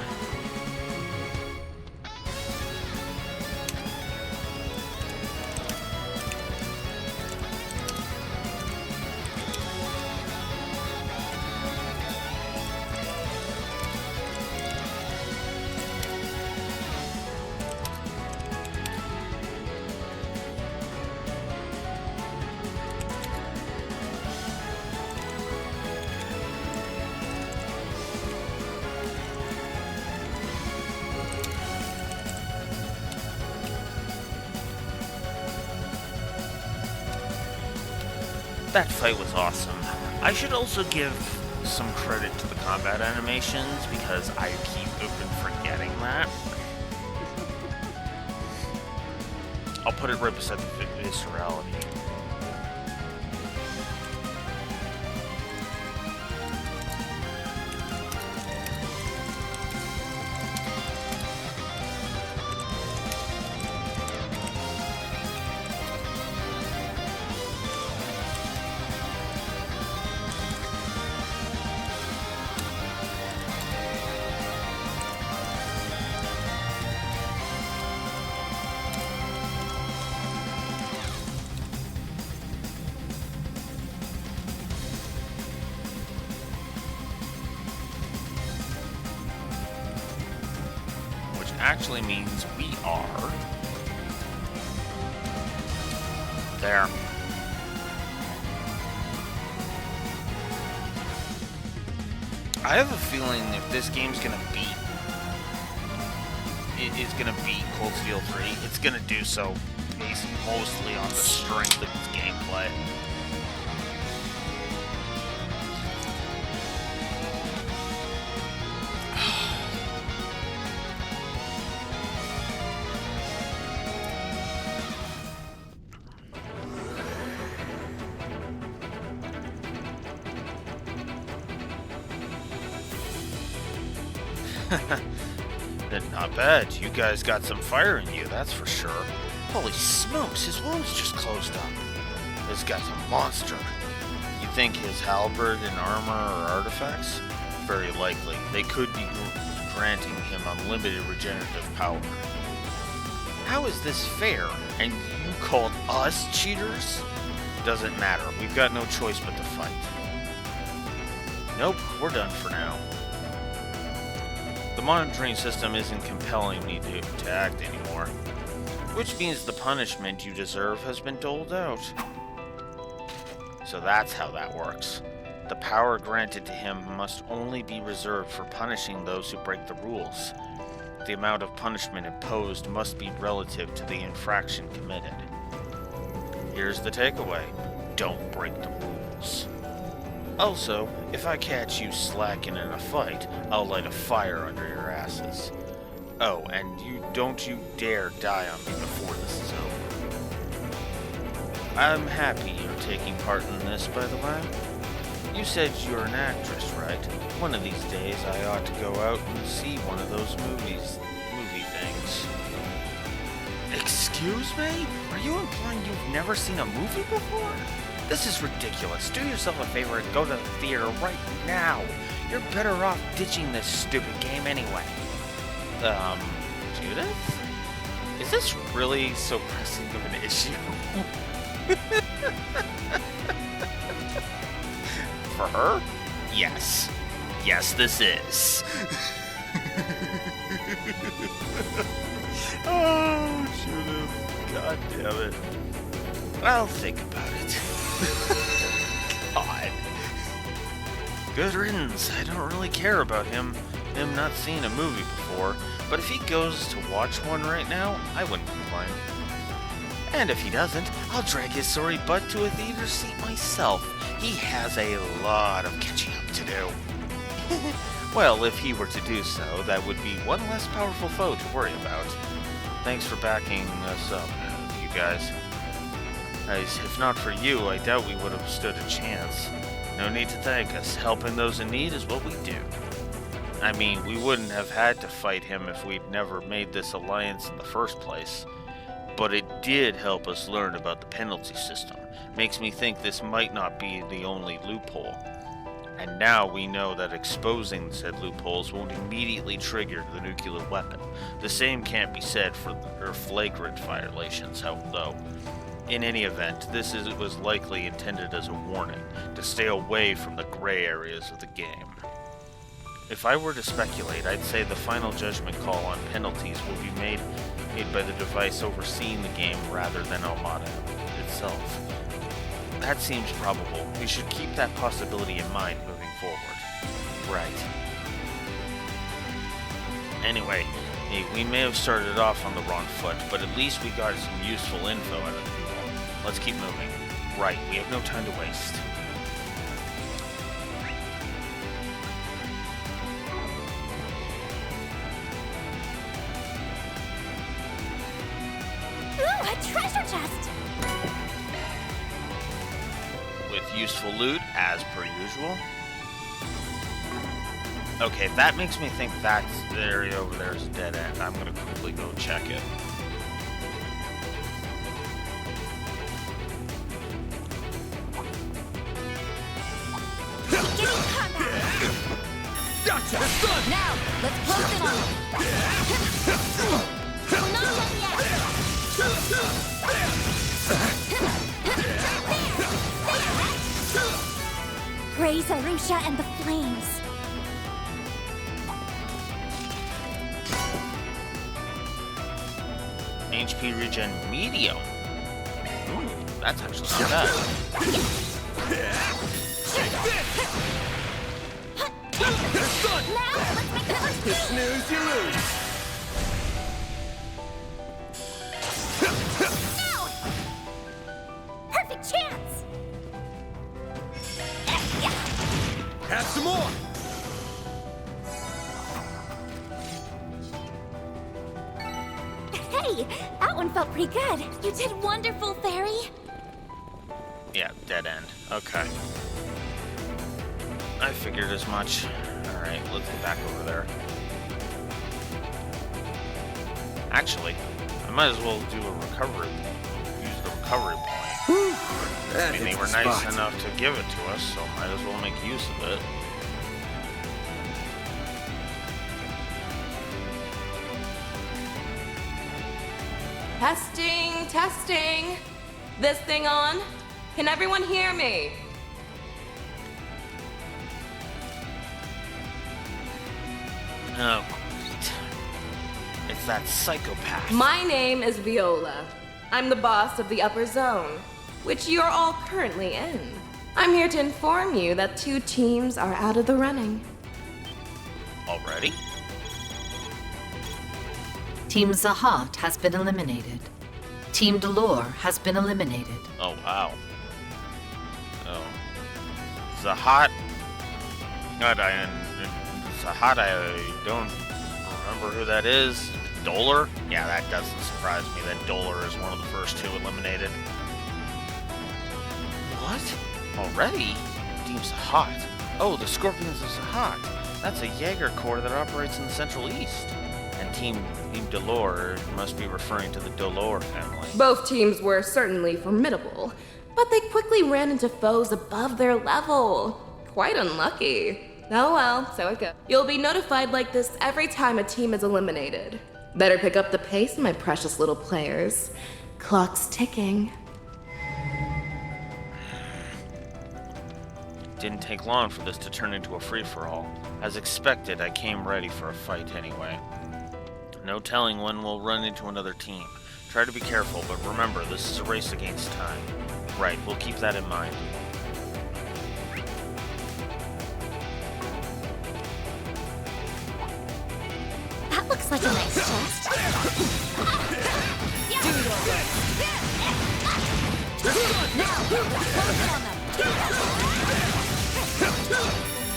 That fight was awesome. I should also give some credit to the combat animations because I keep forgetting that. I'll put it right beside the viscerality. Actually means we are there. I have a feeling if this game's gonna beat Cold Steel 3, it's gonna do so based mostly on the strength of its gameplay. Not bad. You guys got some fire in you, that's for sure. Holy smokes, his wounds just closed up. This guy's a monster. You think his halberd and armor are artifacts? Very likely. They could be granting him unlimited regenerative power. How is this fair? And you called us cheaters? Doesn't matter. We've got no choice but to fight. Nope, we're done for now. The monitoring system isn't compelling me to act anymore, which means the punishment you deserve has been doled out. So that's how that works. The power granted to him must only be reserved for punishing those who break the rules. The amount of punishment imposed must be relative to the infraction committed. Here's the takeaway: don't break the rules. Also, if I catch you slacking in a fight, I'll light a fire under your asses. Oh, and don't you dare die on me before this is over. I'm happy you're taking part in this, by the way. You said you're an actress, right? One of these days I ought to go out and see one of those movie things. Excuse me? Are you implying you've never seen a movie before? This is ridiculous. Do yourself a favor and go to the theater right now. You're better off ditching this stupid game anyway. Judith? Is this really so pressing of an issue? For her? Yes. Yes, this is. Oh, Judith. God damn it. I'll think about it. God. Good riddance. I don't really care about him not seeing a movie before, but if he goes to watch one right now, I wouldn't complain. And if he doesn't, I'll drag his sorry butt to a theater seat myself. He has a lot of catching up to do. Well, if he were to do so, that would be one less powerful foe to worry about. Thanks for backing us up, you guys. If not for you, I doubt we would have stood a chance. No need to thank us. Helping those in need is what we do. I mean, we wouldn't have had to fight him if we'd never made this alliance in the first place. But it did help us learn about the penalty system. Makes me think this might not be the only loophole. And now we know that exposing said loopholes won't immediately trigger the nuclear weapon. The same can't be said for their flagrant violations, though. In any event, this was likely intended as a warning, to stay away from the gray areas of the game. If I were to speculate, I'd say the final judgment call on penalties will be made by the device overseeing the game rather than Armada itself. That seems probable. We should keep that possibility in mind moving forward. Right. Anyway, we may have started off on the wrong foot, but at least we got some useful info out of the people. Let's keep moving. Right, we have no time to waste. Ooh, a treasure chest! With useful loot, as per usual. Okay, that makes me think that area over there is a dead end. I'm gonna quickly go check it. Gotcha! Now, let's close in on him. We're not done yet! Praise Arusha and the flames. HP regen medium. Ooh, that's actually not bad. You snooze, you lose. Perfect chance! Have some more. Hey, that one felt pretty good. You did wonderful, Fairy. Yeah, dead end. Okay. I figured as much. Alright, let's get back over there. Actually, I might as well do a recovery. Use the recovery point. I mean, they were nice enough to give it to us, so might as well make use of it. Testing, testing. This thing on? Can everyone hear me? Oh, great. It's that psychopath. My name is Viola. I'm the boss of the Upper Zone, which you're all currently in. I'm here to inform you that 2 teams are out of the running. Already? Team Zahat has been eliminated. Team Delore has been eliminated. Oh, wow. Oh. Zahat. God, Zahat, I don't remember who that is. Dolar? Yeah, that doesn't surprise me that Dolar is one of the first 2 eliminated. What? Already? Team Zahat. Oh, the Scorpions of Zahat. That's a Jaeger Corps that operates in the Central East. And Team Delore must be referring to the Dolor family. Both teams were certainly formidable, but they quickly ran into foes above their level. Quite unlucky. Oh well, so it goes. You'll be notified like this every time a team is eliminated. Better pick up the pace, my precious little players. Clock's ticking. Didn't take long for this to turn into a free-for-all. As expected, I came ready for a fight anyway. No telling when we'll run into another team. Try to be careful, but remember, this is a race against time. Right, we'll keep that in mind. That looks like a nice chest.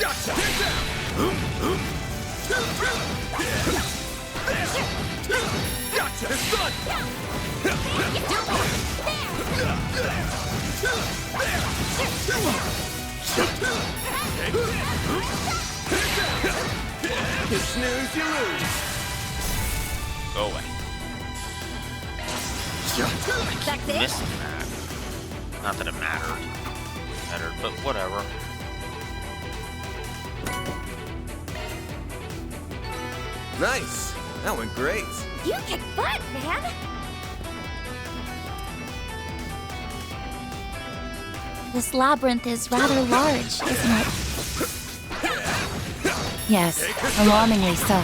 Gotcha! Get down! Gotcha! It's done! You snooze, you lose! Go away. That's it? Missing that. Not that it mattered. But whatever. Nice! That went great. You kick butt, man! This labyrinth is rather large, isn't it? Yes, alarmingly so.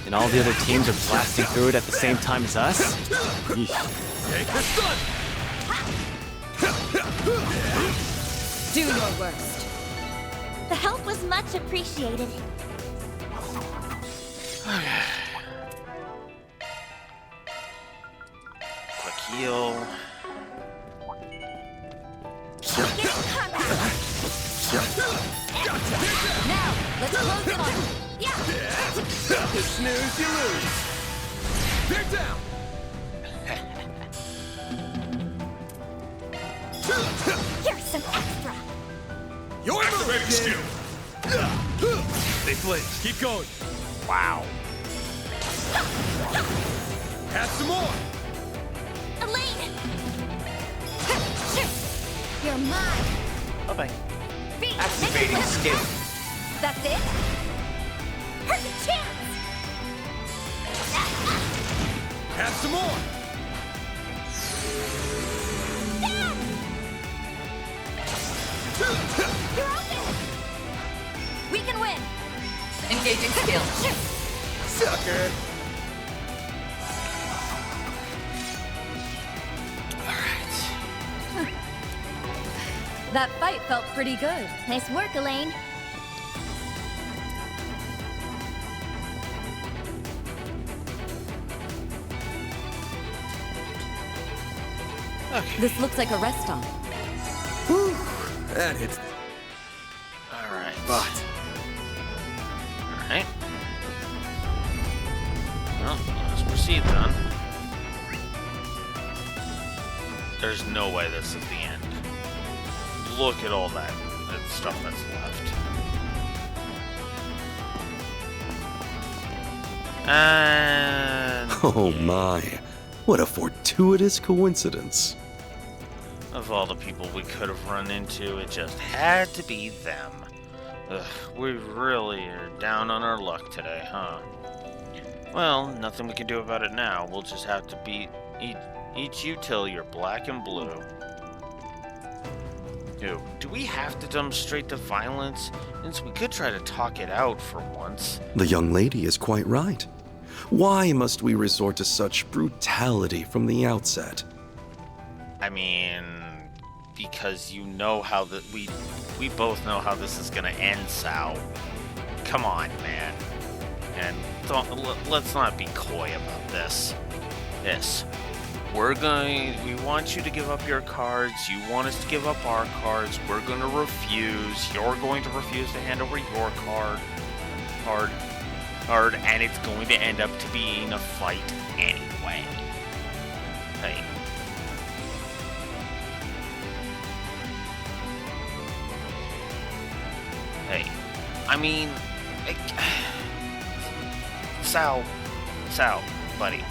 And all the other teams are blasting through it at the same time as us? Yeesh. Do your worst. The help was much appreciated. Quick heal. Now, let's close it on. You snooze, you lose! They're down! Here's some extra. Your activating skill! They flinch. Keep going. Wow. Have some more! Elaine! You're mine! Bye-bye. Activating skill. That's it? Perfect chance! Have some more! You're open! We can win! Engaging skill. Sucker! That fight felt pretty good. Nice work, Elaine. This looks like a rest stop. Whew, that hits. Alright. But Alright. Well, let's proceed then. There's no way this is the end. Look at all that stuff that's left. And... Oh my, what a fortuitous coincidence. Of all the people we could have run into, it just had to be them. Ugh, we really are down on our luck today, huh? Well, nothing we can do about it now. We'll just have to eat you till you're black and blue. Do we have to demonstrate the violence? Since we could try to talk it out for once. The young lady is quite right. Why must we resort to such brutality from the outset? I mean, because you know how we both know how this is gonna end, Sal. Come on, man. And let's not be coy about this. We want you to give up your cards. You want us to give up our cards. We're gonna refuse. You're going to refuse to hand over your card, and it's going to end up to being a fight anyway. Hey. Hey. I mean, Sal, buddy,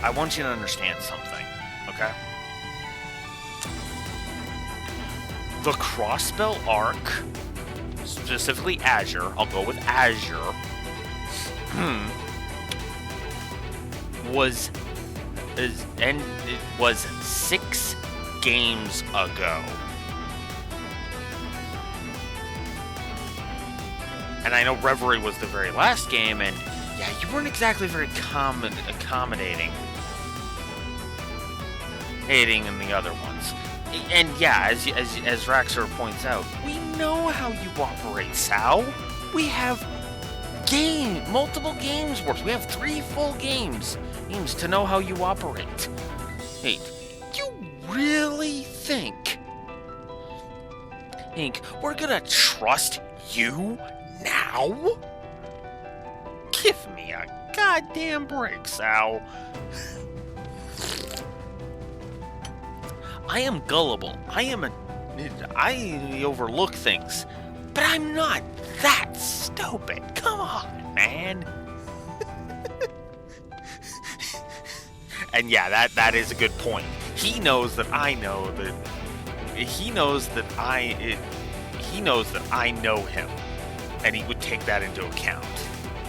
I want you to understand something, okay? The Crossbell arc specifically Azure, I'll go with Azure, was 6 games ago. And I know Reverie was the very last game, and yeah, you weren't exactly very accommodating in the other ones. And yeah, as Raxor points out, we know how you operate, Sal. We have multiple games worth. We have 3 full games to know how you operate. Hey, you really think we're gonna trust you now? Give me a goddamn break, Sal. I am gullible. I overlook things, but I'm not that stupid. Come on, man. And yeah, that is a good point. He knows that I know that. He knows that I know him, and he would take that into account.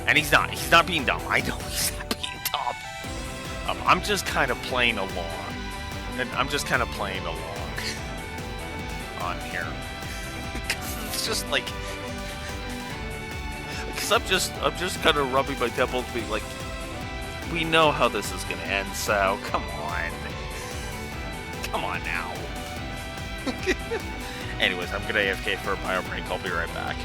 And he's not. He's not being dumb. I know he's not being dumb. I'm just kind of playing along. And I'm just kind of playing along on here. It's just like, because I'm just kind of rubbing my temples, being like, we know how this is gonna end, so come on now. Anyways, I'm gonna AFK for a bio break. I'll be right back.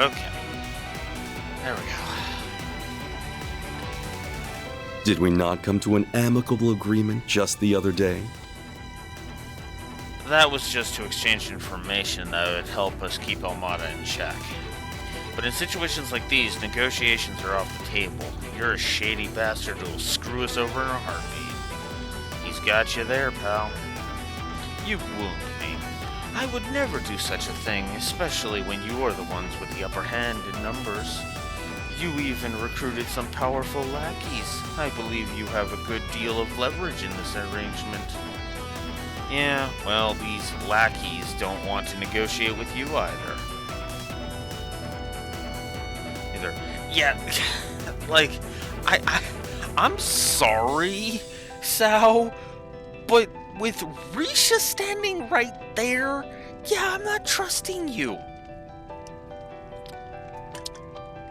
Okay. There we go. Did we not come to an amicable agreement just the other day? That was just to exchange information that would help us keep Armada in check. But in situations like these, negotiations are off the table. You're a shady bastard who'll screw us over in a heartbeat. He's got you there, pal. You wound me. I would never do such a thing, especially when you are the ones with the upper hand in numbers. You even recruited some powerful lackeys. I believe you have a good deal of leverage in this arrangement. Yeah, well, these lackeys don't want to negotiate with you either. Yeah, like, I'm sorry, Sao, but with Risha standing right there, yeah, I'm not trusting you.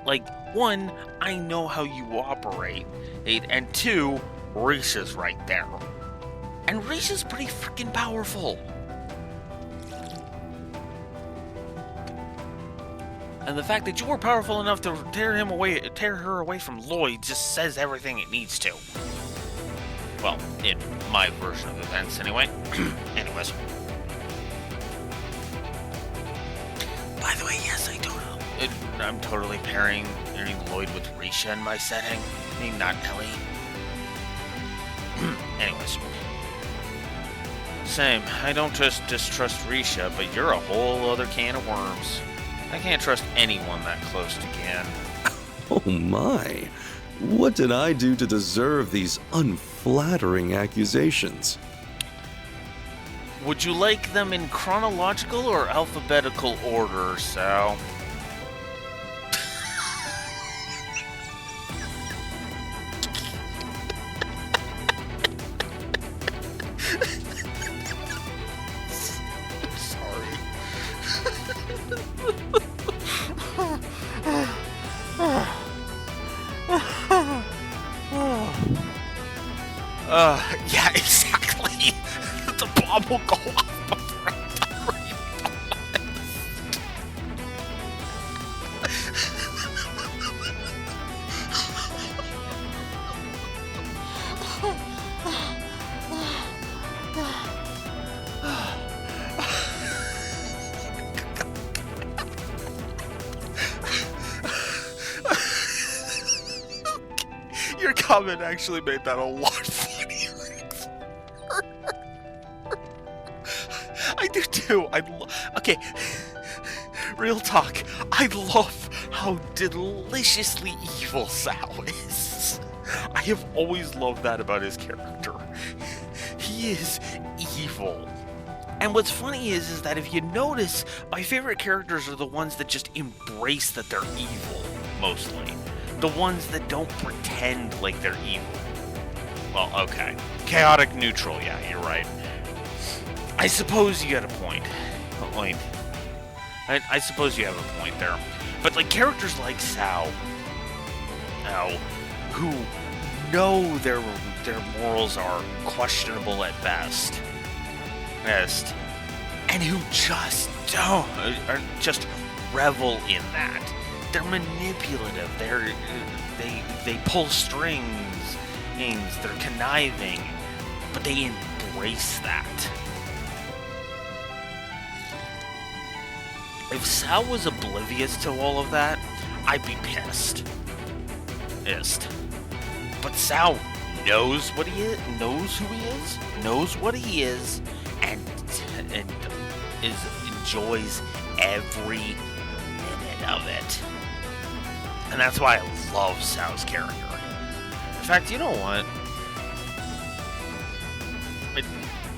Like, one, I know how you operate, and two, Risha's right there. And Risha's pretty freaking powerful. And the fact that you were powerful enough to tear her away from Lloyd just says everything it needs to. Well, in my version of events, anyway. Anyways. By the way, yes, I'm totally pairing Lloyd with Risha in my setting. I mean, not Ellie. Anyways. Same. I don't just distrust Risha, but you're a whole other can of worms. I can't trust anyone that close to Gan. Oh my. What did I do to deserve these unflattering accusations? Would you like them in chronological or alphabetical order, Sal? Yeah, exactly. The bomb will go off before I'm done reading Your comment actually made that a lot funnier. I do too. Okay, real talk. I love how deliciously evil Sal is. I have always loved that about his character. He is evil. And what's funny is that if you notice, my favorite characters are the ones that just embrace that they're evil, mostly. The ones that don't pretend like they're evil. Well, okay. Chaotic neutral, yeah, you're right. I suppose you got a point. I suppose you have a point there. But like characters like Sao, who know their morals are questionable at best, and who just just revel in that. They're manipulative. They pull strings. They're conniving, but they embrace that. If Sal was oblivious to all of that, I'd be pissed. But Sal knows what he is, knows who he is, knows what he is, and enjoys every minute of it. And that's why I love Sal's character. In fact, you know what?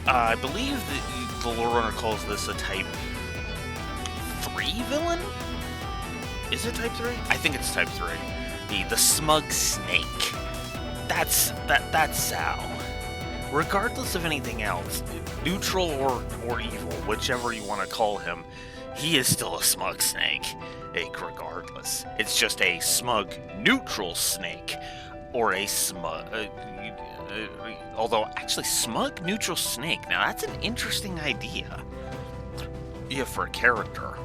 I believe that the lore runner calls this a Type 3 villain? Is it Type 3? I think it's Type 3. The Smug Snake. That's Sal. Regardless of anything else, neutral or evil, whichever you want to call him, he is still a smug snake. Regardless. It's just a smug neutral snake. Or a smug... although, actually, smug neutral snake. Now, that's an interesting idea. Yeah, for a character.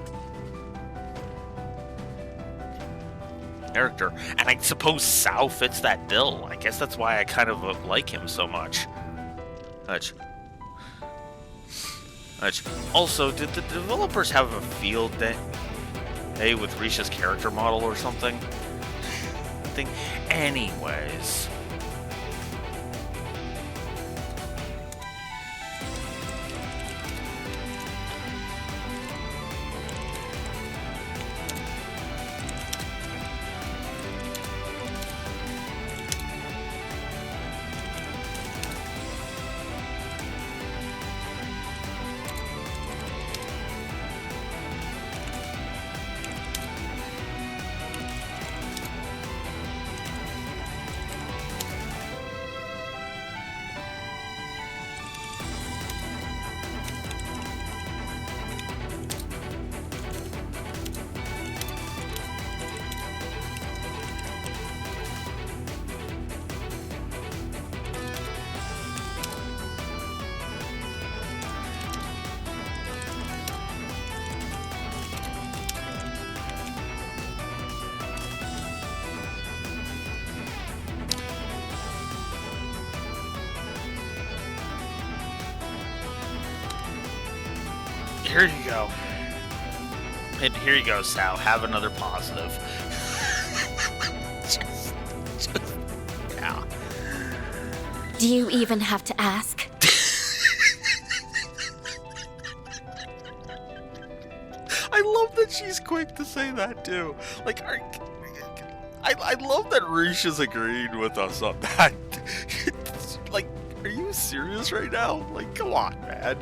character. And I suppose Sao fits that bill. I guess that's why I kind of like him so much. Also, did the developers have a field day with Risha's character model or something? I think. Anyways. Here you go. And here you go, Sal. Have another positive. Yeah. Do you even have to ask? I love that she's quick to say that too. Like, I love that Risha's agreed with us on that. Like, are you serious right now? Like, come on, man.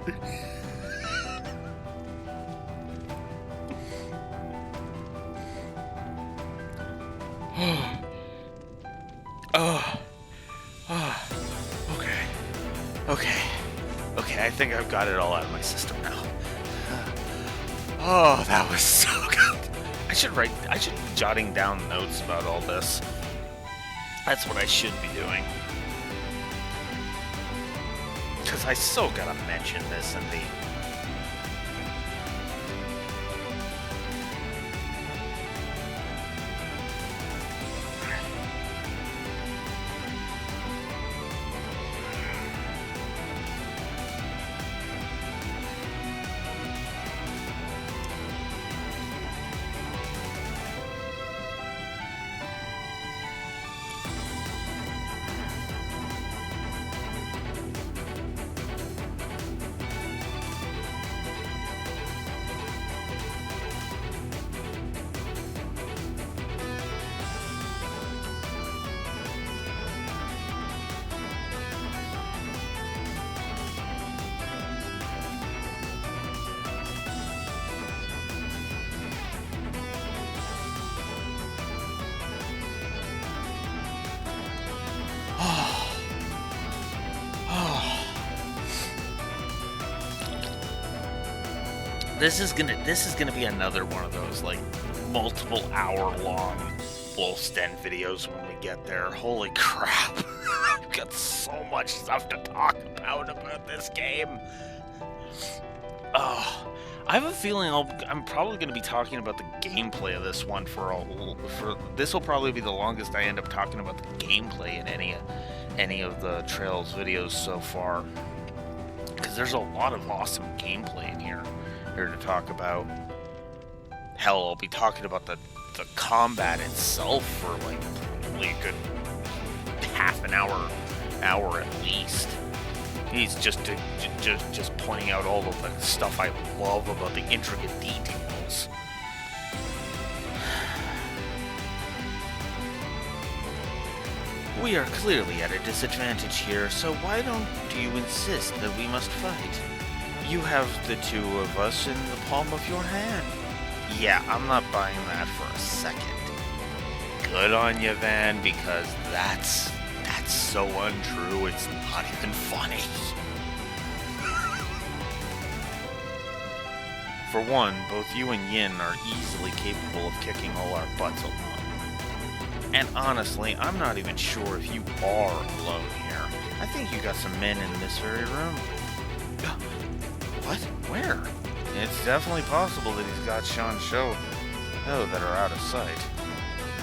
Okay, I think I've got it all out of my system now. Oh, that was so good. I should be jotting down notes about all this. That's what I should be doing. Because I so gotta mention this in the... This is gonna be another one of those like multiple hour long Wolf's Den videos when we get there. Holy crap. I've got so much stuff to talk about this game. Oh, I have a feeling I'm probably going to be talking about the gameplay of this one this will probably be the longest I end up talking about the gameplay in any of the Trails videos so far, because there's a lot of awesome gameplay in here to talk about. Hell, I'll be talking about the combat itself for like probably a good half an hour at least. He's just pointing out all of the stuff I love about the intricate details. We are clearly at a disadvantage here, so why don't you insist that we must fight? You have the two of us in the palm of your hand. Yeah, I'm not buying that for a second. Good on you, Van, because that's so untrue, it's not even funny. For one, both you and Yin are easily capable of kicking all our butts alone. And honestly, I'm not even sure if you are alone here. I think you got some men in this very room. What? Where? It's definitely possible that he's got Sean Show that are out of sight.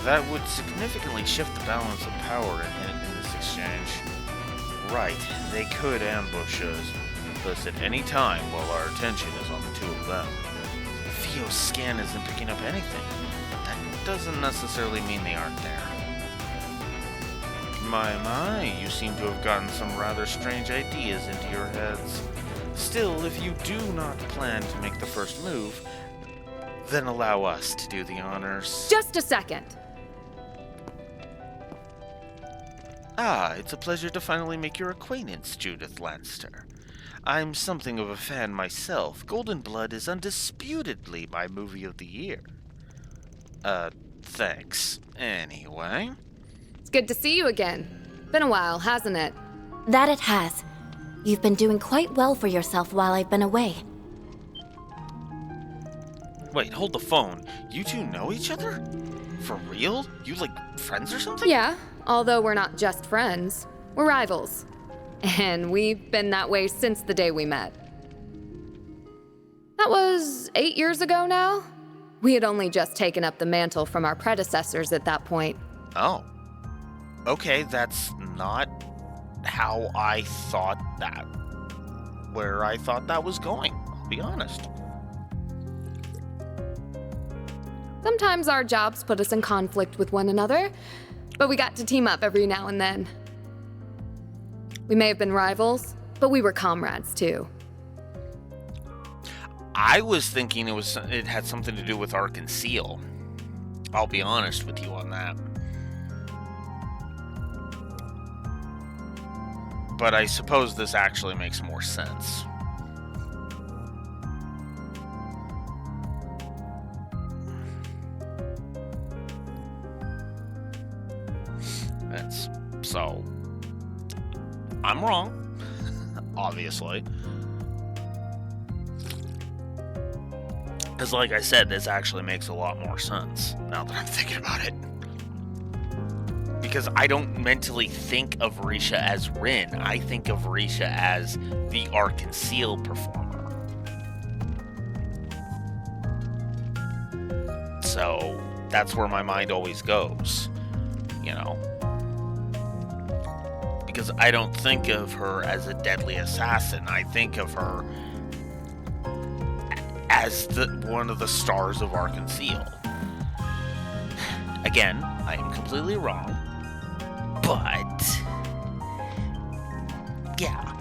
That would significantly shift the balance of power in this exchange. Right, they could ambush us at any time while our attention is on the two of them. Theo's scan isn't picking up anything, but that doesn't necessarily mean they aren't there. My, you seem to have gotten some rather strange ideas into your heads. Still, if you do not plan to make the first move, then allow us to do the honors. Just a second. Ah, it's a pleasure to finally make your acquaintance, Judith Lanster. I'm something of a fan myself. Golden Blood is undisputedly my movie of the year. Thanks. Anyway. It's good to see you again. Been a while, hasn't it? That it has. You've been doing quite well for yourself while I've been away. Wait, hold the phone. You two know each other? For real? You, friends or something? Yeah, although we're not just friends. We're rivals. And we've been that way since the day we met. That was 8 years ago now? We had only just taken up the mantle from our predecessors at that point. Oh. Okay, that's not how I thought that... where I thought that was going, I'll be honest. Sometimes our jobs put us in conflict with one another, but we got to team up every now and then. We may have been rivals, but we were comrades too. I was thinking it had something to do with our conceal. I'll be honest with you on that. But I suppose this actually makes more sense. So, I'm wrong, obviously. Because like I said, this actually makes a lot more sense, now that I'm thinking about it. Because I don't mentally think of Risha as Rin, I think of Risha as the Art Conceal performer. So, that's where my mind always goes, you know. Because I don't think of her as a deadly assassin. I think of her as one of the stars of Art Conceal. Again, I am completely wrong. But... yeah.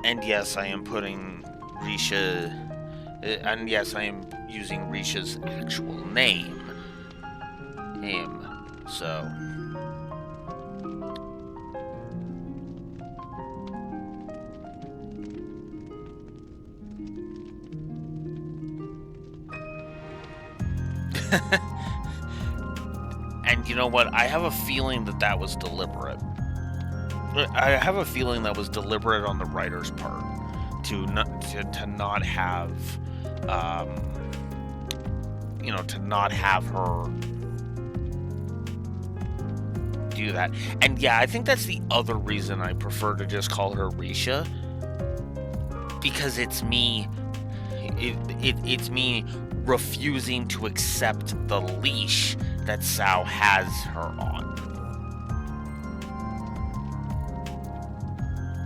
And yes, I am putting Risha... and yes, I am using Risha's actual name. So... And you know what? I have a feeling that was deliberate. I have a feeling that was deliberate on the writer's part to not have, to not have her do that. And yeah, I think that's the other reason I prefer to just call her Risha, because it's me. It's me refusing to accept the leash that Sao has her on.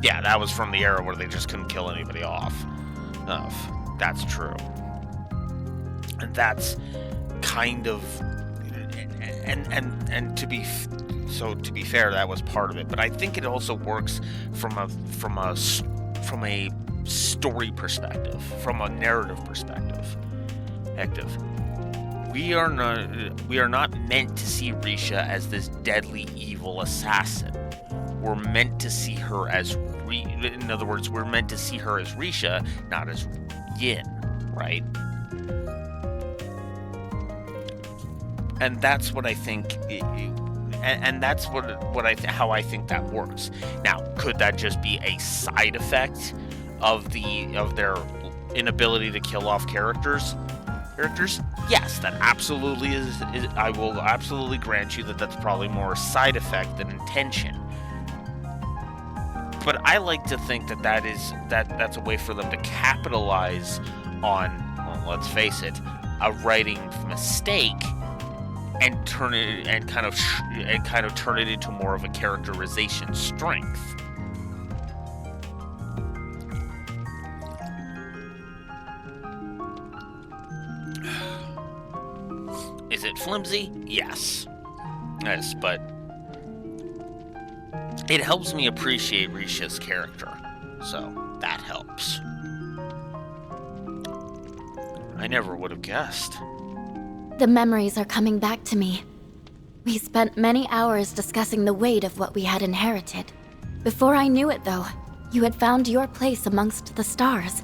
Yeah, that was from the era where they just couldn't kill anybody off. That's true. And that's kind of... And to be fair, that was part of it. But I think it also works from a story perspective, from a narrative perspective. We are not meant to see Risha as this deadly evil assassin. We're meant to see her as in other words, we're meant to see her as Risha, not as Yin, right? And that's what I think, and that's how I think that works. Now, could that just be a side effect of their inability to kill off characters? Yes, that absolutely is. I will absolutely grant you that that's probably more a side effect than intention. But I like to think that's a way for them to capitalize on, well, let's face it, a writing mistake, and turn it and kind of turn it into more of a characterization strength. Is it flimsy? Yes, but it helps me appreciate Risha's character, so that helps. I never would have guessed. The memories are coming back to me. We spent many hours discussing the weight of what we had inherited. Before I knew it, though, you had found your place amongst the stars.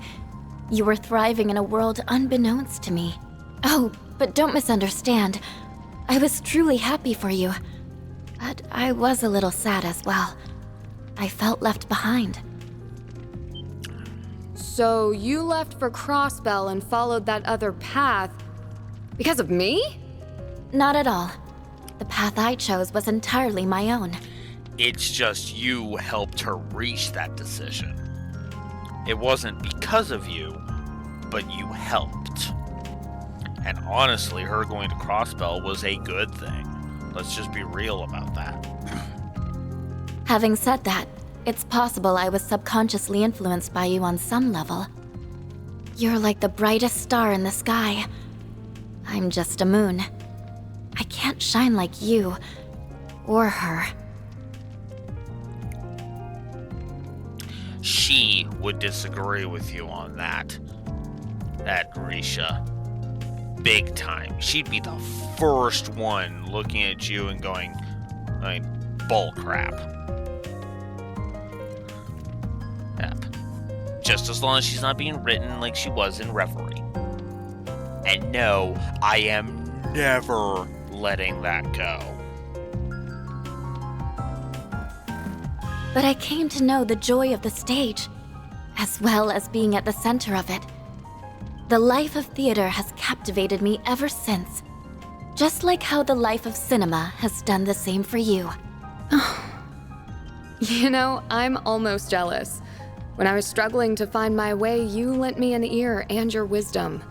You were thriving in a world unbeknownst to me. Oh, but don't misunderstand. I was truly happy for you. But I was a little sad as well. I felt left behind. So you left for Crossbell and followed that other path because of me? Not at all. The path I chose was entirely my own. It's just you helped her reach that decision. It wasn't because of you, but you helped. And honestly, her going to Crossbell was a good thing. Let's just be real about that. Having said that, it's possible I was subconsciously influenced by you on some level. You're like the brightest star in the sky. I'm just a moon. I can't shine like you, or her. She would disagree with you on that. That Risha. Big time. She'd be the first one looking at you and going, bull crap. Yep. Just as long as she's not being written like she was in Reverie. And no, I am never letting that go. But I came to know the joy of the stage, as well as being at the center of it. The life of theater has captivated me ever since, just like how the life of cinema has done the same for you. You know, I'm almost jealous. When I was struggling to find my way, you lent me an ear and your wisdom.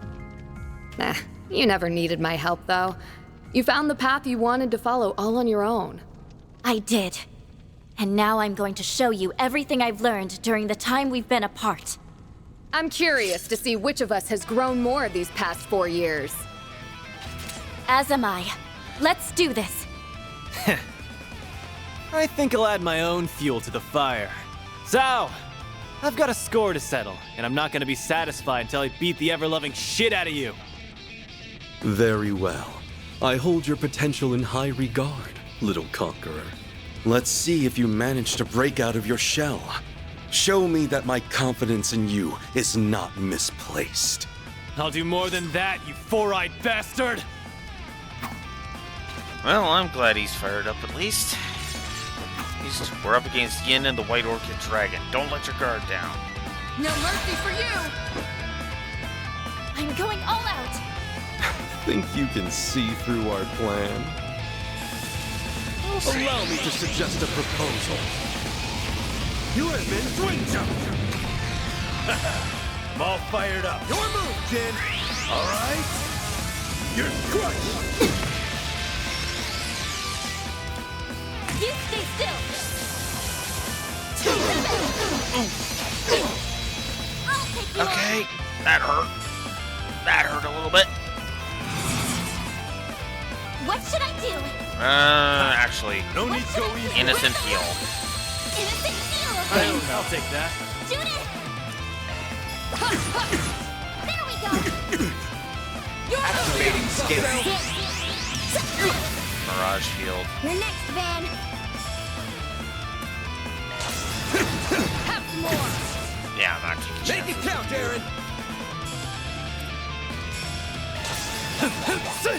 Nah, you never needed my help, though. You found the path you wanted to follow all on your own. I did. And now I'm going to show you everything I've learned during the time we've been apart. I'm curious to see which of us has grown more these past 4 years. As am I. Let's do this. I think I'll add my own fuel to the fire. So, I've got a score to settle, and I'm not gonna be satisfied until I beat the ever-loving shit out of you. Very well. I hold your potential in high regard, little conqueror. Let's see if you manage to break out of your shell. Show me that my confidence in you is not misplaced. I'll do more than that, you four-eyed bastard! Well, I'm glad he's fired up at least. We're up against Yin and the White Orchid Dragon. Don't let your guard down. No mercy for you! I'm going all out! Think you can see through our plan? Allow me to suggest a proposal. You have been swing jumped! I'm all fired up. Your move, Jin! Alright? You're crushed! You stay still! Okay, that hurt. That hurt a little bit. What should I do? Actually, no need to go easy. Innocent heal. Innocent heal! I'll take that. Shoot it! There we go! Activating skill. Mirage Field. You're next, Van. Have some more. Yeah, I'm not taking Make it count, Aaron!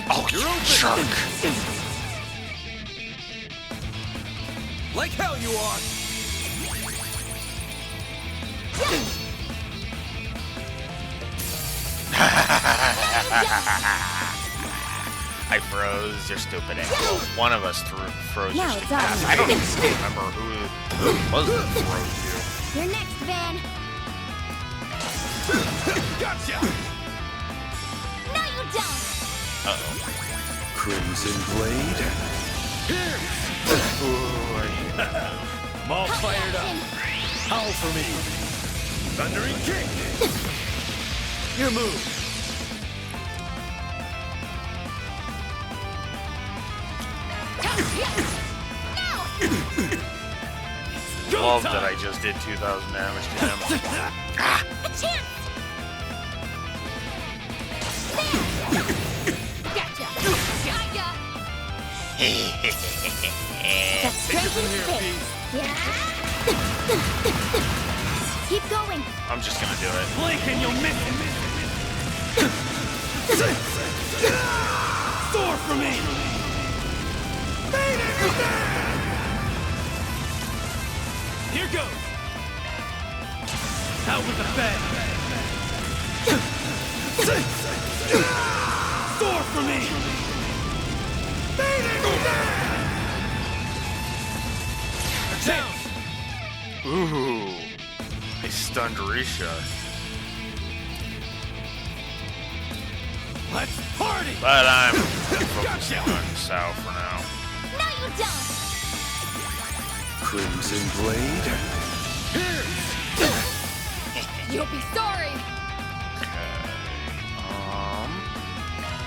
Oh, you jerk! Like hell you are! I froze your stupid ass. Well, one of us froze your Now stupid it's ass. on. I don't even remember who it was that froze you. You're next, Van. Gotcha! No, you don't. Uh-oh. Crimson Blade. I'm all fired up. Howl for me. Thundering kick. Your move. Love that I just did 2,000 damage to him. Ah. A chance. Gotcha. That's strength and space. Yeah. Keep going. I'm just gonna do it. Blink and you'll miss it. Soar for me. Here goes. Out with the bang. Soar for me. Down. Ooh. I stunned Risha. Let's party. But I'm focusing on Sao for now. No, you don't. Crimson Blade. You'll be sorry.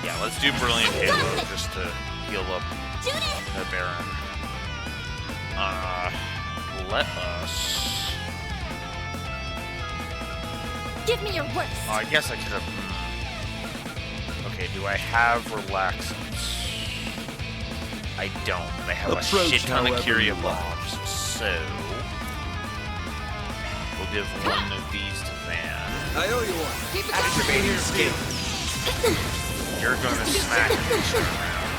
Yeah, let's do Brilliant Halo just to heal up the Baron. Let us... Give me your worst. Oh, I guess I could have... Okay, do I have Relaxants? I don't. I have a shit ton of Curia bombs, so... We'll give one of these to Van. I owe you one. Keep it Activate your skill. You're gonna smack this around.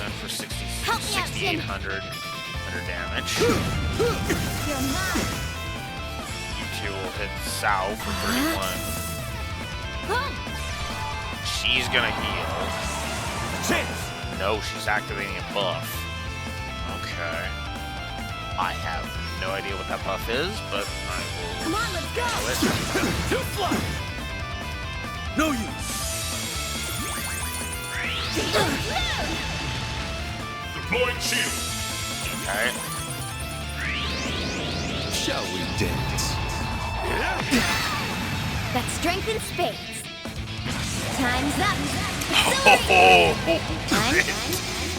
And for 6,800 damage. You're mine. You two will hit Sao for 31. She's gonna heal. Chance. No, she's activating a buff. Okay. I have no idea what that buff is, but I will. Come on, let's go. Two fly. No use. Deploying shield. Okay. Shall we dance? That's strength in spades. Time's up.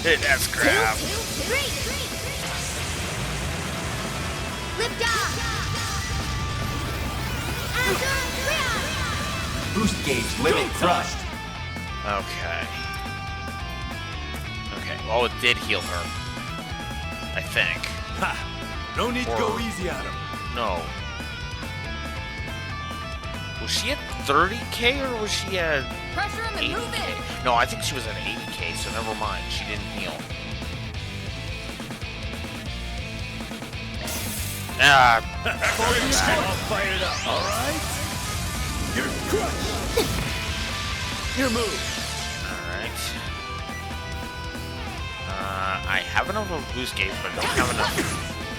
That's crap. 2, 3. Lift off. Boost gauge limit thrust. Okay. Okay. Well, it did heal her. I think. Ha! No need to go easy on him. No. Was she at 30k or was she at Pressure him and move 80k? it. No, I think she was at 80k, so never mind. She didn't heal. Ah. All fired up. All right. You're crushed. Your move. Alright. I have enough of boost gauge, but I don't have enough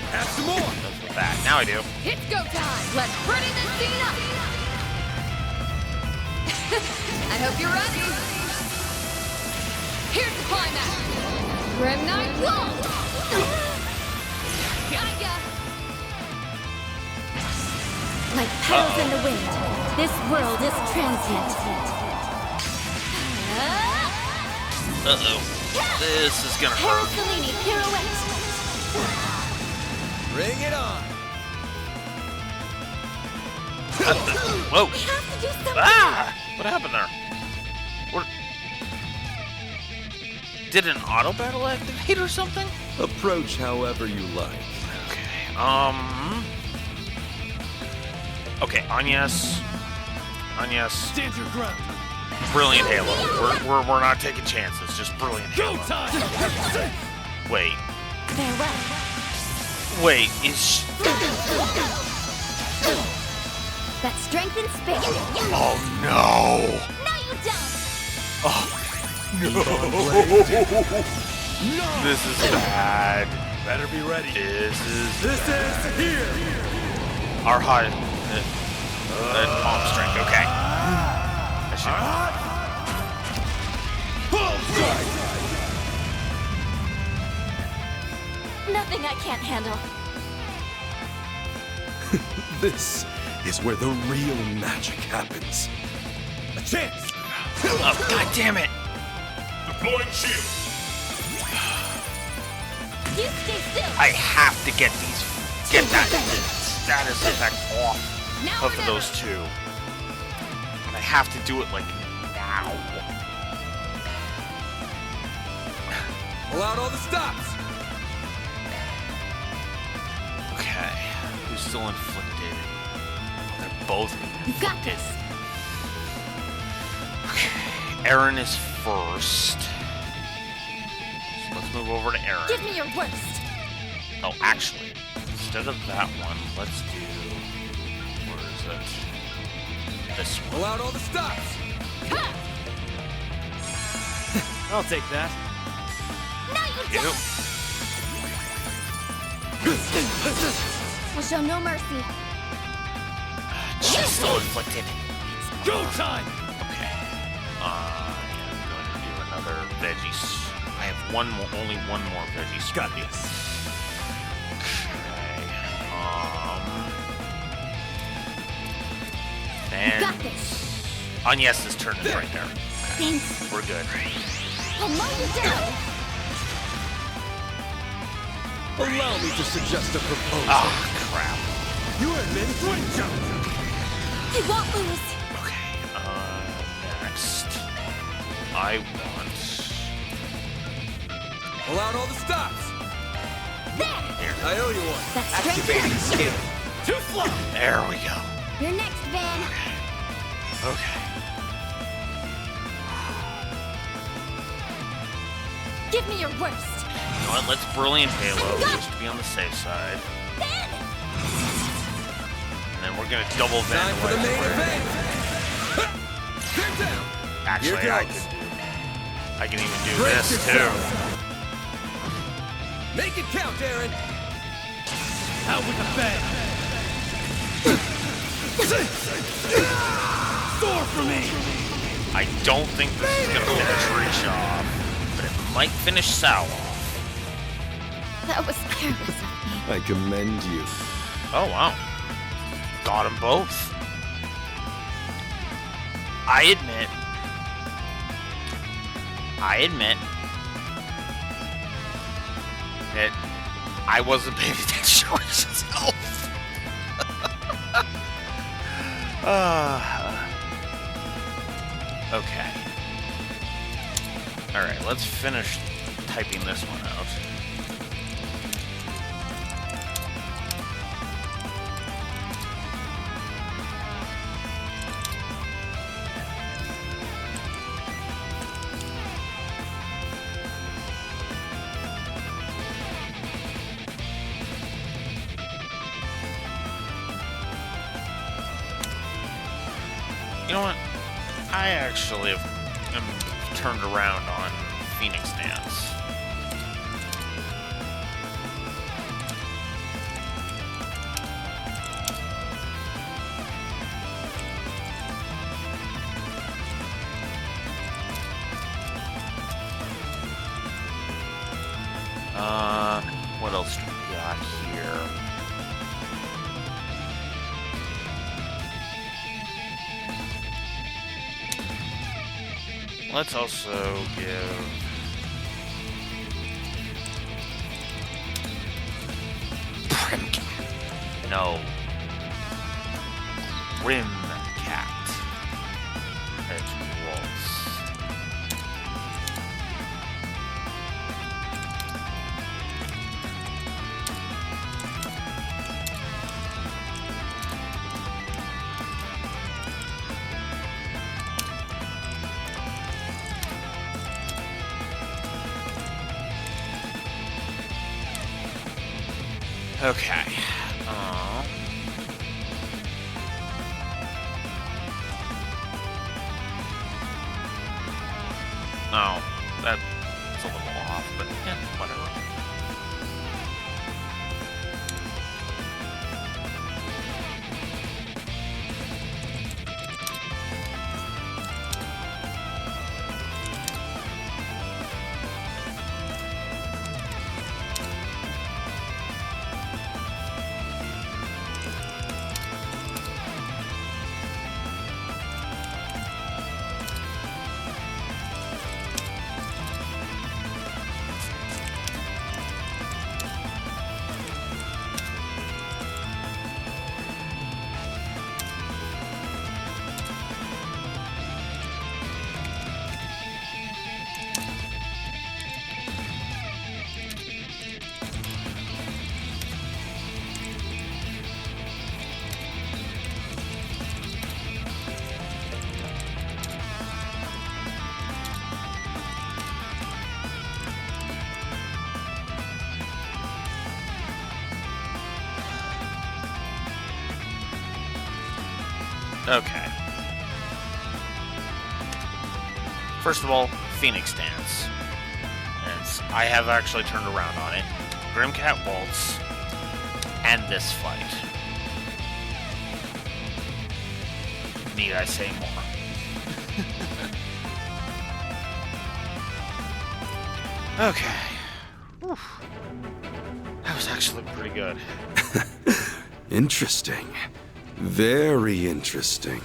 Have some more. of that. Now I do. It's go time. Let's pretty this scene up. I hope you're ready. Here's the climax. Grim Night Wall. Got ya. Like petals in the wind, this world is transient. Uh-oh. This is gonna hurt. Paracellini pirouette. Bring it on. Whoa. We have to do something. Ah! What happened there? What? Did an auto battle activate or something? Approach however you like. Okay. Okay, Agnes. Stand your ground. Brilliant Halo. We're not taking chances. Just Brilliant Go Halo. time. Wait. Farewell. Wait, is That strength in space. Oh no! No, you don't. Oh no! This is bad. Better be ready. This is here. our high palm strength. Okay. I should. Nothing I can't handle. This is where the real magic happens. A chance. Oh, God damn it! Deploying shield. You stay still. I have to get that status effect off Now of those two. And I have to do it like now. Pull out all the stops. Okay, who's still inflicted? They're both being You got inflicted. this. Okay, Aaron is first. So let's move over to Aaron. Give me your worst. Oh, actually, instead of that one, let's do. Where is it? This one. Pull out all the stops. I'll take that. No, you Ew. don't. We'll show no mercy. She's still inflicted. Go time! Okay. I'm going to do another veggie. I have only one more veggie smoothie. Got this. Okay. And Got this. Agnes' turn is right there. Thanks. We're good. I'll mow you down. Allow me to suggest a proposal. Ah, crap. You have been twin jump. You won't lose. Okay. Next. I want. Pull out all the stops. There. I owe you one. That's strength. Activating skill. Too slow! There we go. You're next, Van. Okay. Give me your worst. You know what? Let's Brilliant Halo just to be on the safe side. Van. And then we're gonna double Van. Time for the main event. Get down. Actually, Here I goes. can even do Brace this yourself. too. Make it count, Aaron. Out with the bang! Soar for me! I don't think this is gonna finish Reach off, but it might finish Sal off. That was careless of me. I commend you. Oh wow. Got them both. I admit that I wasn't paying attention to Rachel's health. Okay. Alright, let's finish typing this one out. You know what? I actually am turned around on Phoenix Dance. What else do we got here? Let's also give... No. Rimcat. It was. Okay. Oh, that's a little off, but yeah, whatever. Okay. First of all, Phoenix Dance. I have actually turned around on it. Grimcat Waltz. And this fight. Need I say more? Okay. Whew. That was actually pretty good. Interesting. Very interesting.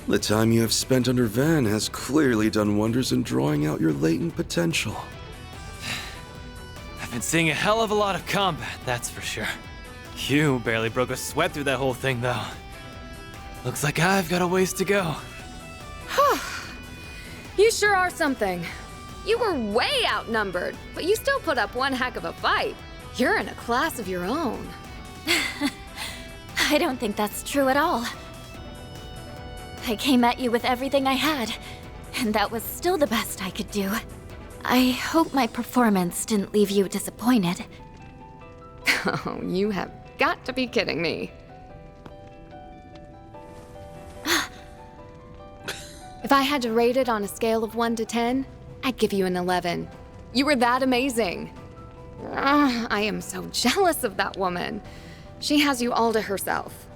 The time you have spent under Van has clearly done wonders in drawing out your latent potential. I've been seeing a hell of a lot of combat, that's for sure. You barely broke a sweat through that whole thing, though. Looks like I've got a ways to go. You sure are something. You were way outnumbered, but you still put up one heck of a fight. You're in a class of your own. I don't think that's true at all. I came at you with everything I had, and that was still the best I could do. I hope my performance didn't leave you disappointed. Oh, you have got to be kidding me. If I had to rate it on a scale of 1 to 10, I'd give you an 11. You were that amazing. I am so jealous of that woman. She has you all to herself.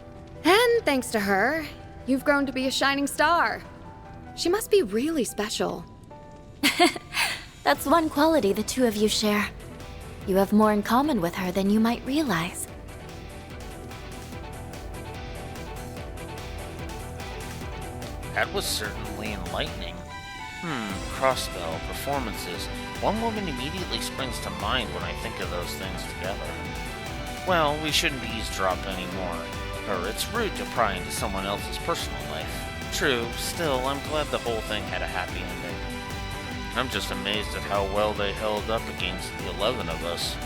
And thanks to her, you've grown to be a shining star. She must be really special. That's one quality the two of you share. You have more in common with her than you might realize. That was certainly enlightening. Crossbell, performances. One woman immediately springs to mind when I think of those things together. Well, we shouldn't eavesdrop anymore, or it's rude to pry into someone else's personal life. True, still, I'm glad the whole thing had a happy ending. I'm just amazed at how well they held up against the 11 of us.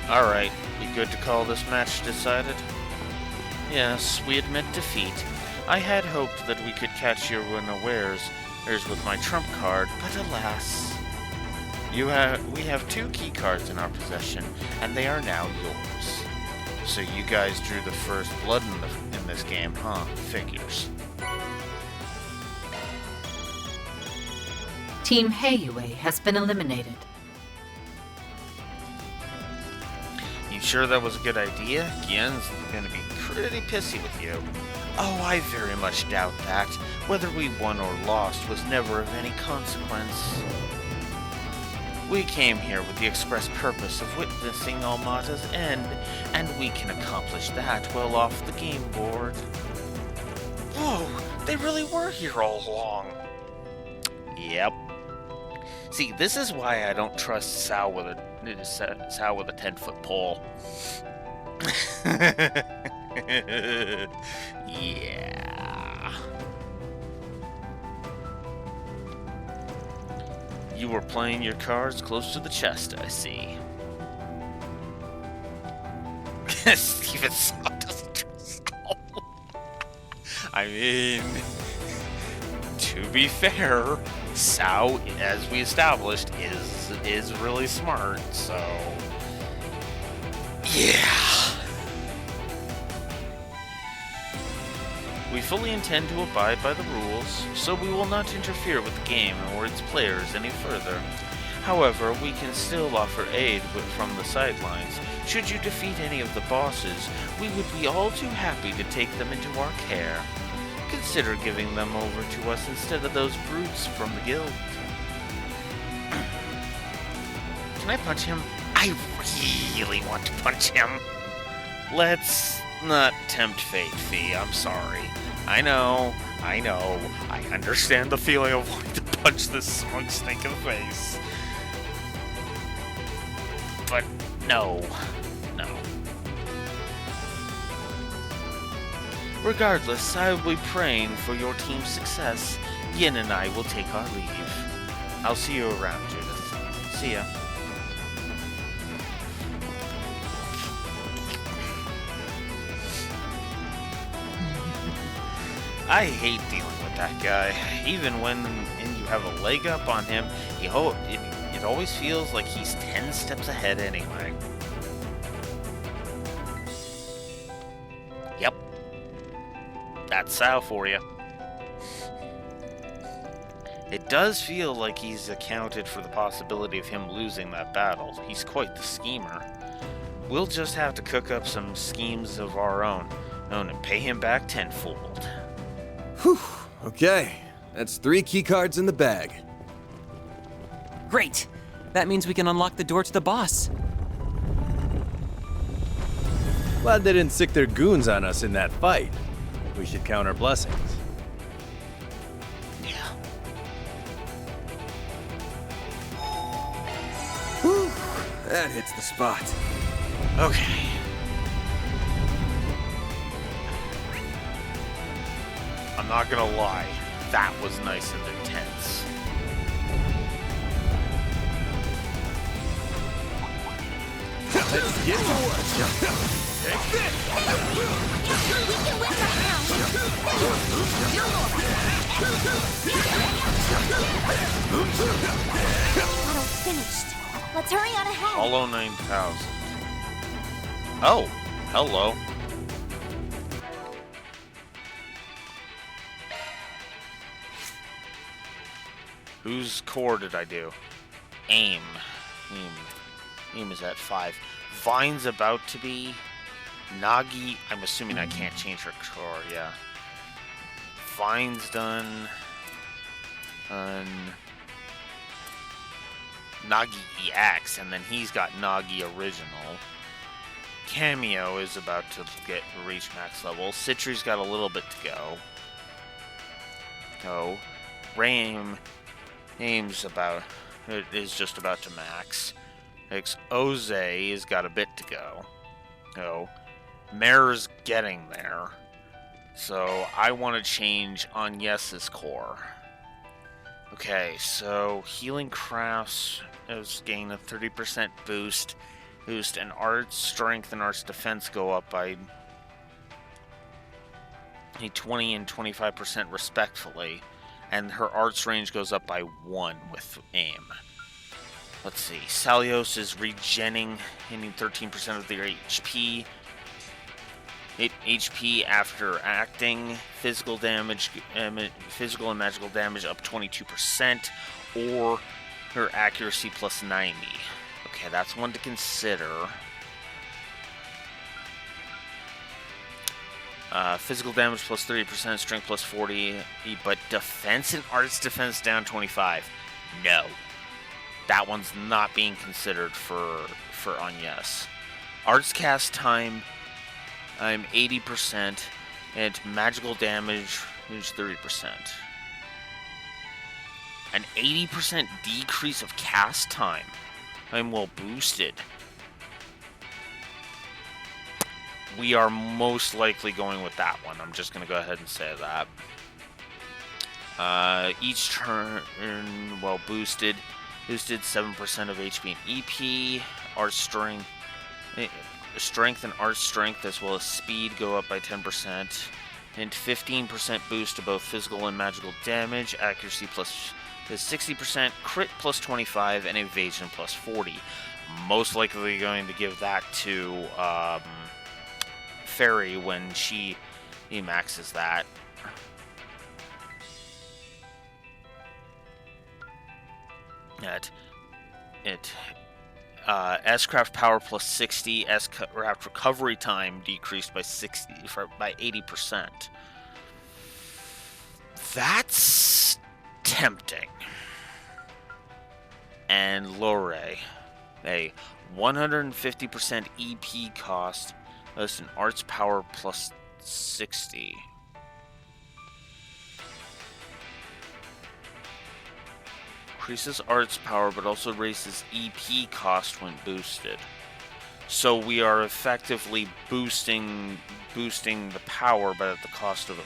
Alright, we good to call this match decided? Yes, we admit defeat. I had hoped that we could catch you unawares with my trump card, but alas. We have 2 key cards in our possession, and they are now yours. So you guys drew the first blood in this game, huh? Figures. Team Heiyue has been eliminated. You sure that was a good idea? Gien's gonna be pretty pissy with you. Oh, I very much doubt that. Whether we won or lost was never of any consequence. We came here with the express purpose of witnessing Almata's end, and we can accomplish that well off the game board. Whoa, they really were here all along. Yep. See, this is why I don't trust Sal with a 10-foot pole. Yeah. You were playing your cards close to the chest, I see. Steven Saw doesn't trust Saul. I mean, to be fair, Sao, as we established, is really smart, so We fully intend to abide by the rules, so we will not interfere with the game or its players any further. However, we can still offer aid from the sidelines. Should you defeat any of the bosses, we would be all too happy to take them into our care. Consider giving them over to us instead of those brutes from the guild. Can I punch him? I really want to punch him. Let's not tempt fate, Fee. I'm sorry. I know. I understand the feeling of wanting to punch this smug snake in the face. But no. Regardless, I will be praying for your team's success. Yin and I will take our leave. I'll see you around, Judith. See ya. I hate dealing with that guy. Even when you have a leg up on him, it always feels like he's 10 steps ahead anyway. Yep. That's Sal for you. It does feel like he's accounted for the possibility of him losing that battle. He's quite the schemer. We'll just have to cook up some schemes of our own and pay him back tenfold. Whew. Okay. That's 3 keycards in the bag. Great! That means we can unlock the door to the boss. Glad they didn't sick their goons on us in that fight. We should count our blessings. Yeah. Whew. That hits the spot. Okay. I'm not gonna lie, that was nice and intense. Let's get to work. Take this! We can win right now! Battle's finished. Let's hurry on ahead. Hollow 9000. Oh, hello. Whose core did I do? Aim is at 5. Vine's about to be. Nagi, I'm assuming I can't change her core, yeah. Vine's done. Nagi EX, and then he's got Nagi Original. Cameo is about to reach max level. Citri's got a little bit to go. Aim's just about to max. Oze has got a bit to go. Mare's getting there. So I want to change Agnes's core. Okay, so Healing Crafts is gaining a 30% boost, and Art's Strength and Art's Defense go up by a 20 and 25% respectively, and her Arts range goes up by 1 with Aim. Let's see, Salios is regenning, hitting 13% of their HP. HP after acting, physical damage, physical and magical damage up 22%, or her accuracy plus 90. Okay, that's one to consider. Physical damage plus 30%, strength plus 40, but defense and arts defense down 25. No. That one's not being considered for Agnes. Arts cast time, I'm 80%, and magical damage is 30%. An 80% decrease of cast time. I'm well boosted. We are most likely going with that one. I'm just going to go ahead and say that. Each turn, well boosted 7% of HP and EP. Art strength and art strength as well as speed go up by 10%. And 15% boost to both physical and magical damage. Accuracy plus is 60%, crit plus 25, and evasion plus 40. Most likely going to give that to Fairy when he maxes that. S-Craft power plus 60, S-Craft recovery time decreased by 80%. That's tempting. And Lore, a 150% EP cost, that's an arts power plus 60. Increases arts power, but also raises EP cost when boosted. So we are effectively boosting the power, but at the cost of it.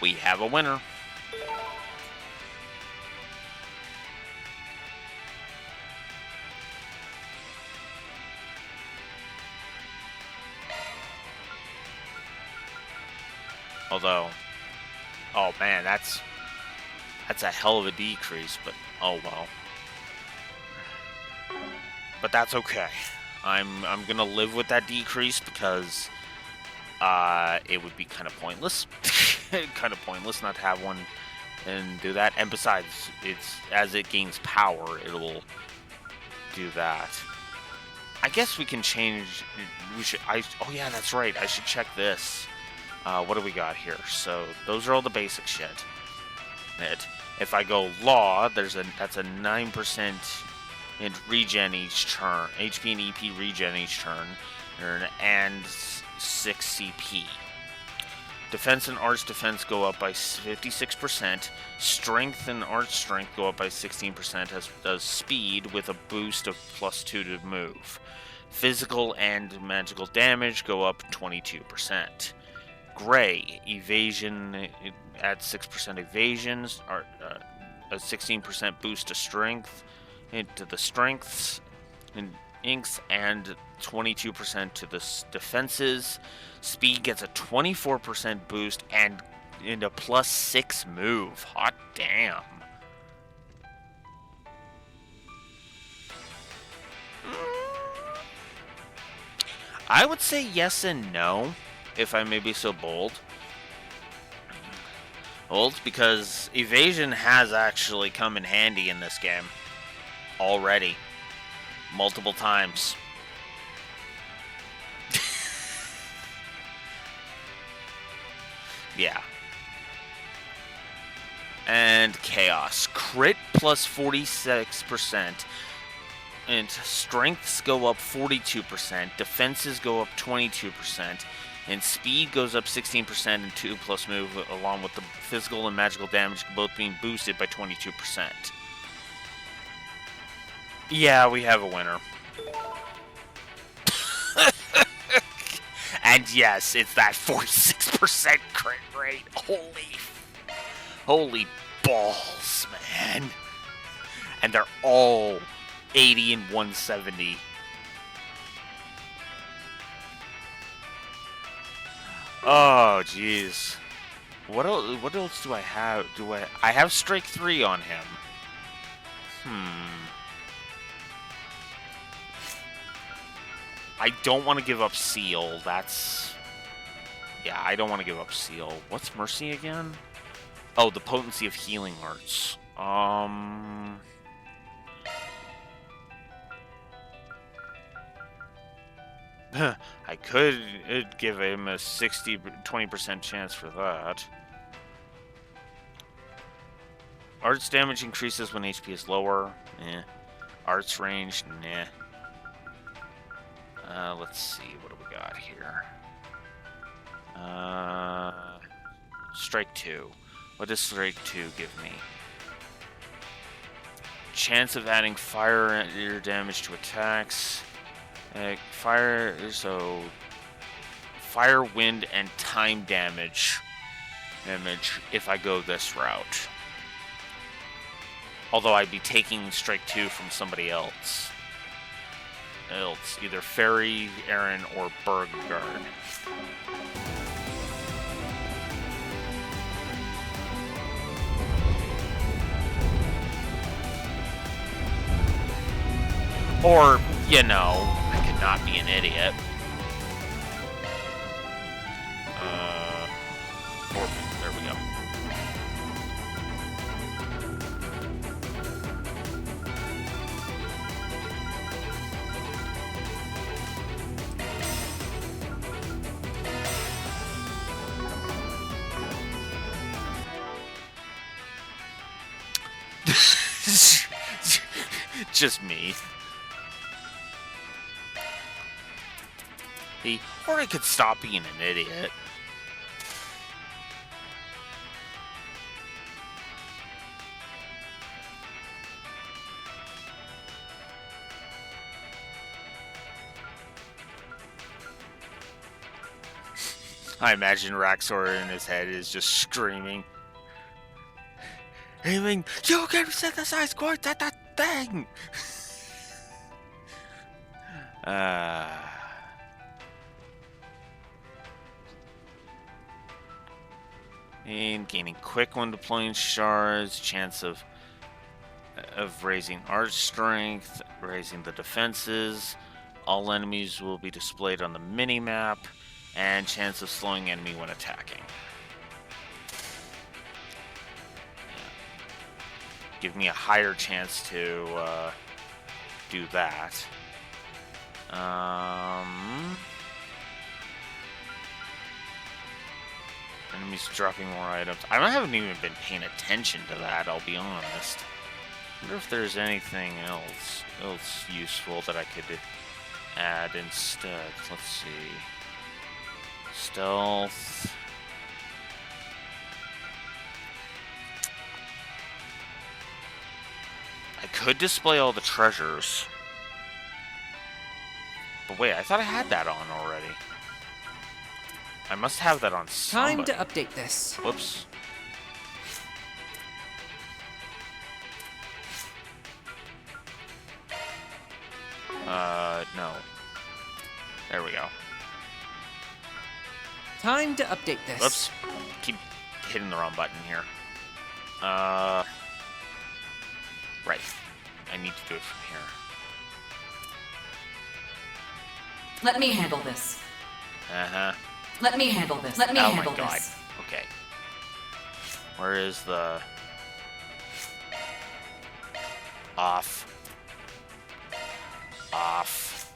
We have a winner. Although, oh man, that's a hell of a decrease, but oh well. But that's okay. I'm gonna live with that decrease because it would be kind of pointless. Kind of pointless not to have one and do that. And besides, it's as it gains power, it will do that. I guess we can change. Oh yeah, that's right. I should check this. What do we got here? So those are all the basic shit. If I go law, that's a 9% in regen each turn, HP and EP regen each turn, and 6 CP. Defense and arts defense go up by 56%. Strength and arts strength go up by 16%, as does speed with a boost of +2 to move. Physical and magical damage go up 22%. Gray, evasion at 6% evasions, or a 16% boost to strength, into the strengths, and inks, and 22% to the defenses. Speed gets a 24% boost and into +6 move. Hot damn. I would say yes and no, if I may be so bold. Because evasion has actually come in handy in this game. Already. Multiple times. Yeah. And chaos. Crit plus 46%. And strengths go up 42%. Defenses go up 22%. And speed goes up 16% and 2 plus move, along with the physical and magical damage both being boosted by 22%. Yeah, we have a winner. And yes, it's that 46% crit rate. Holy balls, man. And they're all 80 and 170. Oh, jeez. What else do I have? I have Strike 3 on him. I don't want to give up Seal. Yeah, I don't want to give up Seal. What's Mercy again? Oh, the potency of healing arts. I could give him a 20% chance for that. Arts damage increases when HP is lower. Arts range, nah. Let's see, what do we got here? Strike 2. What does Strike 2 give me? Chance of adding fire damage to attacks. Fire, wind, and time damage if I go this route. Although I'd be taking Strike 2 from somebody else. Either Fairy, Aaron, or Bergard. Or, you know, I could not be an idiot. Orphan, there we go. Just me. Or I could stop being an idiot. I imagine Raxor in his head is just screaming. Aiming, you can synthesize quite that thing! And gaining quick when deploying shards, chance of raising arch strength, raising the defenses. All enemies will be displayed on the mini-map, and chance of slowing enemy when attacking. Give me a higher chance to do that. Enemies dropping more items. I haven't even been paying attention to that, I'll be honest. I wonder if there's anything else useful that I could add instead. Let's see. Stealth. I could display all the treasures. But wait, I thought I had that on already. I must have that on somebody. Time to update this. Whoops. No. There we go. Time to update this. Whoops. Keep hitting the wrong button here. Right. I need to do it from here. Let me handle this. Uh-huh. Let me handle this. Let me handle Oh my god. this. Okay. Where is the... Off. Off.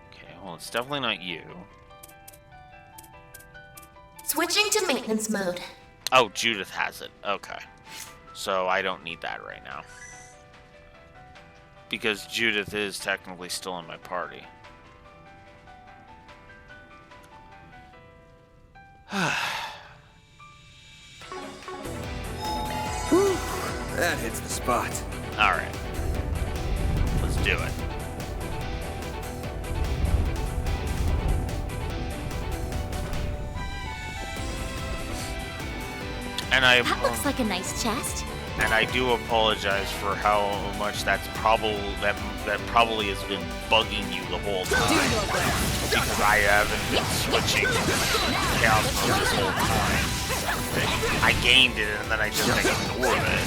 Okay, well, it's definitely not you. Switching to maintenance mode. Oh, Judith has it. Okay. So I don't need that right now. Because Judith is technically still in my party. Whew, that hits the spot. Alright. Let's do it. And That looks like a nice chest. And I do apologize for how much that's probably that probably has been bugging you the whole time. Because I haven't been switching chaos mode this whole time. I gained it and then I just ignored it.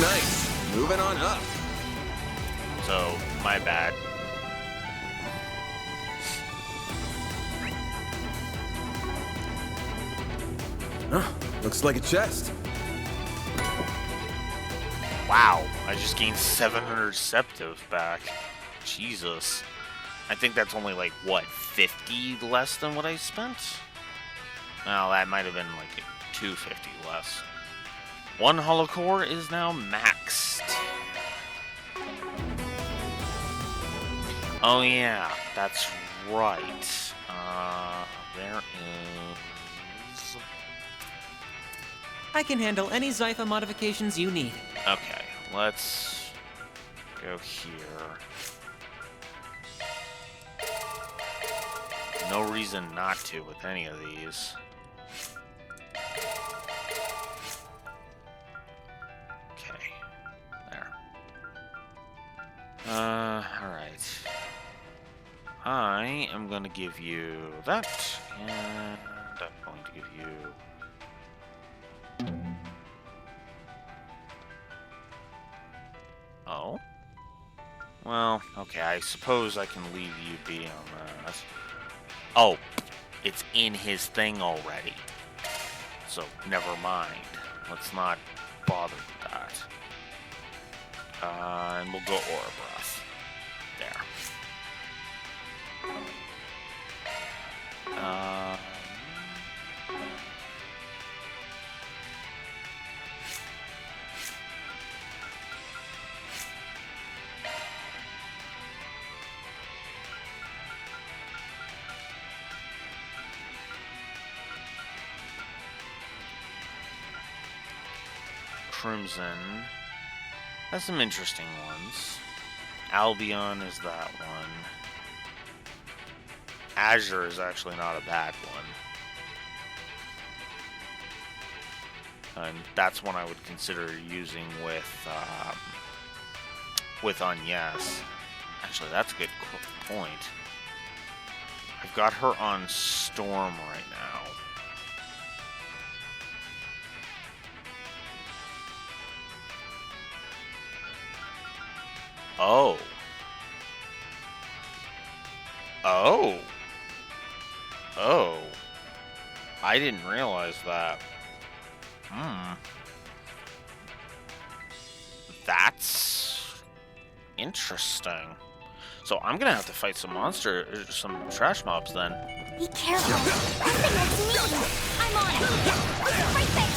Nice. Moving on up. So, my bad. Huh, looks like a chest. Wow, I just gained 700 Septive back. Jesus. I think that's only like, what, 50 less than what I spent? Well, that might have been like 250 less. One holocore is now maxed. Oh yeah, that's right. There is... I can handle any Zypha modifications you need. Okay, let's go here. No reason not to with any of these. Okay, there. Alright. I am gonna give you that, and give you... Oh? Well, okay, I suppose I can leave you be on that. Oh, it's in his thing already. So, never mind. Let's not bother with that. And we'll go Aura Breath. There. Crimson has some interesting ones. Albion is that one. Azure is actually not a bad one. And that's one I would consider using with Agnes. Actually, that's a good point. I've got her on Storm right now. Oh. Oh. Oh. I didn't realize that. That's interesting. So I'm gonna have to fight some trash mobs then. Be careful. This thing looks mean. I'm on it. Right there.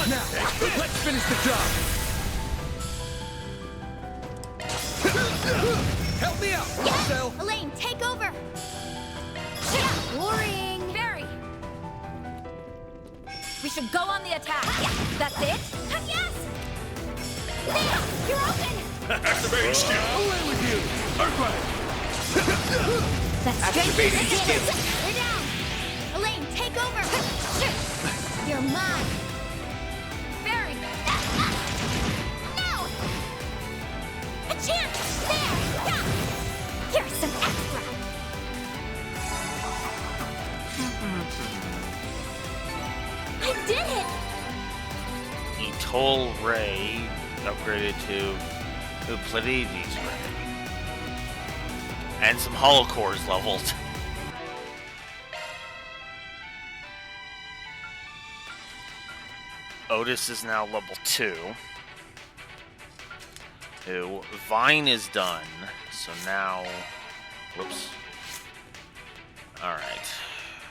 Now, let's finish the job. Help me out, Marcel! Elaine, take over! Boring! Very! We should go on the attack. That's it? Yes! There! You're open! Activate skill! Away with you! Earthquake! That's Activating skill! We're down! Elaine, take over! You're mine! Very! No! A chance! There! Yeah. Here's some extra! I did it! Etoll Ray upgraded to Euclides Ray. And some Holocores leveled. Otis is now level 2. Vine is done. So now... Whoops. Alright.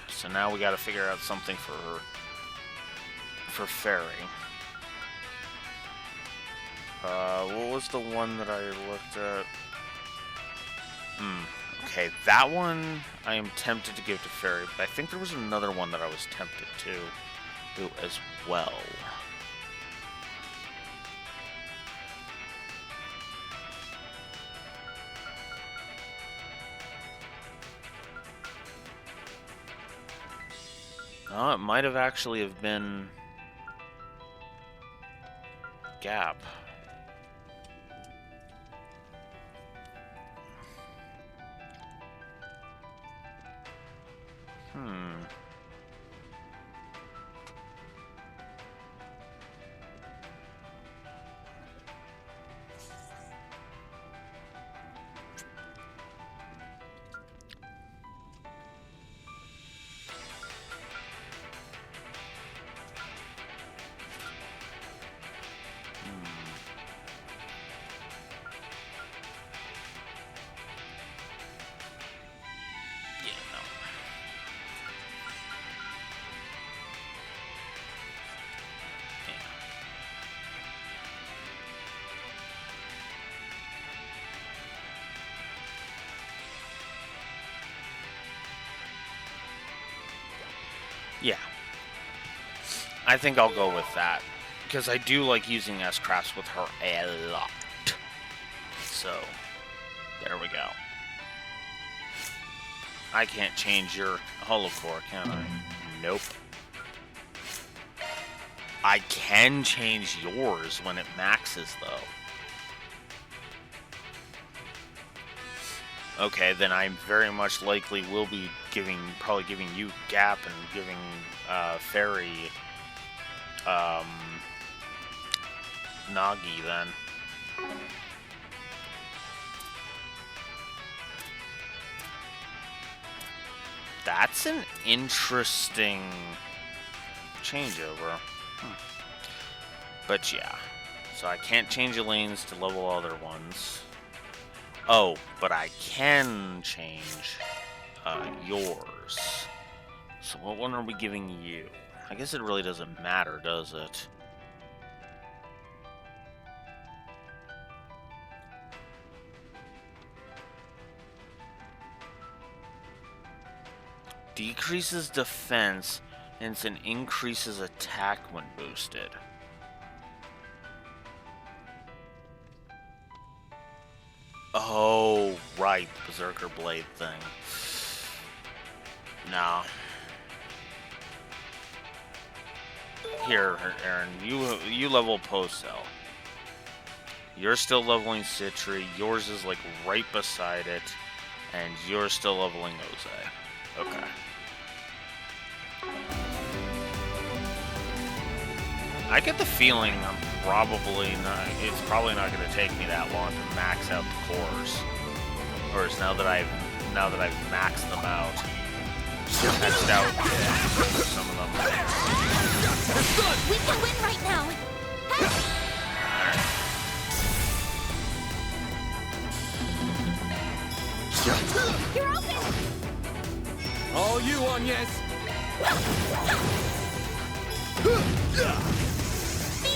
So now we gotta figure out something for Fairy. What was the one that I looked at? Okay, that one I am tempted to give to Fairy, but I think there was another one that I was tempted to do as well. Oh, it might have actually have been Gap. Yeah. I think I'll go with that. Because I do like using S-Crafts with her a lot. So, there we go. I can't change your holocore, can I? Nope. I can change yours when it maxes, though. Okay, then I very much likely will be probably giving you Gap and giving Fairy Nagi then. That's an interesting changeover. But yeah, so I can't change Elaine's to level other ones. Oh, but I can change yours. So what one are we giving you? I guess it really doesn't matter, does it? Decreases defense and increases attack when boosted. Oh, right, the Berserker Blade thing. No. Here, Aaron, you level Post-Cell. You're still leveling Citri, yours is like right beside it, and you're still leveling Oze. Okay. I get the feeling it's probably not going to take me that long to max out the cores. Or is now that I've maxed them out. Maxed out some of them. We can win right now. You're open. All you, Agnes.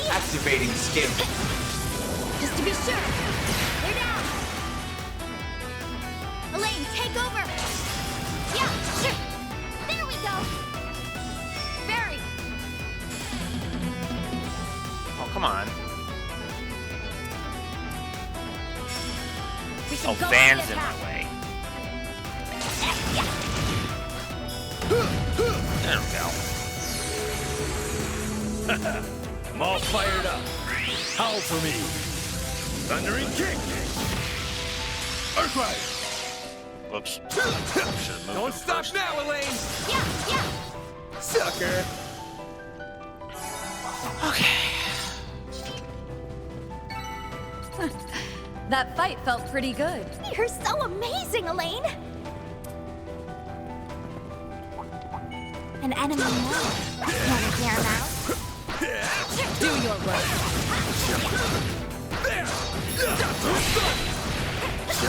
Activating skill. Just to be sure. They're down. Elaine, take over. Yeah, sure. There we go. Barry. Oh, come on. Oh, Van's in my way. There we go. I'm all fired up. Howl for me. Thundering kick. Earthrise. Whoops. Don't stop first. now, Elaine. Yeah. Sucker. That fight felt pretty good. You're so amazing, Elaine. An enemy more. Wanna hear him out? Do your work.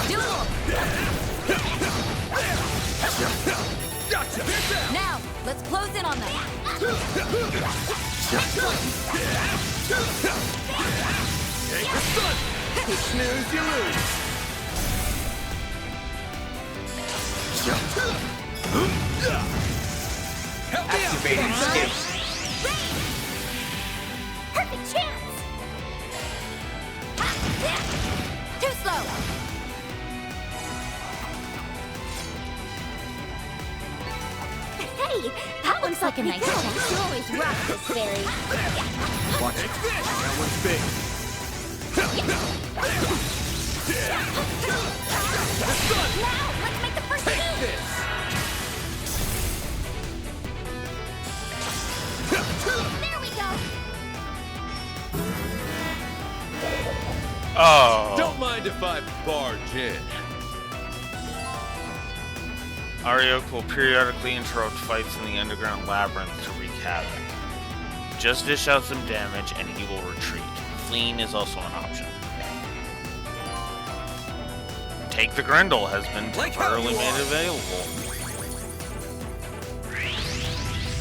Duel! Now, let's close in on them. Take the stun. You snooze, you lose. Help me Activating skill. Perfect chance. Too slow. Hey, that looks like a nice chance. You always rock this fairy. Watch it. That one's big. Now, let's make the first Take move. this. There we go. Oh. Don't mind if I barge in. Ariok will periodically interrupt fights in the underground labyrinth to wreak havoc. Just dish out some damage and he will retreat. Fleeing is also an option. Take the Grendel has been temporarily made available.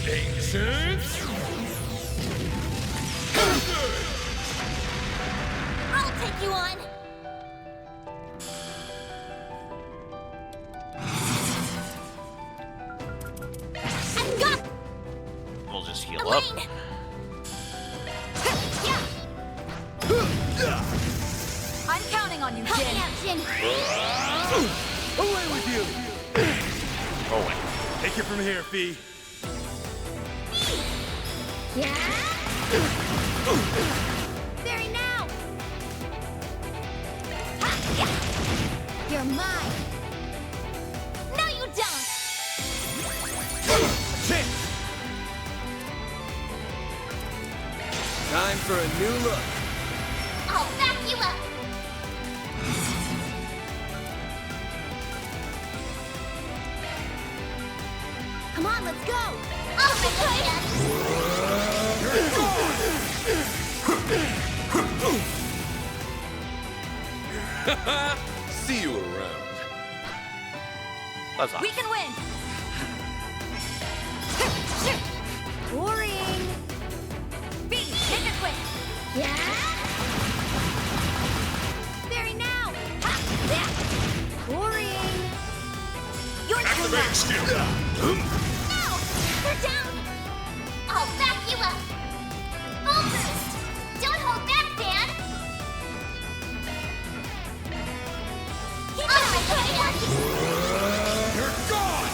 Patience. I'll take you on. I've got We'll just heal up. Elaine. I'm counting on you, Help Jin. me out, Jin. Away with you. Oh, wait. Take it from here, Fee. Yeah. Very now. Ha, yeah. You're mine. for a new look. I'll back you up. Come on, let's go. I'll be See you around. That's awesome. We can win. Boring. B, make it quick. Yeah. Very now. Ha. Yeah. Boring. Your turn now. No, they're down. I'll back you up. Full boost. Don't hold back, Dan. Keep on my head. You're gone!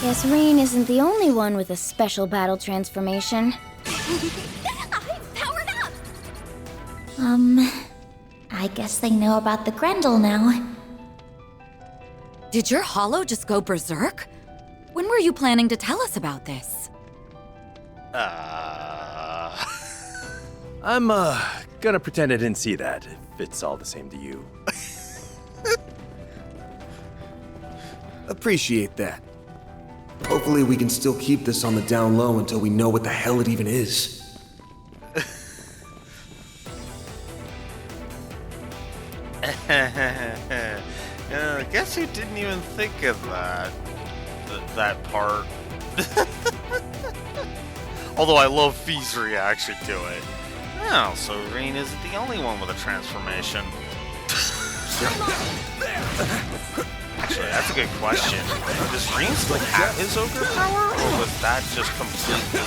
Guess Rain isn't the only one with a special battle transformation. I'm powered up. I guess they know about the Grendel now. Did your hollow just go berserk? When were you planning to tell us about this? I'm, gonna pretend I didn't see that, if it's all the same to you. Appreciate that. Hopefully we can still keep this on the down low until we know what the hell it even is. Guess who didn't even think of that? That part. Although I love Fee's reaction to it. Oh, so Rain isn't the only one with a transformation. Actually, that's a good question. Does Rain still have his ogre power, or was that just completely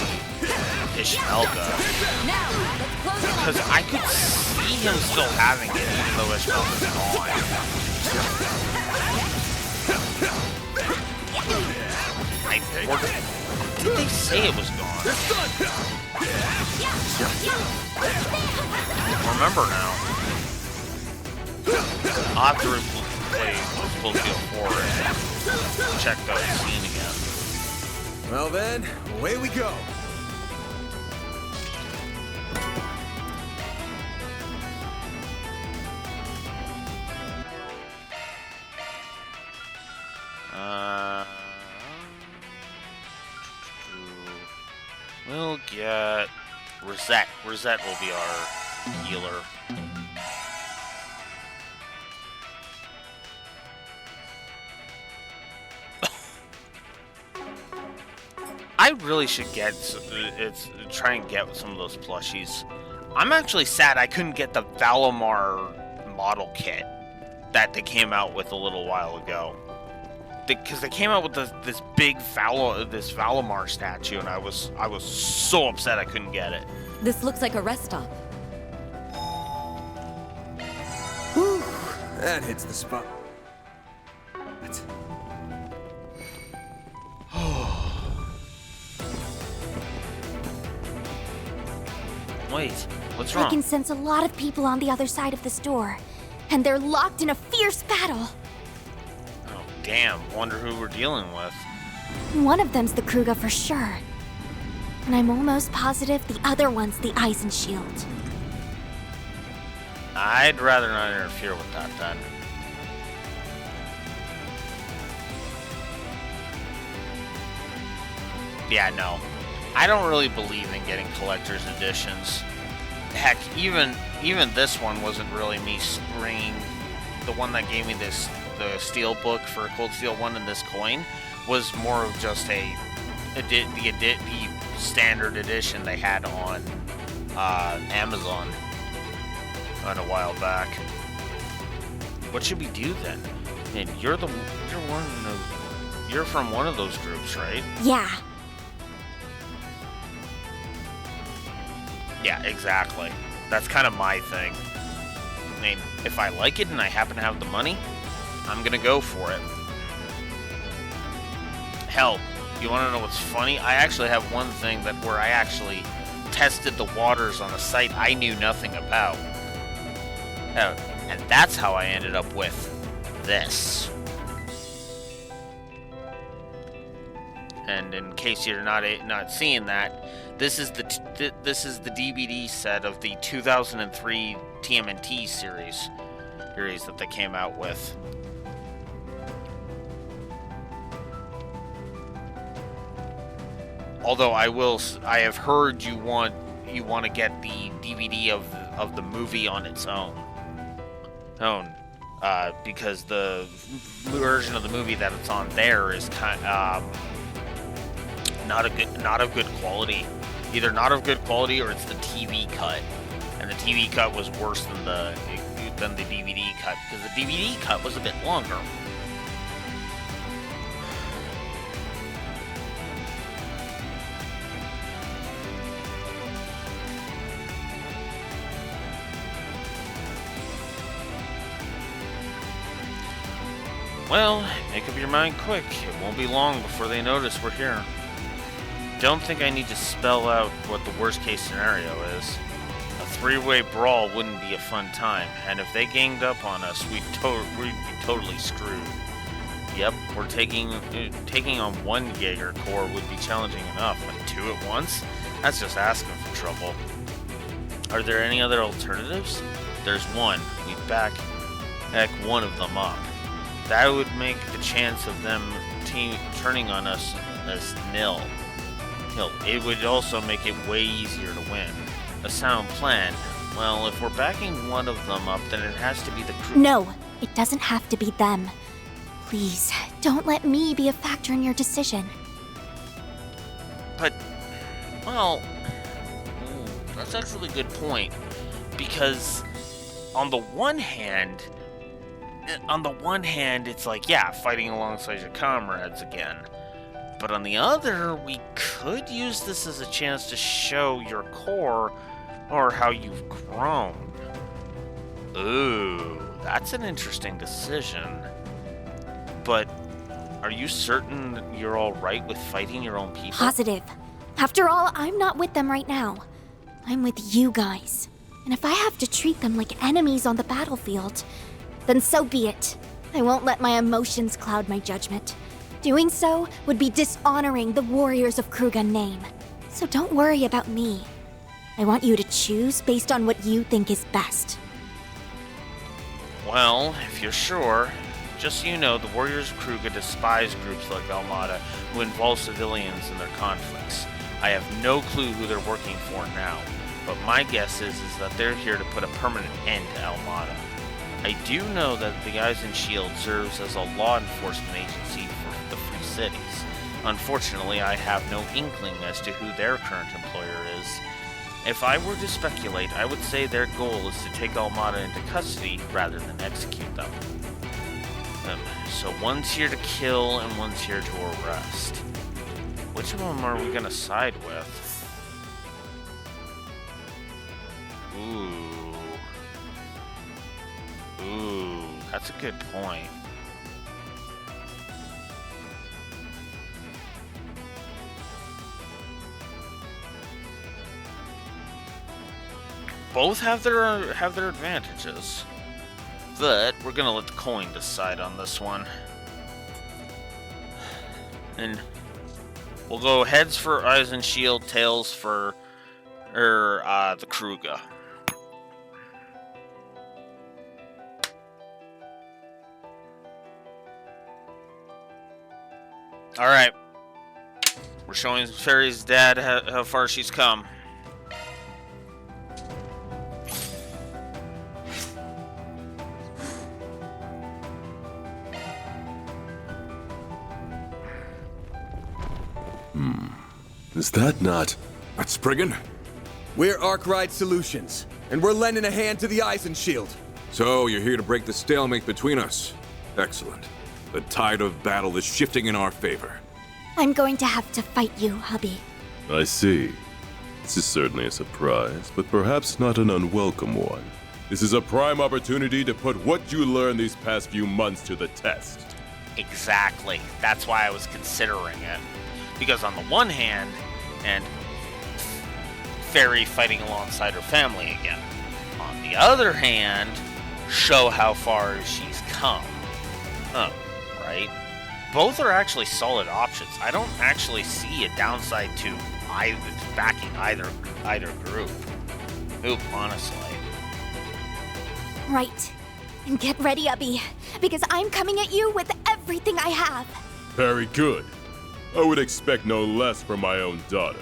Ishmelga? Because I could see him still having it, even though Ishmelga's gone. Or did they say it was gone? I don't remember now. I'll have to replay Full Steel 4 and check the scene again. Well then, away we go. We'll get Rosette. Rosette will be our healer. I really should try and get some of those plushies. I'm actually sad I couldn't get the Valimar model kit that they came out with a little while ago. Because they came out with this big Valimar statue, and I was so upset I couldn't get it. This looks like a rest stop. Whew, that hits the spot. Wait, what's wrong? I can sense a lot of people on the other side of this door, and they're locked in a fierce battle. Oh, damn. Wonder who we're dealing with. One of them's the Kruga for sure. And I'm almost positive the other one's the Eisen Shield. I'd rather not interfere with that then. Yeah, no. I don't really believe in getting collector's editions. Heck, even this one wasn't really me bringing the one that gave me the steel book for Cold Steel 1 and this coin was more of just the standard edition they had on Amazon a while back. What should we do then? And you're from one of those groups, right? Yeah. Yeah, exactly. That's kind of my thing. I mean, if I like it and I happen to have the money, I'm gonna go for it. Hell, you want to know what's funny? I actually have one thing where I actually tested the waters on a site I knew nothing about. And that's how I ended up with this. And in case you're not seeing that, this is the DVD set of the 2003 TMNT series that they came out with. Although I have heard you want to get the DVD of the movie on its own, because the version of the movie that it's on there is not of good quality. Either not of good quality or it's the TV cut, and the TV cut was worse than the DVD cut, because the DVD cut was a bit longer. Well, make up your mind quick. It won't be long before they notice we're here. Don't think I need to spell out what the worst case scenario is. A three-way brawl wouldn't be a fun time, and if they ganged up on us, we'd be totally screwed. Yep, we're taking on one Jaeger Corps would be challenging enough, but two at once? That's just asking for trouble. Are there any other alternatives? There's one. We'd back one of them up. That would make the chance of them turning on us as nil. It would also make it way easier to win. A sound plan. Well, if we're backing one of them up, then it has to be the crew. No, it doesn't have to be them. Please, don't let me be a factor in your decision. But, well, that's actually a good point. Because on the one hand, it's like, yeah, fighting alongside your comrades again. But on the other, we could use this as a chance to show your core or how you've grown. Ooh, that's an interesting decision. But are you certain that you're all right with fighting your own people? Positive. After all, I'm not with them right now. I'm with you guys. And if I have to treat them like enemies on the battlefield, then so be it. I won't let my emotions cloud my judgment. Doing so would be dishonoring the warriors of Krugen name. So don't worry about me. I want you to choose based on what you think is best. Well, if you're sure, just so you know, the warriors of Krugen despise groups like Almada who involve civilians in their conflicts. I have no clue who they're working for now, but my guess is that they're here to put a permanent end to Almada. I do know that the Eyes and Shield serves as a law enforcement agency for the Free Cities. Unfortunately, I have no inkling as to who their current employer is. If I were to speculate, I would say their goal is to take Almada into custody rather than execute them. So one's here to kill and one's here to arrest. Which of them are we going to side with? Ooh, that's a good point. Both have their advantages, but we're gonna let the coin decide on this one. And we'll go heads for Eyes and Shield, tails for the Kruga. All right, we're showing Fairy's dad how far she's come. Is that not... That's Spriggan? We're Arkwright Solutions, and we're lending a hand to the Eisen Shield. So, you're here to break the stalemate between us. Excellent. The tide of battle is shifting in our favor. I'm going to have to fight you, hubby. I see. This is certainly a surprise, but perhaps not an unwelcome one. This is a prime opportunity to put what you learned these past few months to the test. Exactly. That's why I was considering it. Because on the one hand, and Fairy fighting alongside her family again. On the other hand, show how far she's come. Oh, right? both are actually solid options. I don't actually see a downside to backing either group, honestly. Right. And get ready, Ubby, because I'm coming at you with everything I have. Very good. I would expect no less from my own daughter.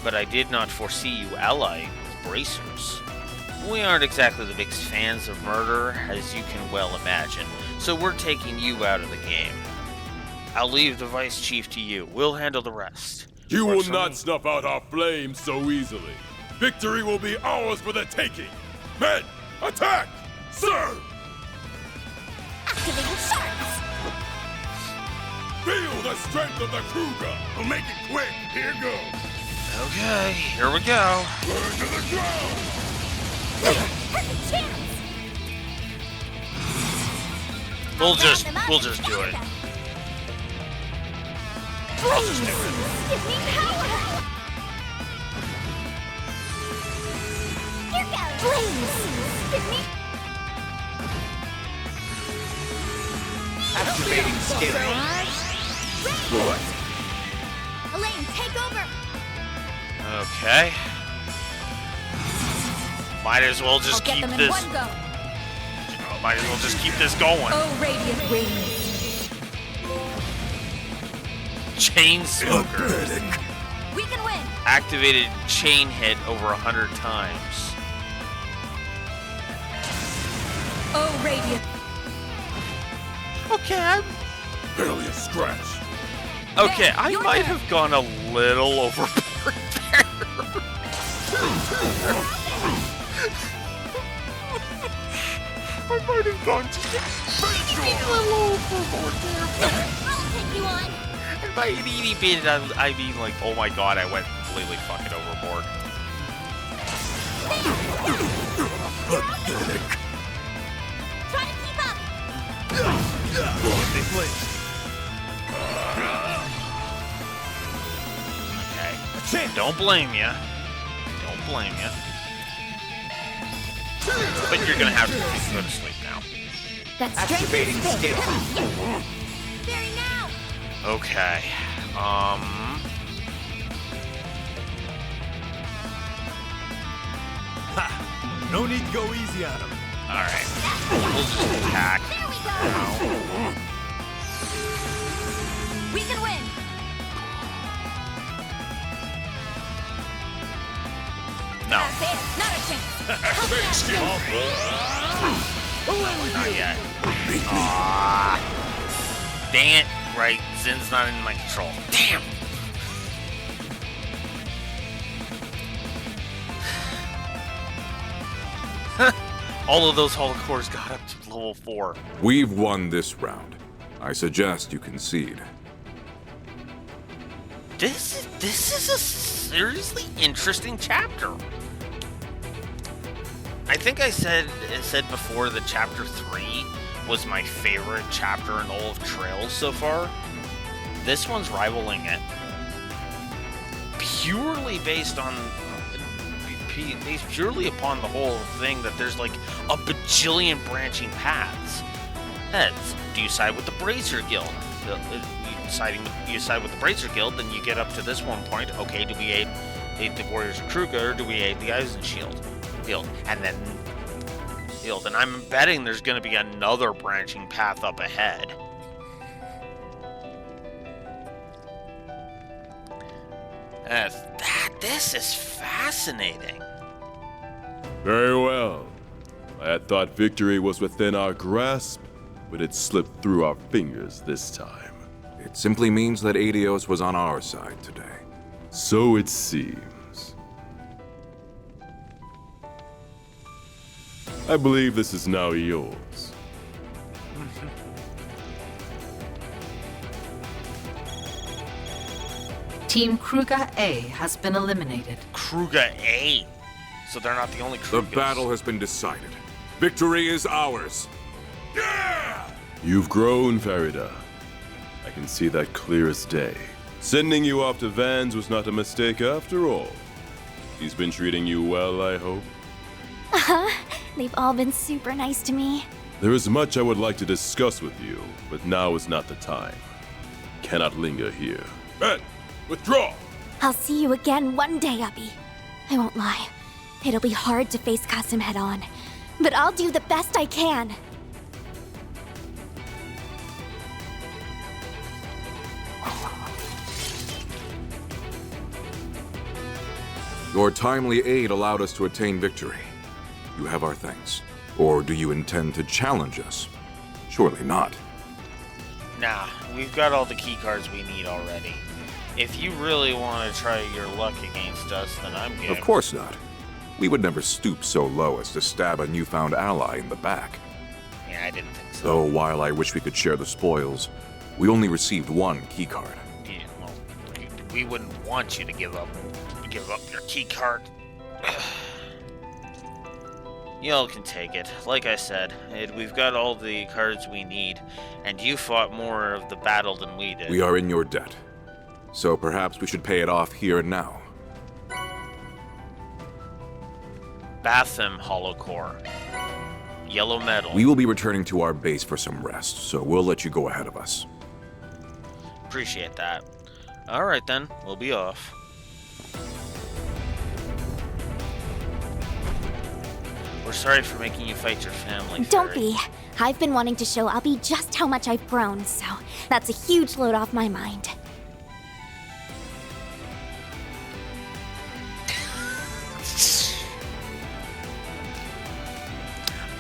But I did not foresee you allying with bracers. We aren't exactly the biggest fans of murder, as you can well imagine, so we're taking you out of the game. I'll leave the Vice Chief to you. We'll handle the rest. You will not snuff out our flames so easily. Victory will be ours for the taking. Men, attack! Sir! Activating sharks! Feel the strength of the Kruger! We'll make it quick. Here goes. Okay, here we go. Burn to the ground! Perfect chance! We'll just do it. I'll just do it. Give me power! Here goes! Flames! Give me... Activating skill. Elaine, take over! Okay. Might as well just I'll get keep them in this. one go. Might as well just keep this going. Oh, radiant wings. Chain smokers. We can win. Activated chain hit over 100 times. Oh, radiant. Okay, I'm barely a scratch. Okay, I might have gone a little overboard there. I might have gone just a little overboard there. I'll take you on. And by itty bit, I mean like, oh my god, I went completely fucking overboard. Try to keep up. Okay. Don't blame ya. Don't blame ya. But you're gonna have to go to sleep now. That's activating skill. Very now. Okay. No need to go easy on him. Alright. We'll just attack. There we go. We can win. No. That's it. Not a chance. Activating skill. Not yet. Aww. Dang it. Right. Zin's not in my control. Damn. All of those holocores got up to level 4. We've won this round. I suggest you concede. This is a seriously interesting chapter. I think I said before that chapter 3 was my favorite chapter in all of Trails so far. This one's rivaling it. Based purely upon the whole thing that there's like a bajillion branching paths. Heads, do you side with the Bracer Guild? You side with the Bracer Guild, then you get up to this one point. Okay, do we aid the Warriors of Kruger, or do we aid the Eisen Shield? And then and I'm betting there's going to be another branching path up ahead. This is fascinating. Very well. I had thought victory was within our grasp, but it slipped through our fingers this time. It simply means that Adios was on our side today. So it seems. I believe this is now yours. Team Kruger A has been eliminated. Kruger A? So they're not the only Krugers. The battle has been decided. Victory is ours. Yeah! You've grown, Farida. I can see that clear as day. Sending you off to Vans was not a mistake after all. He's been treating you well, I hope? They've all been super nice to me. There is much I would like to discuss with you, but now is not the time. Cannot linger here. Ben, withdraw! I'll see you again one day, Ubby. I won't lie. It'll be hard to face Kasim head on, but I'll do the best I can. Your timely aid allowed us to attain victory. You have our thanks. Or do you intend to challenge us? Surely not. Nah, we've got all the key cards we need already. If you really want to try your luck against us, then I'm game. Of course not. We would never stoop so low as to stab a newfound ally in the back. Yeah, I didn't think so. Though while I wish we could share the spoils, we only received one keycard. Yeah, well, we wouldn't want you to give up your key card. Y'all can take it. Like I said, we've got all the cards we need, and you fought more of the battle than we did. We are in your debt. So perhaps we should pay it off here and now. Batham Hollow Core. Yellow metal. We will be returning to our base for some rest, so we'll let you go ahead of us. Appreciate that. Alright then, we'll be off. We're sorry for making you fight your family, Don't Fairy. be. I've been wanting to show Ubby just how much I've grown, so that's a huge load off my mind.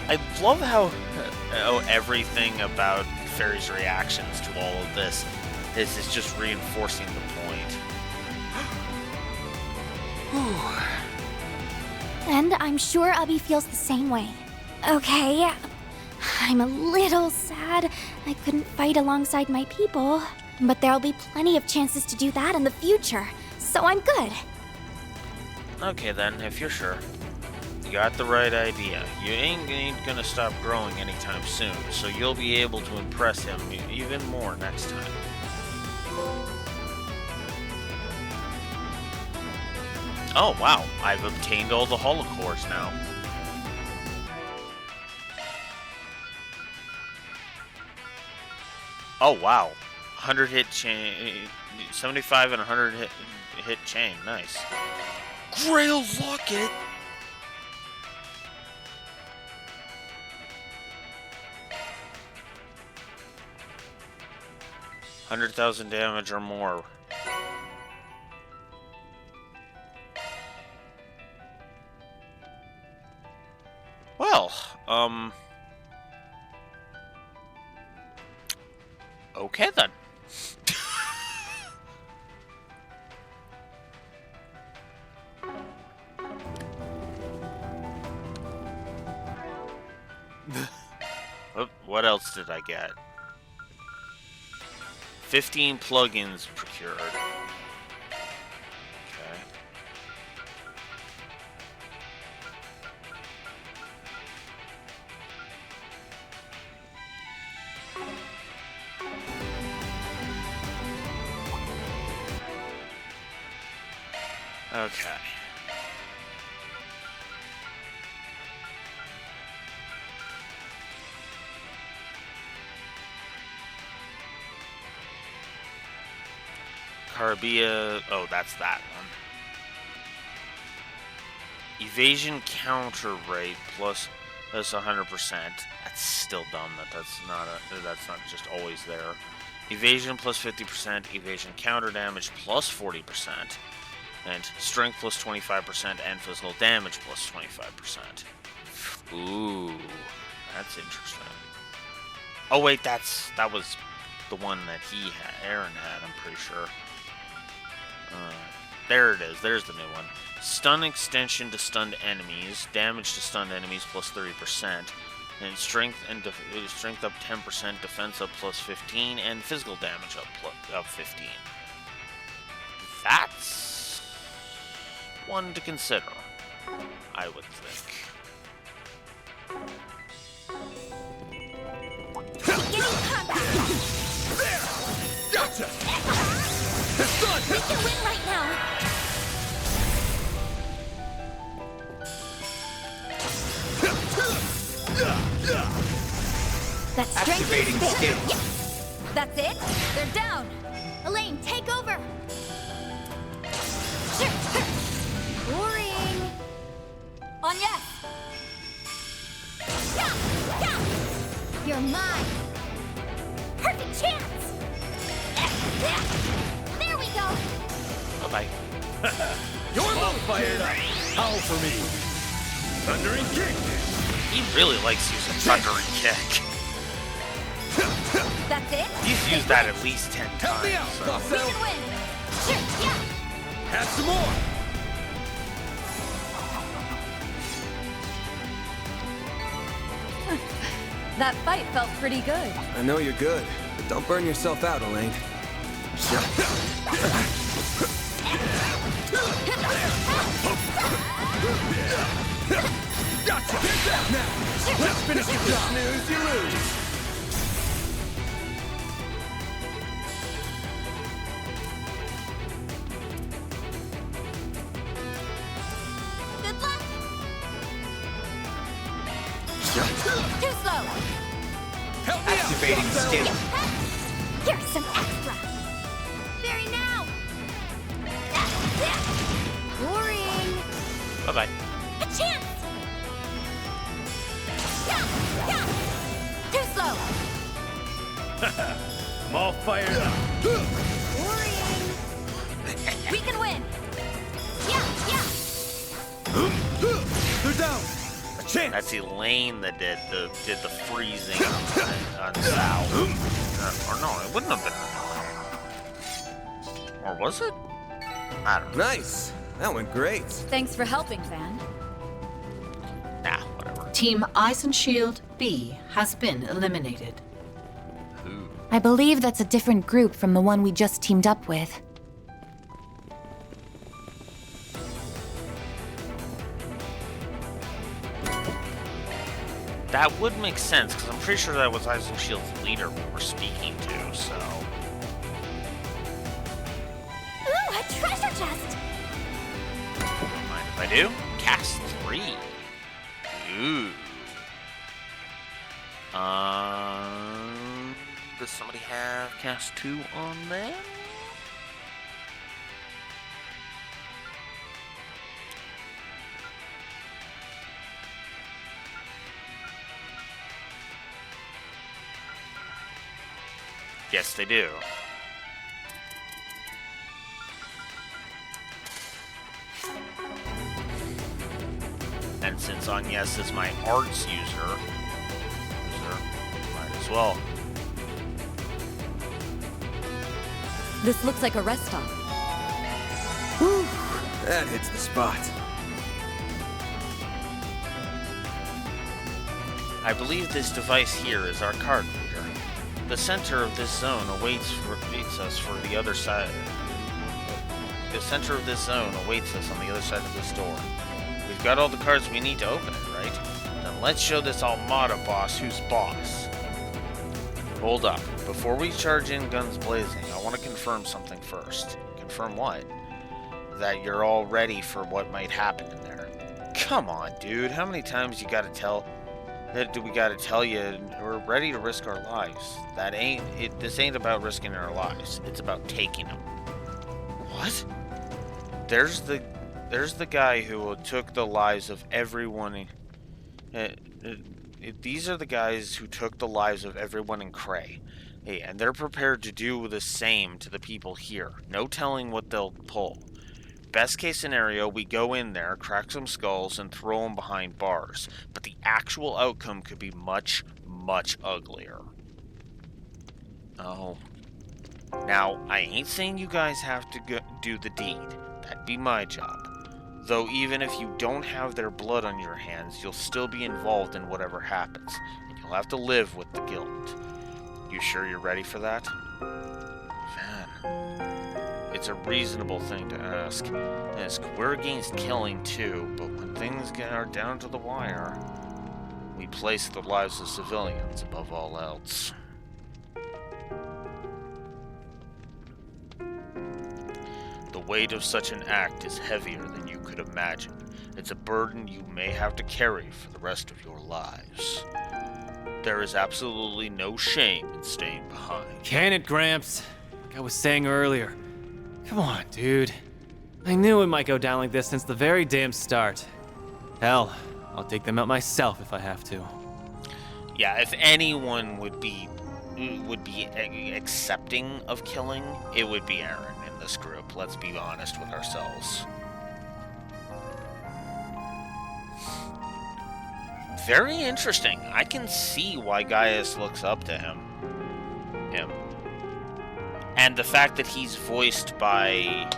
I love how everything about Fairy's reactions to all of this is just reinforcing the point. And I'm sure Ubby feels the same way. Okay, I'm a little sad I couldn't fight alongside my people, but there'll be plenty of chances to do that in the future, so I'm good. Okay then, if you're sure. You got the right idea. You ain't gonna stop growing anytime soon, so you'll be able to impress him even more next time. Oh wow, I've obtained all the holocores now. Oh wow, 100 hit chain, 75 and 100 hit chain, nice. Grail Locket! $100,000 damage or more. Well, okay then. What else did I get? 15 plugins procured. Okay. Okay. Carabia, oh, that's that one. Evasion counter rate plus that's 100%. That's still dumb that's not just always there. Evasion plus 50%, evasion counter damage plus 40%, and strength plus 25%, and physical damage plus 25%. Ooh, that's interesting. Oh wait, that was the one that Aaron had, I'm pretty sure. There it is. There's the new one. Stun extension to stunned enemies. Damage to stunned enemies plus 30%. And strength strength up 10%. Defense up plus 15. And physical damage up 15. That's one to consider, I would think. There! Gotcha! We can win right now! That strength Activating is skill. Yes! That's it? They're down! Elaine, take over! Boring! On yes! You're mine! Perfect chance! There we go! Bye-bye. You're all fired up. Howl for me. Thundering kick. He really likes using Thundering Kick. That's it? He's used that at least 10 times. Help me out, so. Buffo. We can win! Sure, yeah! Have some more. That fight felt pretty good. I know you're good, but don't burn yourself out, Elaine. Gotcha. Now, let's finish the job. Snooze, you lose. Good luck! Too slow! Help me Activating out, skill. Here's some extra! Very now! Boring! Bye-bye. A chance! Too slow! I'm all fired up. Boring! We can win! Yeah! They're down. A chance. That's Elaine that did the freezing on Sal. Or no, it wouldn't have been. Or was it? I don't know. Nice. That went great. Thanks for helping, Van. Nah, whatever. Team Ice and Shield B has been eliminated. I believe that's a different group from the one we just teamed up with. That would make sense, because I'm pretty sure that was Ice and Shield's leader we were speaking to, so... Ooh, a treasure chest! Mind if I do? Cast 3. Ooh. Does somebody have Cast 2 on them? Yes, they do. And since Agnes is my arts user, might as well. This looks like a rest stop. Whew, that hits the spot. I believe this device here is our card reader. The center of this zone awaits us for the other side. The center of this zone awaits us on the other side of this door. We've got all the cards we need to open it, right? Then let's show this Almada boss who's boss. Hold up. Before we charge in guns blazing, I want to confirm something first. Confirm what? That you're all ready for what might happen in there. Come on, dude. How many times you gotta tell... Do we gotta tell you we're ready to risk our lives? That ain't it. This ain't about risking our lives. It's about taking them. What? There's the guy who took the lives of everyone. These are the guys who took the lives of everyone in Cray. Hey, and they're prepared to do the same to the people here. No telling what they'll pull. Best case scenario, we go in there, crack some skulls, and throw them behind bars. But the actual outcome could be much, much uglier. Oh. Now, I ain't saying you guys have to do the deed. That'd be my job. Though even if you don't have their blood on your hands, you'll still be involved in whatever happens. And you'll have to live with the guilt. You sure you're ready for that? Van. It's a reasonable thing to ask. We're against killing too, but when things are down to the wire, we place the lives of civilians above all else. The weight of such an act is heavier than you could imagine. It's a burden you may have to carry for the rest of your lives. there is absolutely no shame in staying behind. Can it, Gramps? Like I was saying earlier. Come on, dude. I knew it might go down like this since the very damn start. Hell, I'll take them out myself if I have to. Yeah, if anyone would be accepting of killing, it would be Aaron in this group. Let's be honest with ourselves. Very interesting. I can see why Gaius looks up to him. And the fact that he's voiced by...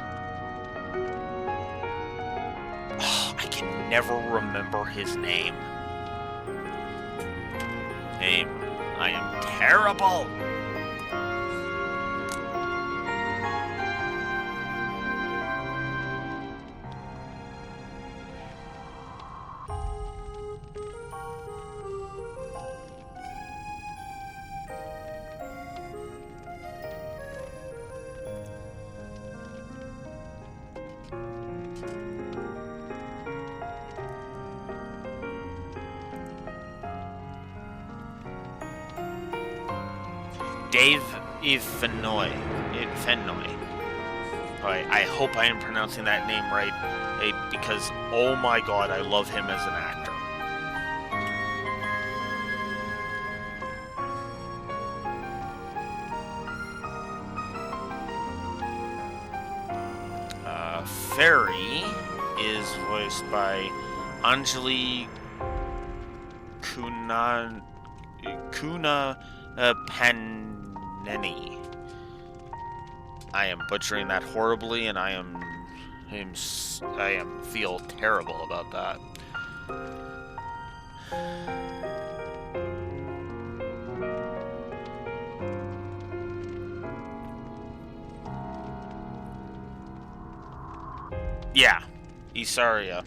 Oh, I can never remember his name. I am terrible. Dave Fennoy. I hope I am pronouncing that name right, because oh my god, I love him as an actor. Fairy is voiced by Anjali Kuna Paneni. I am butchering that horribly, and I feel terrible about that. Yeah, Isaria.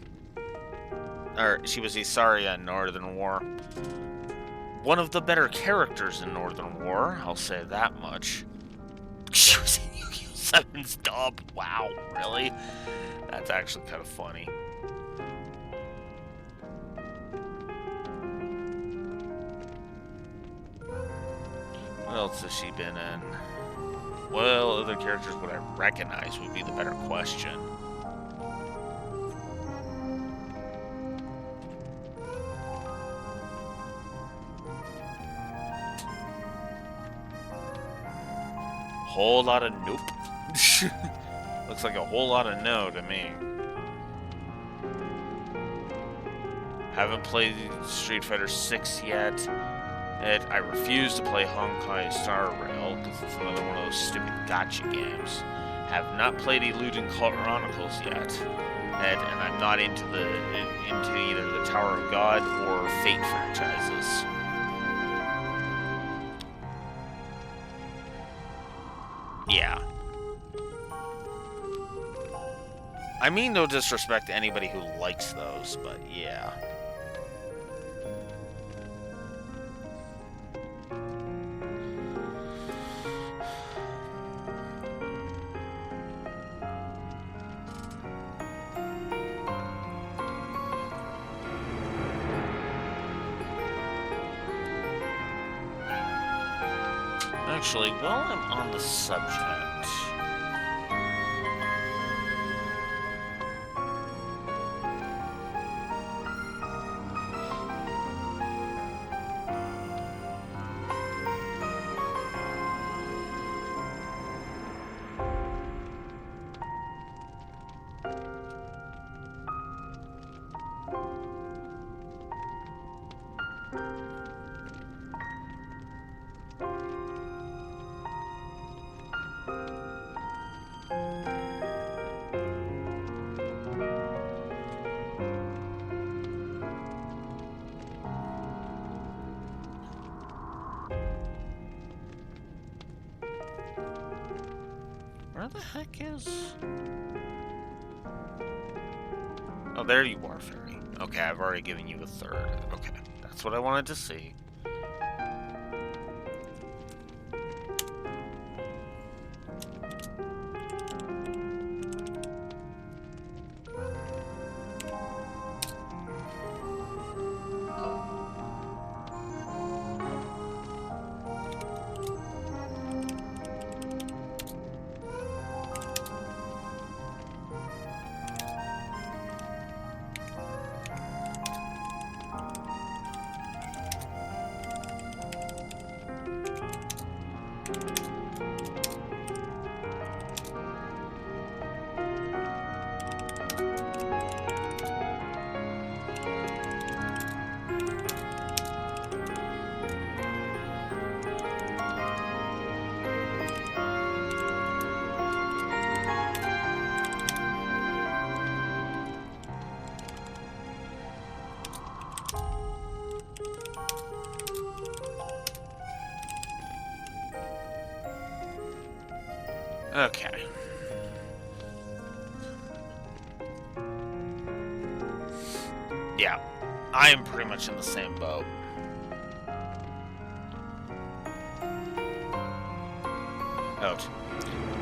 Or she was Isaria in Northern War. One of the better characters in Northern War, I'll say that much. She was in Yu-Gi-Oh! 7's dub. Wow, really? That's actually kind of funny. What else has she been in? What other characters would I recognize would be the better question. Whole lot of nope. Looks like a whole lot of no to me. Haven't played Street Fighter 6 yet. I refuse to play Honkai Star Rail because it's another one of those stupid gacha games. Have not played Eluding Chronicles yet. And I'm not into either the Tower of God or Fate franchises. Yeah. I mean no disrespect to anybody who likes those, but yeah. Actually, while I'm on the subject... Where the heck is... Oh, there you are, Fairy. Okay, I've already given you a third. Okay, that's what I wanted to see. Okay. Yeah, I am pretty much in the same boat.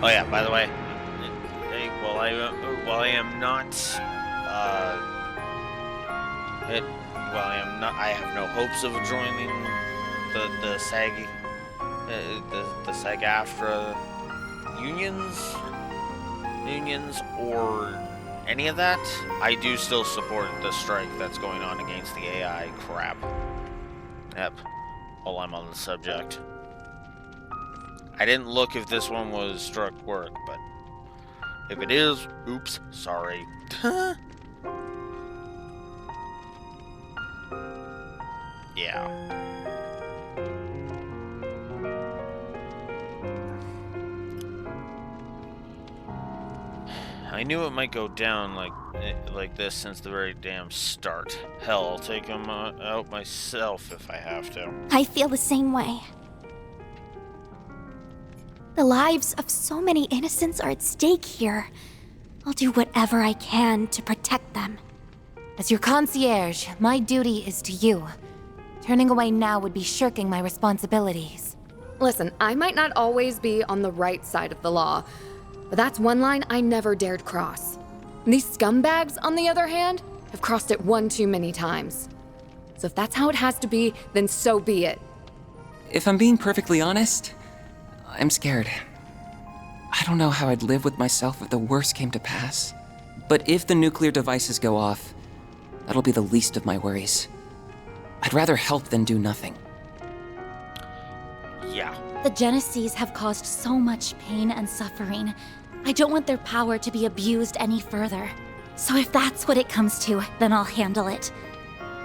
Oh yeah, by the way, while I am not, I have no hopes of joining the SAG-AFTRA unions or any of that. I do still support the strike that's going on against the AI crap. Yep, while I'm on the subject. I didn't look if this one was struck work, but if it is, oops, sorry. Yeah. I knew it might go down like this since the very damn start. Hell, I'll take him out myself if I have to. I feel the same way. The lives of so many innocents are at stake here. I'll do whatever I can to protect them. As your concierge, my duty is to you. Turning away now would be shirking my responsibilities. Listen, I might not always be on the right side of the law, but that's one line I never dared cross. These scumbags, on the other hand, have crossed it one too many times. So if that's how it has to be, then so be it. If I'm being perfectly honest, I'm scared. I don't know how I'd live with myself if the worst came to pass. But if the nuclear devices go off, that'll be the least of my worries. I'd rather help than do nothing. Yeah. The Genesees have caused so much pain and suffering. I don't want their power to be abused any further. So if that's what it comes to, then I'll handle it.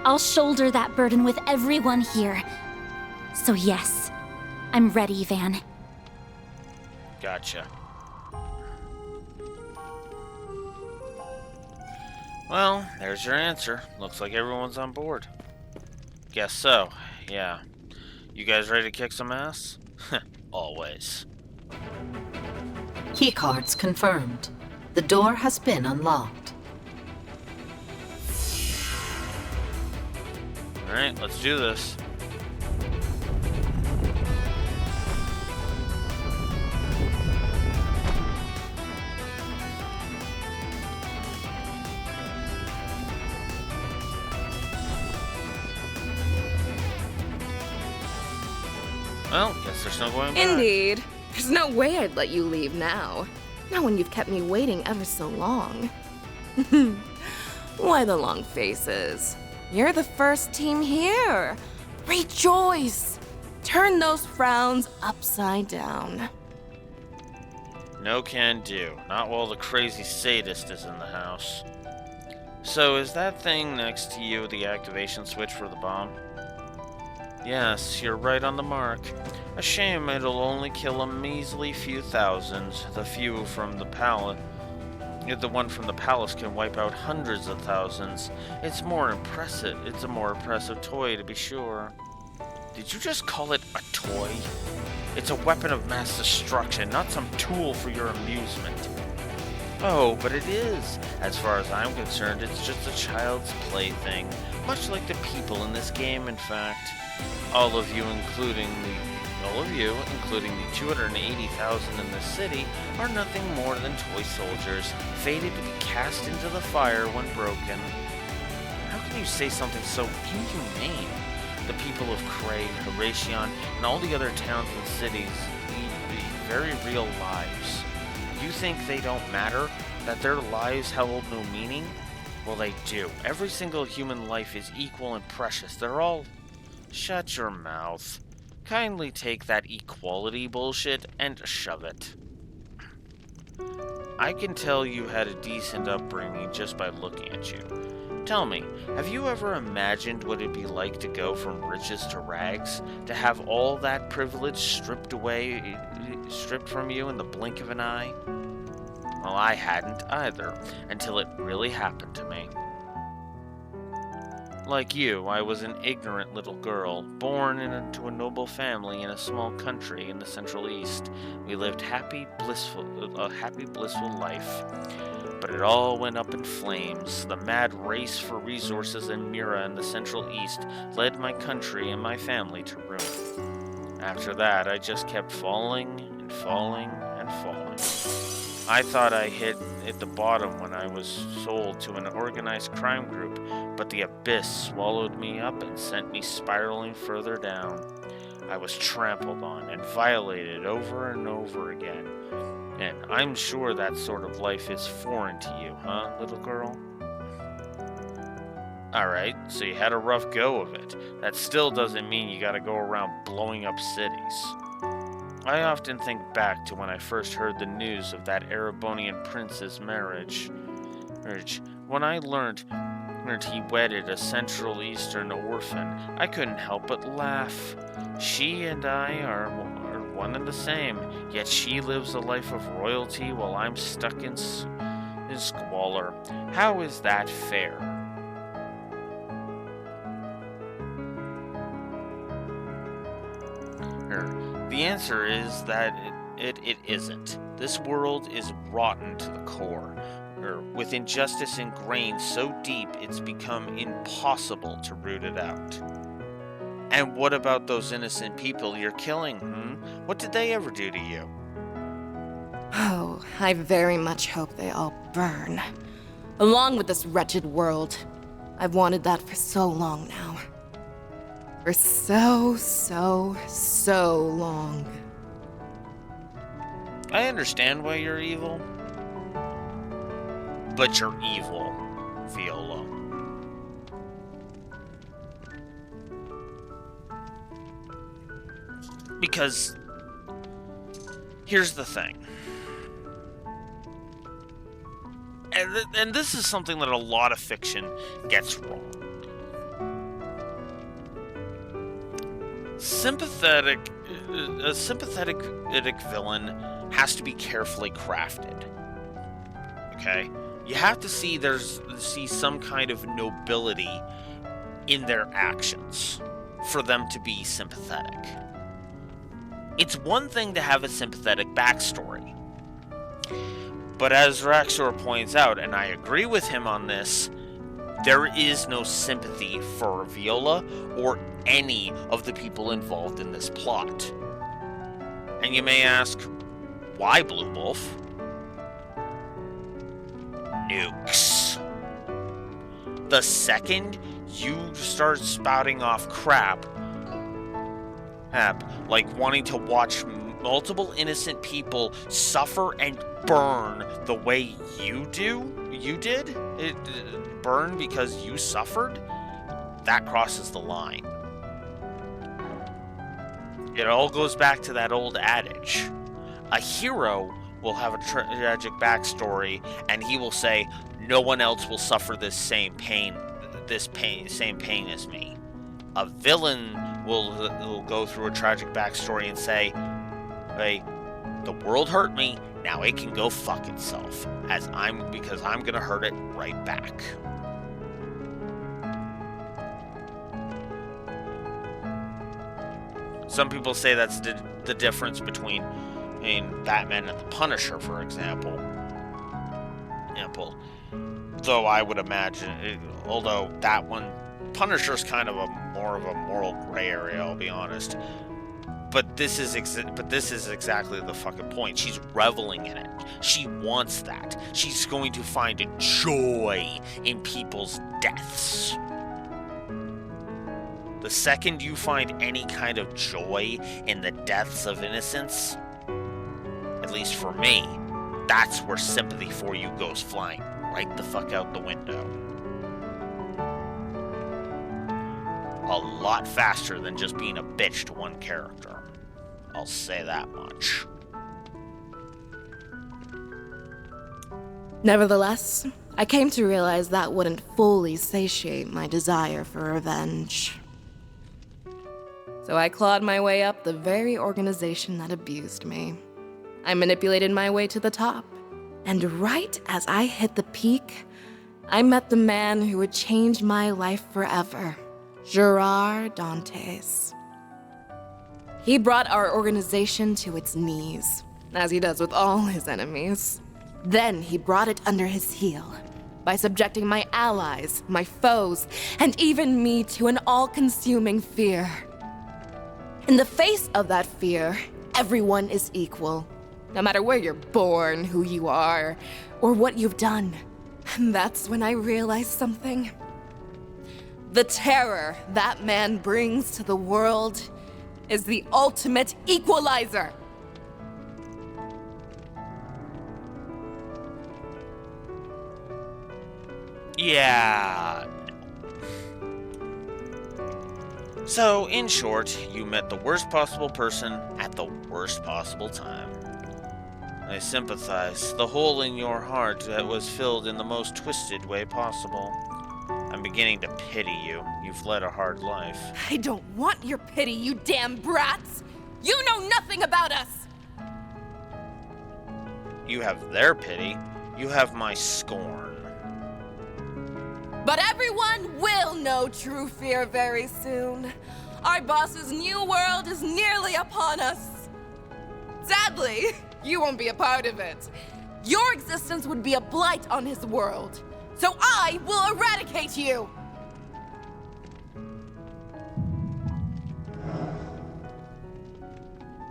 I'll shoulder that burden with everyone here. So yes, I'm ready, Van. Gotcha. Well, there's your answer. Looks like everyone's on board. Guess so, yeah. You guys ready to kick some ass? Always. Keycards confirmed. The door has been unlocked. Alright, let's do this. Well, guess there's no going back. Indeed. There's no way I'd let you leave now. Not when you've kept me waiting ever so long. Why the long faces? You're the first team here. Rejoice! Turn those frowns upside down. No can do. Not while the crazy sadist is in the house. So, is that thing next to you the activation switch for the bomb? Yes, you're right on the mark. A shame it'll only kill a measly few thousands. The few from the palace. The one from the palace can wipe out hundreds of thousands. It's a more impressive toy, to be sure. Did you just call it a toy? It's a weapon of mass destruction, not some tool for your amusement. Oh, but it is. As far as I'm concerned, it's just a child's plaything. Much like the people in this game, in fact. All of you, including the 280,000 in this city, are nothing more than toy soldiers, fated to be cast into the fire when broken. How can you say something so inhumane? The people of Cray, Horation, and all the other towns and cities lead very real lives. You think they don't matter? That their lives hold no meaning? Well, they do. Every single human life is equal and precious. They're all... Shut your mouth. Kindly take that equality bullshit and shove it. I can tell you had a decent upbringing just by looking at you. Tell me, have you ever imagined what it'd be like to go from riches to rags? To have all that privilege stripped from you in the blink of an eye? Well, I hadn't either, until it really happened to me. Like you, I was an ignorant little girl, born into a noble family in a small country in the Central East. We lived a happy, blissful life. But it all went up in flames. The mad race for resources in Mira in the Central East led my country and my family to ruin. After that, I just kept falling and falling and falling. I thought I hit at the bottom when I was sold to an organized crime group, but the abyss swallowed me up and sent me spiraling further down. I was trampled on and violated over and over again. And I'm sure that sort of life is foreign to you, huh, little girl? Alright, so you had a rough go of it. That still doesn't mean you gotta go around blowing up cities. I often think back to when I first heard the news of that Erebonian prince's marriage. When I learned he wedded a Central Eastern orphan, I couldn't help but laugh. She and I are one and the same, yet she lives a life of royalty while I'm stuck in squalor. How is that fair? The answer is that it isn't. This world is rotten to the core, with injustice ingrained so deep it's become impossible to root it out. And what about those innocent people you're killing, What did they ever do to you? Oh, I very much hope they all burn. Along with this wretched world. I've wanted that for so long now. For so long. I understand why you're evil. But you're evil, Viola. Because here's the thing. And this is something that a lot of fiction gets wrong. A sympathetic villain has to be carefully crafted. Okay? You have to see some kind of nobility in their actions for them to be sympathetic. It's one thing to have a sympathetic backstory. But as Raxor points out, and I agree with him on this, there is no sympathy for Viola or any of the people involved in this plot. And you may ask, why Blue Wolf? Nukes. The second you start spouting off crap, like wanting to watch multiple innocent people suffer and burn the way you did, burn because you suffered, that crosses the line. It all goes back to that old adage. A hero will have a tragic backstory, and he will say, no one else will suffer this same pain as me. A villain will go through a tragic backstory and say, hey, the world hurt me, now it can go fuck itself, because I'm gonna hurt it right back. Some people say that's the difference between Batman and the Punisher, for example. Though I would imagine, although that one, Punisher's kind of more of a moral gray area, I'll be honest. But this is exactly the fucking point. She's reveling in it. She wants that. She's going to find joy in people's deaths. The second you find any kind of joy in the deaths of innocents, at least for me, that's where sympathy for you goes flying right the fuck out the window. A lot faster than just being a bitch to one character. I'll say that much. Nevertheless, I came to realize that wouldn't fully satiate my desire for revenge. So I clawed my way up the very organization that abused me. I manipulated my way to the top. And right as I hit the peak, I met the man who would change my life forever, Gerard Dantes. He brought our organization to its knees, as he does with all his enemies. Then he brought it under his heel, by subjecting my allies, my foes, and even me to an all-consuming fear. In the face of that fear, everyone is equal, no matter where you're born, who you are, or what you've done. And that's when I realized something. The terror that man brings to the world is the ultimate equalizer. Yeah. So, in short, you met the worst possible person at the worst possible time. I sympathize. The hole in your heart that was filled in the most twisted way possible. I'm beginning to pity you. You've led a hard life. I don't want your pity, you damn brats! You know nothing about us! You have their pity. You have my scorn. But everyone will know true fear very soon. Our boss's new world is nearly upon us. Sadly, you won't be a part of it. Your existence would be a blight on his world. So I will eradicate you!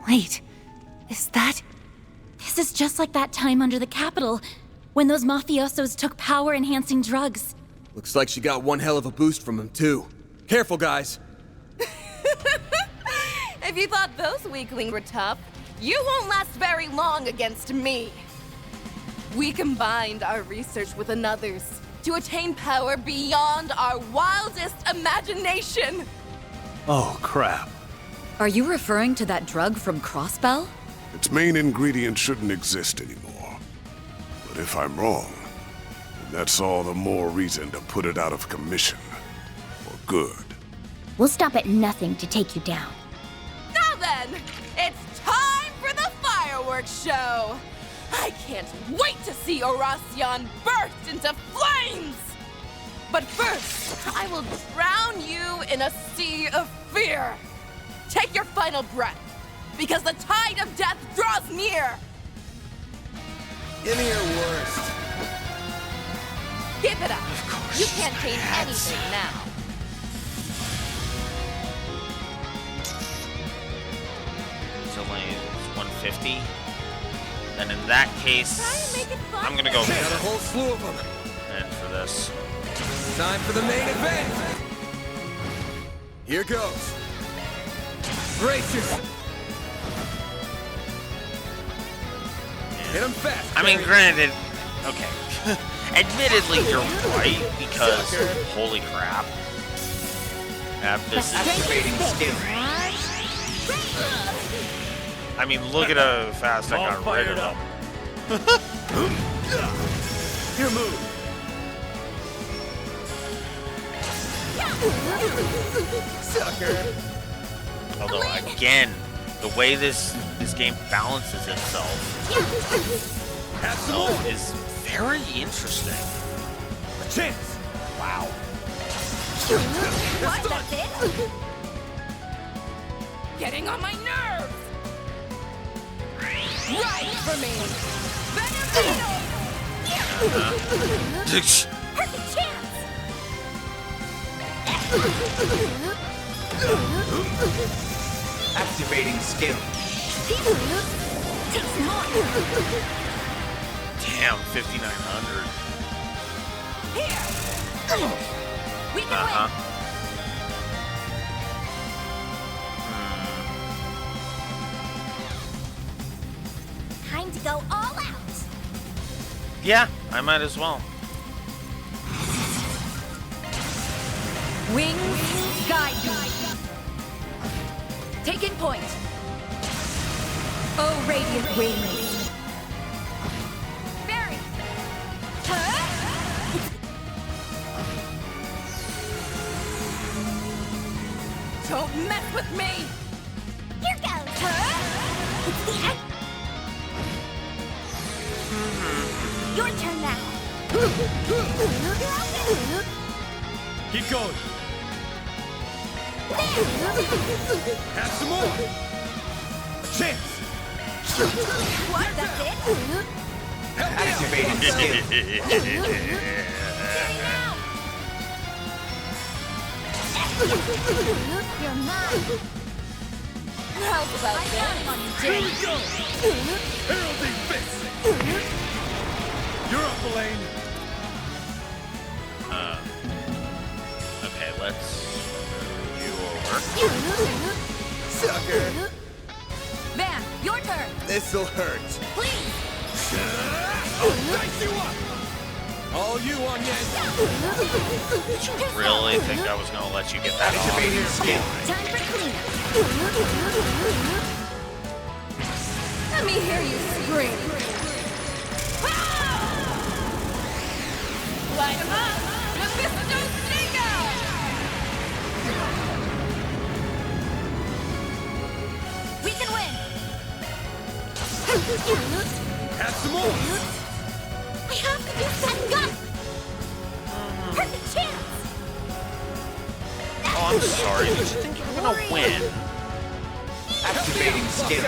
Wait, is that... This is just like that time under the Capitol, when those mafiosos took power-enhancing drugs. Looks like she got one hell of a boost from him, too. Careful, guys. If you thought those weaklings were tough, you won't last very long against me. We combined our research with another's to attain power beyond our wildest imagination. Oh, crap. Are you referring to that drug from Crossbell? Its main ingredient shouldn't exist anymore. But if I'm wrong, then that's all the more reason to put it out of commission. For good. We'll stop at nothing to take you down. Now then, it's time for the fireworks show! I can't wait to see Horacion burst into flames! But first, I will drown you in a sea of fear! Take your final breath, because the tide of death draws near! Give me your worst. Keep it up! You can't change anything now. It's only 150. And in that case, I'm gonna go Got a whole slew of them. and for this. Time for the main event. Here goes. Brace yourself. Hit him fast. I mean, granted, okay. Admittedly, you're right, because holy crap. This is Activating skill. I mean, look at how fast I got rid of them. Your move. Sucker. Although, again, the way this game balances itself is very interesting. A chance. Wow. What? That's it? Getting on my nerves! Right for me! Perfect chance! Activating skill. Takes more! Damn, 5,900. Here! We can win! Time to go all out! Yeah, I might as well. Wings guide you. Taking point. Oh, radiant wings. Barry! Don't mess with me! Here goes! It's the end! Your turn now! Keep going. Have some more. A chance. What? That's it? Activating You're mine. How's about that? Here we go. Heralding Fist. You're up, Elaine. Okay, let's move you over. Sucker. Van, your turn. This'll hurt. Please. Dice you up. All you on Really think I was gonna let you get that off? Time for cleanup. Let me hear you scream. Light 'em up. Mephisto Sneak Out. We can win. Have some more. I have to do that gun. Perfect chance. Oh, I'm sorry. Did you think you were gonna win? Activating skin.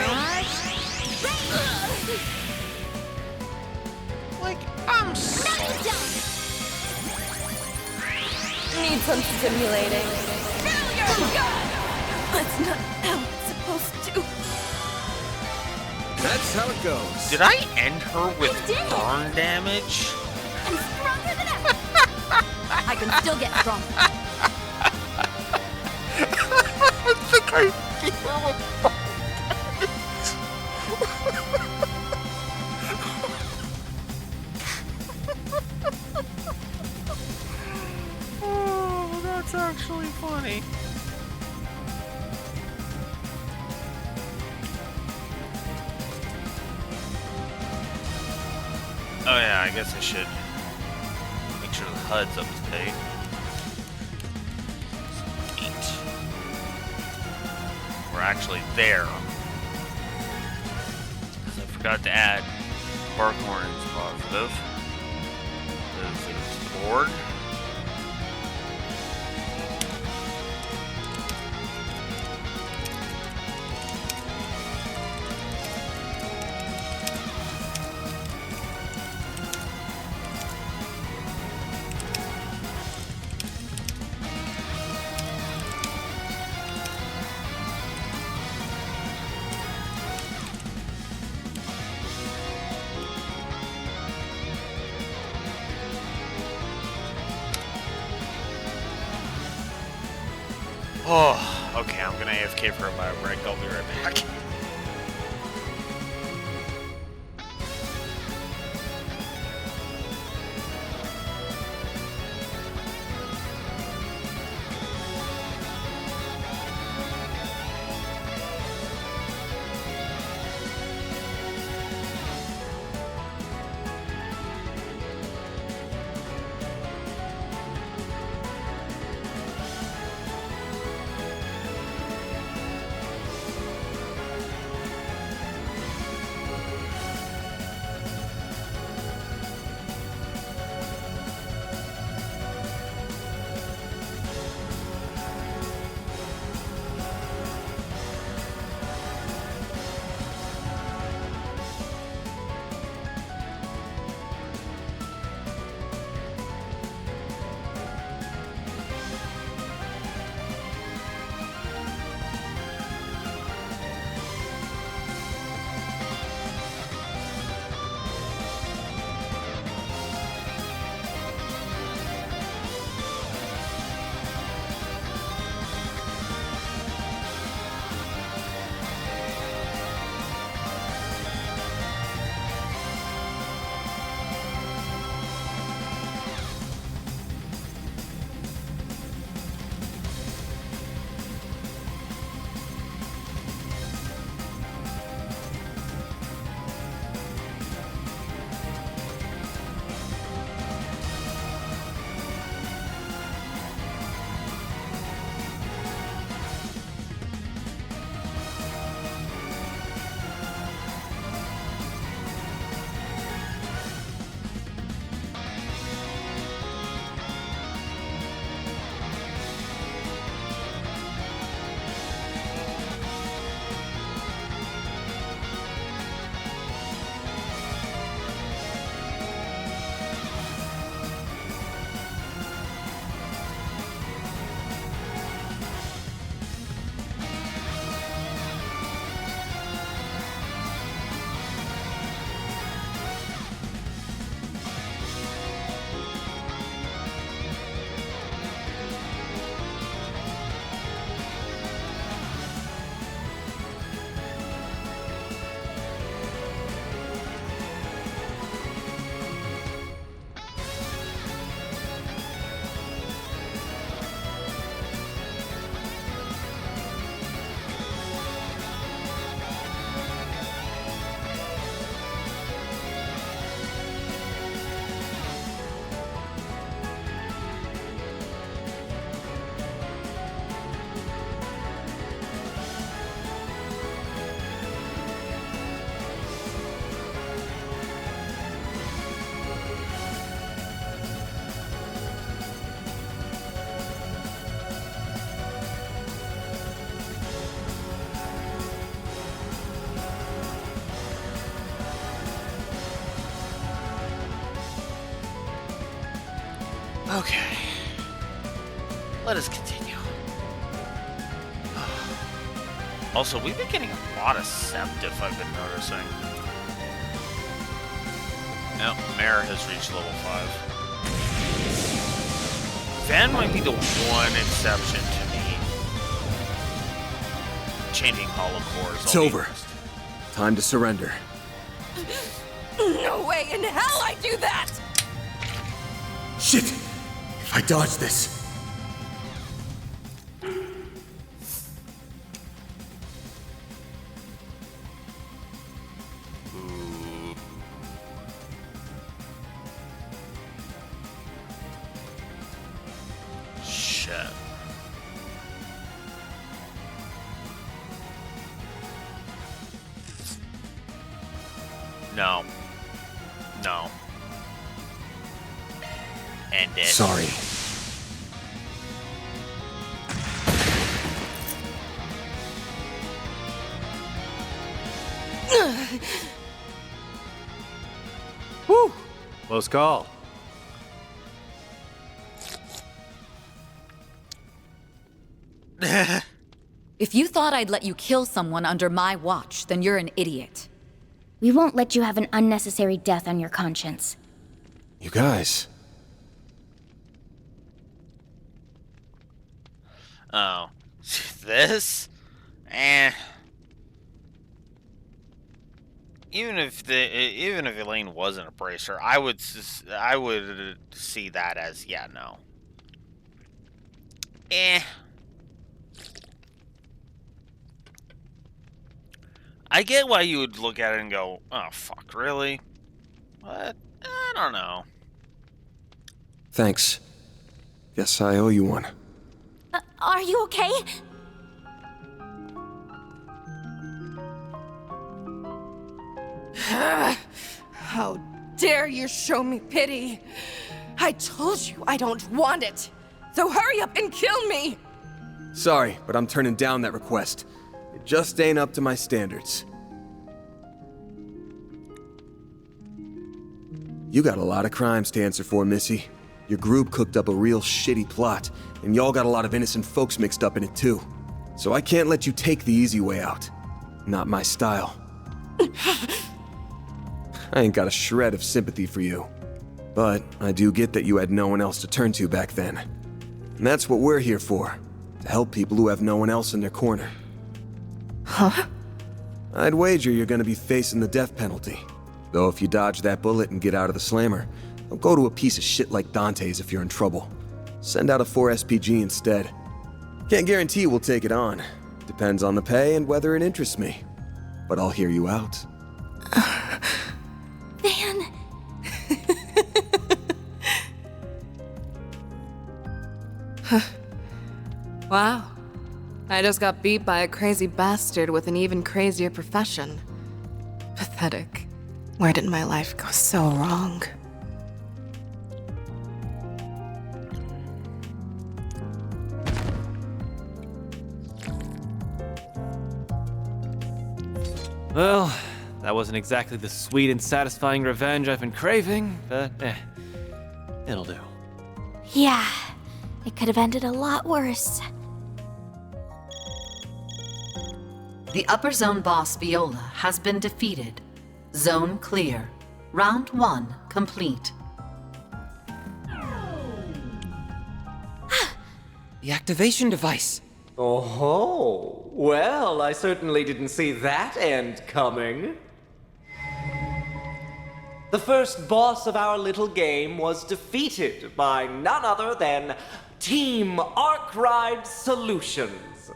Like, I'm sorry. Need some stimulating. Now you're gone. That's not how it's supposed to. That's how it goes. Did I end her with burn damage? I'm stronger than ever. I can still get stronger. I think I did her with burn damage. Oh, that's actually funny. Oh yeah, I guess I should make sure the HUD's up to date. 8. We're actually there. Because I forgot to add Barkhorn's positive. This is the board. Oh, okay, I'm gonna AFK for a bio break. I'll be right back. Okay. Let us continue. Also, we've been getting a lot of Septif, I've been noticing. Nope, Mare has reached level 5. Van might be the one exception to me changing holocores. It's over. Time to surrender. No way in hell I do that! Shit! If I dodge this... Shit. No. No. End it. Sorry. Woo! Close call. If you thought I'd let you kill someone under my watch, then you're an idiot. We won't let you have an unnecessary death on your conscience. You guys... Oh. This? Eh. Even if Elaine wasn't a bracer, I would see that as, yeah, no. Eh. I get why you would look at it and go, oh, fuck, really? But, I don't know. Thanks. Guess I owe you one. Are you okay? How dare you show me pity? I told you I don't want it. So hurry up and kill me! Sorry, but I'm turning down that request. It just ain't up to my standards. You got a lot of crimes to answer for, Missy. Your group cooked up a real shitty plot, and y'all got a lot of innocent folks mixed up in it too. So I can't let you take the easy way out. Not my style. I ain't got a shred of sympathy for you. But I do get that you had no one else to turn to back then. And that's what we're here for. To help people who have no one else in their corner. Huh? I'd wager you're gonna be facing the death penalty. Though if you dodge that bullet and get out of the slammer, don't go to a piece of shit like Dante's if you're in trouble. Send out a 4 SPG instead. Can't guarantee we'll take it on. Depends on the pay and whether it interests me. But I'll hear you out. Van... Wow. I just got beat by a crazy bastard with an even crazier profession. Pathetic. Where did my life go so wrong? Well, that wasn't exactly the sweet and satisfying revenge I've been craving, but it'll do. Yeah, it could have ended a lot worse. The upper zone boss Viola has been defeated. Zone clear. Round 1 complete. The activation device. Oh, well, I certainly didn't see that end coming. The first boss of our little game was defeated by none other than Team Arkwright Solutions.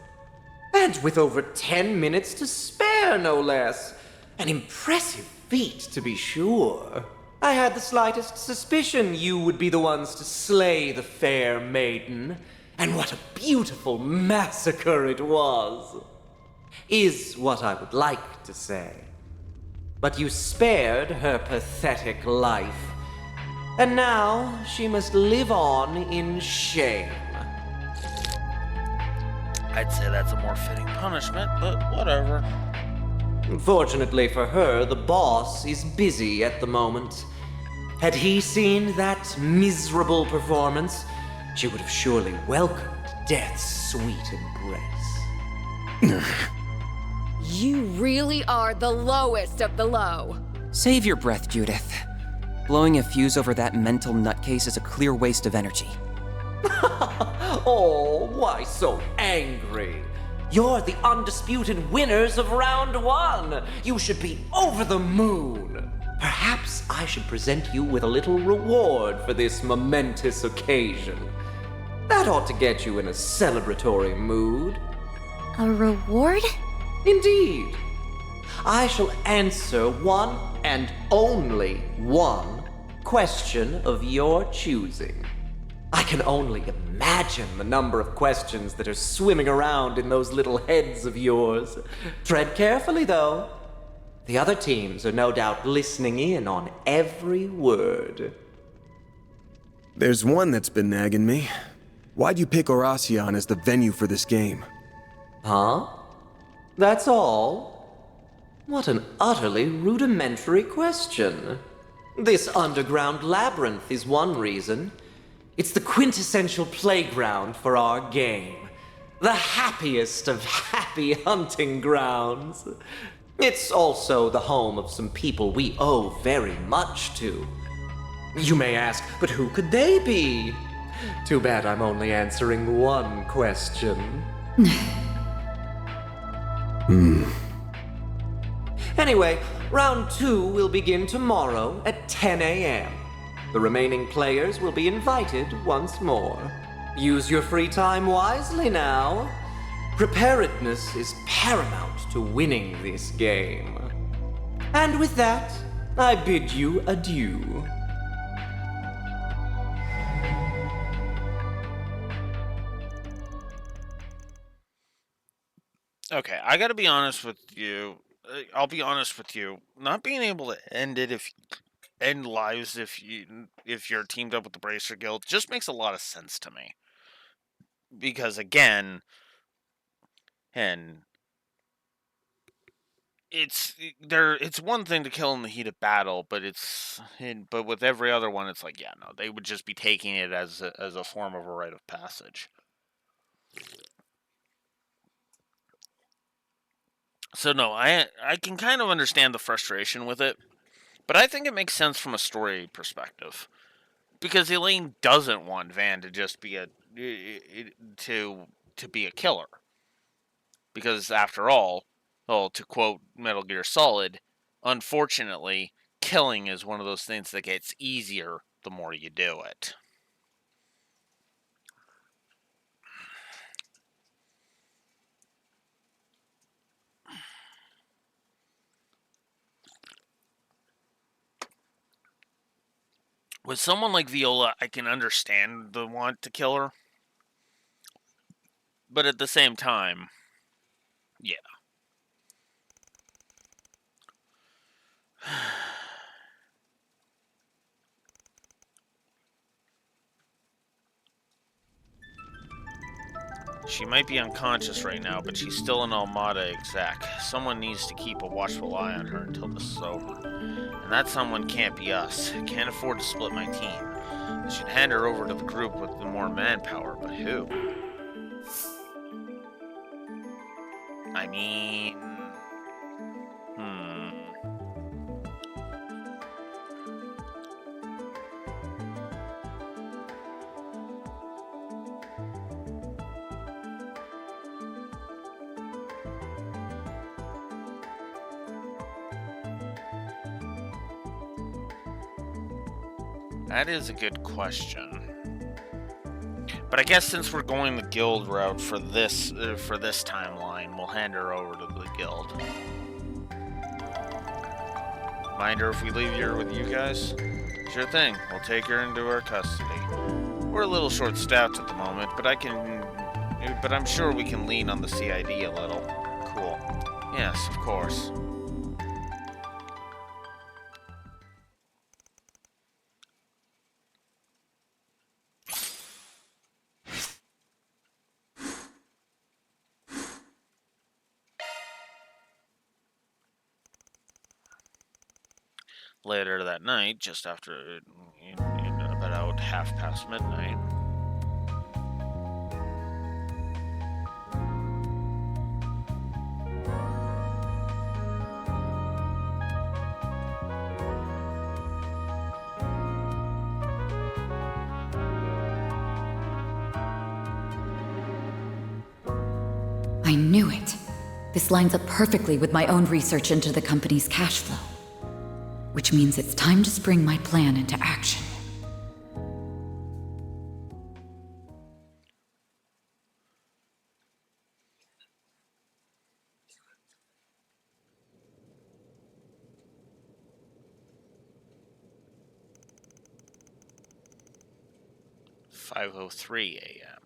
And with over 10 minutes to spare, no less. An impressive feat, to be sure. I had the slightest suspicion you would be the ones to slay the fair maiden. And what a beautiful massacre it was. Is what I would like to say. But you spared her pathetic life. And now she must live on in shame. I'd say that's a more fitting punishment, but whatever. Fortunately for her, the boss is busy at the moment. Had he seen that miserable performance, she would have surely welcomed death's sweet embrace. You really are the lowest of the low. Save your breath, Judith. Blowing a fuse over that mental nutcase is a clear waste of energy. Oh, why so angry? You're the undisputed winners of round 1. You should be over the moon. Perhaps I should present you with a little reward for this momentous occasion. That ought to get you in a celebratory mood. A reward? Indeed. I shall answer one and only one question of your choosing. I can only imagine the number of questions that are swimming around in those little heads of yours. Tread carefully, though. The other teams are no doubt listening in on every word. There's one that's been nagging me. Why'd you pick Oracion as the venue for this game? Huh? That's all? What an utterly rudimentary question. This underground labyrinth is one reason. It's the quintessential playground for our game. The happiest of happy hunting grounds. It's also the home of some people we owe very much to. You may ask, but who could they be? Too bad I'm only answering one question. Anyway, round 2 will begin tomorrow at 10 a.m. The remaining players will be invited once more. Use your free time wisely now. Preparedness is paramount to winning this game. And with that, I bid you adieu. Okay, I gotta be honest with you. I'll be honest with you. Not being able to end lives if you're teamed up with the Bracer Guild just makes a lot of sense to me. Because again, and it's one thing to kill in the heat of battle, but but with every other one, it's like, yeah, no, they would just be taking it as a form of a rite of passage. So no, I can kind of understand the frustration with it, but I think it makes sense from a story perspective. Because Elaine doesn't want Van to just be to be a killer. Because after all, well, to quote Metal Gear Solid, unfortunately, killing is one of those things that gets easier the more you do it. With someone like Viola, I can understand the want to kill her. But at the same time, yeah. She might be unconscious right now, but she's still an Almada exec. Someone needs to keep a watchful eye on her until this is over. And that someone can't be us. Can't afford to split my team. I should hand her over to the group with the more manpower, but who? I mean... That is a good question. But I guess since we're going the guild route for this timeline, we'll hand her over to the guild. Mind her if we leave her with you guys? Sure thing. We'll take her into our custody. We're a little short-staffed at the moment, but I'm sure we can lean on the CID a little. Cool. Yes, of course. Later that night, just after in about midnight. I knew it. This lines up perfectly with my own research into the company's cash flow. Which means it's time to spring my plan into action. "5:03 a.m.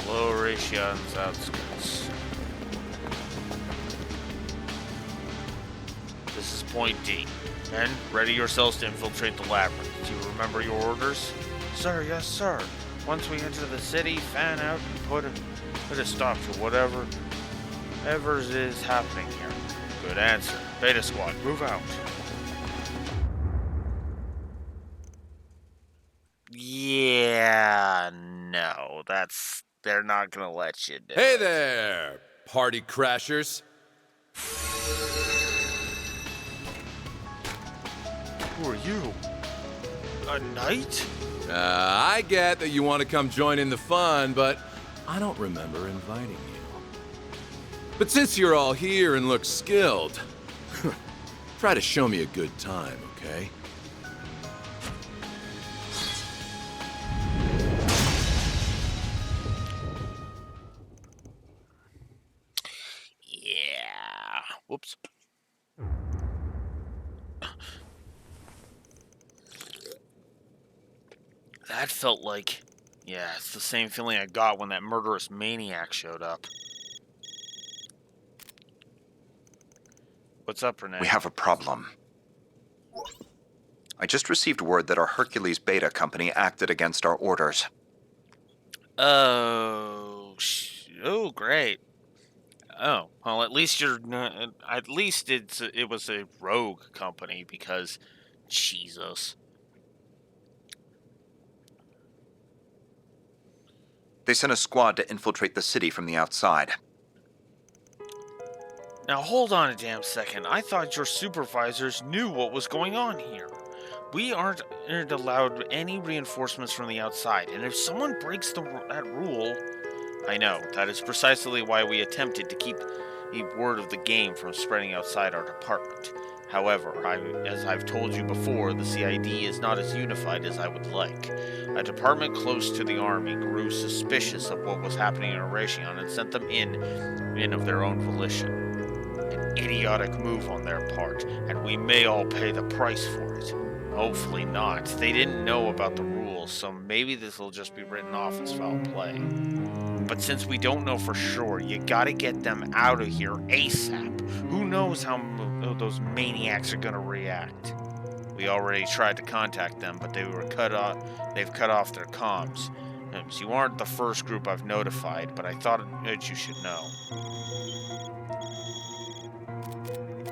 Below Raytheon's outskirts. This is point D. Men, ready yourselves to infiltrate the labyrinth. Do you remember your orders? Sir, yes, sir. Once we enter the city, fan out and put a stop to whatever is happening here. Good answer. Beta Squad, move out. Yeah, no, they're not gonna let you do Hey it. there, party crashers. Who are you? A knight? I get that you want to come join in the fun, but I don't remember inviting you. But since you're all here and look skilled, try to show me a good time, okay? Yeah. Whoops. That felt like... Yeah, it's the same feeling I got when that murderous maniac showed up. What's up, Renee? We have a problem. I just received word that our Hercules Beta company acted against our orders. Oh, great. Oh, well, at least it was a rogue company, because Jesus. They sent a squad to infiltrate the city from the outside. Now hold on a damn second. I thought your supervisors knew what was going on here. We aren't allowed any reinforcements from the outside, and if someone breaks that rule... I know, that is precisely why we attempted to keep the word of the game from spreading outside our department. However, as I've told you before, the CID is not as unified as I would like. A department close to the army grew suspicious of what was happening in Raytheon and sent them in of their own volition. An idiotic move on their part, and we may all pay the price for it. Hopefully not. They didn't know about the rules, so maybe this will just be written off as foul play. But since we don't know for sure, you gotta get them out of here ASAP. Who knows how those maniacs are gonna react? We already tried to contact them, but they've cut off their comms. You aren't the first group I've notified, but I thought that you should know.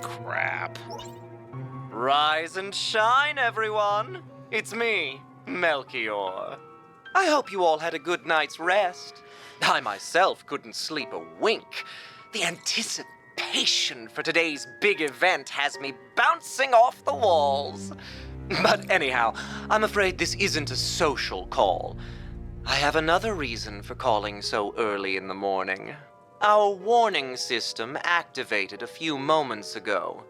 Crap. Rise and shine, everyone. It's me, Melchior. I hope you all had a good night's rest. I myself couldn't sleep a wink. The anticipation for today's big event has me bouncing off the walls. But anyhow, I'm afraid this isn't a social call. I have another reason for calling so early in the morning. Our warning system activated a few moments ago.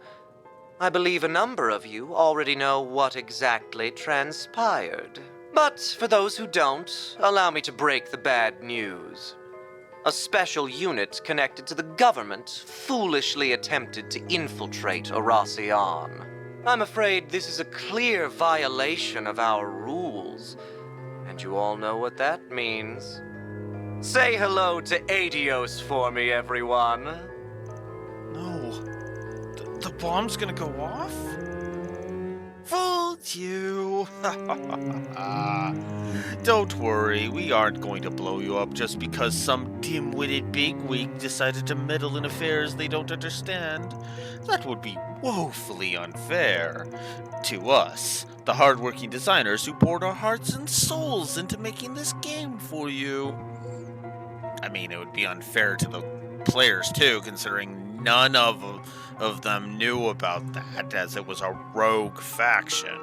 I believe a number of you already know what exactly transpired. But for those who don't, allow me to break the bad news. A special unit connected to the government foolishly attempted to infiltrate Erasion. I'm afraid this is a clear violation of our rules, and you all know what that means. Say hello to Adios for me, everyone. No. The bomb's gonna go off? Fooled you! Don't worry, we aren't going to blow you up just because some dim-witted bigwig decided to meddle in affairs they don't understand. That would be woefully unfair. To us, the hardworking designers who poured our hearts and souls into making this game for you. I mean, it would be unfair to the players too, considering none of them knew about that, as it was a rogue faction.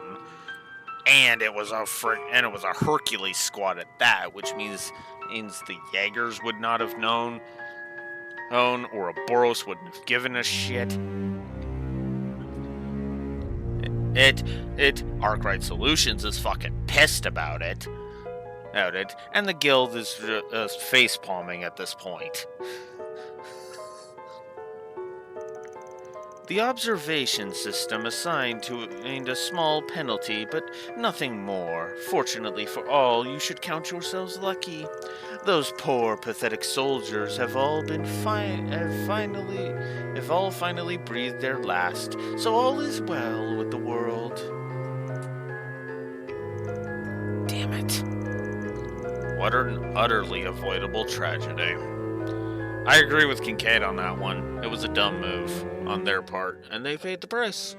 And it was a Hercules squad at that, which means the Jaegers would not have known, or a Boros wouldn't have given a shit. Arkwright Solutions is fucking pissed about it, and the guild is face palming at this point. The observation system assigned a small penalty, but nothing more. Fortunately for all, you should count yourselves lucky. Those poor, pathetic soldiers have all finally breathed their last, so all is well with the world. Damn it. What an utterly avoidable tragedy. I agree with Kincaid on that one. It was a dumb move on their part, and they paid the price.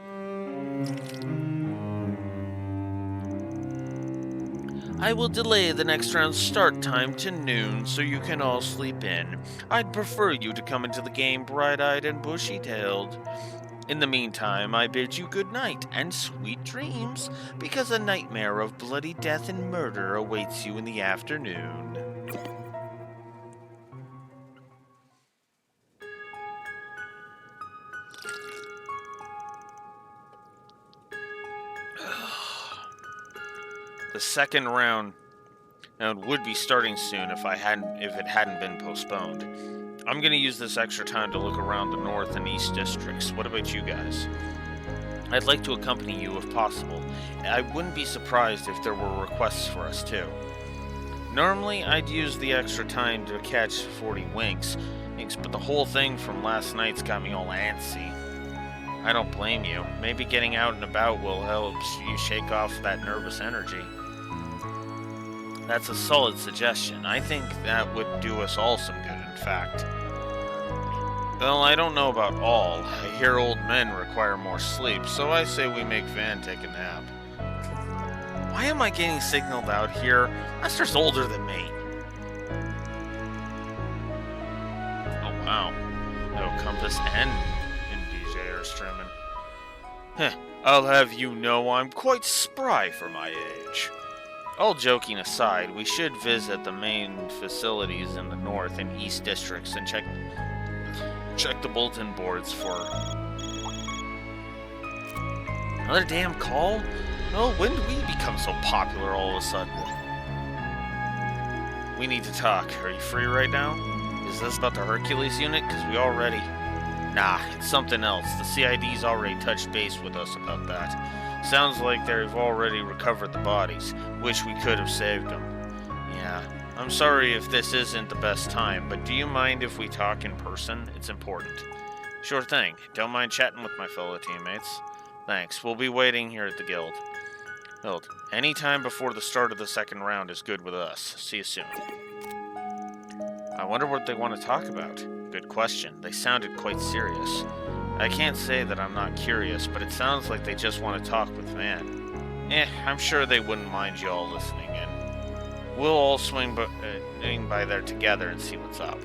I will delay the next round's start time to noon so you can all sleep in. I'd prefer you to come into the game bright-eyed and bushy-tailed. In the meantime, I bid you good night and sweet dreams, because a nightmare of bloody death and murder awaits you in the afternoon. The second round would be starting soon if it hadn't been postponed. I'm gonna use this extra time to look around the north and east districts. What about you guys? I'd like to accompany you if possible. I wouldn't be surprised if there were requests for us too. Normally, I'd use the extra time to catch 40 winks, but the whole thing from last night's got me all antsy. I don't blame you. Maybe getting out and about will help you shake off that nervous energy. That's a solid suggestion. I think that would do us all some good, in fact. Well, I don't know about all. I hear old men require more sleep, so I say we make Van take a nap. Why am I getting signaled out here? Master's older than me. Oh, wow. No Compass and BJ are streaming. Heh, I'll have you know I'm quite spry for my age. All joking aside, we should visit the main facilities in the north and east districts and check the bulletin boards for another damn call? Oh, when did we become so popular all of a sudden? We need to talk. Are you free right now? Is this about the Hercules unit? Because we already... Nah, it's something else. The CID's already touched base with us about that. Sounds like they've already recovered the bodies. Wish we could have saved them. Yeah, I'm sorry if this isn't the best time, but do you mind if we talk in person? It's important. Sure thing. Don't mind chatting with my fellow teammates. Thanks. We'll be waiting here at the guild. Any time before the start of the second round is good with us. See you soon. I wonder what they want to talk about. Good question. They sounded quite serious. I can't say that I'm not curious, but it sounds like they just want to talk with Van. I'm sure they wouldn't mind you all listening in. We'll all swing by there together and see what's up.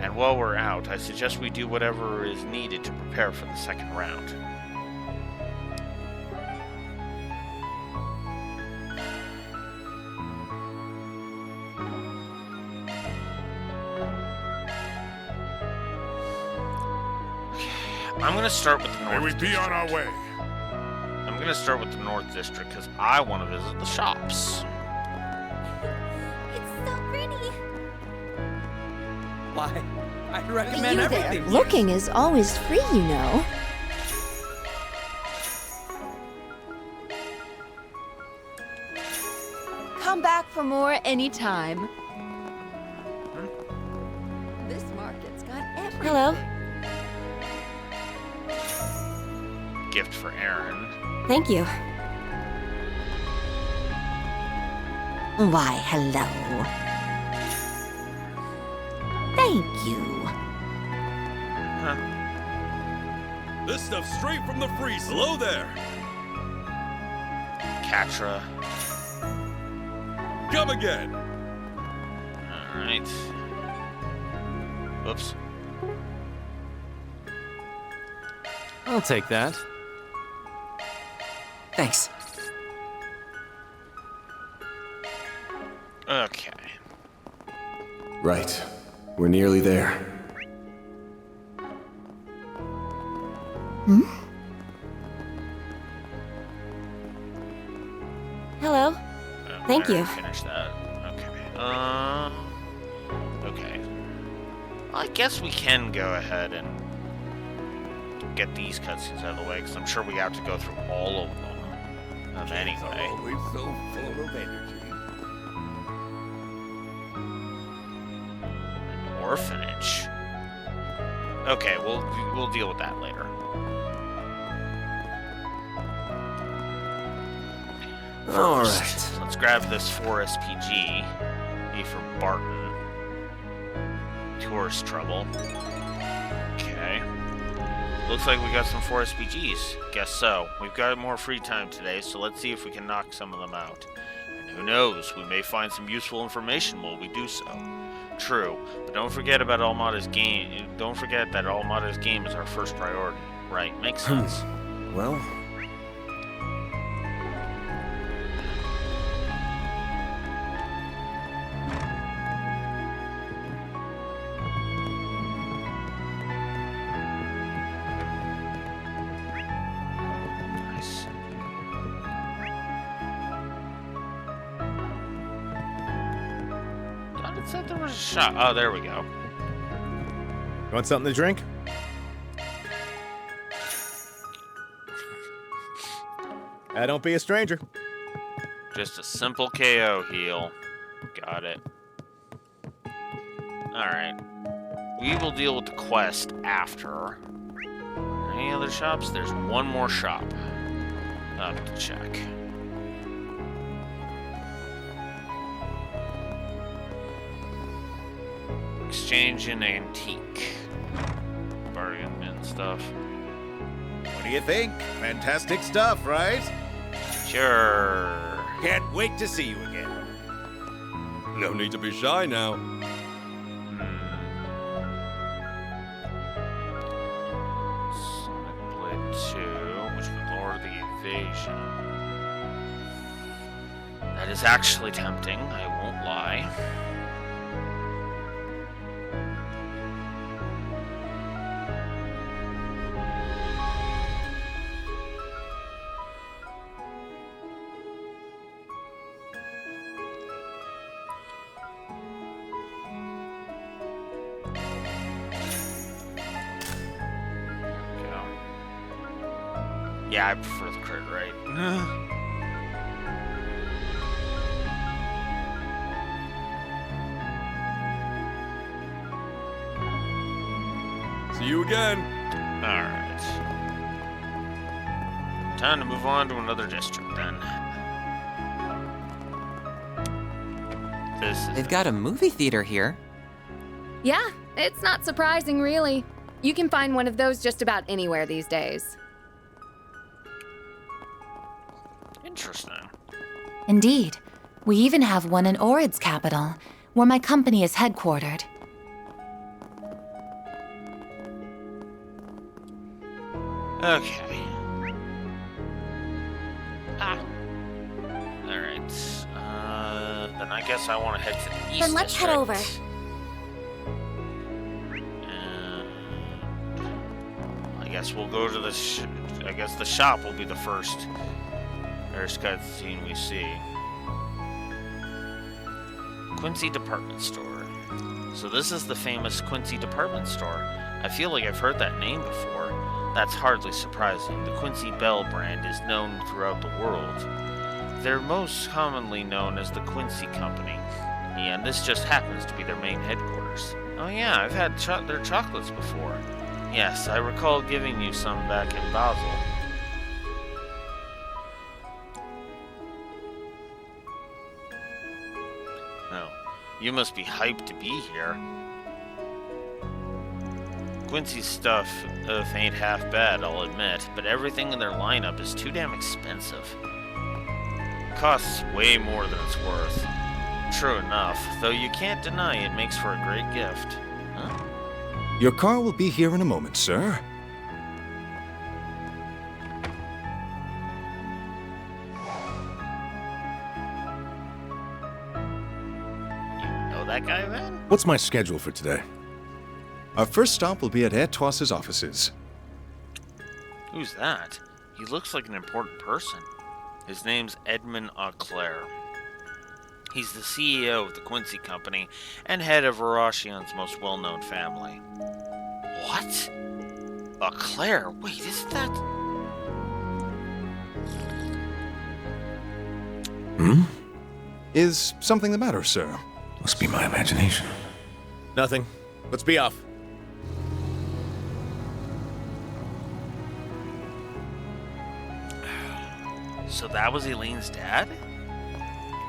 And while we're out, I suggest we do whatever is needed to prepare for the second round. I'm gonna start with the North May we be on our way. I'm gonna start with the North District because I want to visit the shops. It's so pretty. Why, I'd recommend You everything. there. Looking is always free, you know. Come back for more anytime. This market's got everything. Hello. Gift for Aaron. Thank you. Why, hello. Thank you. This stuff's straight from the freeze. Hello there. Catra. Come again. Alright. Whoops. I'll take that. Thanks. Okay. Right. We're nearly there. Hmm? Hello. Thank I you. Finish that. Okay. Okay. Well, I guess we can go ahead and get these cutscenes out of the way, because I'm sure we have to go through all of them. Anyway. Always so full of energy. Orphanage. Okay, we'll deal with that later. All First, right. let's grab this 4 SPG. E for Barton. Tourist trouble. Okay. Looks like we got some 4 SPGs. Guess so. We've got more free time today, so let's see if we can knock some of them out. And who knows, we may find some useful information while we do so. True, but don't forget about Almada's game. Don't forget that Almada's game is our first priority. Right, makes sense. Well, Nice. Thought it said there was a shot. Oh, there we go. Want something to drink? Don't be a stranger. Just a simple KO heal. Got it. Alright. We will deal with the quest after. Any other shops? There's one more shop. I'll have to check. Exchange and antique. Bargain bin stuff. What do you think? Fantastic stuff, right? Sure. Can't wait to see you again. No need to be shy now. Sonic Blade 2, which would lower the evasion. That is actually tempting, I won't lie. Yeah, I prefer the crit rate. See you again. Alright. Time to move on to another district then. They've got a movie theater here. Yeah, it's not surprising, really. You can find one of those just about anywhere these days. Interesting. Indeed. We even have one in Orid's capital, where my company is headquartered. Okay. Alright. Then I guess I want to head to the east. Then let's head over. I guess we'll go to the I guess the shop will be the first cutscene we see. Quincy Department Store. So this is the famous Quincy Department Store. I feel like I've heard that name before. That's hardly surprising. The Quincy Bell brand is known throughout the world. They're most commonly known as the Quincy Company. And this just happens to be their main headquarters. Oh yeah, I've had their chocolates before. Yes, I recall giving you some back in Basel. Oh, you must be hyped to be here. Quincy's stuff ain't half bad, I'll admit, but everything in their lineup is too damn expensive. Costs way more than it's worth. True enough, though you can't deny it makes for a great gift. Huh? Your car will be here in a moment, sir. You know that guy then? What's my schedule for today? Our first stop will be at Etoise's offices. Who's that? He looks like an important person. His name's Edmund Auclair. He's the CEO of the Quincy Company and head of Veroshian's most well-known family. What? Auclair? Wait, isn't that... Hmm? Is something the matter, sir? Must be my imagination. Nothing. Let's be off. So that was Elaine's dad?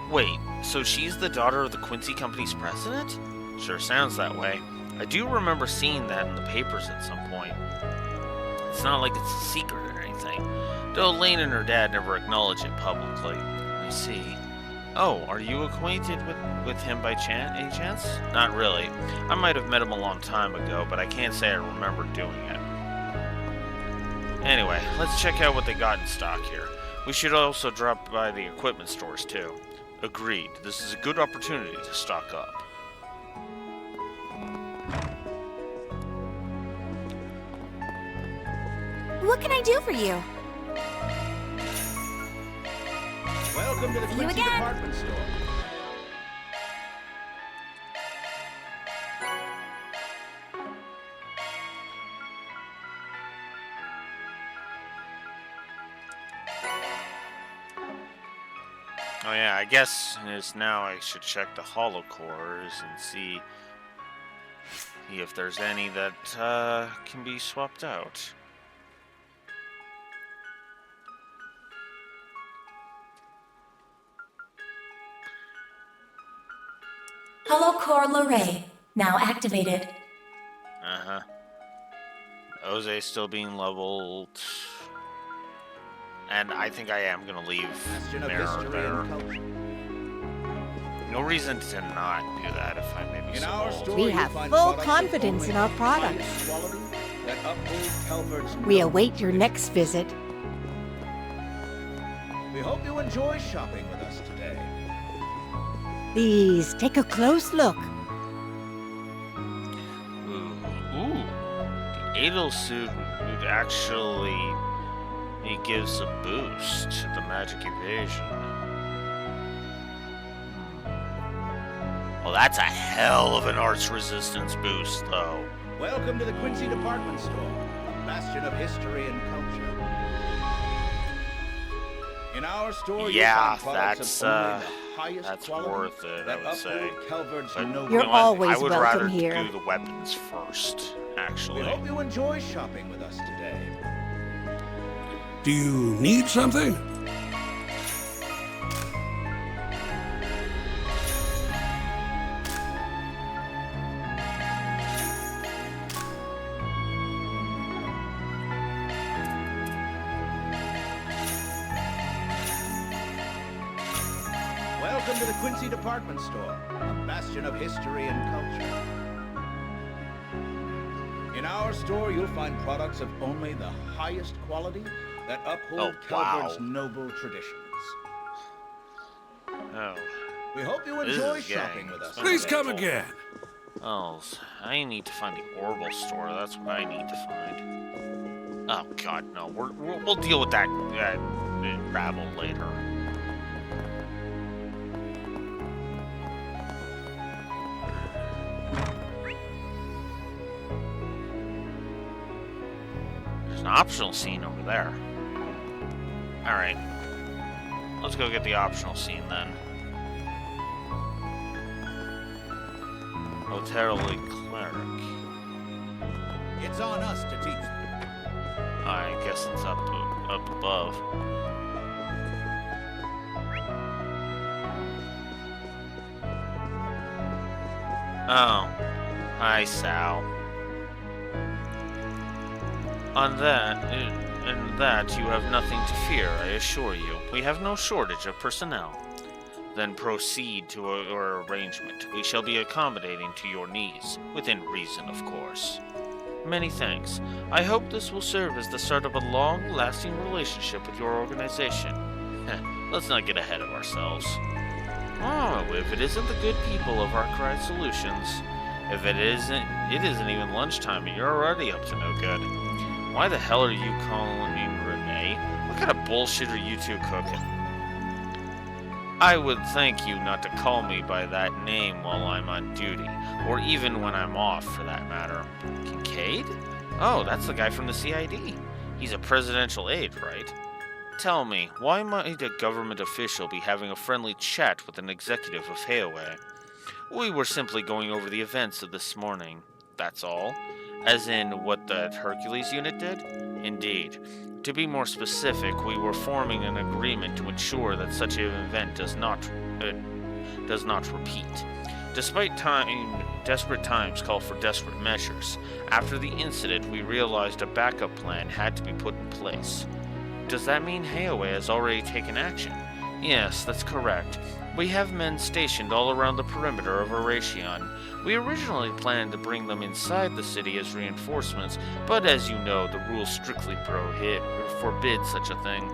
Wait, so she's the daughter of the Quincy Company's president? Sure sounds that way. I do remember seeing that in the papers at some point. It's not like it's a secret or anything, though Elaine and her dad never acknowledge it publicly. I see. Oh, are you acquainted with him by any chance? Not really. I might have met him a long time ago, but I can't say I remember doing it. Anyway, let's check out what they got in stock here. We should also drop by the equipment stores, too. Agreed. This is a good opportunity to stock up. What can I do for you? Welcome to the See you Quincy again. Department Store. Oh yeah, I guess it's now I should check the hollow cores and see if there's any that can be swapped out. Hollow Core Lorraine, now activated. Uh-huh. Jose still being leveled. And I think I am gonna leave Mirror there. No reason to not do that if I may be so bold. We have full confidence in our products. We await your next visit. We hope you enjoy shopping with us today. Please take a close look. Ooh. The Adel suit would actually... It gives a boost to the magic evasion. Well, that's a hell of an arts resistance boost, though. Welcome to the Quincy Department Store, a bastion of history and culture. In our store, Yeah, you'll find products that's of only the highest that's quality worth it, that I would say. uphold Calvard's But noble- you You're know what? always I would welcome rather here. do the weapons first, actually. We hope you enjoy shopping with us today. Do you need something? Welcome to the Quincy Department Store, a bastion of history and culture. In our store, you'll find products of only the highest quality that uphold Calvard's noble traditions. Oh. We hope you This enjoy is shopping getting with us. Please today. come again. Oh, I need to find the Orbital store. That's what I need to find. Oh God, no. We'll deal with that rabble later. There's an optional scene over there. All right, let's go get the optional scene then. Hotelly cleric. It's on us to teach them. I guess it's up above. Oh. Hi, Sal. On that you have nothing to fear, I assure you. We have no shortage of personnel. Then proceed to your arrangement. We shall be accommodating to your needs, within reason, of course. Many thanks. I hope this will serve as the start of a long-lasting relationship with your organization. Let's not get ahead of ourselves. Oh, if it isn't the good people of Arkwright Solutions. If it isn't even lunchtime and you're already up to no good. Why the hell are you calling me Renee? What kind of bullshit are you two cooking? I would thank you not to call me by that name while I'm on duty, or even when I'm off, for that matter. Kincaid? Oh, that's the guy from the CID. He's a presidential aide, right? Tell me, why might a government official be having a friendly chat with an executive of Hayaway? We were simply going over the events of this morning, that's all. As in, what the Hercules unit did? Indeed. To be more specific, we were forming an agreement to ensure that such an event does not repeat. Despite desperate times call for desperate measures, after the incident we realized a backup plan had to be put in place. Does that mean Hayaway has already taken action? Yes, that's correct. We have men stationed all around the perimeter of Eration. We originally planned to bring them inside the city as reinforcements, but as you know, the rules strictly forbid such a thing.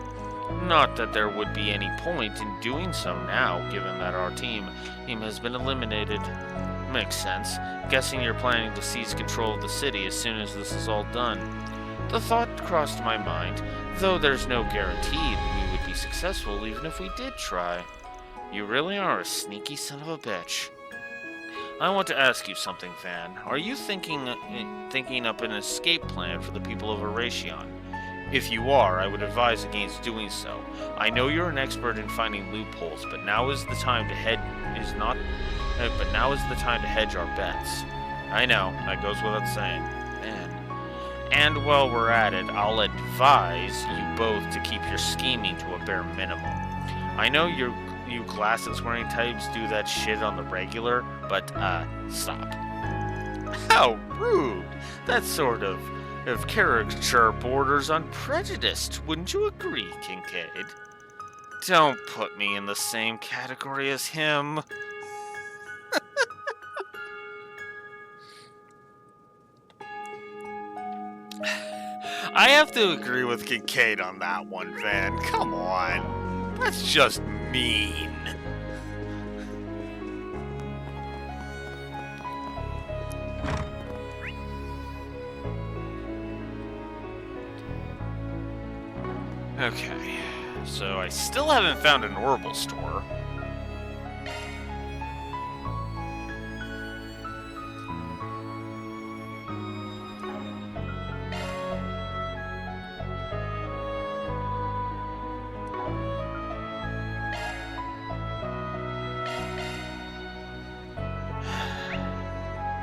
Not that there would be any point in doing so now, given that our team has been eliminated. Makes sense. Guessing you're planning to seize control of the city as soon as this is all done. The thought crossed my mind, though there's no guarantee that we would be successful even if we did try. You really are a sneaky son of a bitch. I want to ask you something, Van. Are you thinking up an escape plan for the people of Eration? If you are, I would advise against doing so. I know you're an expert in finding loopholes, but now is the time to hedge our bets. I know, that goes without saying. Man. And while we're at it, I'll advise you both to keep your scheming to a bare minimum. I know you glasses-wearing types do that shit on the regular, but, stop. How rude! That sort of caricature borders on prejudiced, wouldn't you agree, Kincaid? Don't put me in the same category as him. I have to agree with Kincaid on that one, Van. Come on. That's just mean. Okay, so I still haven't found an orbital store.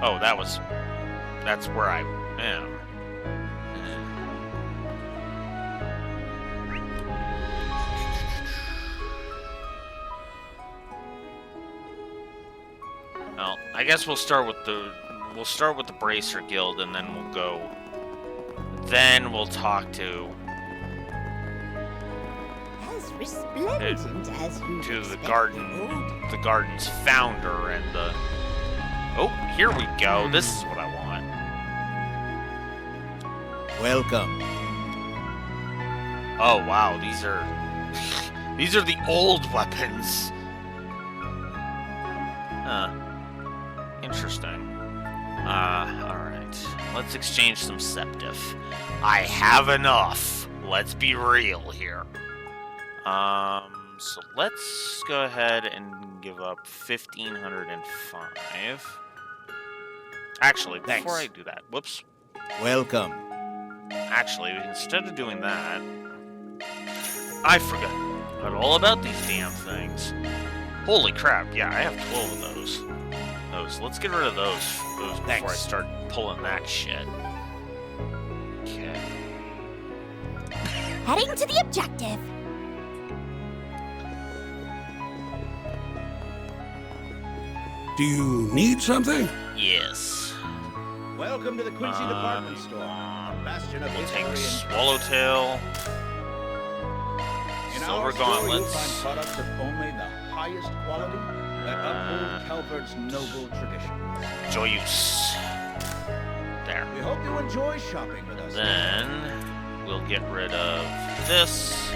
Oh, that's where I am. Well, I guess we'll start with the Bracer Guild, and then we'll go. Then we'll talk to. As resplendent as you to the garden's founder and the. Oh, here we go. This is what I want. Welcome. Oh wow, these are the old weapons. Huh. Interesting. Alright. Let's exchange some Septif. I have enough. Let's be real here. So let's go ahead and give up 1,505. Actually, before I do that, whoops. Welcome. Actually, instead of doing that, I forgot all about these damn things. Holy crap, yeah, I have 12 of those. Let's get rid of those before I start pulling that shit. Okay. Heading to the objective. Do you need something? Yes. Welcome to the Quincy Department Store, a bastion of We'll history take and Swallowtail. In Silver our store, you'll gauntlets. find products of only the highest quality that uphold Calvert's noble traditions. Joyous. There. We hope you enjoy shopping with us. Then we'll get rid of this,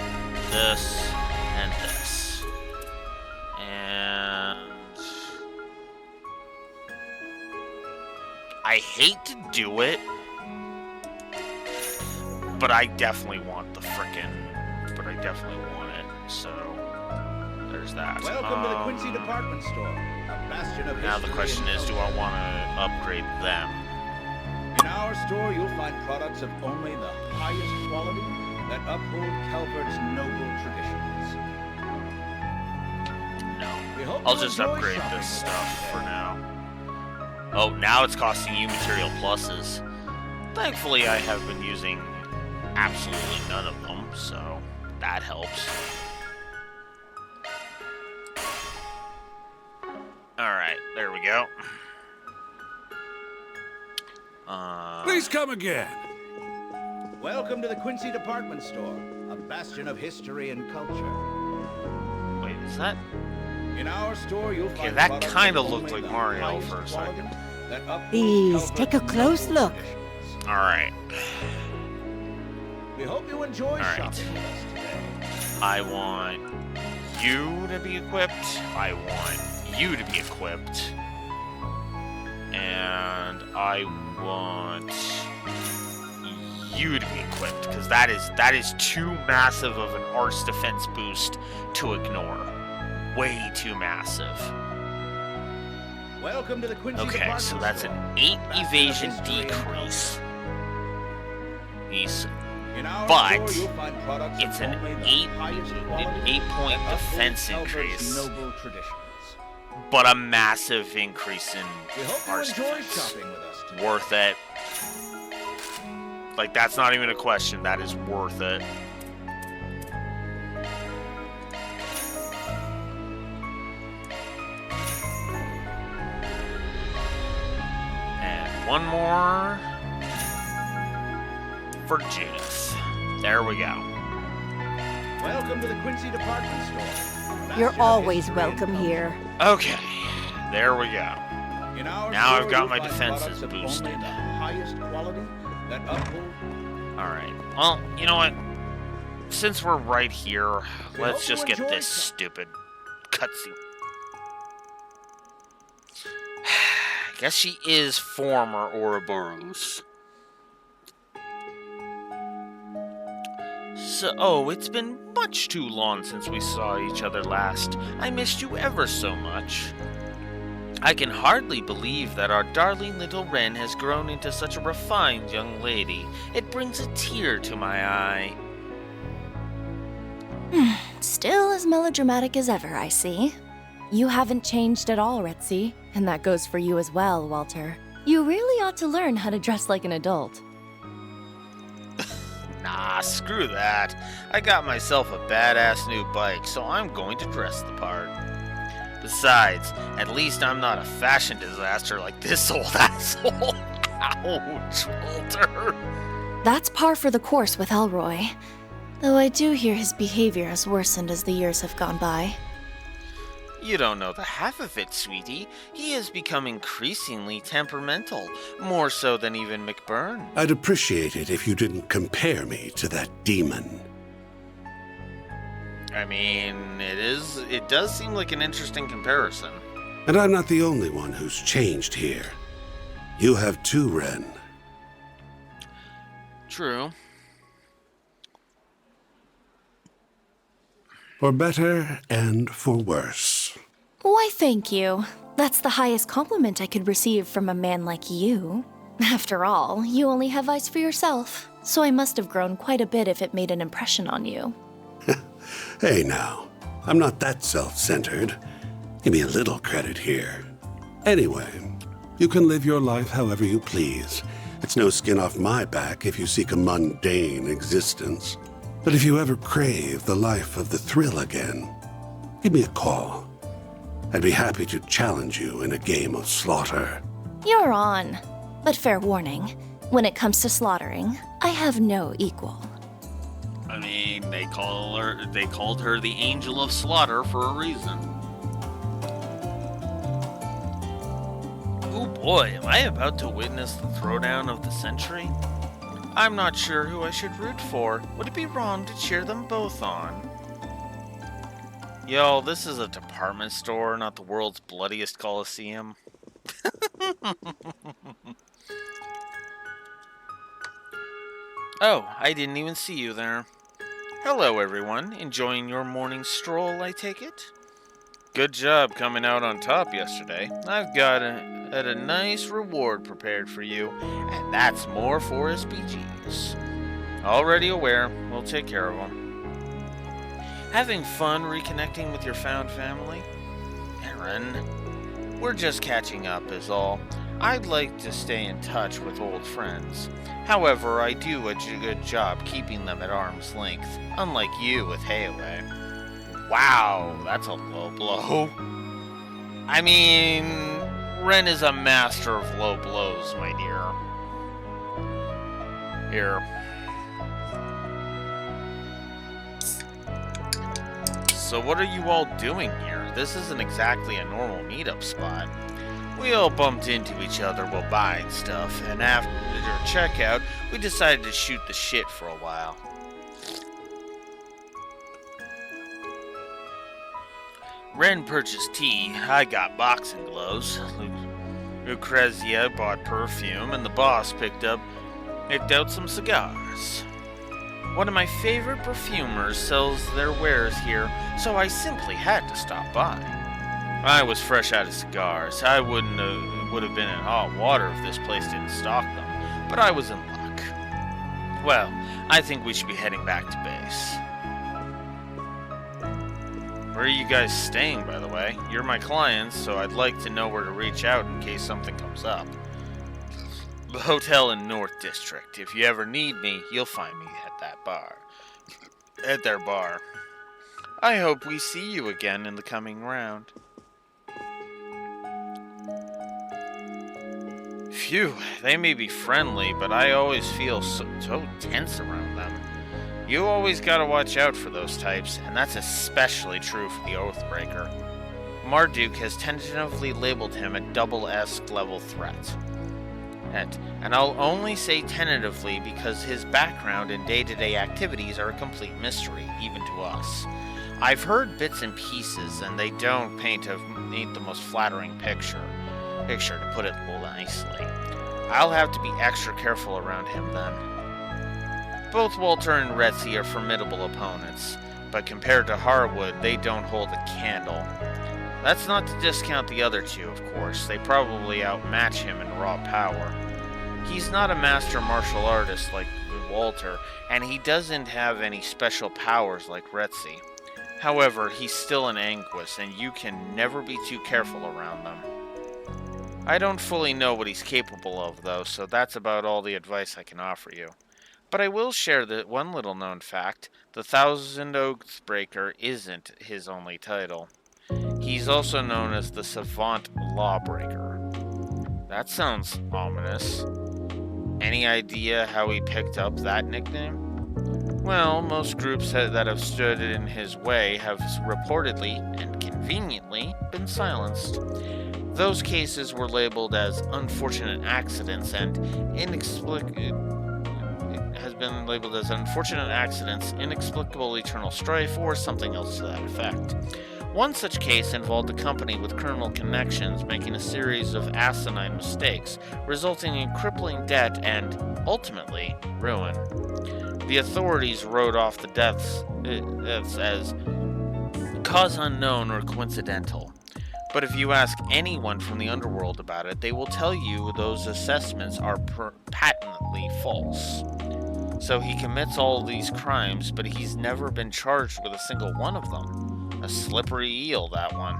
this, and this. And I hate to do it, but I definitely want the frickin'. But I definitely want it. So there's that. Welcome to the Quincy Department Store, a bastion of Now the history question and is, do I want to upgrade them? In our store, you'll find products of only the highest quality that uphold Calvert's noble traditions. No. I'll just upgrade this stuff for now. Oh, now it's costing you material pluses. Thankfully, I have been using absolutely none of them, so that helps. Alright, there we go. Please come again. Welcome to the Quincy Department Store, a bastion of history and culture. Wait, is that? In our store, you'll find that products kind of of looked only like the Mario highest for a quality second. that uphold Please, take a Calvert's close noble look. traditions. Alright. We hope you enjoy Alright. shopping with us today. I want you to be equipped. I want you to be equipped. And I want you to be equipped, because that is too massive of an arse defense boost to ignore. Way too massive. Welcome to the Quincy Okay, Department so that's Store, an 8 bastion of evasion history and decrease. In our But store, you'll find products it's of an only the 8-point that uphold defense Calvert's increase, noble traditions. but a massive increase in We hope you arse enjoy defense. shopping with us today. Worth it. Like, that's not even a question. That is worth it. And one more for Judith. There we go. Welcome to the Quincy Department Store. bastion You're of always history and welcome here. Okay, there we go. In our Now store, I've got you'll my find defenses products of boosted. Only the highest quality that uphold. Alright, well, you know what? Since we're right here, let's hope you just get enjoy this stupid cutscene. I guess she is former Ouroboros. So, oh, it's been much too long since we saw each other last. I missed you ever so much. I can hardly believe that our darling little Wren has grown into such a refined young lady. It brings a tear to my eye. Still as melodramatic as ever, I see. You haven't changed at all, Retzi, and that goes for you as well, Walter. You really ought to learn how to dress like an adult. Nah, screw that. I got myself a badass new bike, so I'm going to dress the part. Besides, at least I'm not a fashion disaster like this old asshole. Ouch, Walter. That's par for the course with Elroy. Though I do hear his behavior has worsened as the years have gone by. You don't know the half of it, sweetie. He has become increasingly temperamental, more so than even McBurn. I'd appreciate it if you didn't compare me to that demon. I mean, it does seem like an interesting comparison. And I'm not the only one who's changed here. You have too, Wren. True. For better and for worse. Why, thank you. That's the highest compliment I could receive from a man like you. After all, you only have eyes for yourself, so I must have grown quite a bit if it made an impression on you. Hey now, I'm not that self-centered. Give me a little credit here. Anyway, you can live your life however you please. It's no skin off my back if you seek a mundane existence. But if you ever crave the life of the thrill again, give me a call. I'd be happy to challenge you in a game of slaughter. You're on. But fair warning, when it comes to slaughtering, I have no equal. I mean, they called her the Angel of Slaughter for a reason. Oh boy, am I about to witness the throwdown of the century? I'm not sure who I should root for. Would it be wrong to cheer them both on? Yo, this is a department store, not the world's bloodiest coliseum. Oh, I didn't even see you there. Hello, everyone. Enjoying your morning stroll, I take it? Good job coming out on top yesterday. I've got a nice reward prepared for you, and that's more 4 SPGs. Already aware, we'll take care of them. Having fun reconnecting with your found family? Aaron, we're just catching up is all. I'd like to stay in touch with old friends. However, I do a good job keeping them at arm's length, unlike you with Hayaway. Wow, that's a low blow. I mean, Ren is a master of low blows, my dear. Here. So what are you all doing here? This isn't exactly a normal meetup spot. We all bumped into each other while buying stuff, and after checkout, we decided to shoot the shit for a while. Ren purchased tea, I got boxing gloves, Lucrezia bought perfume, and the boss picked out some cigars. One of my favorite perfumers sells their wares here, so I simply had to stop by. I was fresh out of cigars. I would have been in hot water if this place didn't stock them, but I was in luck. Well, I think we should be heading back to base. Where are you guys staying, by the way? You're my clients, so I'd like to know where to reach out in case something comes up. The hotel in North District. If you ever need me, you'll find me at that bar. At their bar. I hope we see you again in the coming round. Phew, they may be friendly, but I always feel so tense around them. You always gotta watch out for those types, and that's especially true for the Oathbreaker. Marduk has tentatively labeled him a double S level threat. And I'll only say tentatively because his background and day-to-day activities are a complete mystery, even to us. I've heard bits and pieces, and they don't paint the most flattering picture, to put it nicely. I'll have to be extra careful around him then. Both Walter and Retzi are formidable opponents, but compared to Harwood, they don't hold a candle. That's not to discount the other two, of course. They probably outmatch him in raw power. He's not a master martial artist like Walter, and he doesn't have any special powers like Retzi. However, he's still an Anguis, and you can never be too careful around them. I don't fully know what he's capable of, though, so that's about all the advice I can offer you. But I will share that one little known fact: the Thousand Oathbreaker isn't his only title. He's also known as the Savant Lawbreaker. That sounds ominous. Any idea how he picked up that nickname? Well, most groups that have stood in his way have reportedly, and conveniently, been silenced. Those cases were labeled as unfortunate accidents and inexplicable eternal strife, or something else to that effect. One such case involved a company with criminal connections making a series of asinine mistakes, resulting in crippling debt and, ultimately, ruin. The authorities wrote off the deaths as cause unknown or coincidental. But if you ask anyone from the underworld about it, they will tell you those assessments are patently false. So he commits all these crimes, but he's never been charged with a single one of them. A slippery eel, that one.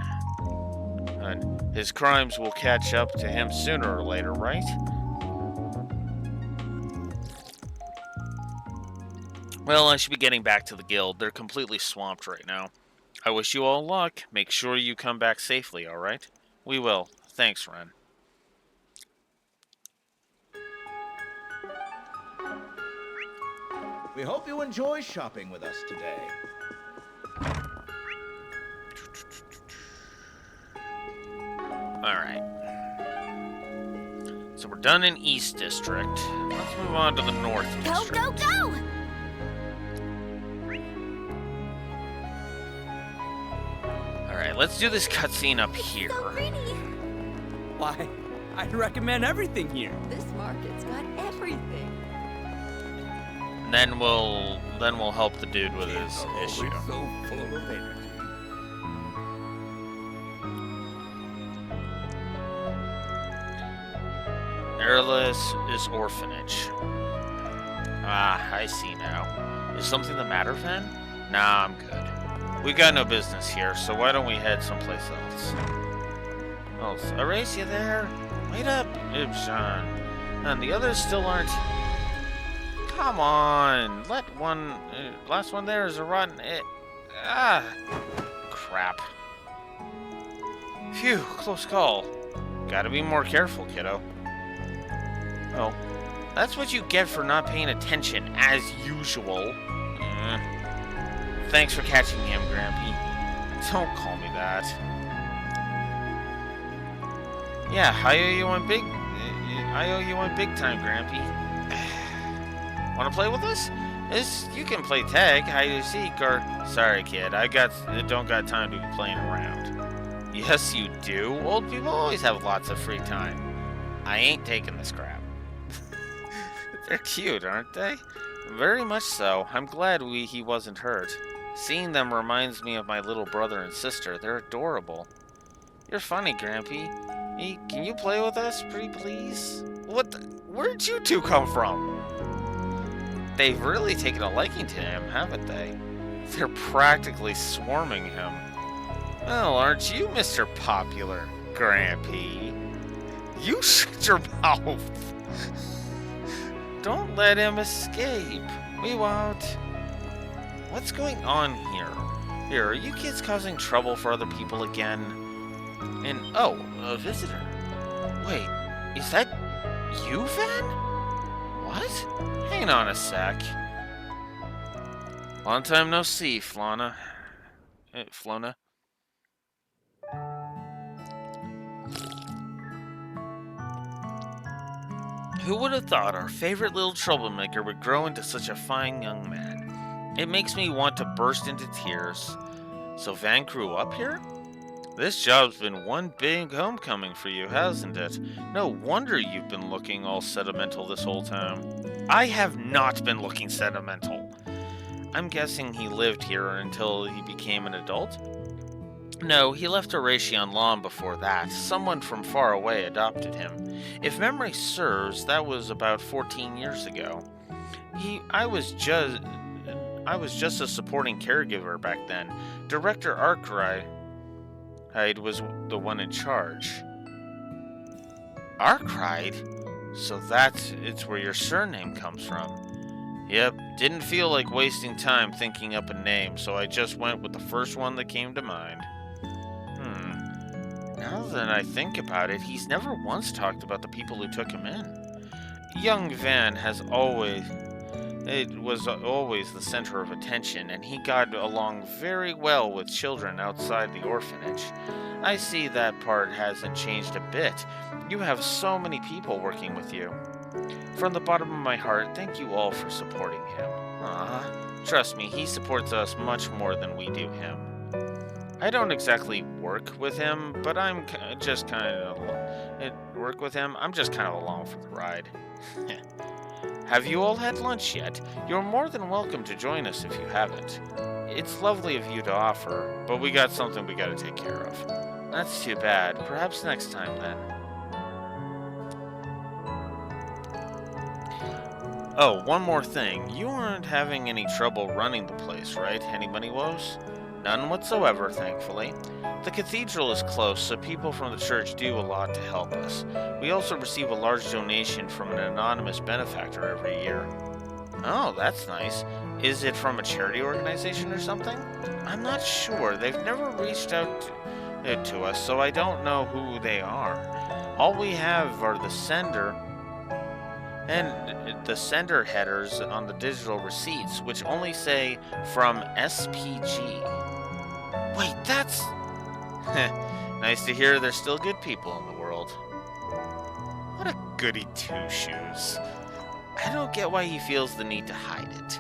And his crimes will catch up to him sooner or later, right? Well, I should be getting back to the guild. They're completely swamped right now. I wish you all luck. Make sure you come back safely, alright? We will. Thanks, Ren. We hope you enjoy shopping with us today. Alright. So we're done in East District. Let's move on to the North District. Go, go, go! Alright, let's do this cutscene up here. Why, I'd recommend everything here. This market's got everything. And then we'll help the dude with his issue. So full of energy. Airless is orphanage. Ah, I see now. Is something the matter, Van? Nah, I'm good. We got no business here, so why don't we head someplace else? Oh, Erase, you there? Wait up, Ibshan. And the others still aren't. Come on, let one. Last one there is a rotten. Crap. Phew, close call. Gotta be more careful, kiddo. Oh, that's what you get for not paying attention, as usual. Thanks for catching him, Grampy. Don't call me that. Yeah, I owe you one big time, Grampy. Wanna play with us? You can play tag, hide and seek, or sorry, kid, don't got time to be playing around. Yes, you do. Old people always have lots of free time. I ain't taking this crap. They're cute, aren't they? Very much so. I'm glad he wasn't hurt. Seeing them reminds me of my little brother and sister. They're adorable. You're funny, Grampy. Can you play with us, pretty please? Where'd you two come from? They've really taken a liking to him, haven't they? They're practically swarming him. Well, aren't you Mr. Popular, Grampy? You shut your mouth. Don't let him escape. We won't. What's going on here? Here, are you kids causing trouble for other people again? And, oh, a visitor. Wait, is that you, Van? What? Hang on a sec. Long time no see, Flona. Flona? Who would have thought our favorite little troublemaker would grow into such a fine young man? It makes me want to burst into tears. So Van grew up here? This job's been one big homecoming for you, hasn't it? No wonder you've been looking all sentimental this whole time. I have not been looking sentimental. I'm guessing he lived here until he became an adult? No, he left Oratian long before that. Someone from far away adopted him. If memory serves, that was about 14 years ago. I was just a supporting caregiver back then. Director Arkwright was the one in charge. Arkwright? So it's where your surname comes from. Yep, didn't feel like wasting time thinking up a name, so I just went with the first one that came to mind. Now that I think about it, he's never once talked about the people who took him in. Young Van was always the center of attention, and he got along very well with children outside the orphanage. I see that part hasn't changed a bit. You have so many people working with you. From the bottom of my heart, thank you all for supporting him. Trust me, he supports us much more than we do him. I don't exactly work with him, but I'm just kind of along for the ride. Have you all had lunch yet? You're more than welcome to join us if you haven't. It's lovely of you to offer, but we got something we gotta take care of. That's too bad. Perhaps next time then. Oh, one more thing. You aren't having any trouble running the place, right? Any money woes? None whatsoever, thankfully. The cathedral is close, so people from the church do a lot to help us. We also receive a large donation from an anonymous benefactor every year. Oh, that's nice. Is it from a charity organization or something? I'm not sure. They've never reached out to us, so I don't know who they are. All we have are the sender And the sender headers on the digital receipts, which only say from SPG. Wait, that's... Nice to hear there's still good people in the world. What a goody two-shoes. I don't get why he feels the need to hide it.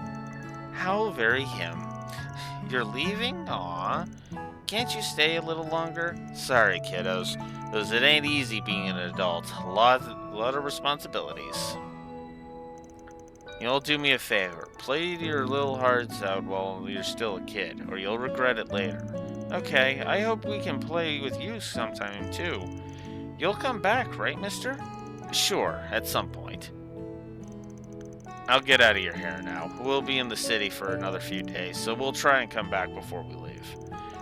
How very him. You're leaving? Aw. Can't you stay a little longer? Sorry, kiddos. Because it ain't easy being an adult. A lot of responsibilities. You'll do me a favor. Play your little hearts out while you're still a kid, or you'll regret it later. Okay, I hope we can play with you sometime, too. You'll come back, right, mister? Sure, at some point. I'll get out of your hair now. We'll be in the city for another few days, so we'll try and come back before we leave.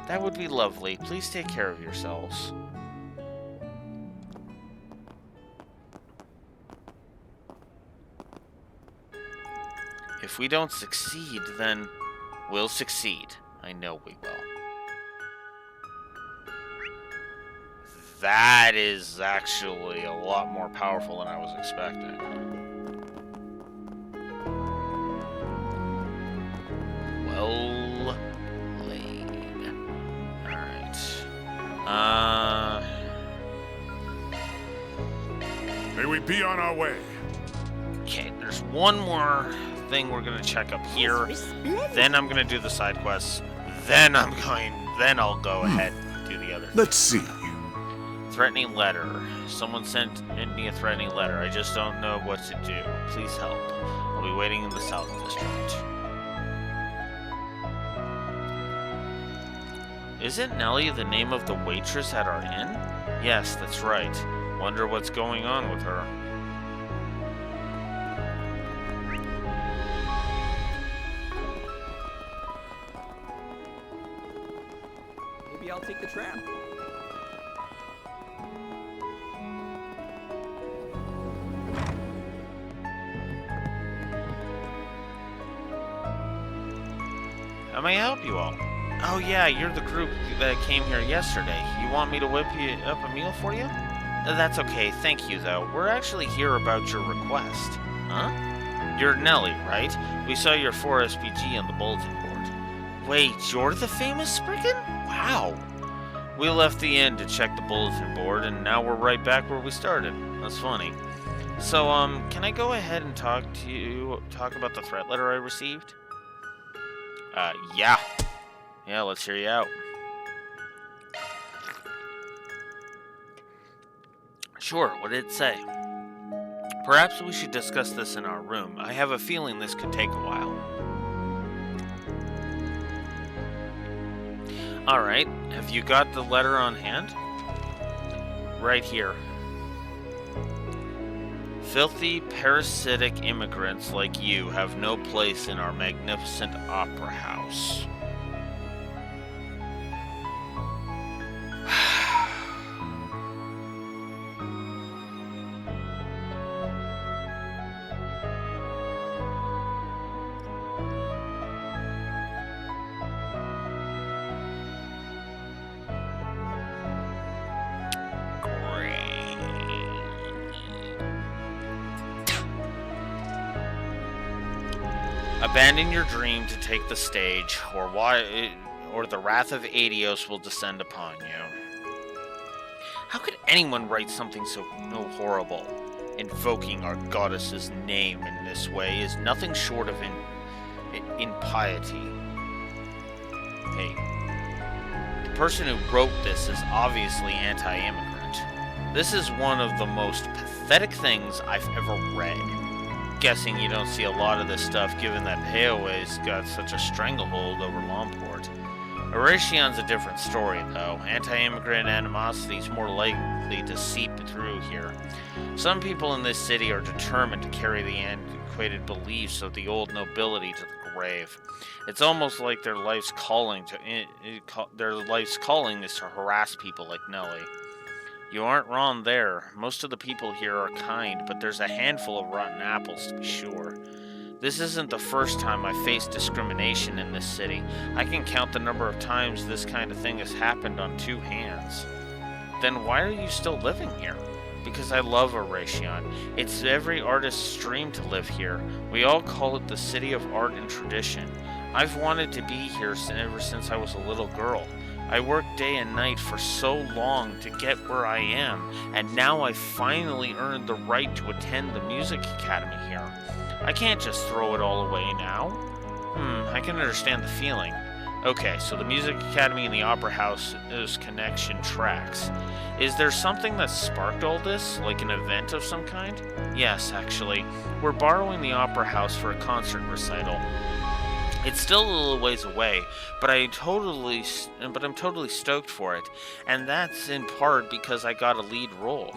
That would be lovely. Please take care of yourselves. If we don't succeed, then we'll succeed. I know we will. That is actually a lot more powerful than I was expecting. Well played. Alright. May we be on our way. Okay, there's one more thing we're gonna check up here. Then I'm gonna do the side quests. Then I'll go ahead and do the other thing. Let's see. Threatening letter. Someone sent me a threatening letter. I just don't know what to do. Please help. I'll be waiting in the South District. Isn't Nellie the name of the waitress at our inn? Yes, that's right. Wonder what's going on with her. Maybe I'll take the tram. How may I help you all? Oh yeah, you're the group that came here yesterday. You want me to whip you up a meal for you? That's okay, thank you though. We're actually here about your request. Huh? You're Nellie, right? We saw your 4 SPG on the bulletin board. Wait, you're the famous Spriggan? Wow. We left the inn to check the bulletin board, and now we're right back where we started. That's funny. So, can I go ahead and talk about the threat letter I received? Yeah. Yeah, let's hear you out. Sure, what did it say? Perhaps we should discuss this in our room. I have a feeling this could take a while. Alright, have you got the letter on hand? Right here. Filthy, parasitic immigrants like you have no place in our magnificent opera house. Abandon your dream to take the stage, or the wrath of Adios will descend upon you. How could anyone write something so horrible? Invoking our goddess's name in this way is nothing short of impiety. Hey, the person who wrote this is obviously anti-immigrant. This is one of the most pathetic things I've ever read. Guessing you don't see a lot of this stuff given that Payoe's got such a stranglehold over Lomport. Eration's a different story, though. Anti-immigrant animosity is more likely to seep through here. Some people in this city are determined to carry the antiquated beliefs of the old nobility to the grave. It's almost like their life's calling is to harass people like Nellie. You aren't wrong there. Most of the people here are kind, but there's a handful of rotten apples to be sure. This isn't the first time I've faced discrimination in this city. I can count the number of times this kind of thing has happened on 2 hands. Then why are you still living here? because I love Oratian. It's every artist's dream to live here. We all call it the city of art and tradition. I've wanted to be here ever since I was a little girl. I worked day and night for so long to get where I am, and now I've finally earned the right to attend the music academy here. I can't just throw it all away now. I can understand the feeling. Okay, so the music academy and the opera house's connection tracks. Is there something that sparked all this, like an event of some kind? Yes, actually. We're borrowing the opera house for a concert recital. It's still a little ways away, but I'm totally stoked for it, and that's in part because I got a lead role.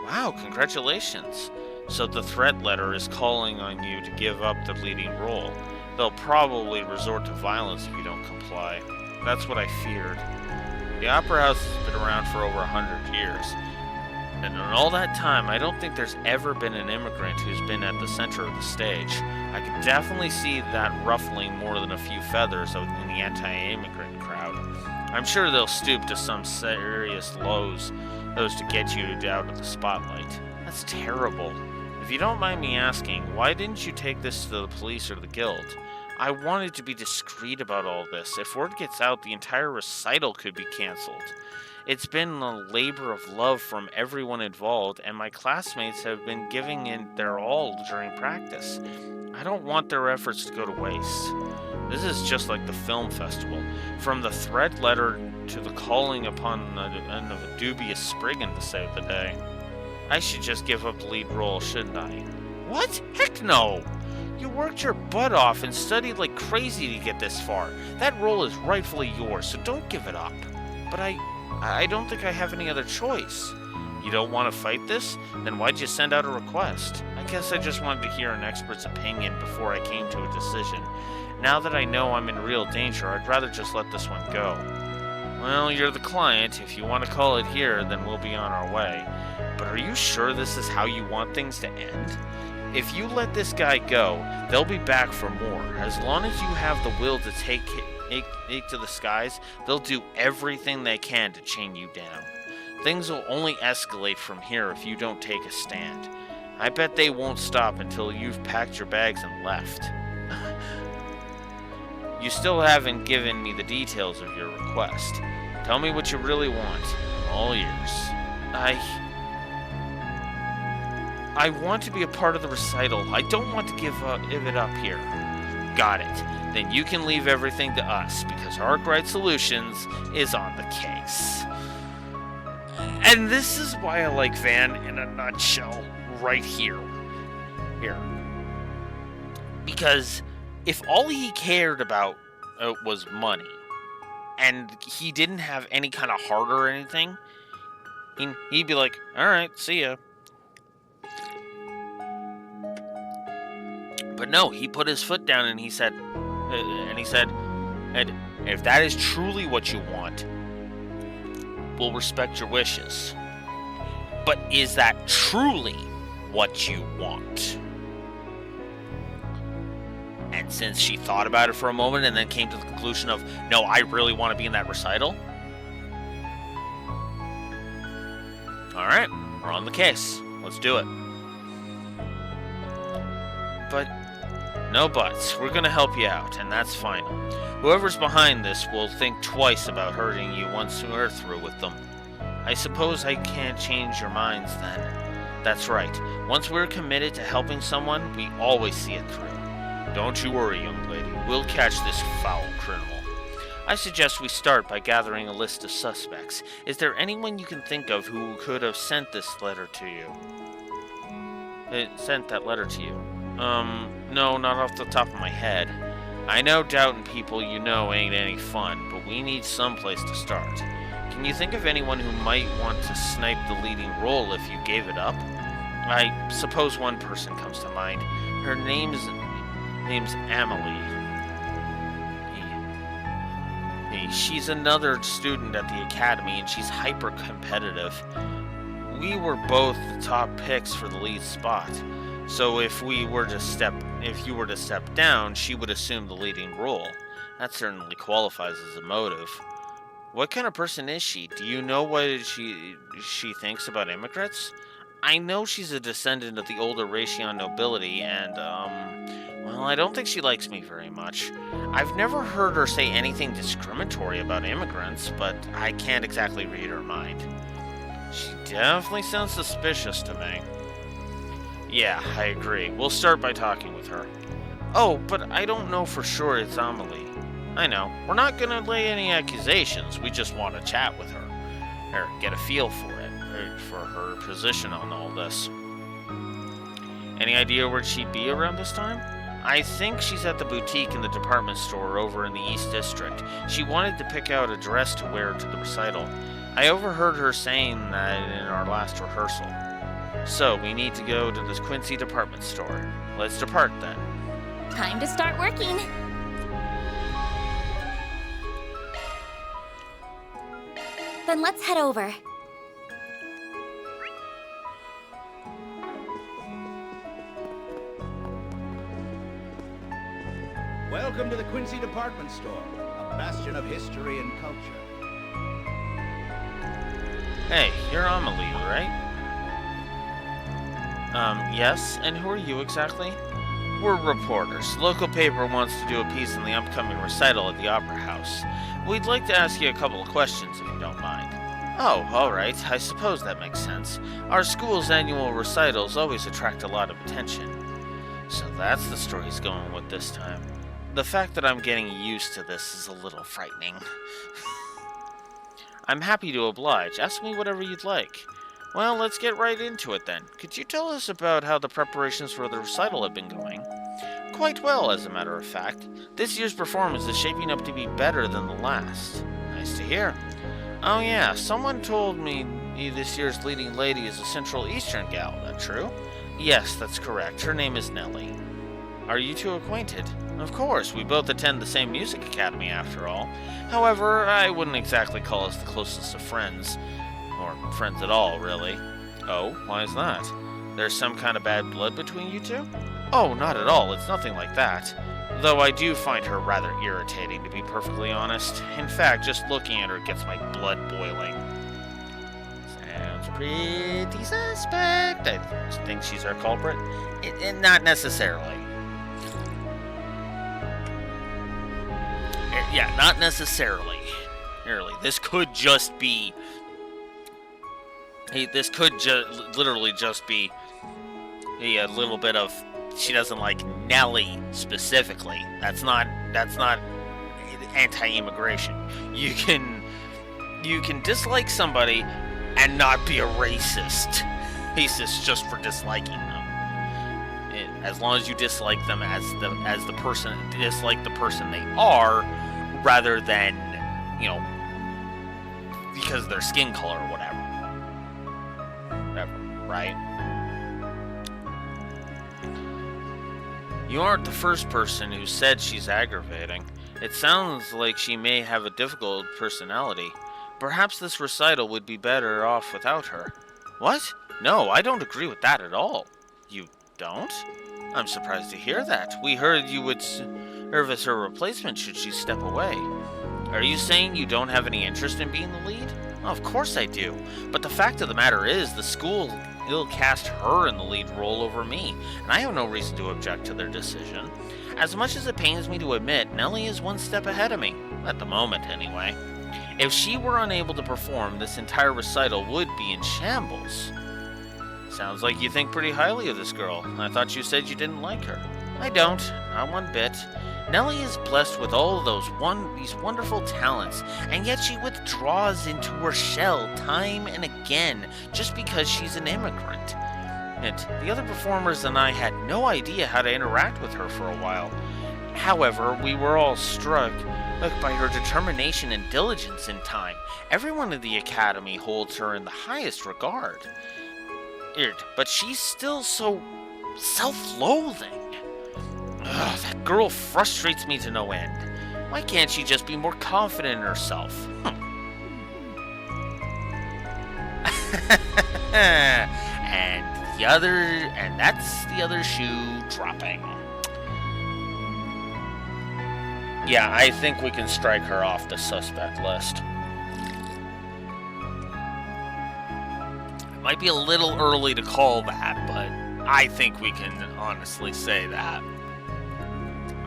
Wow, congratulations. So the threat letter is calling on you to give up the leading role. They'll probably resort to violence if you don't comply. That's what I feared. The Opera House has been around for over 100 years, and in all that time, I don't think there's ever been an immigrant who's been at the center of the stage. I could definitely see that ruffling more than a few feathers in the anti-immigrant crowd. I'm sure they'll stoop to some serious lows, those to get you out of the spotlight. That's terrible. If you don't mind me asking, why didn't you take this to the police or the guild? I wanted to be discreet about all this. If word gets out, the entire recital could be cancelled. It's been a labor of love from everyone involved, and my classmates have been giving it their all during practice. I don't want their efforts to go to waste. This is just like the film festival. From the threat letter to the calling upon the end of a dubious spriggan to save the day. I should just give up the lead role, shouldn't I? What? Heck no! You worked your butt off and studied like crazy to get this far. That role is rightfully yours, so don't give it up. But I don't think I have any other choice. You don't want to fight this? Then why'd you send out a request? I guess I just wanted to hear an expert's opinion before I came to a decision. Now that I know I'm in real danger, I'd rather just let this one go. Well, you're the client. If you want to call it here, then we'll be on our way. But are you sure this is how you want things to end? If you let this guy go, they'll be back for more. As long as you have the will to take it to the skies, they'll do everything they can to chain you down. Things will only escalate from here if you don't take a stand. I bet they won't stop until you've packed your bags and left. You still haven't given me the details of your request. Tell me what you really want. I'm all ears. I want to be a part of the recital. I don't want to give it up here. Got it. Then you can leave everything to us, because Arkwright Solutions is on the case. And this is why I like Van in a nutshell right here. Because if all he cared about was money, and he didn't have any kind of heart or anything, he'd be like, alright, see ya. But no, he put his foot down and he said, and if that is truly what you want, we'll respect your wishes. But is that truly what you want? And since she thought about it for a moment and then came to the conclusion of, no, I really want to be in that recital. Alright, we're on the case. Let's do it. But no buts. We're gonna help you out, and that's final. Whoever's behind this will think twice about hurting you once we're through with them. I suppose I can't change your minds then. That's right. Once we're committed to helping someone, we always see it through. Don't you worry, young lady. We'll catch this foul criminal. I suggest we start by gathering a list of suspects. Is there anyone you can think of who could have sent this letter to you? Sent that letter to you? No, not off the top of my head. I know doubting people you know ain't any fun, but we need some place to start. Can you think of anyone who might want to snipe the leading role if you gave it up? I suppose one person comes to mind. Her name's Amelie. She's another student at the academy, and she's hyper-competitive. We were both the top picks for the lead spot. So if you were to step down, she would assume the leading role. That certainly qualifies as a motive. What kind of person is she? Do you know what she thinks about immigrants? I know she's a descendant of the older Ratian nobility, and, well, I don't think she likes me very much. I've never heard her say anything discriminatory about immigrants, but I can't exactly read her mind. She definitely sounds suspicious to me. Yeah, I agree. We'll start by talking with her. Oh, but I don't know for sure it's Amelie. I know. We're not gonna lay any accusations. We just want to chat with her. Or get a feel for it. Or for her position on all this. Any idea where she'd be around this time? I think she's at the boutique in the department store over in the East District. She wanted to pick out a dress to wear to the recital. I overheard her saying that in our last rehearsal. So, we need to go to this Quincy department store. Let's depart then. Time to start working. Then let's head over. Welcome to the Quincy Department Store, a bastion of history and culture. Hey, you're Amelie, right? Yes, and who are you exactly? We're reporters. Local paper wants to do a piece on the upcoming recital at the Opera House. We'd like to ask you a couple of questions, if you don't mind. Oh, alright, I suppose that makes sense. Our school's annual recitals always attract a lot of attention. So that's the story he's going with this time. The fact that I'm getting used to this is a little frightening. I'm happy to oblige. Ask me whatever you'd like. Well, let's get right into it then. Could you tell us about how the preparations for the recital have been going? Quite well, as a matter of fact. This year's performance is shaping up to be better than the last. Nice to hear. Oh yeah, someone told me this year's leading lady is a Central Eastern gal, that true? Yes, that's correct. Her name is Nellie. Are you two acquainted? Of course, we both attend the same music academy after all. However, I wouldn't exactly call us the closest of friends. Or friends at all, really. Oh, why is that? There's some kind of bad blood between you two? Oh, not at all. It's nothing like that. Though I do find her rather irritating, to be perfectly honest. In fact, just looking at her gets my blood boiling. Sounds pretty suspect. I think she's our culprit. Not necessarily. Yeah, not necessarily. Really, this could just be... this could literally just be a little bit of... She doesn't like Nellie specifically. That's not anti-immigration. You can dislike somebody and not be a racist. Racist just for disliking them. As long as you dislike them as the person, dislike the person they are, rather than, you know, because of their skin color or whatever. Right? You aren't the first person who said she's aggravating. It sounds like she may have a difficult personality. Perhaps this recital would be better off without her. What? No, I don't agree with that at all. You don't? I'm surprised to hear that. We heard you would serve as her replacement should she step away. Are you saying you don't have any interest in being the lead? Well, of course I do. But the fact of the matter is, the school will cast her in the lead role over me, and I have no reason to object to their decision. As much as it pains me to admit, Nellie is one step ahead of me. At the moment, anyway. If she were unable to perform, this entire recital would be in shambles. Sounds like you think pretty highly of this girl. I thought you said you didn't like her. I don't, not one bit. Nellie is blessed with all of these wonderful talents, and yet she withdraws into her shell time and again just because she's an immigrant. And the other performers and I had no idea how to interact with her for a while. However, we were all struck by her determination and diligence in time. Everyone in the academy holds her in the highest regard. But she's still so self-loathing. Ugh, that girl frustrates me to no end. Why can't she just be more confident in herself? And that's the other shoe dropping. Yeah, I think we can strike her off the suspect list. Might be a little early to call that, but I think we can honestly say that.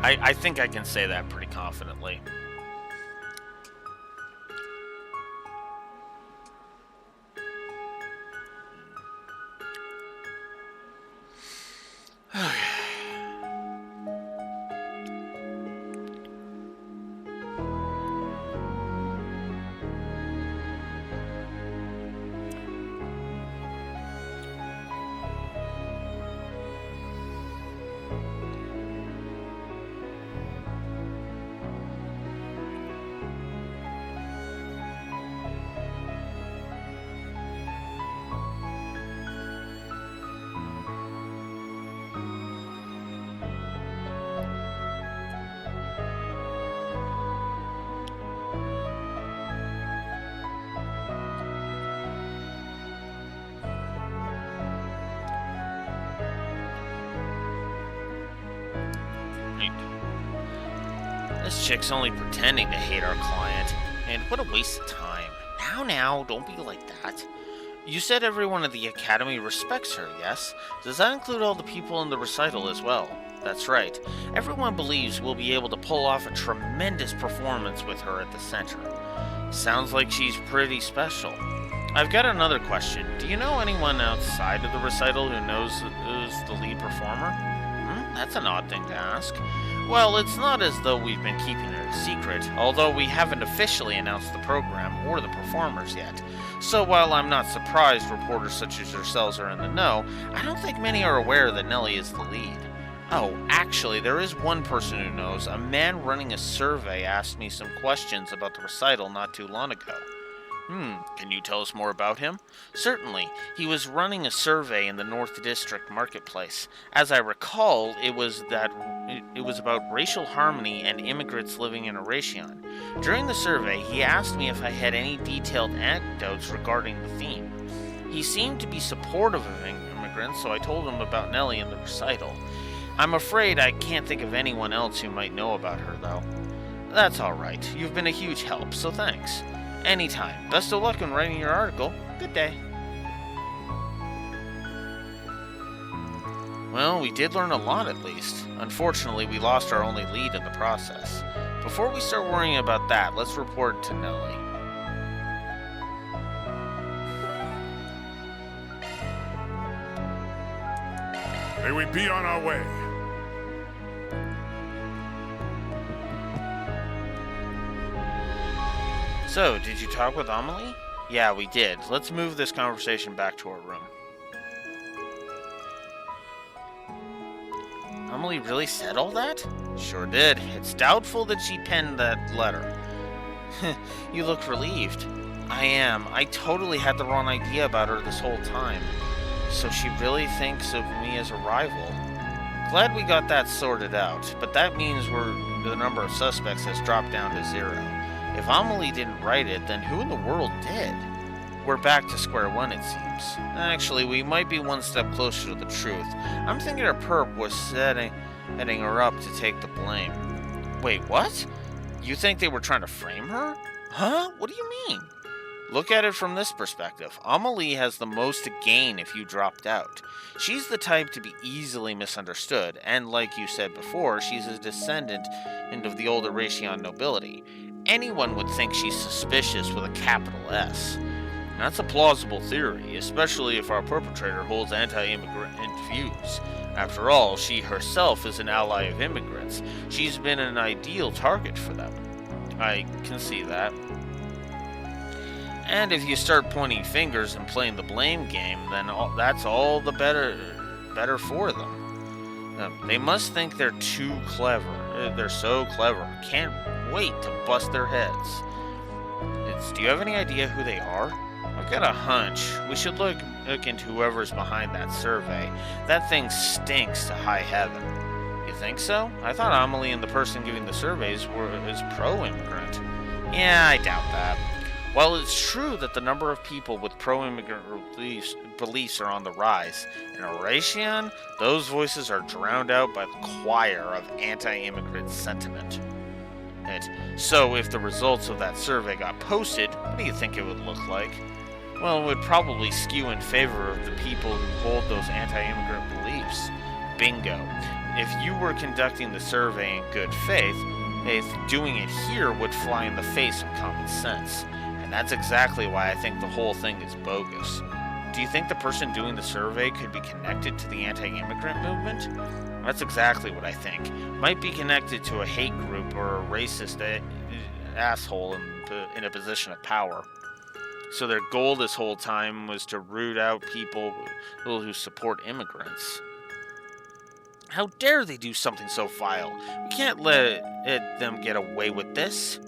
I think I can say that pretty confidently. This chick's only pretending to hate our client, and what a waste of time. Now, don't be like that. You said everyone at the Academy respects her, yes? Does that include all the people in the recital as well? That's right. Everyone believes we'll be able to pull off a tremendous performance with her at the center. Sounds like she's pretty special. I've got another question. Do you know anyone outside of the recital who knows who's the lead performer? That's an odd thing to ask. Well, it's not as though we've been keeping it a secret, although we haven't officially announced the program or the performers yet. So while I'm not surprised reporters such as yourselves are in the know, I don't think many are aware that Nellie is the lead. Oh, actually, there is one person who knows. A man running a survey asked me some questions about the recital not too long ago. Can you tell us more about him? Certainly. He was running a survey in the North District Marketplace. As I recall, it was about racial harmony and immigrants living in Eration. During the survey, he asked me if I had any detailed anecdotes regarding the theme. He seemed to be supportive of immigrants, so I told him about Nellie and the recital. I'm afraid I can't think of anyone else who might know about her, though. That's all right. You've been a huge help, so thanks. Anytime. Best of luck in writing your article. Good day. Well, we did learn a lot at least. Unfortunately, we lost our only lead in the process. Before we start worrying about that, let's report to Nellie. May we be on our way. So, did you talk with Amelie? Yeah, we did. Let's move this conversation back to our room. Amelie really said all that? Sure did. It's doubtful that she penned that letter. You look relieved. I am. I totally had the wrong idea about her this whole time. So she really thinks of me as a rival. Glad we got that sorted out, but that means the number of suspects has dropped down to 0. If Amelie didn't write it, then who in the world did? We're back to square one, it seems. Actually, we might be one step closer to the truth. I'm thinking her perp was setting her up to take the blame. Wait, what? You think they were trying to frame her? Huh? What do you mean? Look at it from this perspective. Amelie has the most to gain if you dropped out. She's the type to be easily misunderstood, and like you said before, she's a descendant of the old Eration nobility. Anyone would think she's suspicious with a capital S. That's a plausible theory, especially if our perpetrator holds anti-immigrant views. After all, she herself is an ally of immigrants. She's been an ideal target for them. I can see that. And if you start pointing fingers and playing the blame game, then that's all the better for them. They must think they're too clever. They're so clever. Can't wait to bust their heads. Do you have any idea who they are? I've got a hunch. We should look into whoever's behind that survey. That thing stinks to high heaven. You think so? I thought Amelie and the person giving the surveys is pro-immigrant. Yeah, I doubt that. While it's true that the number of people with pro-immigrant beliefs are on the rise, in Eration, those voices are drowned out by the choir of anti-immigrant sentiment. So if the results of that survey got posted, what do you think it would look like? well, it would probably skew in favor of the people who hold those anti-immigrant beliefs. Bingo. If you were conducting the survey in good faith, doing it here would fly in the face of common sense. And that's exactly why I think the whole thing is bogus. Do you think the person doing the survey could be connected to the anti-immigrant movement? That's exactly what I think. Might be connected to a hate group or a racist asshole in a position of power. So their goal this whole time was to root out people who support immigrants. How dare they do something so vile? We can't let them get away with this.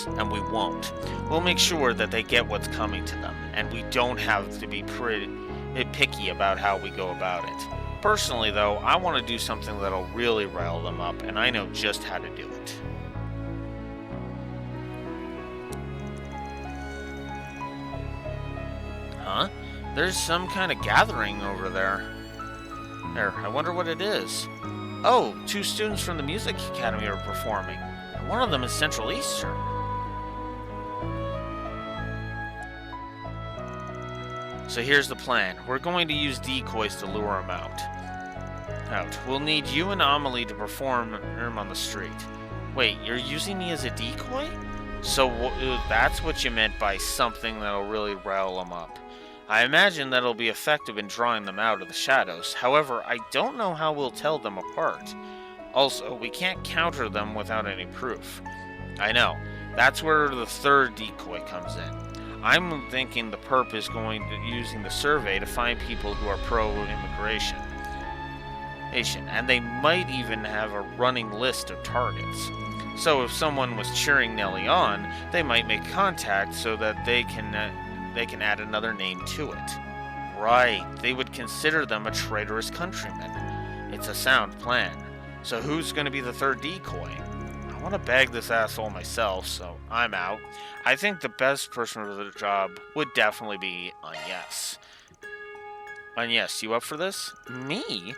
And we won't. We'll make sure that they get what's coming to them, and we don't have to be pretty picky about how we go about it. Personally, though, I want to do something that'll really rile them up, and I know just how to do it. Huh? There's some kind of gathering over there. There, I wonder what it is. Oh, 2 students from the Music Academy are performing. And one of them is Central Eastern. So here's the plan. We're going to use decoys to lure them out. We'll need you and Amelie to perform on the street. Wait, you're using me as a decoy? So that's what you meant by something that'll really rile them up. I imagine that'll be effective in drawing them out of the shadows. However, I don't know how we'll tell them apart. Also, we can't counter them without any proof. I know. That's where the third decoy comes in. I'm thinking the perp is going to using the survey to find people who are pro-immigration. And they might even have a running list of targets. So if someone was cheering Nellie on, they might make contact so that they can add another name to it. Right, they would consider them a traitorous countryman. It's a sound plan. So who's going to be the third decoy? I want to bag this asshole myself, so I'm out. I think the best person for the job would definitely be Agnes. Agnes, you up for this? Me?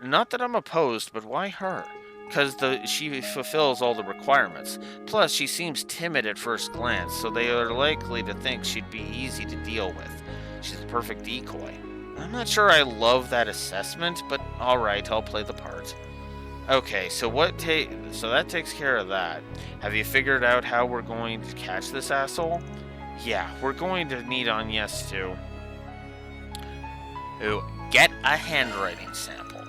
Not that I'm opposed, but why her? Because she fulfills all the requirements. Plus, she seems timid at first glance, so they are likely to think she'd be easy to deal with. She's the perfect decoy. I'm not sure I love that assessment, but alright, I'll play the part. Okay, so that takes care of that. Have you figured out how we're going to catch this asshole? Yeah, we're going to need Agnes to get a handwriting sample.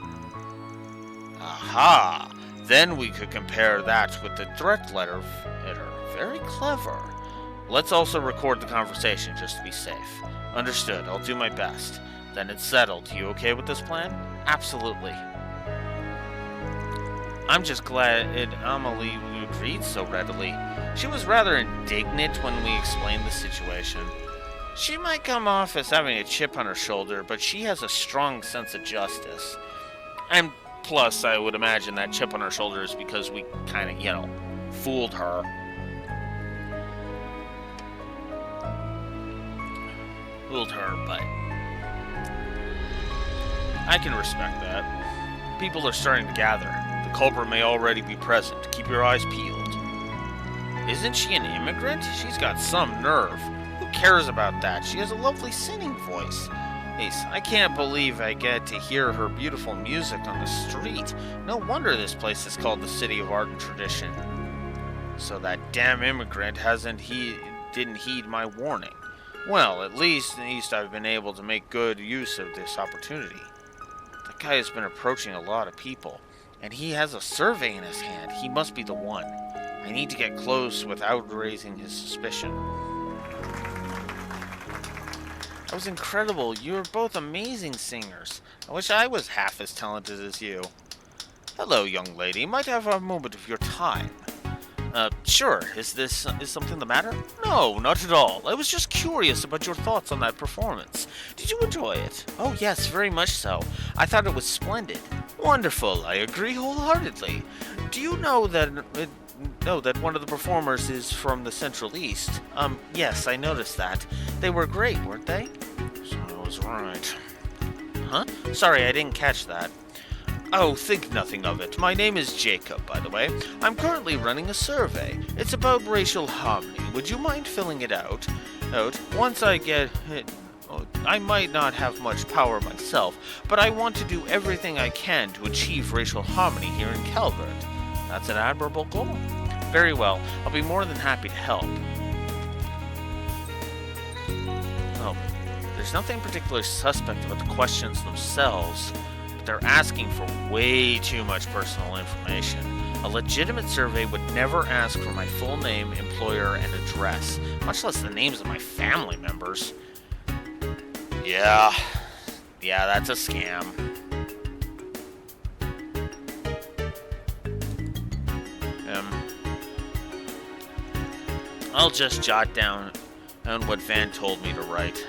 Aha! Then we could compare that with the threat letter. Very clever. Let's also record the conversation just to be safe. Understood, I'll do my best. Then it's settled. You okay with this plan? Absolutely. I'm just glad Amelie agreed so readily. She was rather indignant when we explained the situation. She might come off as having a chip on her shoulder, but she has a strong sense of justice. And plus, I would imagine that chip on her shoulder is because we kind of, fooled her. But I can respect that. People are starting to gather. The culprit may already be present. Keep your eyes peeled. Isn't she an immigrant? She's got some nerve. Who cares about that? She has a lovely singing voice. Ace, I can't believe I get to hear her beautiful music on the street. No wonder this place is called the City of Art and Tradition. So that damn immigrant didn't heed my warning. Well, at least I've been able to make good use of this opportunity. That guy has been approaching a lot of people, and he has a survey in his hand. He must be the one. I need to get close without raising his suspicion. That was incredible. You are both amazing singers. I wish I was half as talented as you. Hello, young lady. Might I have a moment of your time? Sure. Is something the matter? No, not at all. I was just curious about your thoughts on that performance. Did you enjoy it? Oh, yes, very much so. I thought it was splendid. Wonderful. I agree wholeheartedly. Do you know that one of the performers is from the Central East? Yes, I noticed that. They were great, weren't they? So I was right. Huh? Sorry, I didn't catch that. Oh, think nothing of it. My name is Jacob, by the way. I'm currently running a survey. It's about racial harmony. Would you mind filling it out? Note, once I get it, I might not have much power myself, but I want to do everything I can to achieve racial harmony here in Calvert. That's an admirable goal. Very well, I'll be more than happy to help. Oh, there's nothing particularly suspect about the questions themselves, but they're asking for way too much personal information. A legitimate survey would never ask for my full name, employer, and address, much less the names of my family members. Yeah, that's a scam. I'll just jot down what Van told me to write.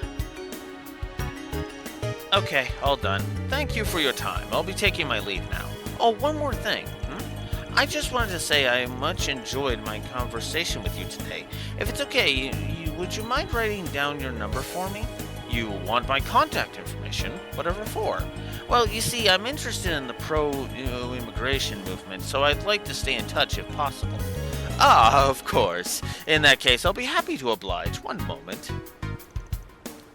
Okay, all done. Thank you for your time. I'll be taking my leave now. Oh, one more thing. I just wanted to say I much enjoyed my conversation with you today. If it's okay, would you mind writing down your number for me? You want my contact information? Whatever for? Well, you see, I'm interested in the pro-immigration movement, so I'd like to stay in touch if possible. Ah, of course. In that case, I'll be happy to oblige. One moment.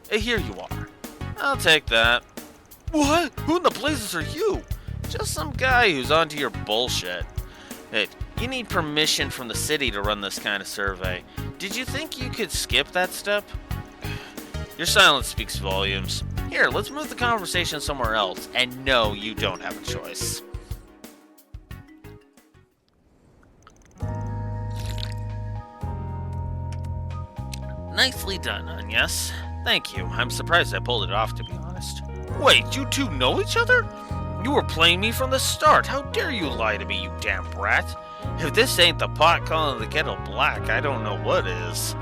Here you are. I'll take that. What? Who in the blazes are you? Just some guy who's onto your bullshit. Hey, you need permission from the city to run this kind of survey. Did you think you could skip that step? Your silence speaks volumes. Here, let's move the conversation somewhere else. And no, you don't have a choice. Nicely done, yes. Thank you. I'm surprised I pulled it off, to be honest. Wait, you two know each other? You were playing me from the start. How dare you lie to me, you damn brat? If this ain't the pot calling the kettle black, I don't know what is.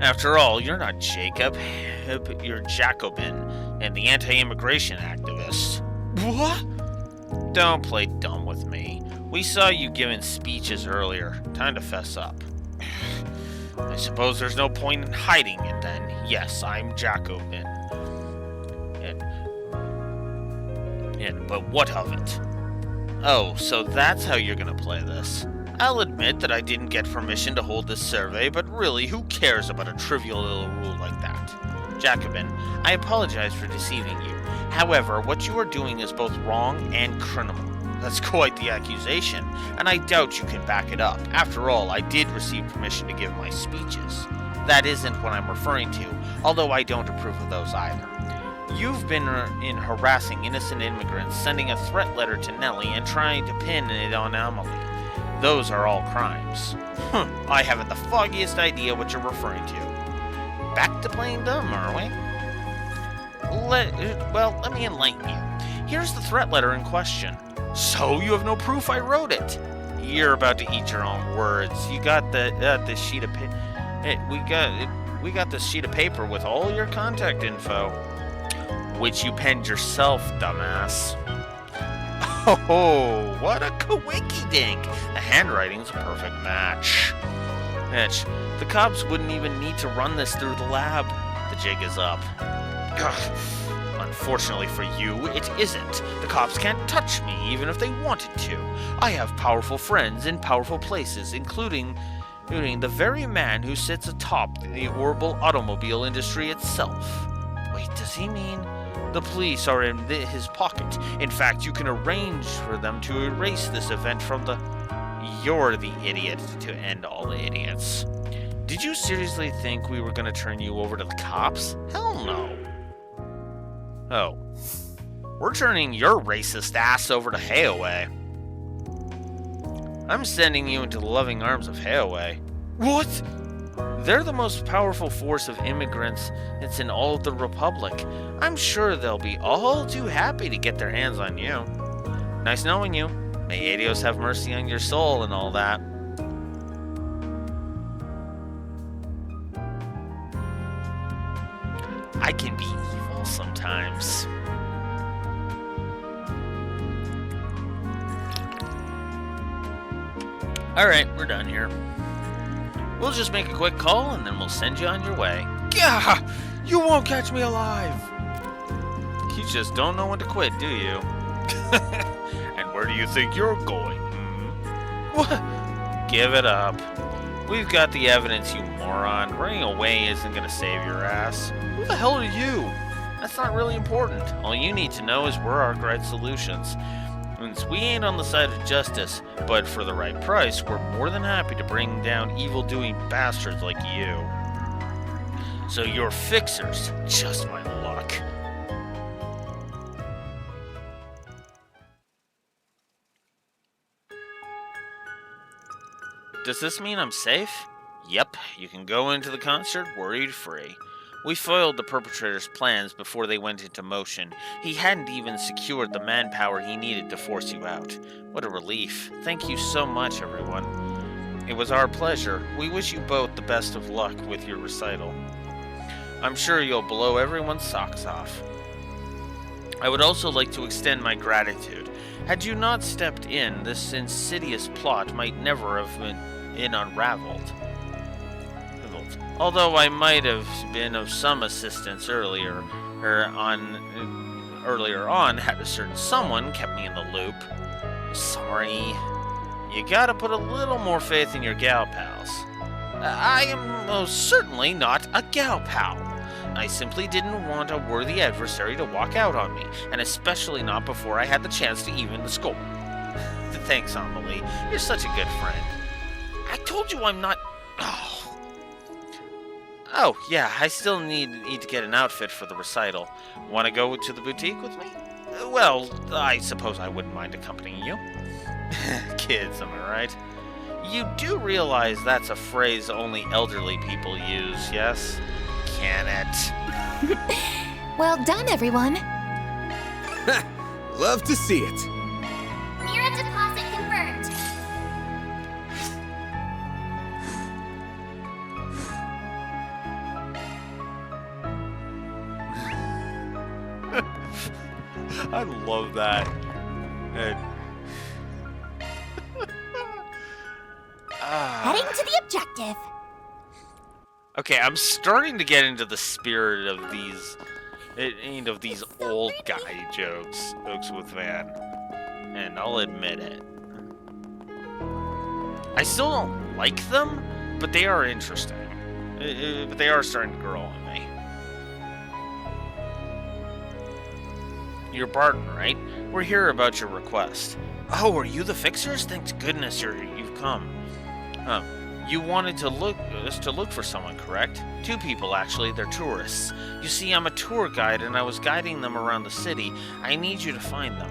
After all, you're not Jacob. You're Jacobin and the anti-immigration activist. What? Don't play dumb with me. We saw you giving speeches earlier. Time to fess up. I suppose there's no point in hiding it then. Yes, I'm Jacobin. But what of it? Oh, so that's how you're gonna play this. I'll admit that I didn't get permission to hold this survey, but really, who cares about a trivial little rule like that? Jacobin, I apologize for deceiving you. However, what you are doing is both wrong and criminal. That's quite the accusation, and I doubt you can back it up. After all, I did receive permission to give my speeches. That isn't what I'm referring to, although I don't approve of those either. You've been in harassing innocent immigrants, sending a threat letter to Nellie, and trying to pin it on Amelie. Those are all crimes. I haven't the foggiest idea what you're referring to. Back to playing dumb, are we? Let me enlighten you. Here's the threat letter in question. So you have no proof I wrote it? You're about to eat your own words. You got this sheet of we got this sheet of paper with all your contact info, which you penned yourself, dumbass. Oh, what a coinky-dink! The handwriting's a perfect match. Mitch, the cops wouldn't even need to run this through the lab. The jig is up. Ugh. Unfortunately for you, it isn't. The cops can't touch me, even if they wanted to. I have powerful friends in powerful places, including the very man who sits atop the horrible automobile industry itself. Wait, does he mean the police are in his pocket? In fact, you can arrange for them to erase this event from the... You're the idiot to end all the idiots. Did you seriously think we were going to turn you over to the cops? Hell no. Oh. We're turning your racist ass over to Hayaway. I'm sending you into the loving arms of Hayaway. What? They're the most powerful force of immigrants that's in all of the Republic. I'm sure they'll be all too happy to get their hands on you. Nice knowing you. May Adios have mercy on your soul and all that. I can be evil sometimes. Alright, we're done here. We'll just make a quick call and then we'll send you on your way. Gah! You won't catch me alive! You just don't know when to quit, do you? And where do you think you're going? What? give it up. We've got the evidence, you moron. Running away isn't gonna save your ass. Who the hell are you? That's not really important. All you need to know is we're Arkwright Solutions. Since we ain't on the side of justice, but for the right price, we're more than happy to bring down evil-doing bastards like you. So you're fixers. Just my luck. Does this mean I'm safe? Yep, you can go into the concert worried-free. We foiled the perpetrator's plans before they went into motion. He hadn't even secured the manpower he needed to force you out. What a relief. Thank you so much, everyone. It was our pleasure. We wish you both the best of luck with your recital. I'm sure you'll blow everyone's socks off. I would also like to extend my gratitude. Had you not stepped in, this insidious plot might never have been unraveled. Although I might have been of some assistance earlier on had a certain someone kept me in the loop. Sorry. You gotta put a little more faith in your gal pals. I am most certainly not a gal pal. I simply didn't want a worthy adversary to walk out on me, and especially not before I had the chance to even the score. Thanks, Amelie. You're such a good friend. I told you I'm not... Oh, yeah, I still need to get an outfit for the recital. Want to go to the boutique with me? Well, I suppose I wouldn't mind accompanying you. Kids, am I right? You do realize that's a phrase only elderly people use, yes? Can it? Well done, everyone. Love to see it. Mira deposit confirmed. I love that. Heading to the objective. Okay, I'm starting to get into the spirit of these old guy jokes with Van, and I'll admit it. I still don't like them, but they are interesting. But they are starting to grow on me. You're Barton, right? We're here about your request. Oh, are you the fixers? Thank goodness you've come. You wanted us to look for someone, correct? 2 people, actually. They're tourists. You see, I'm a tour guide, and I was guiding them around the city. I need you to find them.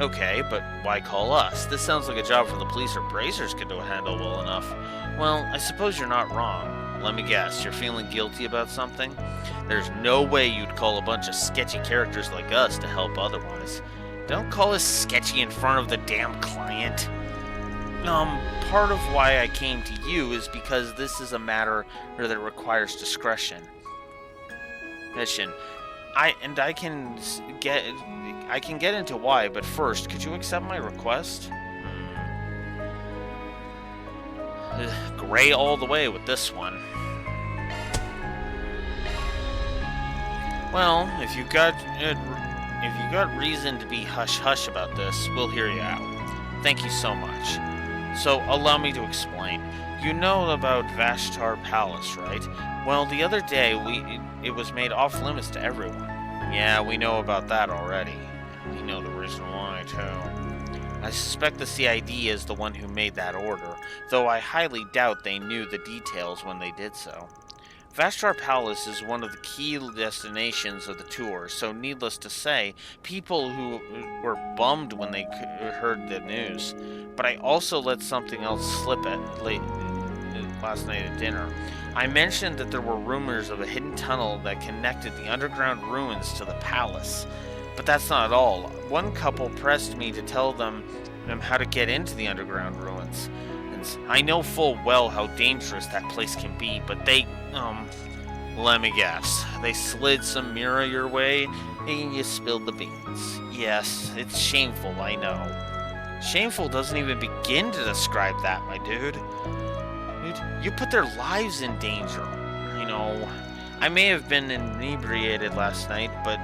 Okay, but why call us? This sounds like a job for the police or bracers could handle well enough. Well, I suppose you're not wrong. Let me guess, you're feeling guilty about something? There's no way you'd call a bunch of sketchy characters like us to help otherwise. Don't call us sketchy in front of the damn client. Part of why I came to you is because this is a matter that requires discretion. Mission. I can get into why, but first, could you accept my request? Gray all the way with this one. Well, if you got reason to be hush-hush about this, we'll hear you out. Thank you so much. So, allow me to explain. You know about Vashtar Palace, right? Well, the other day, it was made off-limits to everyone. Yeah, we know about that already. We know the reason why, too. I suspect the CID is the one who made that order, though I highly doubt they knew the details when they did so. Vashtar Palace is one of the key destinations of the tour, so needless to say, people who were bummed when they heard the news. But I also let something else slip last night at dinner. I mentioned that there were rumors of a hidden tunnel that connected the underground ruins to the palace. But that's not all. One couple pressed me to tell them how to get into the underground ruins. I know full well how dangerous that place can be, but they, let me guess. They slid some mirror your way, and you spilled the beans. Yes, it's shameful, I know. Shameful doesn't even begin to describe that, my dude. You put their lives in danger. I know. I may have been inebriated last night, but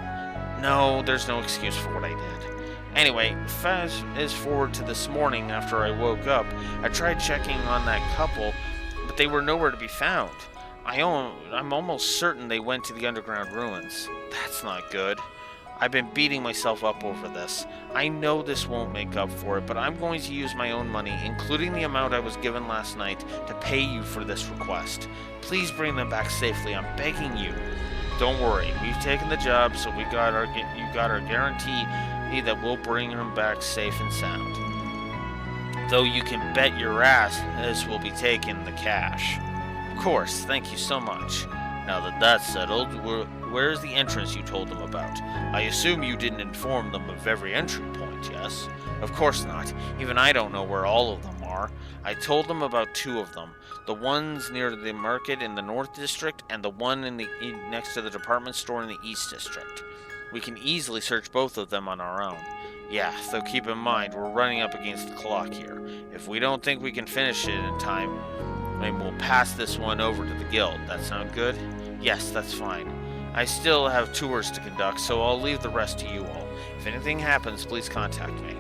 no, there's no excuse for what I did. Anyway, fast as forward to this morning after I woke up, I tried checking on that couple, but they were nowhere to be found. I'm almost certain they went to the underground ruins. That's not good. I've been beating myself up over this. I know this won't make up for it, but I'm going to use my own money, including the amount I was given last night, to pay you for this request. Please bring them back safely, I'm begging you. Don't worry, we've taken the job, so you got our guarantee that we'll bring them back safe and sound. Though you can bet your ass this will be taking the cash. Of course, thank you so much. Now that that's settled, where's the entrance you told them about? I assume you didn't inform them of every entry point, yes? Of course not. Even I don't know where all of them are. I told them about 2 of them. The ones near the market in the North District, and the one next to the department store in the East District. We can easily search both of them on our own. Yeah, though keep in mind, we're running up against the clock here. If we don't think we can finish it in time, then we'll pass this one over to the guild. That sound good? Yes, that's fine. I still have tours to conduct, so I'll leave the rest to you all. If anything happens, please contact me.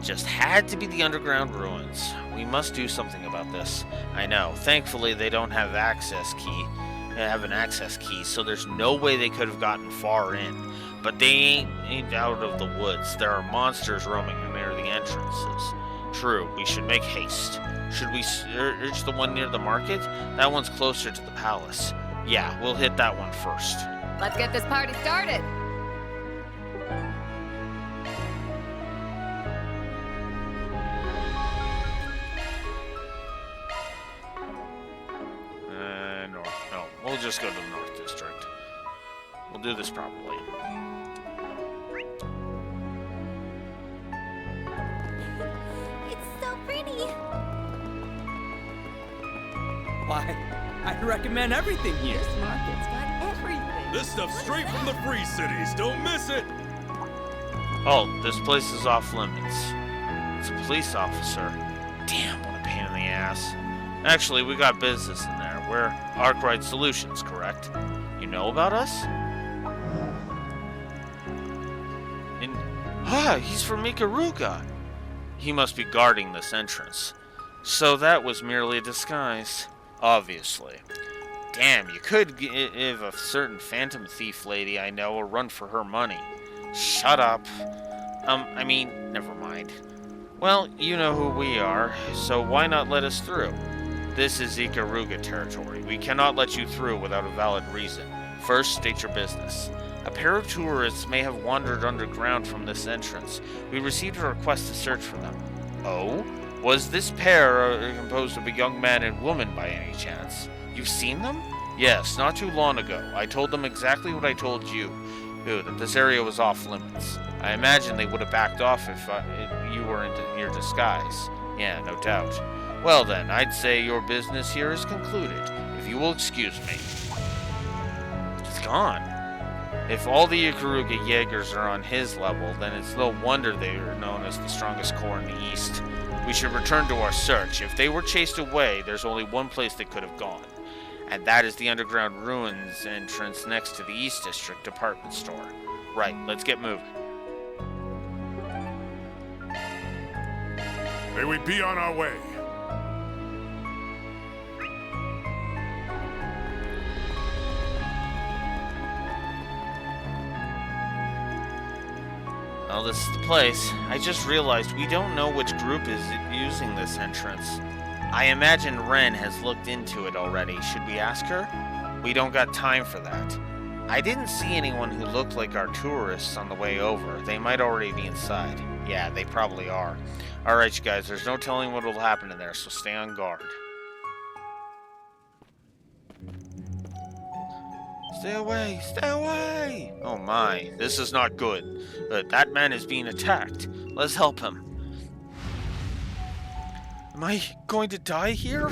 Just had to be the underground ruins. We must do something about this. I know. Thankfully, they don't have access key. They have an access key, so there's no way they could have gotten far in. But they ain't out of the woods. There are monsters roaming near the entrances. True, we should make haste. Should we search the one near the market? That one's closer to the palace. Yeah, we'll hit that one first. Let's get this party started. No, we'll just go to the North District. We'll do this properly. It's so pretty. Why, I recommend everything here. This market's got everything. This stuff's straight from the Free Cities. Don't miss it. Oh, this place is off limits. It's a police officer. Damn, what a pain in the ass. Actually, we got business in there. We're Arkwright Solutions, correct? You know about us? He's from Ikaruga. He must be guarding this entrance. So that was merely a disguise. Obviously. Damn, you could give a certain phantom thief lady I know a run for her money. Shut up. Never mind. Well, you know who we are, so why not let us through? This is Ikaruga territory. We cannot let you through without a valid reason. First, state your business. A pair of tourists may have wandered underground from this entrance. We received a request to search for them. Oh? Was this pair composed of a young man and woman by any chance? You've seen them? Yes, not too long ago. I told them exactly what I told you. That this area was off limits. I imagine they would have backed off if you were in your disguise. Yeah, no doubt. Well then, I'd say your business here is concluded, if you will excuse me. He's gone. If all the Ikaruga Jaegers are on his level, then it's no wonder they are known as the strongest corps in the East. We should return to our search. If they were chased away, there's only one place they could have gone. And that is the underground ruins entrance next to the East District department store. Right, let's get moving. May we be on our way. Well, this is the place. I just realized we don't know which group is using this entrance. I imagine Ren has looked into it already. Should we ask her? We don't got time for that. I didn't see anyone who looked like our tourists on the way over. They might already be inside. Yeah, they probably are. Alright, you guys, there's no telling what will happen in there, so stay on guard. Stay away! Stay away! Oh my, this is not good. That man is being attacked. Let's help him. Am I going to die here?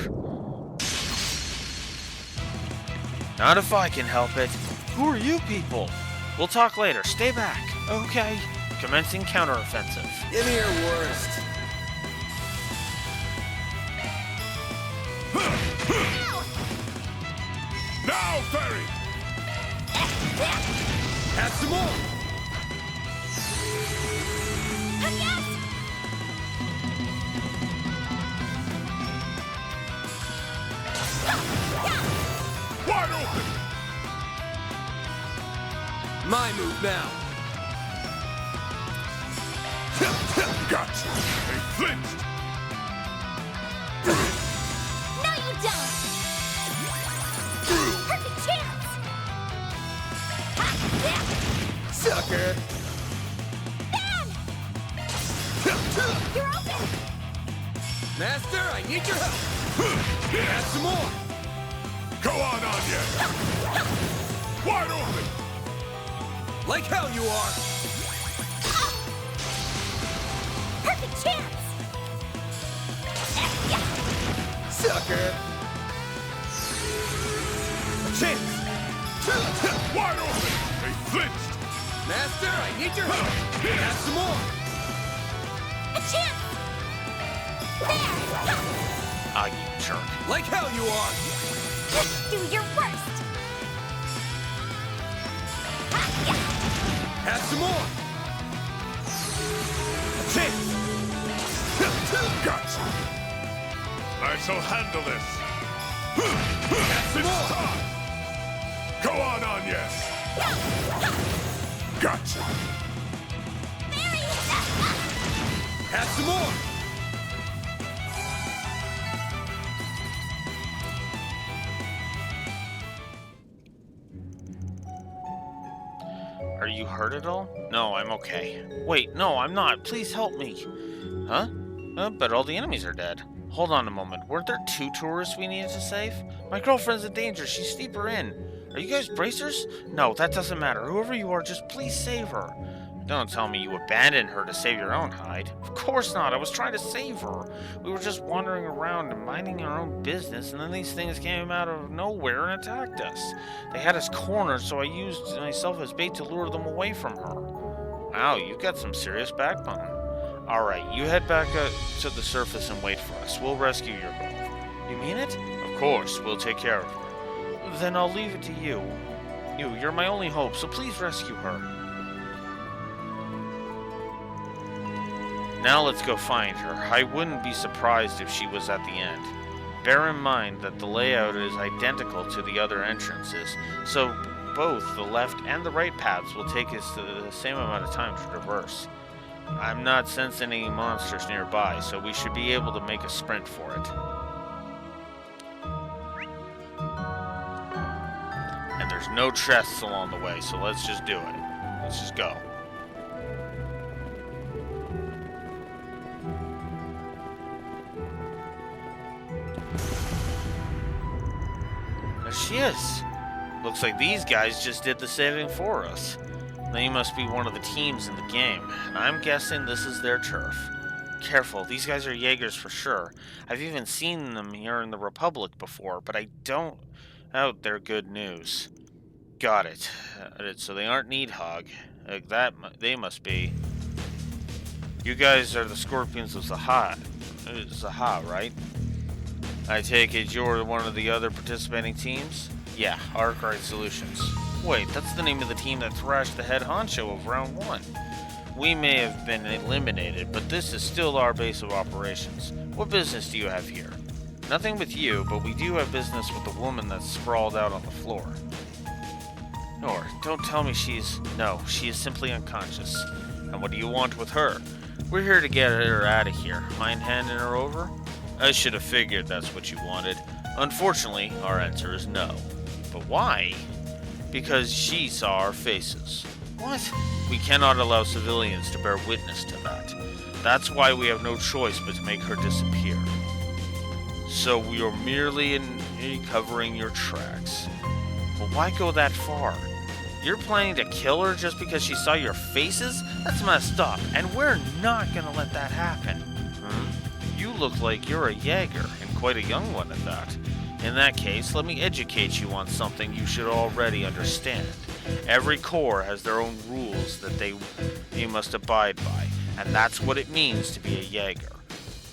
Not if I can help it. Who are you people? We'll talk later. Stay back. Okay. Commencing counteroffensive. Give me your worst. Now, Ferry! Have some more! Wide open! My move now. Gotcha. They flinched. No, you don't! Perfect chance! Sucker! Ben! You're open! Master, I need your help! Add some more! Go on, Anya! Wide open! Like hell you are! Perfect chance! Sucker! A chance! Wide open! They flinched! Master, I need your help! Add some more! A chance! There! Ah, you jerk. Like hell you are! Just do your worst! Add some more! A chance! Gotcha! I shall handle this! Add some more! Time. Go on, Anya! Gotcha! Add some more! Are you hurt at all? No, I'm okay. Wait, no, I'm not. Please help me. Huh? But all the enemies are dead. Hold on a moment. Weren't there 2 tourists we needed to save? My girlfriend's in danger. She's steep her in. Are you guys bracers? No, that doesn't matter. Whoever you are, just please save her. Don't tell me you abandoned her to save your own hide. Of course not. I was trying to save her. We were just wandering around and minding our own business, and then these things came out of nowhere and attacked us. They had us cornered, so I used myself as bait to lure them away from her. Wow, you've got some serious backbone. Alright, you head back to the surface and wait for us. We'll rescue your girl. You mean it? Of course, we'll take care of her. Then I'll leave it to you. You're my only hope, so please rescue her. Now let's go find her. I wouldn't be surprised if she was at the end. Bear in mind that the layout is identical to the other entrances, so both the left and the right paths will take us to the same amount of time to traverse. I'm not sensing any monsters nearby, so we should be able to make a sprint for it. And there's no chests along the way, so let's just do it. Let's just go. There she is. Looks like these guys just did the saving for us. They must be one of the teams in the game, and I'm guessing this is their turf. Careful, these guys are Jaegers for sure. I've even seen them here in the Republic before, but I don't doubt they're good news. Got it. So they aren't Needhog. They must be. You guys are the Scorpions of Zaha, right? I take it you're one of the other participating teams? Yeah, Arkwright Solutions. Wait, that's the name of the team that thrashed the head honcho of round 1. We may have been eliminated, but this is still our base of operations. What business do you have here? Nothing with you, but we do have business with the woman that's sprawled out on the floor. Nor, don't tell me No, she is simply unconscious. And what do you want with her? We're here to get her out of here. Mind handing her over? I should have figured that's what you wanted. Unfortunately, our answer is no. But why? Because she saw our faces. What? We cannot allow civilians to bear witness to that. That's why we have no choice but to make her disappear. So we are merely covering your tracks. But why go that far? You're planning to kill her just because she saw your faces? That's messed up, and we're not gonna let that happen. You look like you're a Jaeger, and quite a young one at that. In that case, let me educate you on something you should already understand. Every corps has their own rules that you must abide by, and that's what it means to be a Jaeger.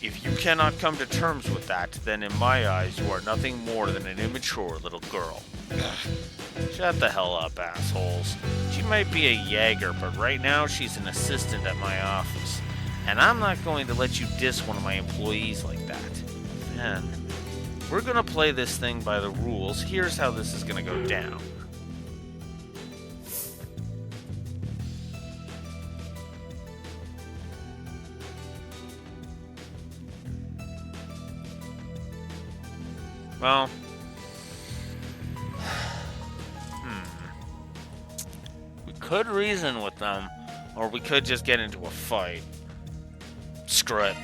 If you cannot come to terms with that, then in my eyes you are nothing more than an immature little girl. Shut the hell up, assholes. She might be a Jaeger, but right now she's an assistant at my office. And I'm not going to let you diss one of my employees like that. Man, we're gonna play this thing by the rules. Here's how this is gonna go down. Well, we could reason with them, or we could just get into a fight. Screw it.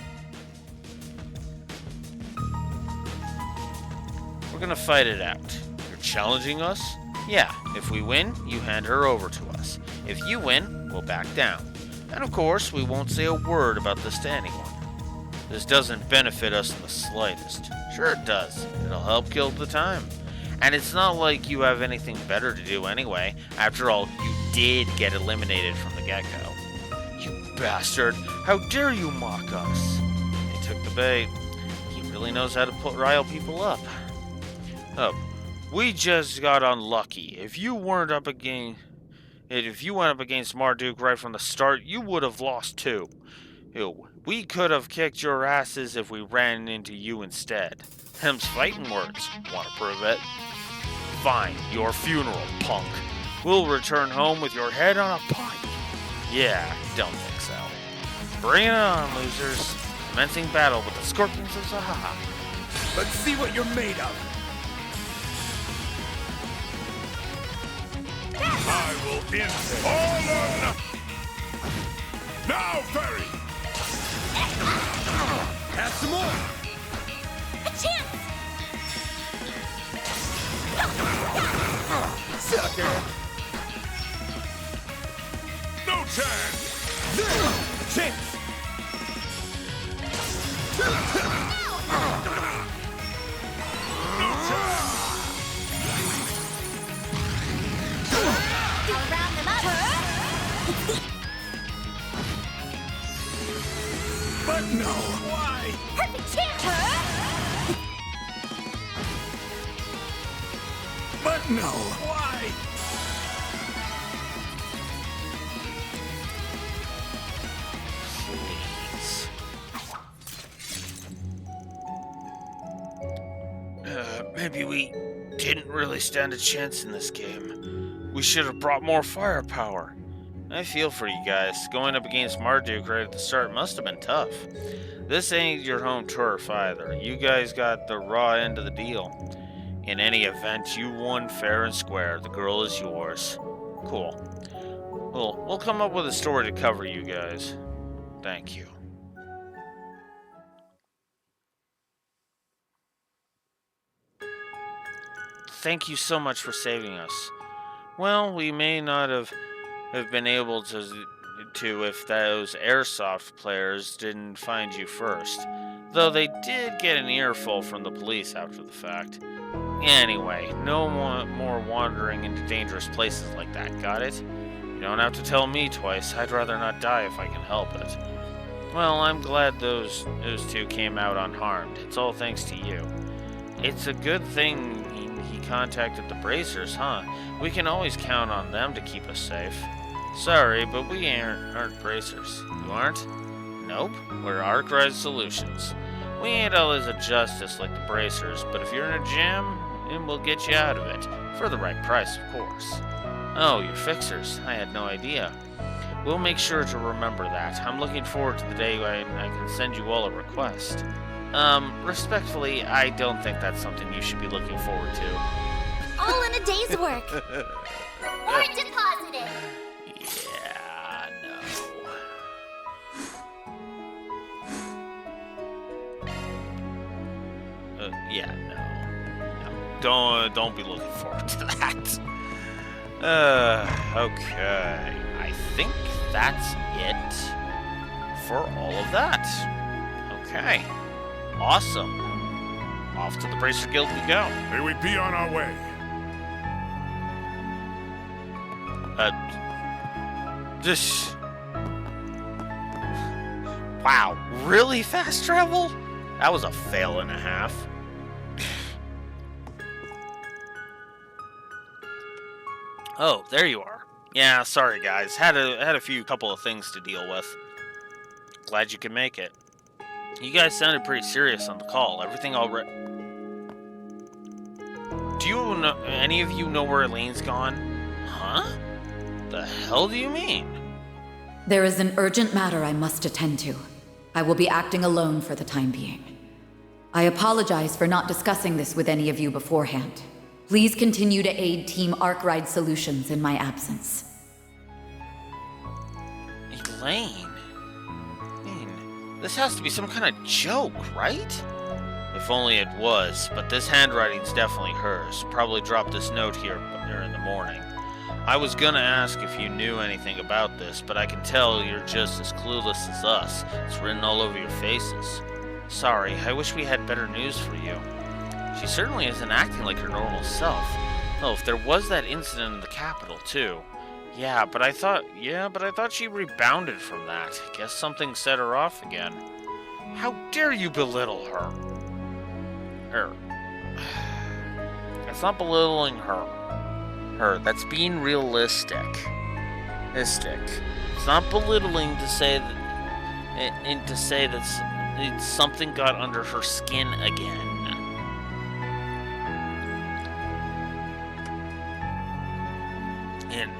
We're gonna fight it out. You're challenging us? Yeah, if we win, you hand her over to us. If you win, we'll back down. And of course, we won't say a word about this to anyone. This doesn't benefit us in the slightest. Sure it does. It'll help kill the time. And it's not like you have anything better to do anyway. After all, you did get eliminated from the get-go. You bastard! How dare you mock us? He took the bait. He really knows how to rile people up. Oh, we just got unlucky. If you went up against Marduk right from the start, you would have lost too. We could have kicked your asses if we ran into you instead. Them's fighting words. Want to prove it? Fine, your funeral, punk. We'll return home with your head on a pike. Yeah, don't think so. Bring it on, losers. Commencing battle with the Scorpions of Zaha. Let's see what you're made of. I will end it. All or nothing. Now, Ferry! Have some more! A chance! Sucker! No chance! Chance! I'll round them up! But no! Why? Perfect chance! But no! Why? Maybe we didn't really stand a chance in this game. We should have brought more firepower. I feel for you guys. Going up against Marduk right at the start must have been tough. This ain't your home turf either. You guys got the raw end of the deal. In any event, you won fair and square. The girl is yours. Cool. We'll come up with a story to cover you guys. Thank you. Thank you so much for saving us. Well, we may not have been able to if those airsoft players didn't find you first. Though they did get an earful from the police after the fact. Anyway, no more wandering into dangerous places like that, got it? You don't have to tell me twice. I'd rather not die if I can help it. Well, I'm glad those two came out unharmed. It's all thanks to you. It's a good thing he contacted the bracers, huh? We can always count on them to keep us safe. Sorry, but we aren't bracers. You aren't? Nope. We're Arc-Rise Solutions. We ain't always a justice like the bracers, but if you're in a jam, then we'll get you out of it. For the right price, of course. Oh, you're fixers. I had no idea. We'll make sure to remember that. I'm looking forward to the day I can send you all a request. Respectfully, I don't think that's something you should be looking forward to. All in a day's work. Or deposited. Yeah, no. Yeah, no. Don't be looking forward to that. Okay. I think that's it for all of that. Okay. Awesome. Off to the Bracer Guild we go. May we be on our way. Just... Wow, really fast travel? That was a fail and a half. Oh, there you are. Yeah, sorry guys. Had a couple of things to deal with. Glad you could make it. You guys sounded pretty serious on the call. Everything all right? any of you know where Elaine's gone? Huh? The hell do you mean? There is an urgent matter I must attend to. I will be acting alone for the time being. I apologize for not discussing this with any of you beforehand. Please continue to aid Team Arkwright Solutions in my absence. Elaine? I mean, this has to be some kind of joke, right? If only it was, but this handwriting's definitely hers. Probably dropped this note here in the morning. I was gonna ask if you knew anything about this, but I can tell you're just as clueless as us. It's written all over your faces. Sorry, I wish we had better news for you. She certainly isn't acting like her normal self. Oh, if there was that incident in the Capitol, too. Yeah, but I thought she rebounded from that. Guess something set her off again. How dare you belittle her? That's not belittling her. That's being realistic. It's not belittling to say that something got under her skin again. And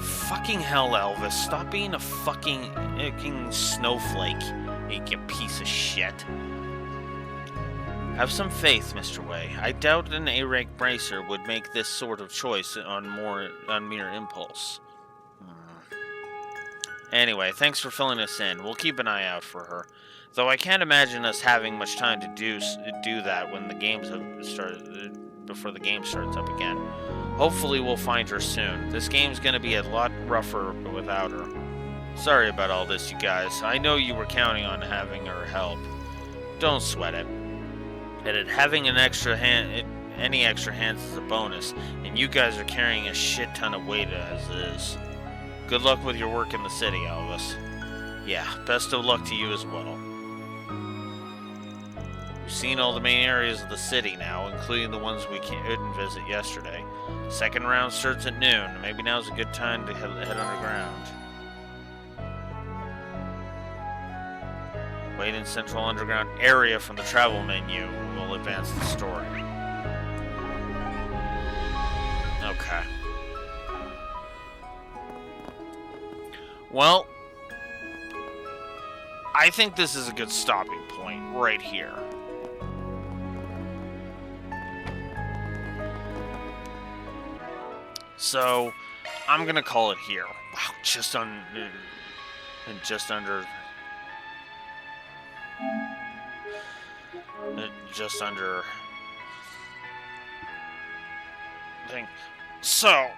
fucking hell, Elvis, stop being a fucking snowflake, you piece of shit. Have some faith, Mr. Way. I doubt an A-rank bracer would make this sort of choice on mere impulse. Anyway, thanks for filling us in. We'll keep an eye out for her. Though I can't imagine us having much time to do that when the games have started, before the game starts up again. Hopefully we'll find her soon. This game's gonna be a lot rougher without her. Sorry about all this, you guys. I know you were counting on having her help. Don't sweat it. And having any extra hands is a bonus, and you guys are carrying a shit ton of weight as is. Good luck with your work in the city, Elvis. Yeah, best of luck to you as well. We've seen all the main areas of the city now, including the ones we couldn't visit yesterday. Second round starts at noon. Maybe now's a good time to head underground. Wait in Central Underground area from the travel menu will advance the story. Okay. Well, I think this is a good stopping point right here. So, I'm gonna call it here. Wow, just under. Thing. So,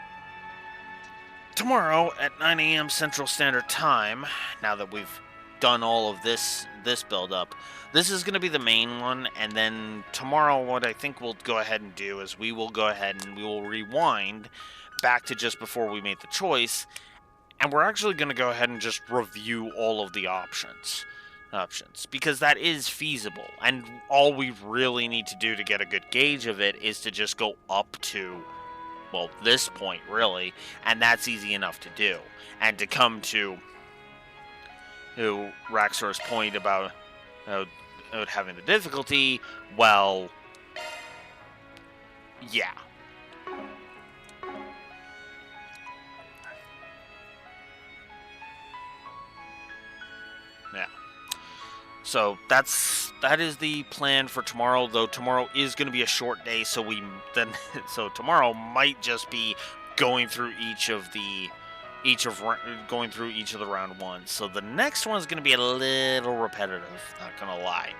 tomorrow at 9 a.m. Central Standard Time, now that we've done all of this build up, this is going to be the main one, and then tomorrow what I think we'll go ahead and do is we will go ahead and we will rewind back to just before we made the choice, and we're actually going to go ahead and just review all of the options, because that is feasible, and all we really need to do to get a good gauge of it is to just go up to, well, this point, really, and that's easy enough to do. And to come to Raxor's point about having the difficulty, well, yeah. Yeah. So that is the plan for tomorrow, though tomorrow is going to be a short day, so tomorrow might just be going through each of the round ones. So the next one's going to be a little repetitive, not going to lie.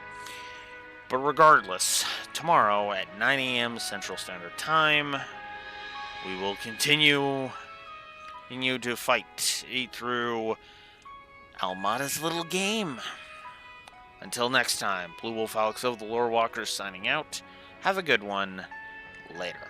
But regardless, tomorrow at 9 a.m. Central Standard Time, we will continue to fight through Almada's little game. Until next time, Blue Wolf Alex of the Lore Walkers signing out. Have a good one. Later.